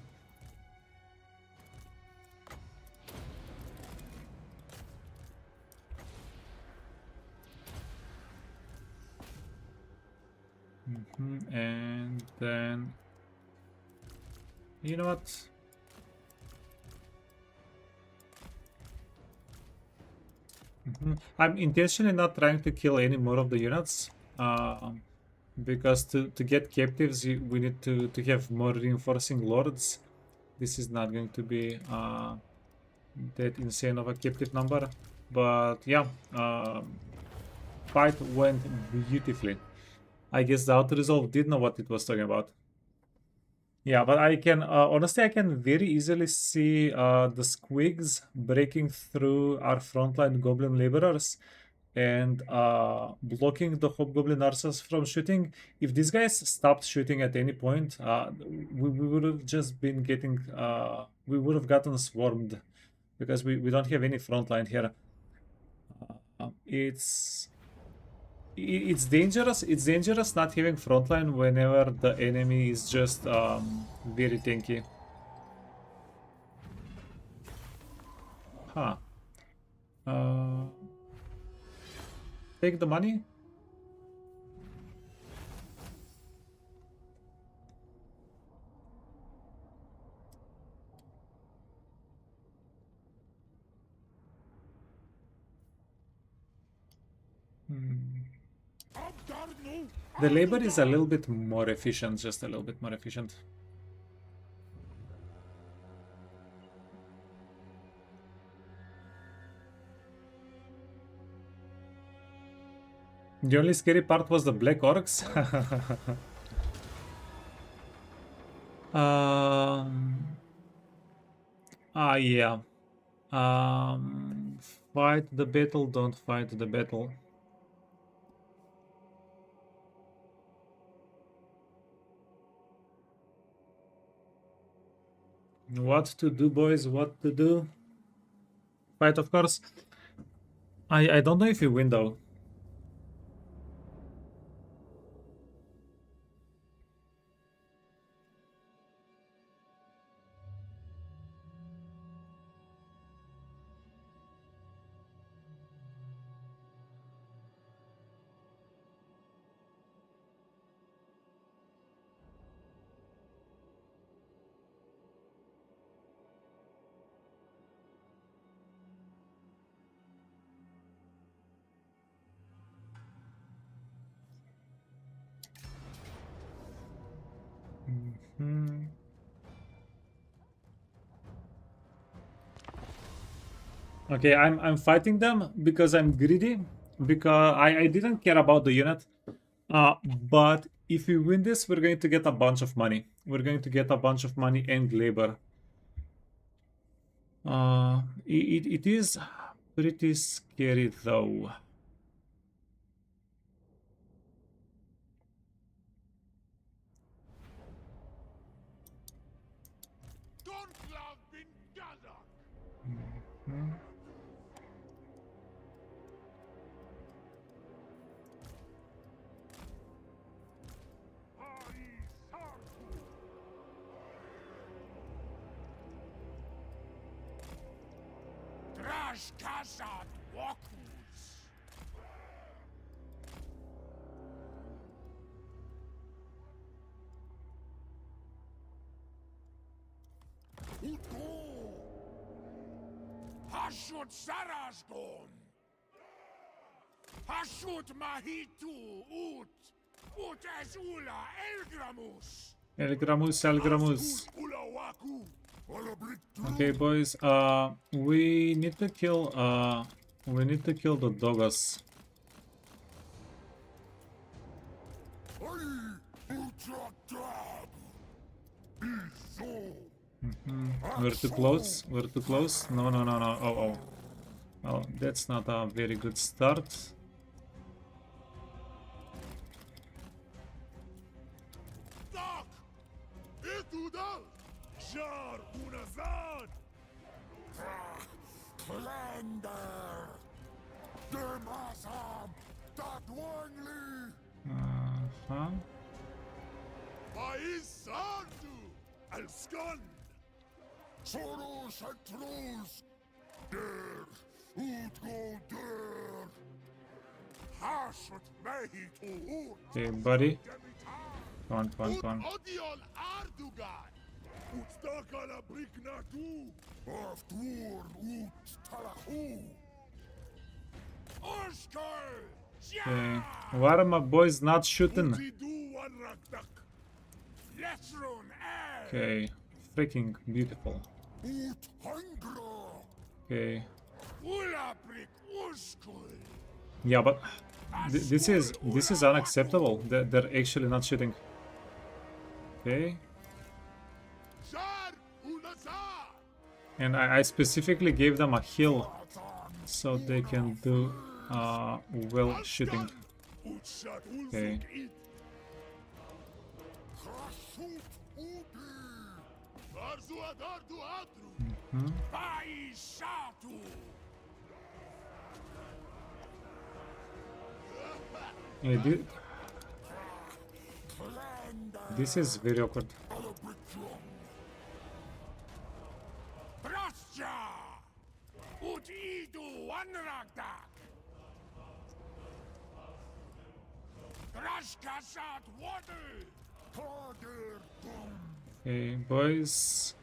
And then, you know what? I'm intentionally not trying to kill any more of the units, because to get captives we need to have more reinforcing lords. This is not going to be that insane of a captive number. But yeah, fight went beautifully. I guess the auto-resolve did know what it was talking about. Yeah, but I can, honestly, I can very easily see the squigs breaking through our frontline goblin laborers and blocking the hobgoblin archers from shooting. If these guys stopped shooting at any point, we would have just been getting, we would have gotten swarmed because we don't have any frontline here. It's dangerous. It's dangerous not having frontline whenever the enemy is just very tanky. Huh. Take the money. The labor is a little bit more efficient, just a little bit more efficient. The only scary part was the black orcs. Yeah. Fight the battle, don't fight the battle. What to do, boys? What to do? Fight, of course. I don't know if you win though. Okay, I'm fighting them because I'm greedy, because I didn't care about the unit. But if we win this, we're going to get a bunch of money. We're going to get a bunch of money and labor. It is pretty scary though. Kazad Wakus. Uto Hashut Sarasgon Hashut Mahitu Ut Ezula Elgramus Elgramus. Ulawaku. Okay, boys. We need to kill. We need to kill the doggers. We're too close. We're too close. No, no, no, no. Oh, oh. Well, that's not a very good start. Uh-huh. Soros and trolls! Der! Ut go der! Hashut mehi to ut! Okay, buddy. Come on, come on, come on. Odion Ardugan. Utstakala Briknatu. Aftur ut talachu! Oshkar. Okay. Why are my boys not shooting? Okay. Freaking beautiful. Ut hangra! Okay. Yeah, but this is unacceptable. They're actually not shooting. Okay. And I specifically gave them a heal so they can do well shooting. Okay. Yeah, this is very awkward. Okay, boys.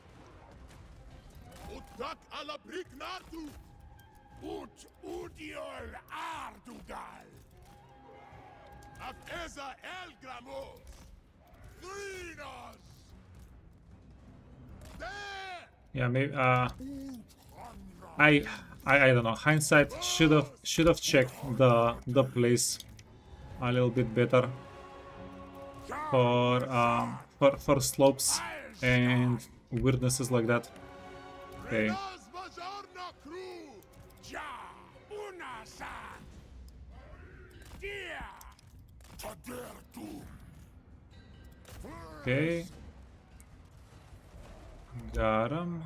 Yeah, maybe I don't know. Hindsight should have checked the place a little bit better for slopes and weirdnesses like that. Okay. Okay. Got him.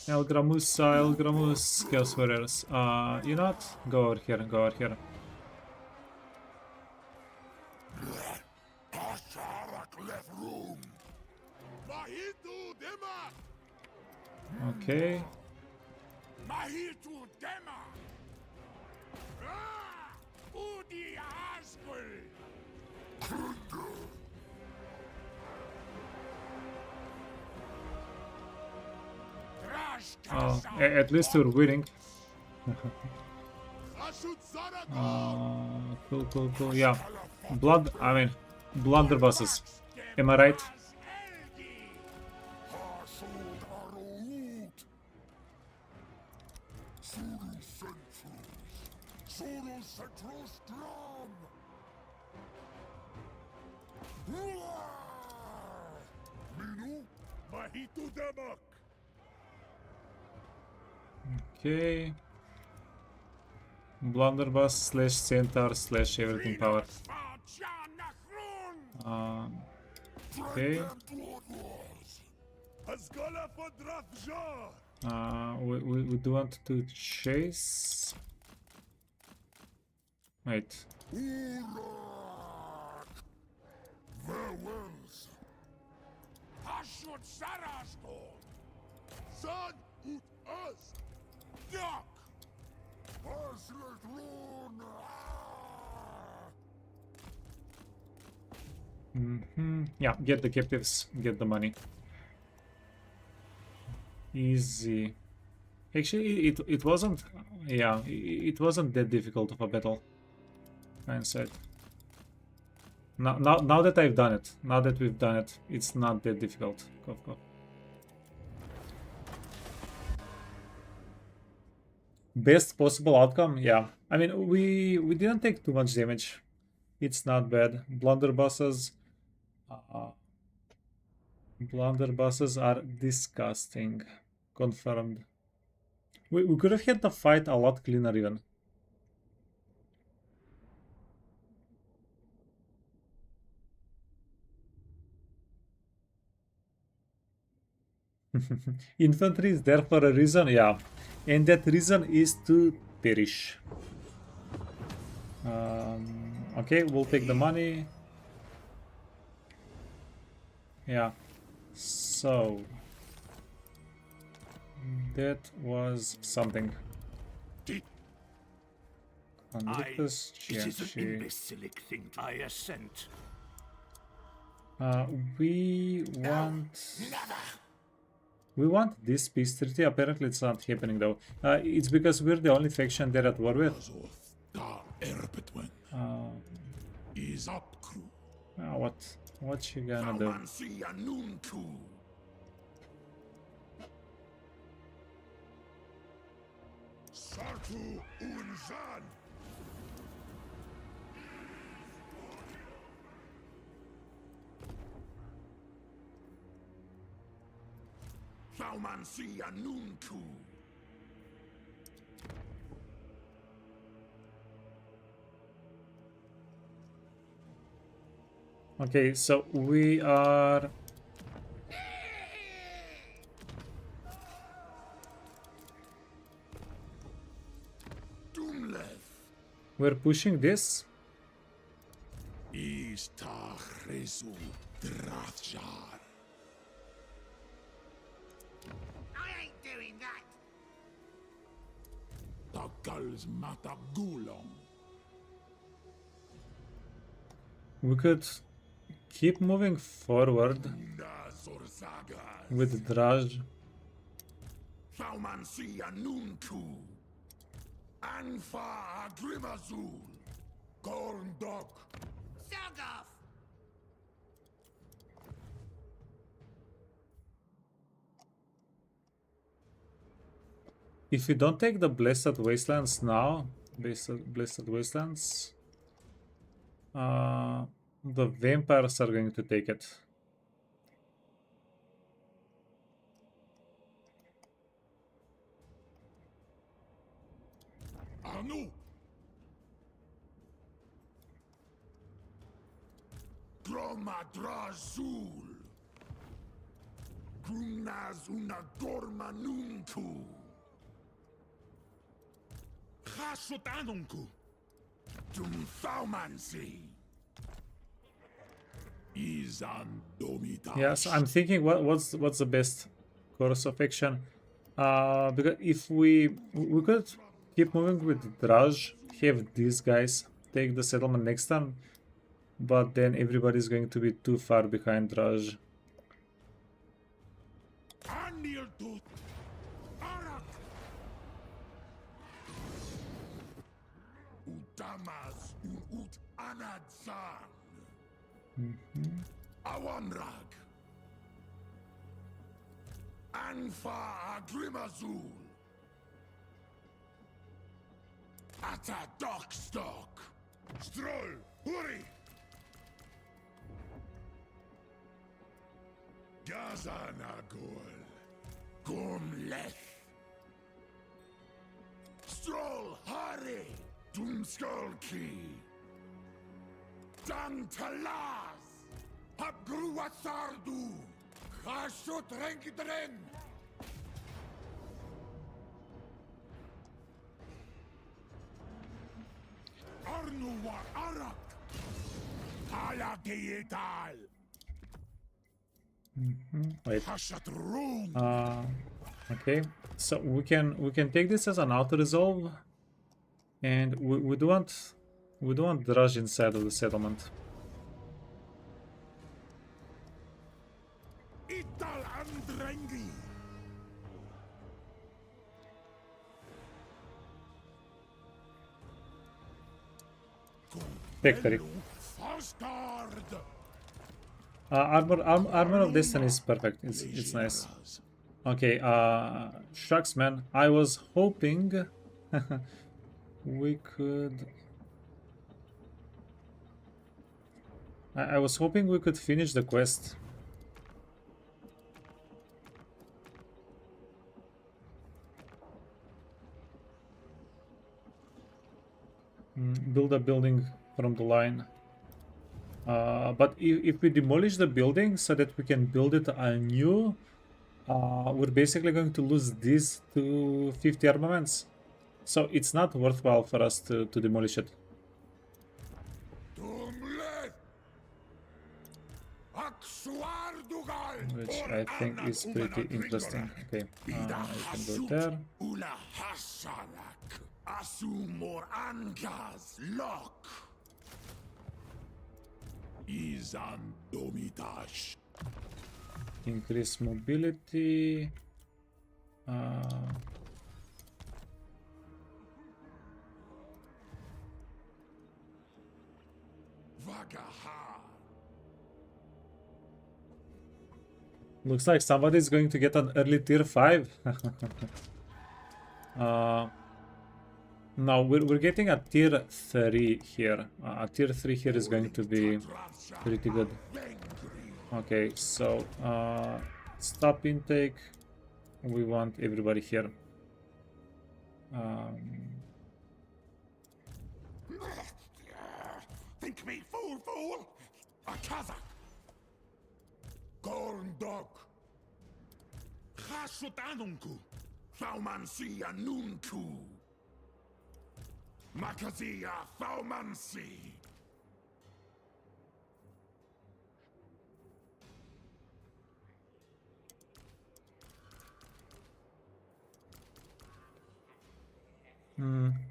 El Gramus, Chaos Warriors. You know what? Go over here, go over here. Okay. Oh, at least we're winning. Cool. Yeah, blunderbusses. Am I right? Okay. Blunderbuss / centaur / everything power. Okay. We do want to chase. Wait. Yeah, get the captives, get the money. Easy. Actually, it wasn't. Yeah, it wasn't that difficult of a battle. Hindsight. Now that I've done it, now that we've done it, it's not that difficult. Go. Best possible outcome, yeah. I mean, we didn't take too much damage. It's not bad. Blunderbusses are disgusting. Confirmed. We could have had the fight a lot cleaner even. Infantry is there for a reason, yeah. And that reason is to perish. Okay, we'll take the money. Yeah. So that was something. It is an imbecilic thing I assent. We want this peace treaty. Apparently it's not happening though. It's because we're the only faction they're at war with. Ease up, crew. What she gonna do? Valmancy Anunku. Sartu Unzan. Valmancy Anunku. Okay, so we are. Doomleth. We're pushing this. Istachresu Drathjar. I ain't doing that. Takals Matagulong. We could keep moving forward Nazorzagas. with Draj. Valmancy Anunku. Anfa Agrimazul. Gorndok. Sog off. If we don't take the Blessed Wastelands now, Blessed Wastelands, the vampires are going to take it. Anu. Gromadrazul. Grumnaz Unagormanunku. Chasutanunku. Dumfaumansi. Izandomita. Yes, I'm thinking what's the best course of action. Because if we could keep moving with Draj, have these guys take the settlement next time, but then everybody's going to be too far behind Draj. Anildut. Arak. Udamas Ut Anadzan. Awanrag. Anfa Agrimazul. Ata Dockstock. Stroll. Hurry. Gazanagol. Gomleth. Stroll. Hurry. Doomskulki. Dantalaz. Habgruatsardu. Khashut Renkidren. Arnuwa Arak. Talagetal. Wait. Hashat Room. Okay, so we can take this as an auto resolve, and we do want Draj inside of the settlement. Ital Andrengi. Victory. Fastard. Armor of Destiny is perfect. It's nice. Okay, shucks, man. I was hoping we could. I was hoping we could finish the quest. Build a building from the line. But if we demolish the building so that we can build it anew, we're basically going to lose these 250 armaments. So it's not worthwhile for us to demolish it. Which I think is pretty interesting. Okay, you can go there. Asumor Angas Lock. Izandomitash. Increase mobility. Vagaha. Looks like somebody's going to get an early tier 5. No, we're getting a tier 3 here. A tier 3 here is going to be pretty good. Okay, so stop intake. We want everybody here. Think me fool! A Kazakh! Gorn dog! Chasutanunku! Faumansi anunku! Makazia Faumansi!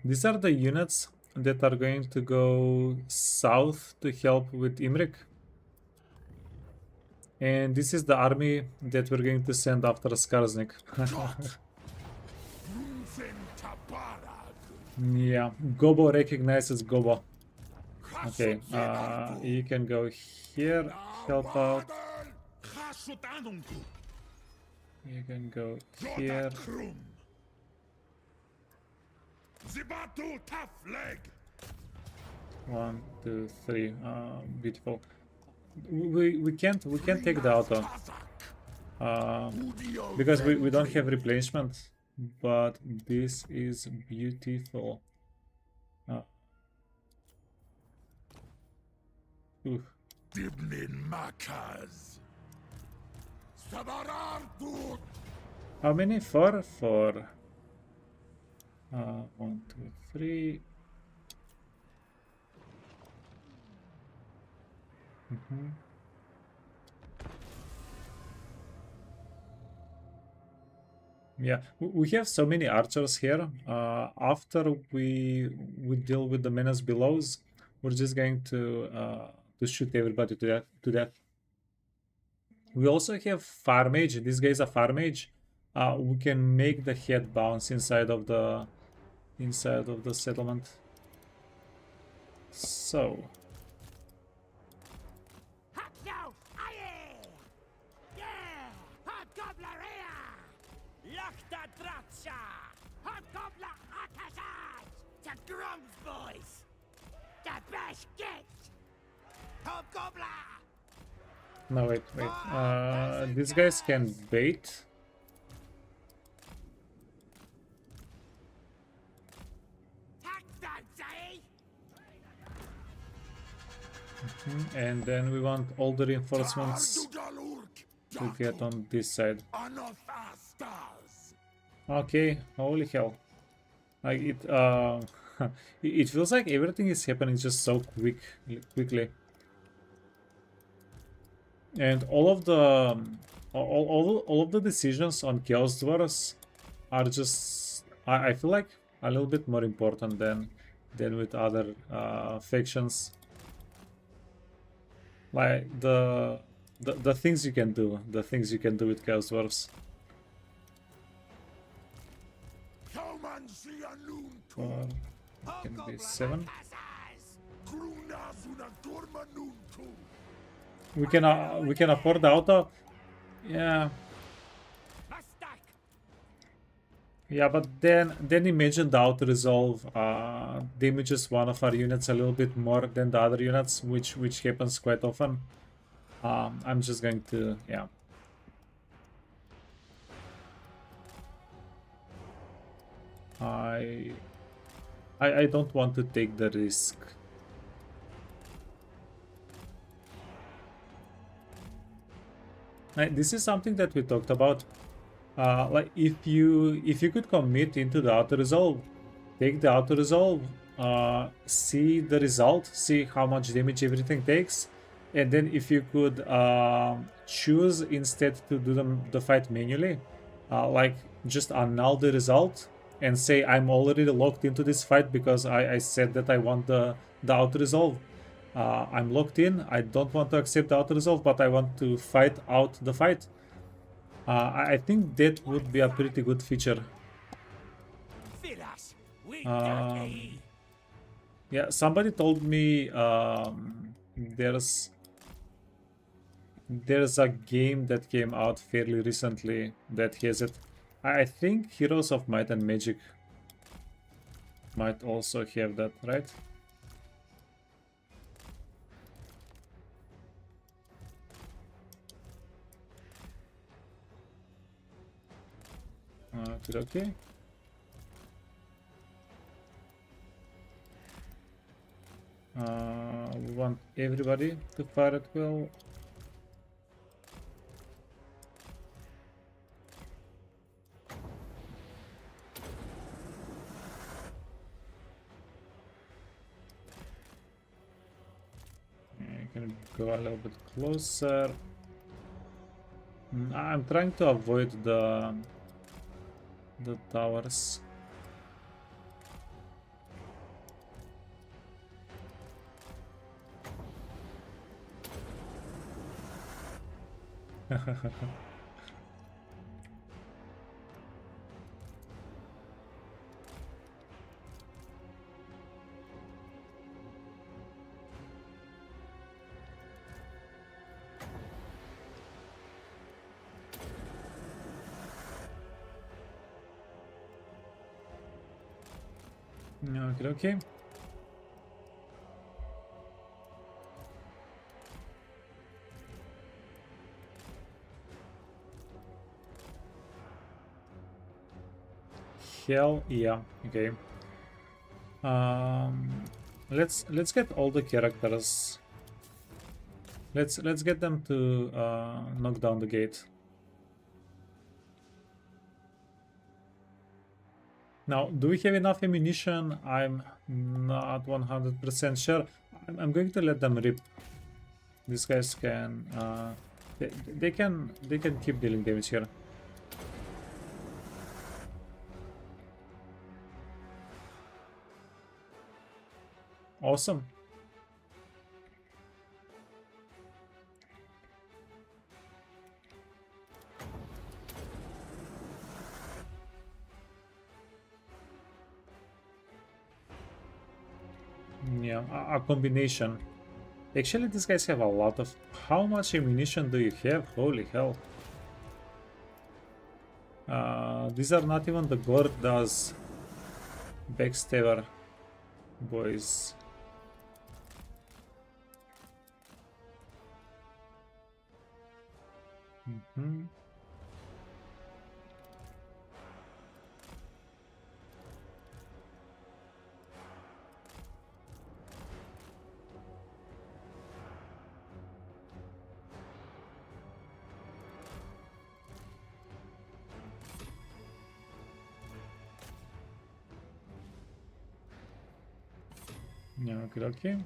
These are the units that are going to go south to help with Imrik. And this is the army that we're going to send after Skarsnik. Yeah, Gobbo recognizes Gobbo. Okay, you can go here, help out. You can go here. Zibatu tough leg. 1, 2, 3. Beautiful. We can't take the auto because we don't have replacement. But this is beautiful. Dibnin Makaz. Sabarartu. How many? 4? 4. 1, 2, 3. Yeah, we have so many archers here. After we deal with the menace belows, we're just going to shoot everybody to death. We also have fire mage. This guy is a fire mage. We can make the head bounce inside of the settlement. So. Boys, the best gift. Hobgobbler. No, wait. These guys can bait. And then we want all the reinforcements to get on this side. Okay, holy hell. Like it it feels like everything is happening just so quickly. And all of the all of the decisions on Chaos Dwarfs are just I feel like a little bit more important than with other factions. Like the things you can do, with Chaos Dwarfs. Can be 7. We can afford the auto. Yeah. Yeah, but then imagine the auto resolve damages one of our units a little bit more than the other units, which happens quite often. I'm just going to I don't want to take the risk. This is something that we talked about. Like if you could commit into the auto resolve, take the auto resolve, see the result, see how much damage everything takes, and then if you could choose instead to do the fight manually, like just annul the result and say I'm already locked into this fight because I said that I want the auto resolve. I'm locked in. I don't want to accept the auto resolve, but I want to fight out the fight. I think that would be a pretty good feature. Yeah, somebody told me there's a game that came out fairly recently that has it. I think Heroes of Might and Magic might also have that, right? Okay. We want everybody to fire at will. I can go a little bit closer. I'm trying to avoid the towers. Okay. Hell yeah. Okay. Let's get all the characters. Let's get them to knock down the gate. Now, do we have enough ammunition? I'm not 100% sure. I'm going to let them rip. These guys can they can keep dealing damage here. Awesome. Yeah, a combination. Actually, these guys have a lot of... How much ammunition do you have? Holy hell. These are not even the Gorda's backstabber boys. Yeah, okay.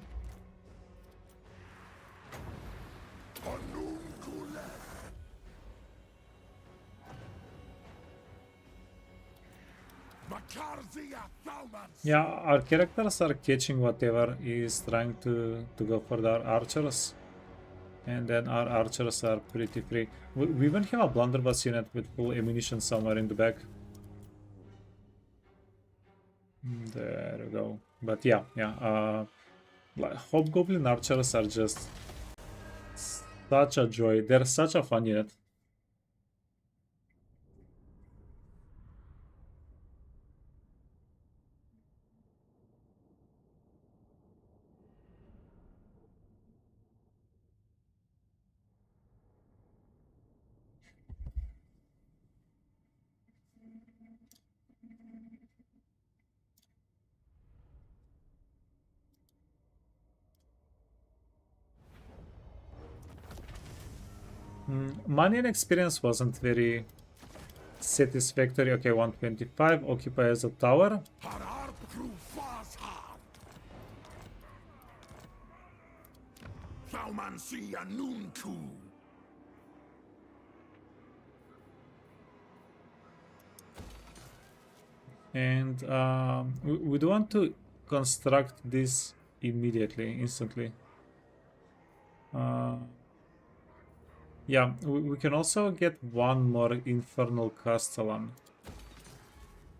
Yeah, our characters are catching whatever is trying to go for their archers. And then our archers are pretty free. We even have a blunderbuss unit with full ammunition somewhere in the back. There we go. But yeah. Hobgoblin archers are just such a joy. They're such a fun unit. Money and experience wasn't very satisfactory. Okay, 125. Occupy as a tower. And we do want to construct this immediately, instantly. Yeah, we can also get one more Infernal Castellan.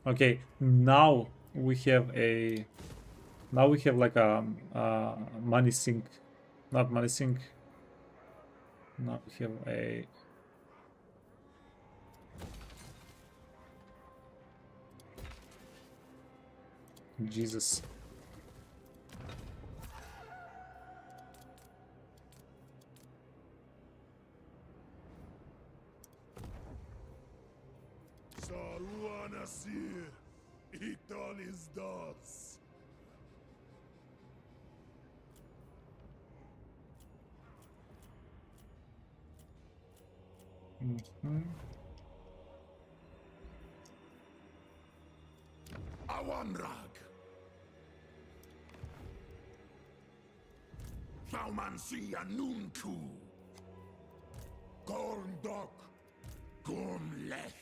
Okay, now we have a... Now we have like a money sink not missing. Now we have a Jesus. Saruana sir, Ital is das. Awanrag. Faumansi Anunku. Gorndok. Gormlech.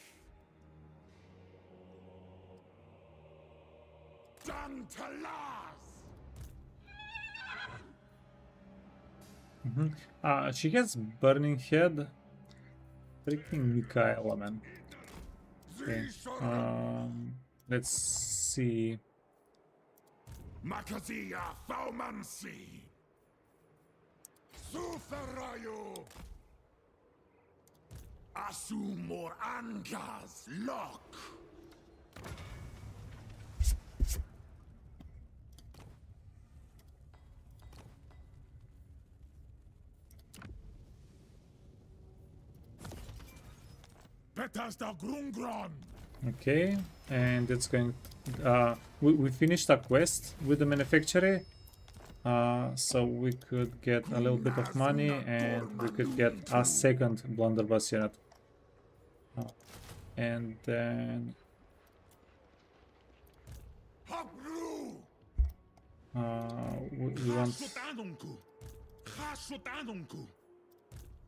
Dantalas. She has burning head. Freaking Mikaela, man. Okay. Let's see. Makazia Faumansi. Suferayo. Asumor Angas Lock. Bethesda Grungron. Okay, and it's going. We finished a quest with the manufacturer, so we could get a little bit of money and we could get a second blunderbuss unit. And then we want.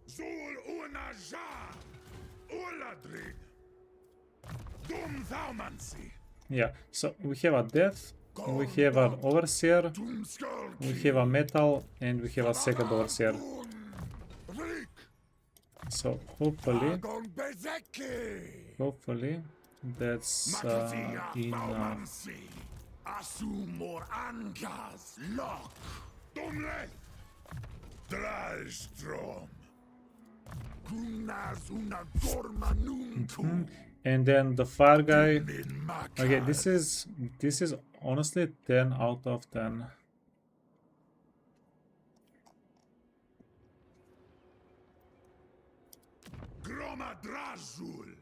Zul Unaja Uladrid Dum Thaumansi. Yeah, so we have a death, we have an overseer, we have a metal, and we have a second overseer. So hopefully that's enough. Asumor Angas Lock Dumle Drystrom Kunas una Gormanunku. And then the fire guy. Okay, this is honestly 10 out of 10. Gromadrazul.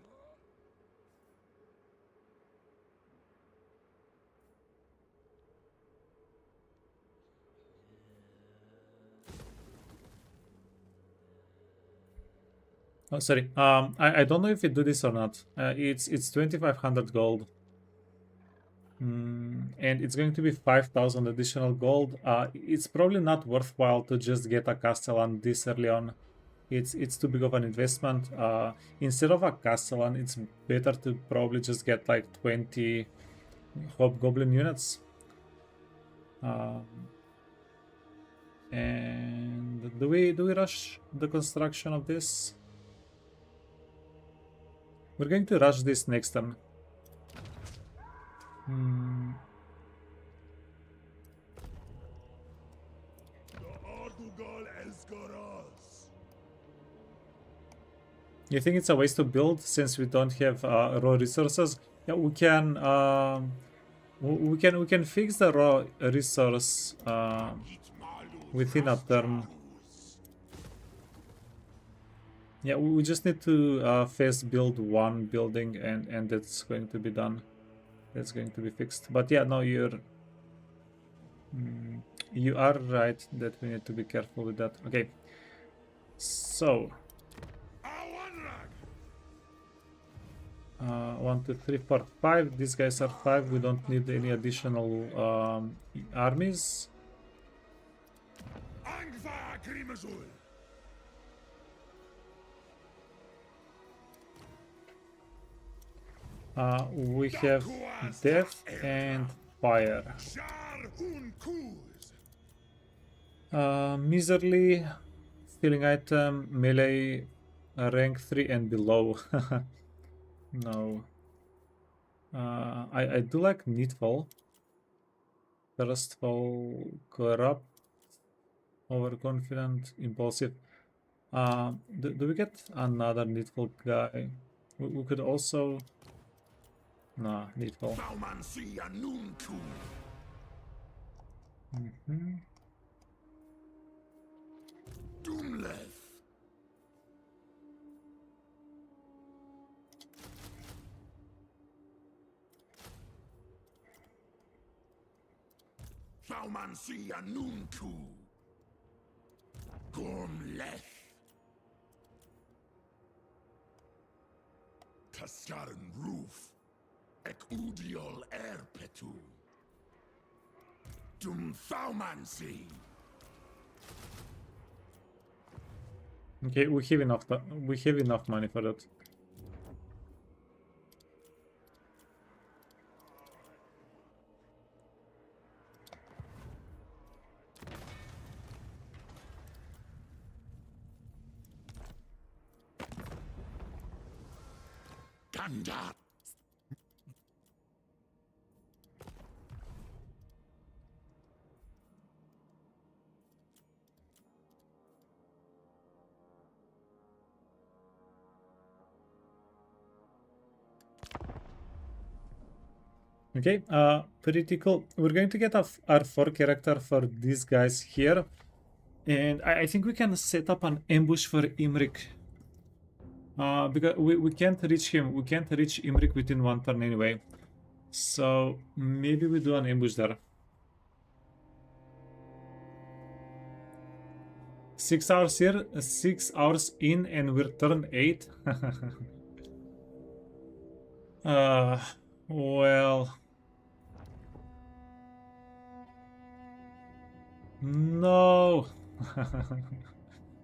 Oh, sorry. I don't know if we do this or not. It's 2500 gold. And it's going to be 5000 additional gold. It's probably not worthwhile to just get a Castellan this early on. It's too big of an investment. Instead of a Castellan, it's better to probably just get like 20 hobgoblin units. And do we rush the construction of this? We're going to rush this next turn. You think it's a waste to build since we don't have raw resources? Yeah, we can fix the raw resource within a turn. Yeah, we just need to first build one building and that's going to be done. That's going to be fixed. But yeah, no, you are right that we need to be careful with that. Okay, so 1, 2, 3, 4, 5. These guys are 5. We don't need any additional armies. We have death and fire. Miserly stealing item, melee, rank 3 and below. No. I do like Needful. Thirstful, Corrupt. overconfident, impulsive. Do we get another needful guy? We could also... Nah, needful. Doomleth. Thaumansi Anunku. Gormleth. Taskaran Roof. Ekudiol Erpetu. Dum Thaumansi. Okay, we have enough. We have enough money for that. Ganda. Okay, pretty cool. We're going to get our 4 character for these guys here. And I think we can set up an ambush for Imrik. Because we can't reach him. We can't reach Imrik within 1 turn anyway. So maybe we do an ambush there. 6 hours here, 6 hours in, and we're turn 8. Well... No!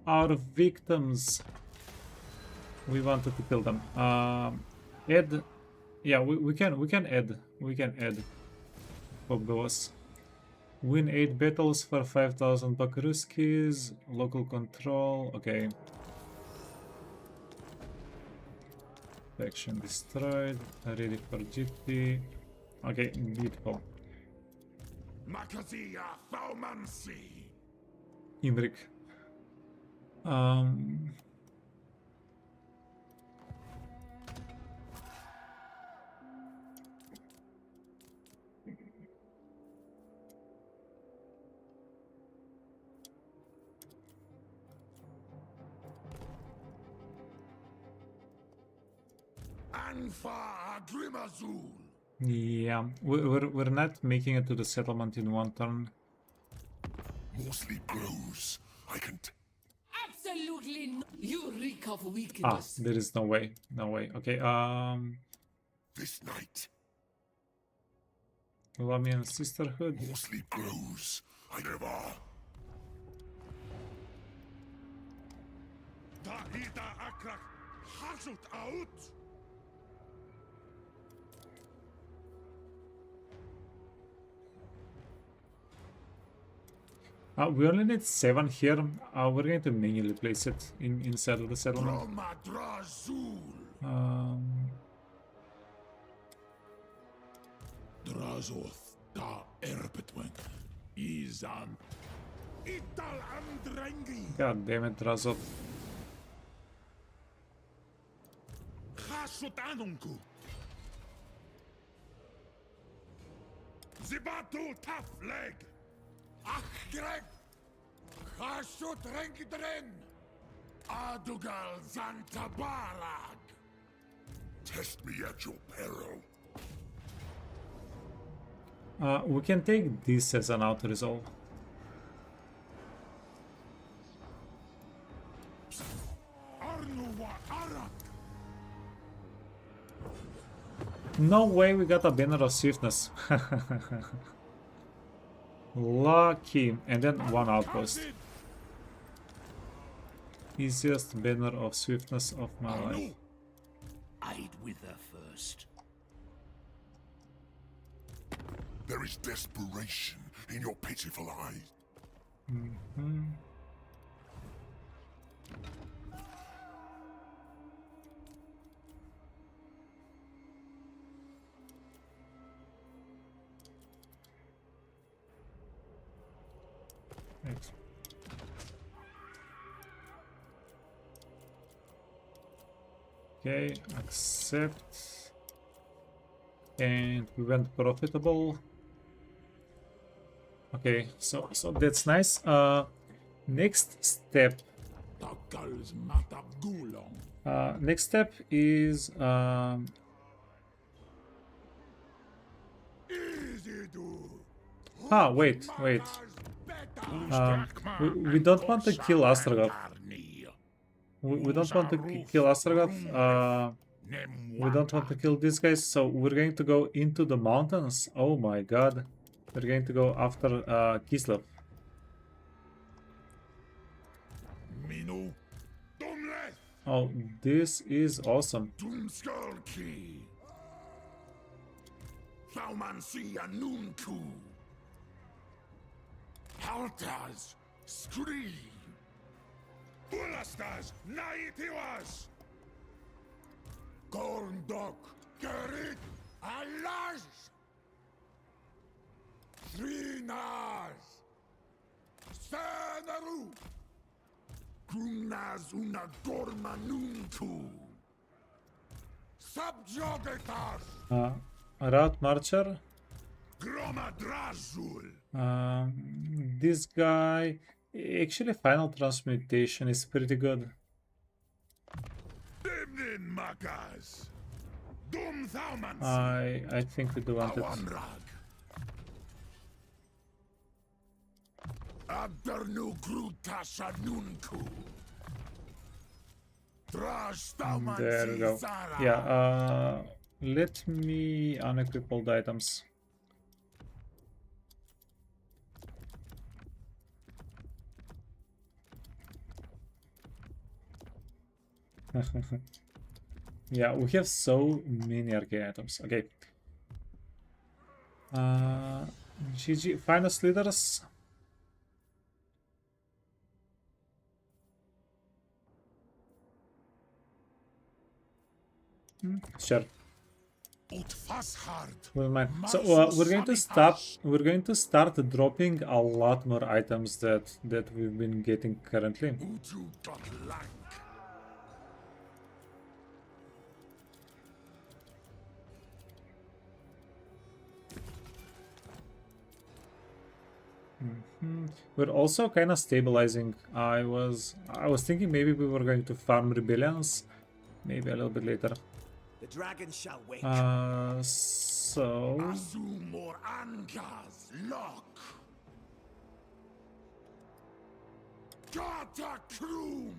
Our victims. We wanted to kill them. Add... Yeah, we can add. We can add hobgobbos. Win 8 battles for 5,000 Bakruskis. Local control. Okay. Faction destroyed. Ready for GT. Okay, beautiful. Makazia Thaumansi. Imrik. Anfa Grimazul. Yeah, we're not making it to the settlement in 1 turn. Mostly grows. I can. Absolutely not. You reek of Ah, weakness. there is no way. No way. Okay, This night. Lamian Sisterhood. Mostly grows. I never. Tahida Akrak. Hasut out. We only need 7 here. We're going to manually place it inside of the settlement. Drazoth da Erpetwen. Izan. Ital Andrengi. God damn it, Razov. Hasut Anunku. Zibatu Tough Leg. Achgreg! Chashut Renkdren! Adugal Zantabarag! Test me at your peril. We can take this as an auto resolve. Arnuwa Arak! No way we got a banner of swiftness. Lucky. And then 1 outpost. Easiest banner of swiftness of my life. I'd wither first. There is desperation in your pitiful eyes. Thanks. Okay, accept. And we went profitable. Okay, so that's nice. Next step. Next step is wait. We don't want to kill Astragoth. We don't want to kill Astragoth. We don't want to kill these guys, so we're going to go into the mountains. Oh my god. We're going to go after Kislev. Oh, this is awesome. Halters, scream! Bulastas, naitiwas! Gorndok, Gerit, Alas! Trinas! Senaru! Grumnas una gormanuntu! Subjugatas! Route Marcher. This guy, actually, final transmutation is pretty good. I think we do want it. There we go. Yeah, let me unequip all the items. Yeah, we have so many arcane items. Okay. GG, finest leaders. Sure. Well, man. So we're going to start dropping a lot more items that we've been getting currently. We're also kind of stabilizing. I was thinking maybe we were going to farm rebellions, maybe a little bit later. The dragon shall wake. So Asumor Angas lock. Gata Krum.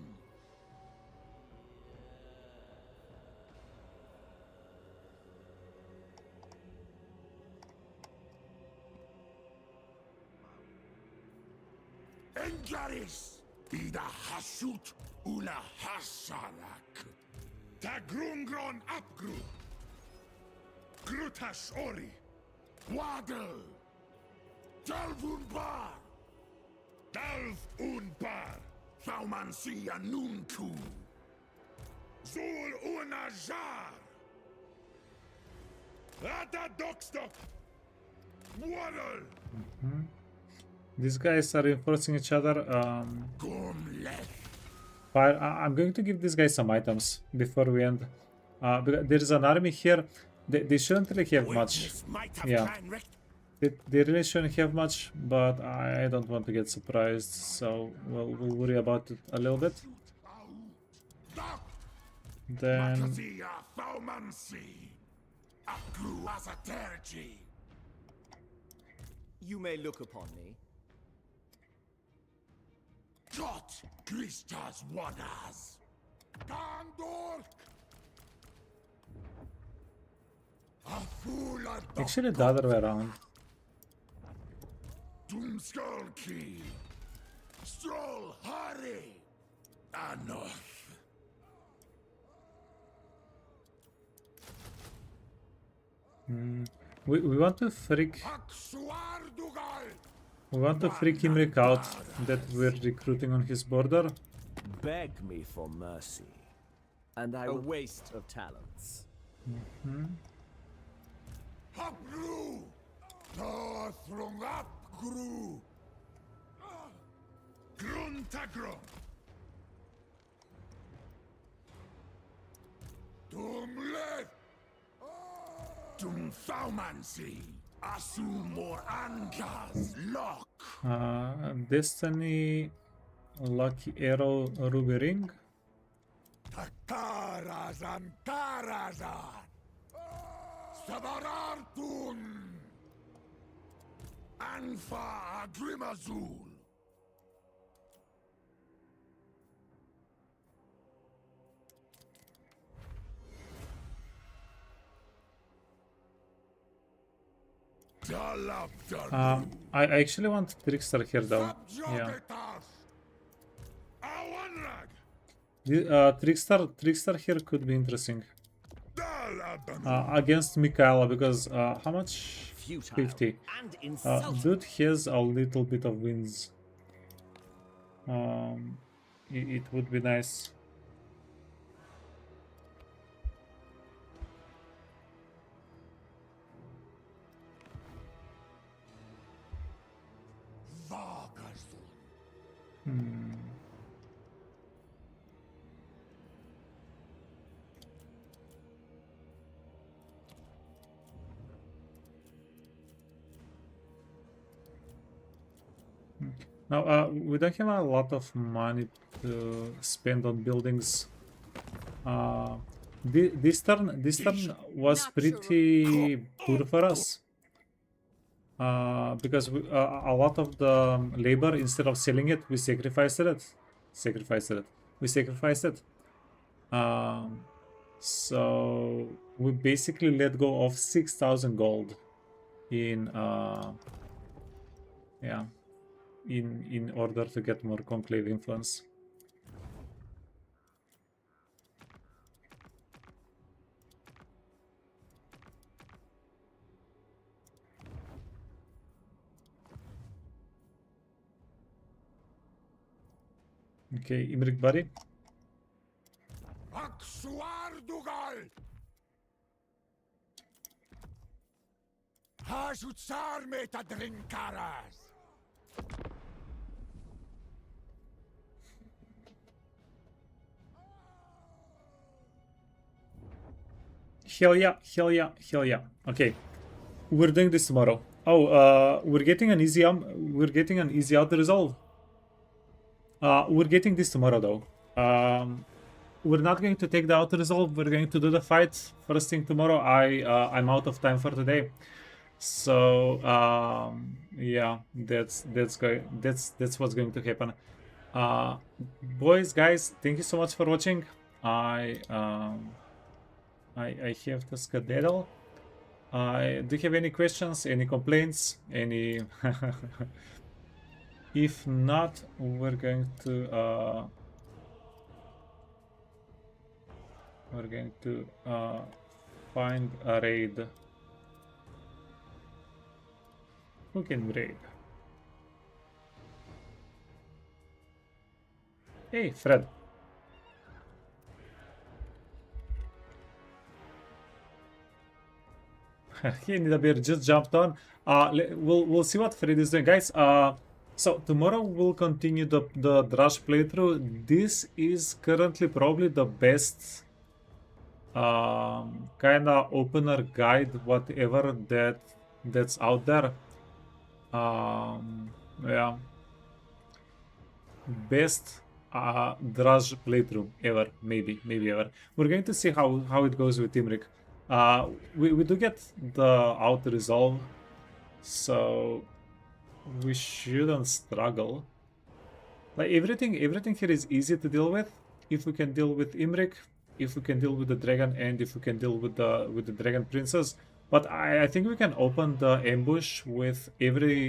Engaris. Ida Hasut Ula Hasalak. Tagrungron Apgru. Grutash Ori. Waddle. Dalvunbar. Dalv Unbar. Thaumansia Nunku. Zul Unajar. Ata Dokstok. Waddle. These guys are reinforcing each other. I'm going to give these guys some items before we end. Because there's an army here. They shouldn't really have much. Yeah. They really shouldn't have much, but I don't want to get surprised, so we'll worry about it a little bit. Then... You may look upon me. Got Kristas Wadas. Gandor. Actually, the other way around. Doomskullkey. Stroll Harry. Anoth. We want to freak. We want to freak Imrik out that we're recruiting on his border. Beg me for mercy, and I will... A waste of talents. Hapgru! Tathrungapgru! Gruntagro! Dumfaumancy. Asumor Ankas. Lock. Destiny, Lucky Arrow, Ruby Ring. Tarazan Tarazan. Sabarartun. Anfa Agrimazul. I actually want Trickster here though. Yeah. Trickster here could be interesting. Against Michaela, because how much? 50. Dude has a little bit of wins. It would be nice. Now, we don't have a lot of money to spend on buildings. This turn was pretty poor for us. Because a lot of the labor, instead of selling it, we sacrificed it. We sacrificed it. So we basically let go of 6,000 gold in yeah, in order to get more conclave influence. Okay, Imrik buddy. Aksuardugal. Hasutsar meta drinkaras. Hell yeah, hell yeah, hell yeah. Okay, we're doing this tomorrow. Oh, we're getting an easy auto resolve. We're getting this tomorrow though. We're not going to take the auto resolve. We're going to do the fight first thing tomorrow. I'm out of time for today, so yeah, that's what's going to happen. Boys, guys, thank you so much for watching. I have to skedaddle. Do you have any questions, any complaints, any? If not, we're going to find a raid. Who can raid? Hey, Fred. He need a beer, just jumped on. We'll see what Fred is doing, guys. So tomorrow we'll continue the Drush playthrough. This is currently probably the best kind of opener guide, whatever that's out there. Yeah, best Drush playthrough ever, maybe ever. We're going to see how it goes with Imrik. We do get the auto resolve, so we shouldn't struggle. Like everything here is easy to deal with. If we can deal with Imrik, if we can deal with the dragon, and if we can deal with the dragon princess. But I think we can open the ambush with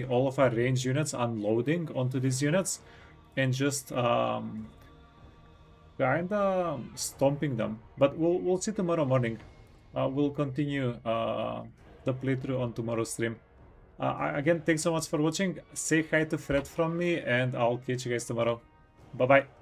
all of our range units unloading onto these units and just kinda stomping them. But we'll see tomorrow morning. We'll continue the playthrough on tomorrow's stream. Again, thanks so much for watching. Say hi to Fred from me, and I'll catch you guys tomorrow. Bye bye.